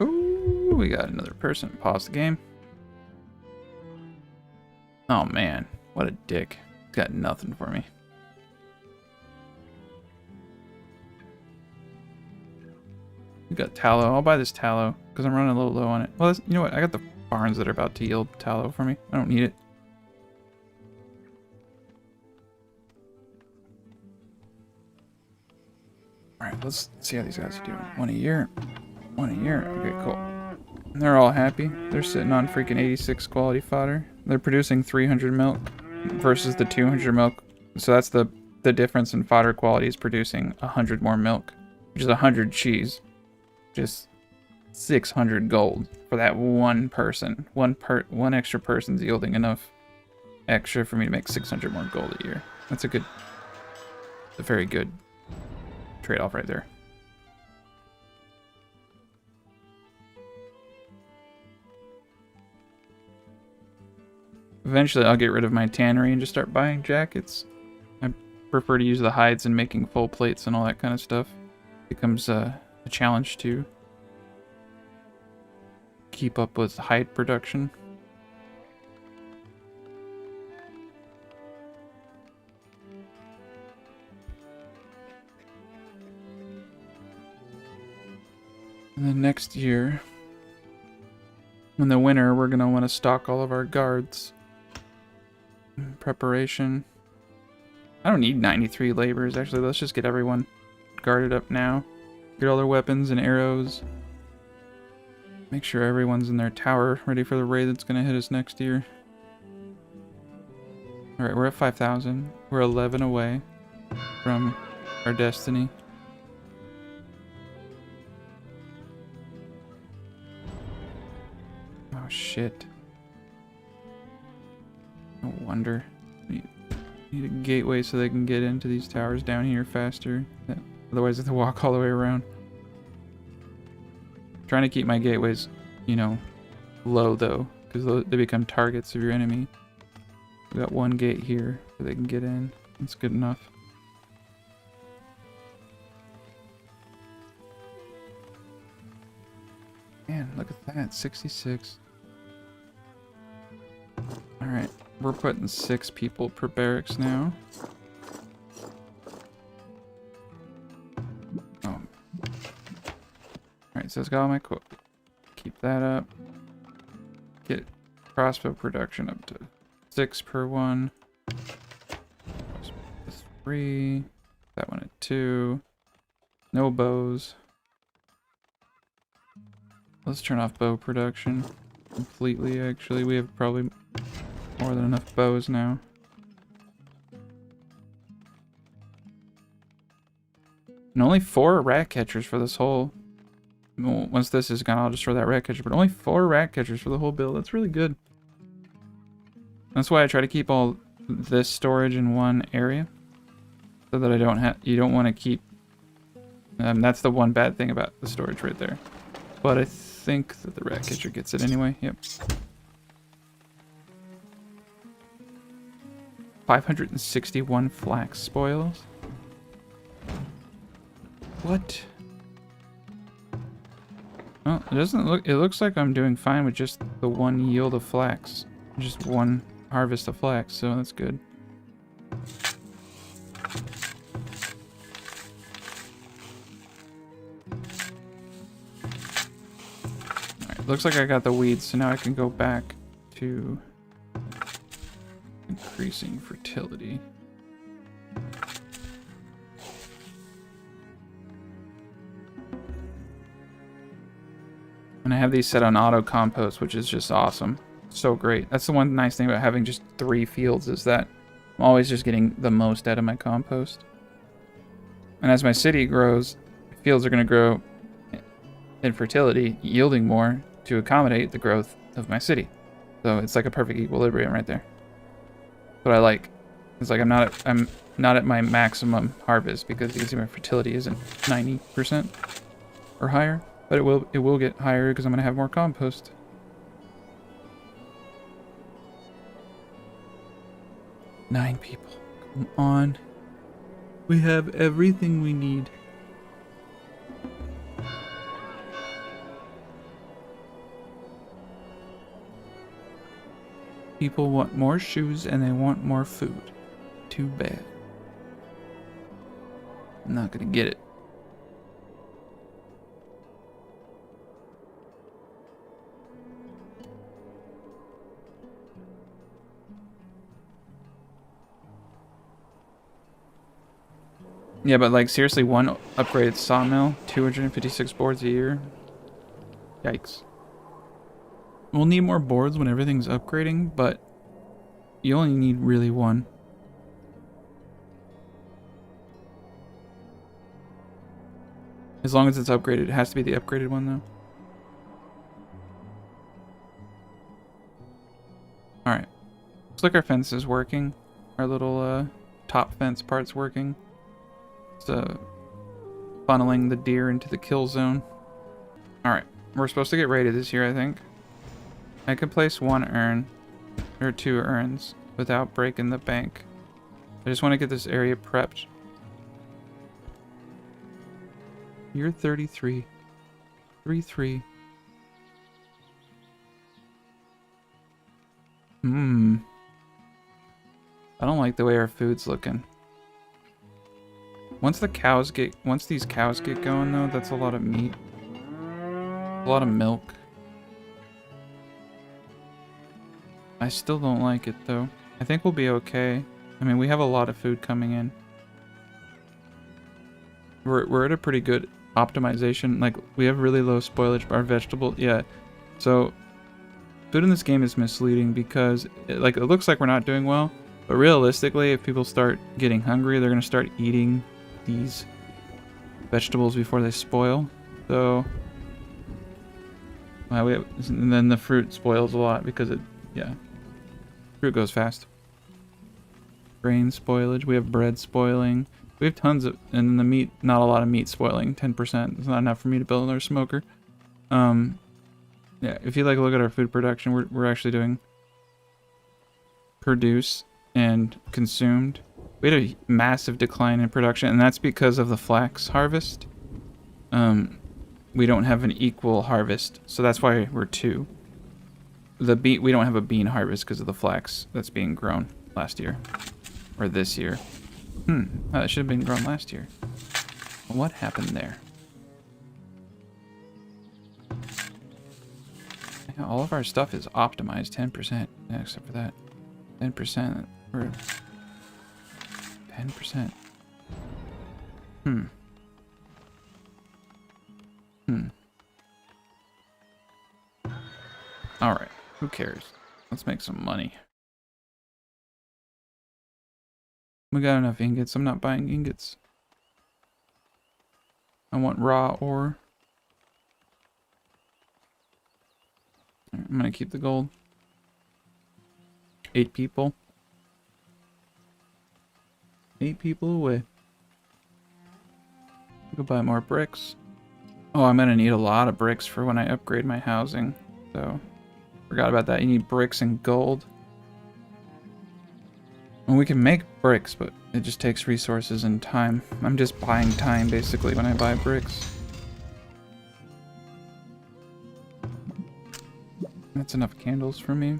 Speaker 1: Ooh, we got another person. Pause the game. Oh man, what a dick. He's got nothing for me. We got tallow. I'll buy this tallow because I'm running a little low on it. Well, you know what? I got the barns that are about to yield tallow for me. I don't need it. Alright, let's see how these guys are doing. 1 a year. 1 a year. Okay, cool. And they're all happy. They're sitting on freaking 86 quality fodder. They're producing 300 milk versus the 200 milk. So that's the difference in fodder quality is producing 100 more milk, which is 100 cheese. Just 600 gold for that one person. One extra person's yielding enough extra for me to make 600 more gold a year. That's a very good trade-off right there. Eventually I'll get rid of my tannery and just start buying jackets. I prefer to use the hides and making full plates and all that kind of stuff. It becomes a challenge to keep up with hide production. And then next year, in the winter, we're going to want to stock all of our guards. Preparation. I don't need 93 laborers, actually. Let's just get everyone guarded up now. Get all their weapons and arrows. Make sure everyone's in their tower, ready for the raid that's going to hit us next year. Alright, we're at 5,000. We're 11 away from our destiny. shit. No wonder. Need a gateway so they can get into these towers down here faster. Otherwise, they have to walk all the way around. Trying to keep my gateways, you know, low though, because they become targets of your enemy. We got one gate here so they can get in. That's good enough. Man, look at that, 66. Alright, we're putting 6 people per barracks now. Oh. Alright, so it's got all my keep that up. Get crossbow production up to 6 per one. 3. That one at 2. No bows. Let's turn off bow production completely, actually. We have probably more than enough bows now. And only 4 rat catchers for this whole... Well, once this is gone, I'll just throw that rat catcher. But only 4 rat catchers for the whole build. That's really good. That's why I try to keep all this storage in one area. So that I don't have... You don't want to keep... that's the one bad thing about the storage right there. But I think that the rat catcher gets it anyway. Yep. 561 flax spoils. What? Well, it doesn't look... It looks like I'm doing fine with just the one yield of flax. Just one harvest of flax, so that's good. Alright, looks like I got the weeds, so now I can go back to increasing fertility. And I have these set on auto compost, which is just awesome. So great. That's the one nice thing about having just 3 fields, is that I'm always just getting the most out of my compost. And as my city grows, fields are going to grow in fertility, yielding more to accommodate the growth of my city. So it's like a perfect equilibrium right there. What I like. It's like I'm not at my maximum harvest, because you can see my fertility isn't 90% or higher. But it will get higher because I'm going to have more compost. Nine people. Come on. We have everything we need. People want more shoes and they want more food. Too bad. I'm not going to get it. Yeah, but like seriously, one upgraded sawmill, 256 boards a year. Yikes. We'll need more boards when everything's upgrading, but you only need really one. As long as it's upgraded, it has to be the upgraded one though. Alright. Looks like our fence is working. Our little top fence part's working. Funneling the deer into the kill zone. Alright, we're supposed to get raided this year, I think. I can place 1 urn, or 2 urns, without breaking the bank. I just want to get this area prepped. You're 33. 3-3. I don't like the way our food's looking. Once these cows get going though, that's a lot of meat. A lot of milk. I still don't like it though. I think we'll be okay. I mean, we have a lot of food coming in. We're at a pretty good optimization. Like, we have really low spoilage bar vegetable. Yeah. So food in this game is misleading because it looks like we're not doing well, but realistically, if people start getting hungry, they're going to start eating these vegetables before they spoil. So And then the fruit spoils a lot because yeah, fruit goes fast. Grain spoilage. We have bread spoiling. We have tons of, and the meat, not a lot of meat spoiling. 10%. It's not enough for me to build another smoker. Yeah, if you like look at our food production, we're actually doing produce and consumed. We had a massive decline in production, and that's because of the flax harvest. We don't have an equal harvest, so that's why we're 2. We don't have a bean harvest because of the flax that's being grown last year. Or this year. Oh, that should have been grown last year. What happened there? Yeah, all of our stuff is optimized 10%, except for that. 10% or 10%. Alright, who cares? Let's make some money. We got enough ingots. I'm not buying ingots. I want raw ore. I'm gonna keep the gold. 8 people. 8 people away. Go buy more bricks. Oh, I'm gonna need a lot of bricks for when I upgrade my housing. So, forgot about that. You need bricks and gold. And we can make bricks, but it just takes resources and time. I'm just buying time, basically, when I buy bricks. That's enough candles for me.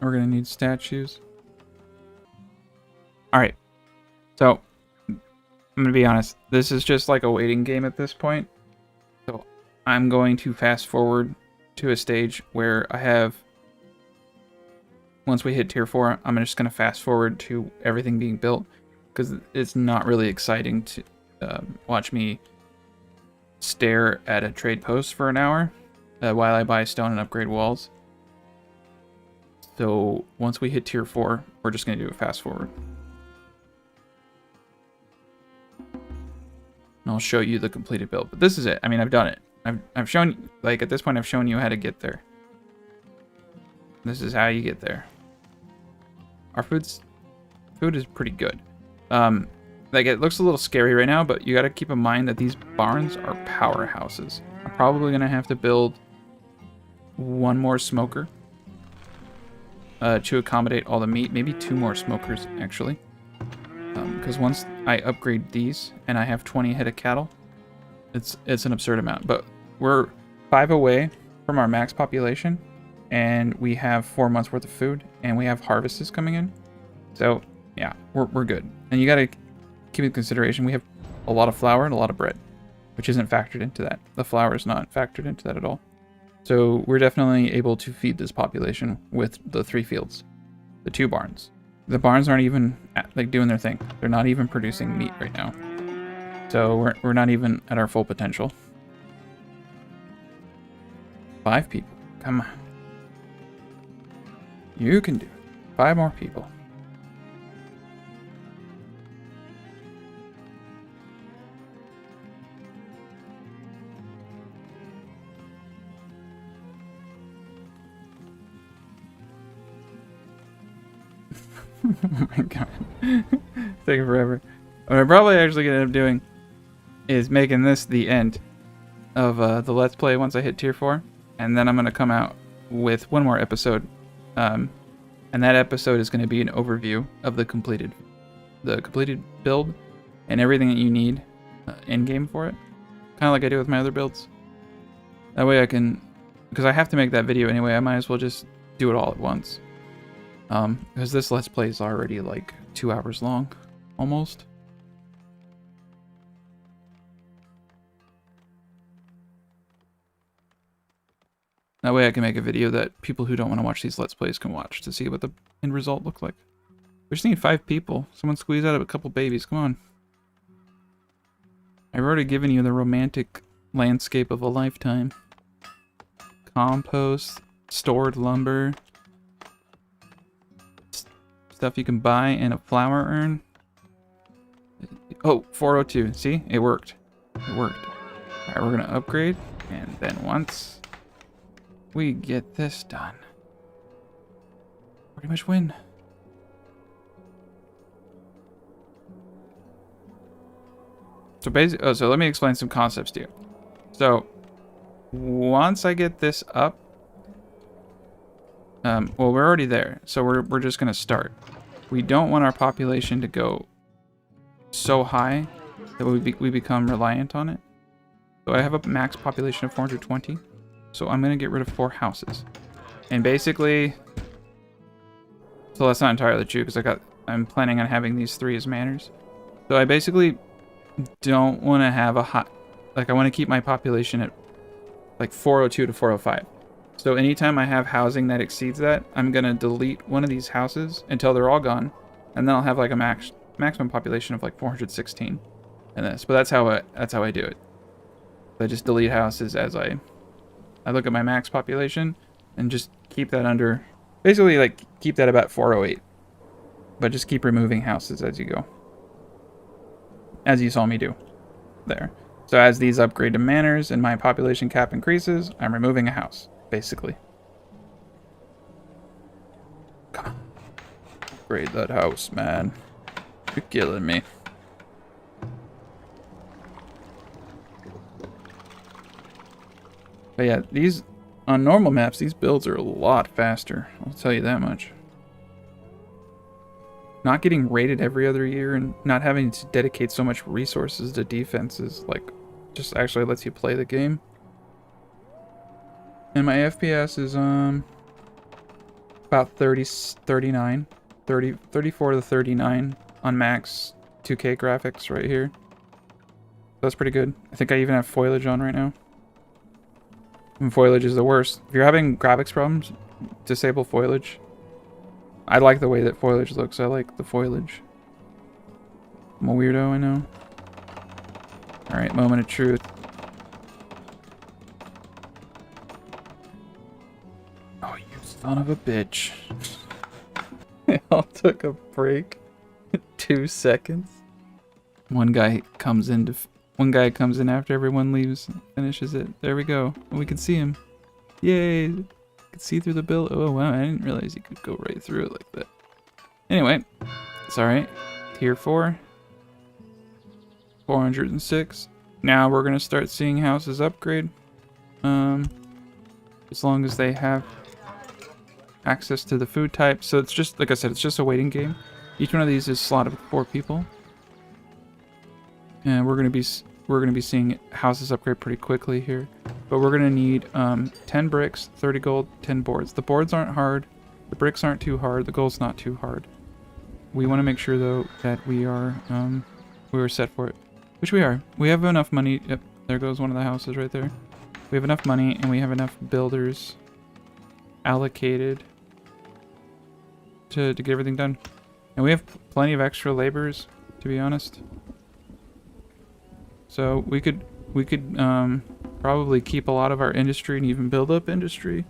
Speaker 1: We're gonna need statues. Alright. So, I'm gonna be honest. This is just like a waiting game at this point. So, I'm going to fast forward to a stage where I have... Once we hit tier 4, I'm just gonna fast forward to everything being built. Because it's not really exciting to watch me stare at a trade post for an hour while I buy stone and upgrade walls. So once we hit tier 4, we're just going to do a fast forward. And I'll show you the completed build. But this is it. I mean, I've done it. I've shown, like, at this point, I've shown you how to get there. This is how you get there. Our food is pretty good. Like, it looks a little scary right now, but you got to keep in mind that these barns are powerhouses. I'm probably going to have to build 1 more smoker to accommodate all the meat. Maybe 2 more smokers, actually. Because once I upgrade these and I have 20 head of cattle, it's an absurd amount. But we're 5 away from our max population, and we have 4 months worth of food, and we have harvests coming in. So, yeah, we're good. And you gotta keep in consideration, we have a lot of flour and a lot of bread, which isn't factored into that. The flour is not factored into that at all. So we're definitely able to feed this population with the 3 fields, the 2 barns. The barns aren't even like doing their thing. They're not even producing meat right now. So we're not even at our full potential. 5 people, come on. You can do it. 5 more people. Oh my god. It's taking forever. What I'm probably actually going to end up doing is making this the end of the Let's Play once I hit tier 4. And then I'm going to come out with 1 more episode. And that episode is going to be an overview of the completed build and everything that you need in-game for it. Kind of like I do with my other builds. That way I can... Because I have to make that video anyway, I might as well just do it all at once. Because this Let's Play is already like 2 hours long, almost. That way I can make a video that people who don't want to watch these Let's Plays can watch to see what the end result looks like. We just need 5 people. Someone squeeze out of a couple babies, come on. I've already given you the romantic landscape of a lifetime. Compost, stored lumber. Stuff you can buy in a flour urn. Oh, 402. See? It worked. It worked. Alright, we're gonna upgrade. And then once we get this done, pretty much win. So basically, so let me explain some concepts to you. So once I get this up, well, we're already there, so we're just gonna start. We don't want our population to go so high that we become reliant on it. So I have a max population of 420, so I'm gonna get rid of 4 houses. And basically, so that's not entirely true because I'm planning on having these 3 as manors. So I basically don't want to have a hot, like I want to keep my population at like 402 to 405. So anytime I have housing that exceeds that, I'm going to delete one of these houses until they're all gone. And then I'll have like a maximum population of like 416 in this. But that's how I do it. I just delete houses as I look at my max population and just keep that under, basically like keep that about 408. But just keep removing houses as you go. As you saw me do there. So as these upgrade to manors and my population cap increases, I'm removing a house, basically. Come on. Upgrade that house, man. You're killing me. But yeah, these, on normal maps, these builds are a lot faster. I'll tell you that much. Not getting raided every other year and not having to dedicate so much resources to defenses, like, just actually lets you play the game. And my FPS is, about 34 to 39 on max 2K graphics right here. That's pretty good. I think I even have foliage on right now. And foliage is the worst. If you're having graphics problems, disable foliage. I like the way that foliage looks. I like the foliage. I'm a weirdo, I know. Alright, moment of truth. Oh, you son of a bitch. They all took a break. 2 seconds. One guy comes in after everyone leaves, finishes it. There we go. We can see him. Yay! Could see through the bill. Oh wow, I didn't realize you could go right through it like that. Anyway, it's alright. Tier 4. 406. Now we're gonna start seeing houses upgrade. As long as they have access to the food type. So it's just, like I said, it's just a waiting game. Each one of these is slotted with 4 people. And we're gonna be seeing houses upgrade pretty quickly here. But we're gonna need 10 bricks, 30 gold, 10 boards. The boards aren't hard, the bricks aren't too hard, the gold's not too hard. We want to make sure though that we are set for it, which we are. We have enough money. Yep, there goes one of the houses right there. We have enough money and we have enough builders allocated to get everything done. And we have plenty of extra laborers, to be honest. So we could probably keep a lot of our industry and even build up industry.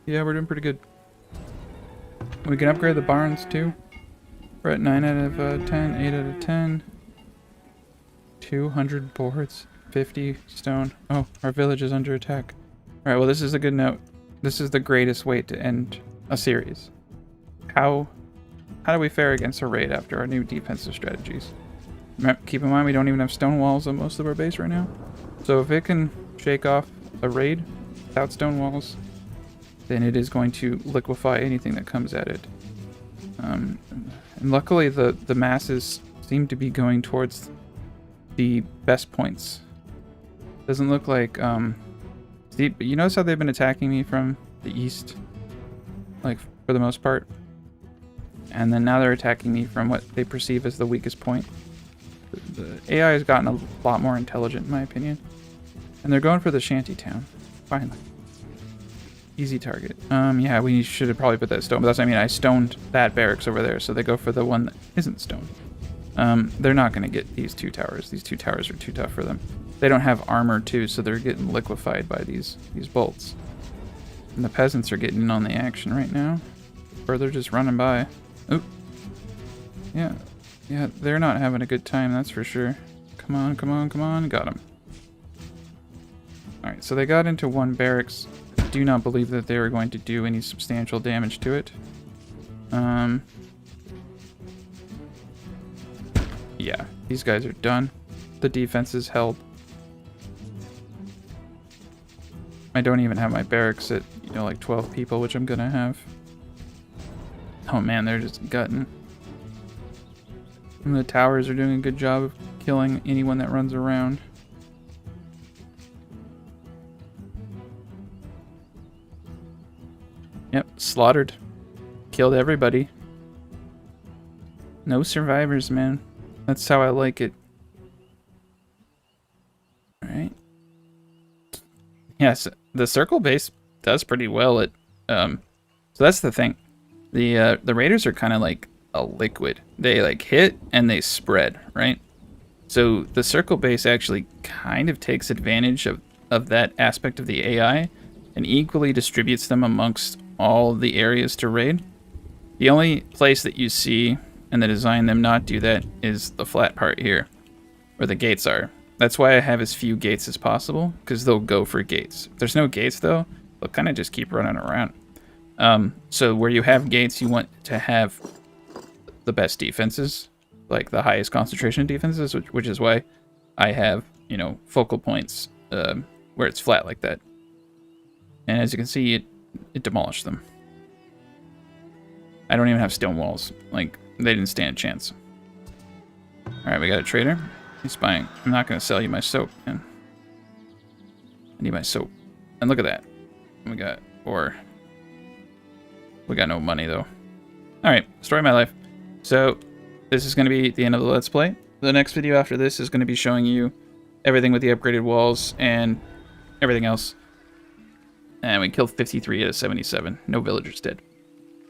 Speaker 1: Yeah, we're doing pretty good. We can upgrade the barns too. We're at 9 out of 10, 8 out of 10. 200 boards, 50 stone. Oh, our village is under attack. Alright, well this is a good note. This is the greatest way to end a series. How do we fare against a raid after our new defensive strategies? Keep in mind we don't even have stone walls on most of our base right now. So if it can shake off a raid without stone walls, then it is going to liquefy anything that comes at it. And luckily the masses seem to be going towards the best points. Doesn't look like you notice how they've been attacking me from the east, like for the most part, and then now they're attacking me from what they perceive as the weakest point. The AI has gotten a lot more intelligent in my opinion, and they're going for the shanty town. Finally, easy target. Yeah, we should have probably put that stone, but that's what I mean. I stoned that barracks over there, so they go for the one that isn't stoned. They're not going to get these 2 towers. These 2 towers are too tough for them. They don't have armor too, so they're getting liquefied by these bolts. And the peasants are getting in on the action right now. Or they're just running by. Oop. Yeah. Yeah, they're not having a good time, that's for sure. Come on, come on, come on. Got him. Alright, so they got into one barracks. I do not believe that they were going to do any substantial damage to it. Yeah, these guys are done. The defense is held. I don't even have my barracks at, you know, like 12 people, which I'm gonna have. Oh man, they're just gutting. And the towers are doing a good job of killing anyone that runs around. Yep, slaughtered. Killed everybody. No survivors, man. That's how I like it. Alright. Yes, the circle base does pretty well at so that's the thing. The raiders are kind of like a liquid. They like hit and they spread, right? So the circle base actually kind of takes advantage of that aspect of the AI and equally distributes them amongst all the areas to raid. The only place that you see in the design them not do that is the flat part here, where the gates are. That's why I have as few gates as possible, because they'll go for gates. If there's no gates though, they'll kind of just keep running around. So where you have gates, you want to have the best defenses, like the highest concentration defenses, which is why I have, you know, focal points where it's flat like that. And as you can see, it demolished them. I don't even have stone walls. Like, they didn't stand a chance. Alright, we got a trader. He's buying. I'm not going to sell you my soap, man. I need my soap. And look at that. We got ore. We got no money, though. Alright, story of my life. So, this is going to be the end of the Let's Play. The next video after this is going to be showing you everything with the upgraded walls and everything else. And we killed 53 out of 77. No villagers dead.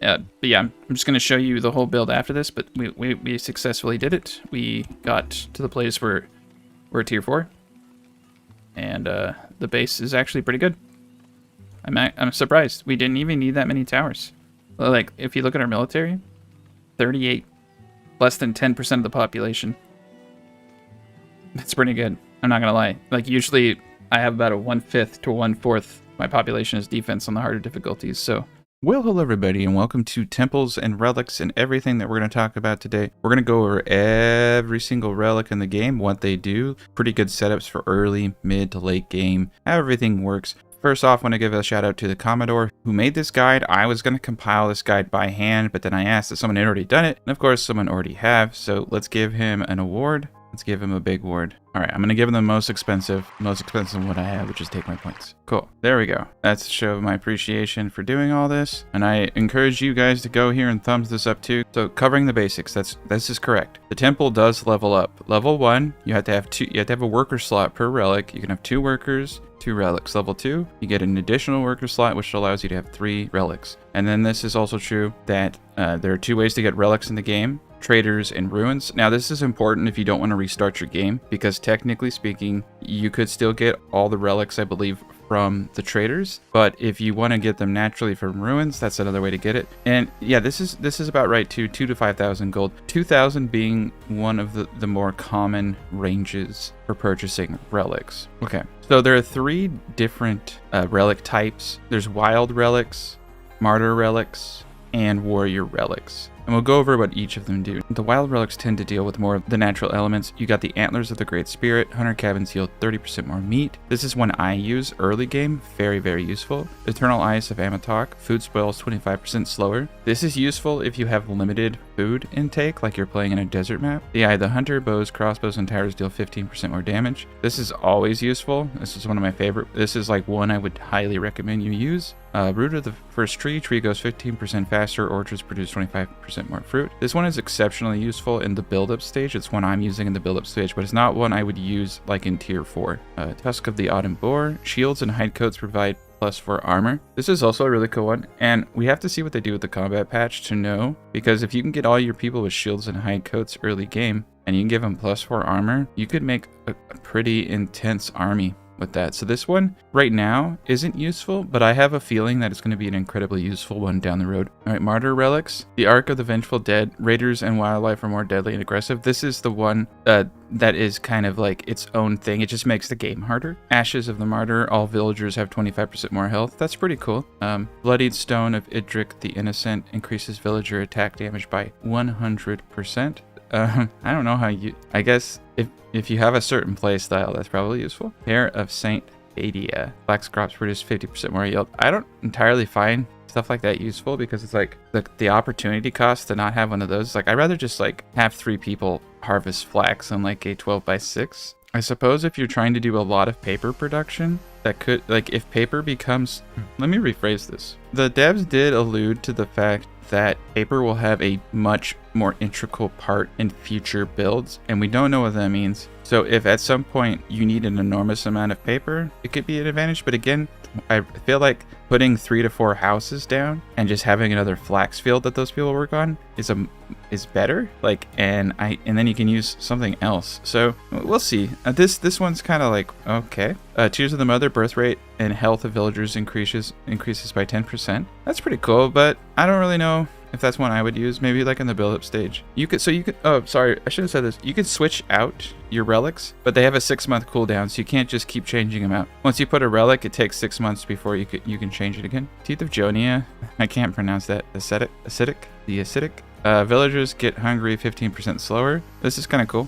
Speaker 1: But yeah, I'm just going to show you the whole build after this, but we successfully did it. We got to the place where we're tier 4. And the base is actually pretty good. I'm surprised. We didn't even need that many towers. Like, if you look at our military, 38. Less than 10% of the population. That's pretty good. I'm not going to lie. Like, usually I have about a 1/5 to 1/4 my population is defense on the harder difficulties, so... Well, hello everybody, and welcome to Temples and Relics and everything that we're going to talk about today. We're going to go over every single relic in the game, what they do, pretty good setups for early, mid to late game, how everything works. First off, I want to give a shout out to the Commodore who made this guide. I was going to compile this guide by hand, but then I asked if someone had already done it, and of course someone already have, so let's give him an award. Let's give him a big award. All right, I'm going to give him the most expensive one I have, which is take my points. Cool. There we go. That's to show my appreciation for doing all this. And I encourage you guys to go here and thumbs this up too. So covering the basics, this is correct. The temple does level up. Level 1, you have to have a worker slot per relic. You can have 2 workers, 2 relics. Level 2, you get an additional worker slot, which allows you to have 3 relics. And then this is also true that there are 2 ways to get relics in the game. Traders and ruins. Now this is important if you don't want to restart your game, because technically speaking you could still get all the relics, I believe, from the traders, but if you want to get them naturally from ruins, that's another way to get it. And yeah, this is about right too. 2 to 5,000 gold, 2,000 being one of the more common ranges for purchasing relics. Okay, so there are 3 different relic types. There's wild relics, martyr relics, and warrior relics. And we'll go over what each of them do. The wild relics tend to deal with more of the natural elements. You got the Antlers of the Great Spirit. Hunter cabins yield 30% more meat. This is one I use early game. Very, very useful. Eternal Ice of Amatok. Food spoils 25% slower. This is useful if you have limited food intake, like you're playing in a desert map. The Eye of the Hunter. Bows, crossbows, and towers deal 15% more damage. This is always useful. This is one of my favorite. This is like one I would highly recommend you use. Root of the First Tree. Tree goes 15% faster. Orchards produce 25% more fruit. This one is exceptionally useful in the build-up stage. It's one I'm using in the build-up stage, but it's not one I would use like in tier 4. Tusk of the Autumn Boar. Shields and hide coats provide +4 armor. This is also a really cool one, and we have to see what they do with the combat patch to know, because if you can get all your people with shields and hide coats early game, and you can give them +4 armor, you could make a pretty intense army. with that. So this one right now isn't useful, but I have a feeling that it's going to be an incredibly useful one down the road. All right, Martyr Relics. The Ark of the Vengeful Dead. Raiders and wildlife are more deadly and aggressive. This is the one that is kind of like its own thing. It just makes the game harder. Ashes of the Martyr. All villagers have 25% more health. That's pretty cool. Bloodied Stone of Idric the Innocent increases villager attack damage by 100%. I don't know how you... I guess if you have a certain play style, that's probably useful. Hair of Saint Adia. Flax crops produce 50% more yield. I don't entirely find stuff like that useful because it's like the opportunity cost to not have one of those. Like, I'd rather just like have 3 people harvest flax on like a 12x6. I suppose if you're trying to do a lot of paper production, that could, like, if paper becomes... Let me rephrase this. The devs did allude to the fact that paper will have a much more integral part in future builds, and we don't know what that means. So if at some point you need an enormous amount of paper, it could be an advantage. But again, I feel like putting 3 to 4 houses down and just having another flax field that those people work on is better. Like, and then you can use something else. So we'll see. This one's kind of like, okay. Tears of the Mother. Birth rate and health of villagers increases by 10%. That's pretty cool, but I don't really know if that's one I would use. Maybe like in the build-up stage. You could, oh, sorry, I should have said this. You could switch out your relics, but they have a 6-month cooldown, so you can't just keep changing them out. Once you put a relic, it takes 6 months before you can change it again. Teeth of Jonia. I can't pronounce that. Acidic. Villagers get hungry 15% slower. This is kind of cool.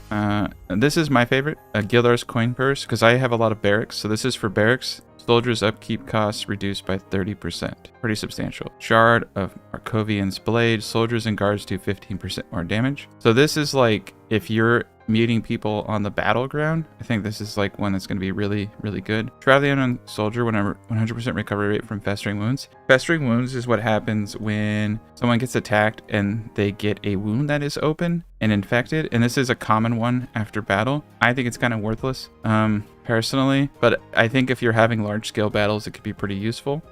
Speaker 1: This is my favorite. Gildar's coin purse, because I have a lot of barracks. So this is for barracks. Soldiers' upkeep costs reduced by 30%. Pretty substantial. Shard of Markovian's blade. Soldiers and guards do 15% more damage. So this is like if you're meeting people on the battleground. I think this is like one that's going to be really, really good. Shroud of the Unknown Soldier, 100% recovery rate from festering wounds. Festering wounds is what happens when someone gets attacked and they get a wound that is open and infected. And this is a common one after battle. I think it's kind of worthless, personally, but I think if you're having large scale battles, it could be pretty useful.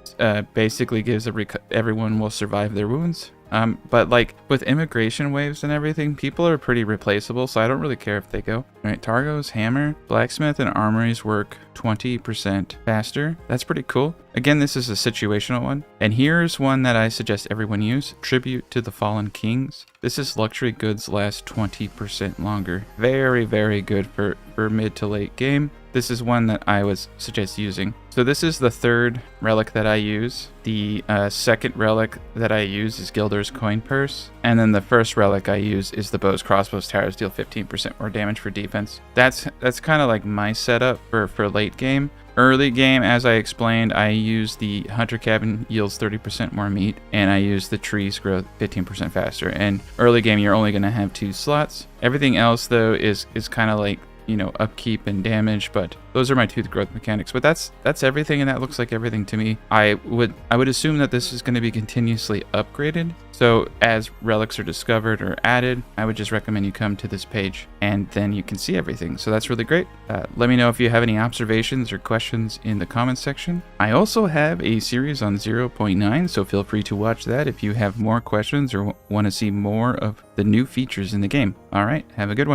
Speaker 1: Basically gives everyone will survive their wounds. But like with immigration waves and everything, people are pretty replaceable, so I don't really care if they go. All right, Targo's hammer. Blacksmith and armories work 20% faster. That's pretty cool. Again, this is a situational one. And here's one that I suggest everyone use. Tribute to the Fallen Kings. This is luxury goods last 20% longer. Very, very good for mid to late game. This is one that I would suggest using. So this is the 3rd relic that I use. The 2nd relic that I use is Gildar's coin purse. And then the 1st relic I use is the bows, crossbows, towers, deal 15% more damage for defense. That's kind of like my setup for late game. Early game, as I explained, I use the hunter cabin, yields 30% more meat, and I use the trees grow 15% faster. And early game, you're only going to have 2 slots. Everything else, though, is kind of like, you know, upkeep and damage, but those are my 2 growth mechanics. But that's everything, and that looks like everything to me. I would assume that this is going to be continuously upgraded. So as relics are discovered or added, I would just recommend you come to this page and then you can see everything. So that's really great. Let me know if you have any observations or questions in the comments section. I also have a series on 0.9, so feel free to watch that if you have more questions or want to see more of the new features in the game. All right, have a good one.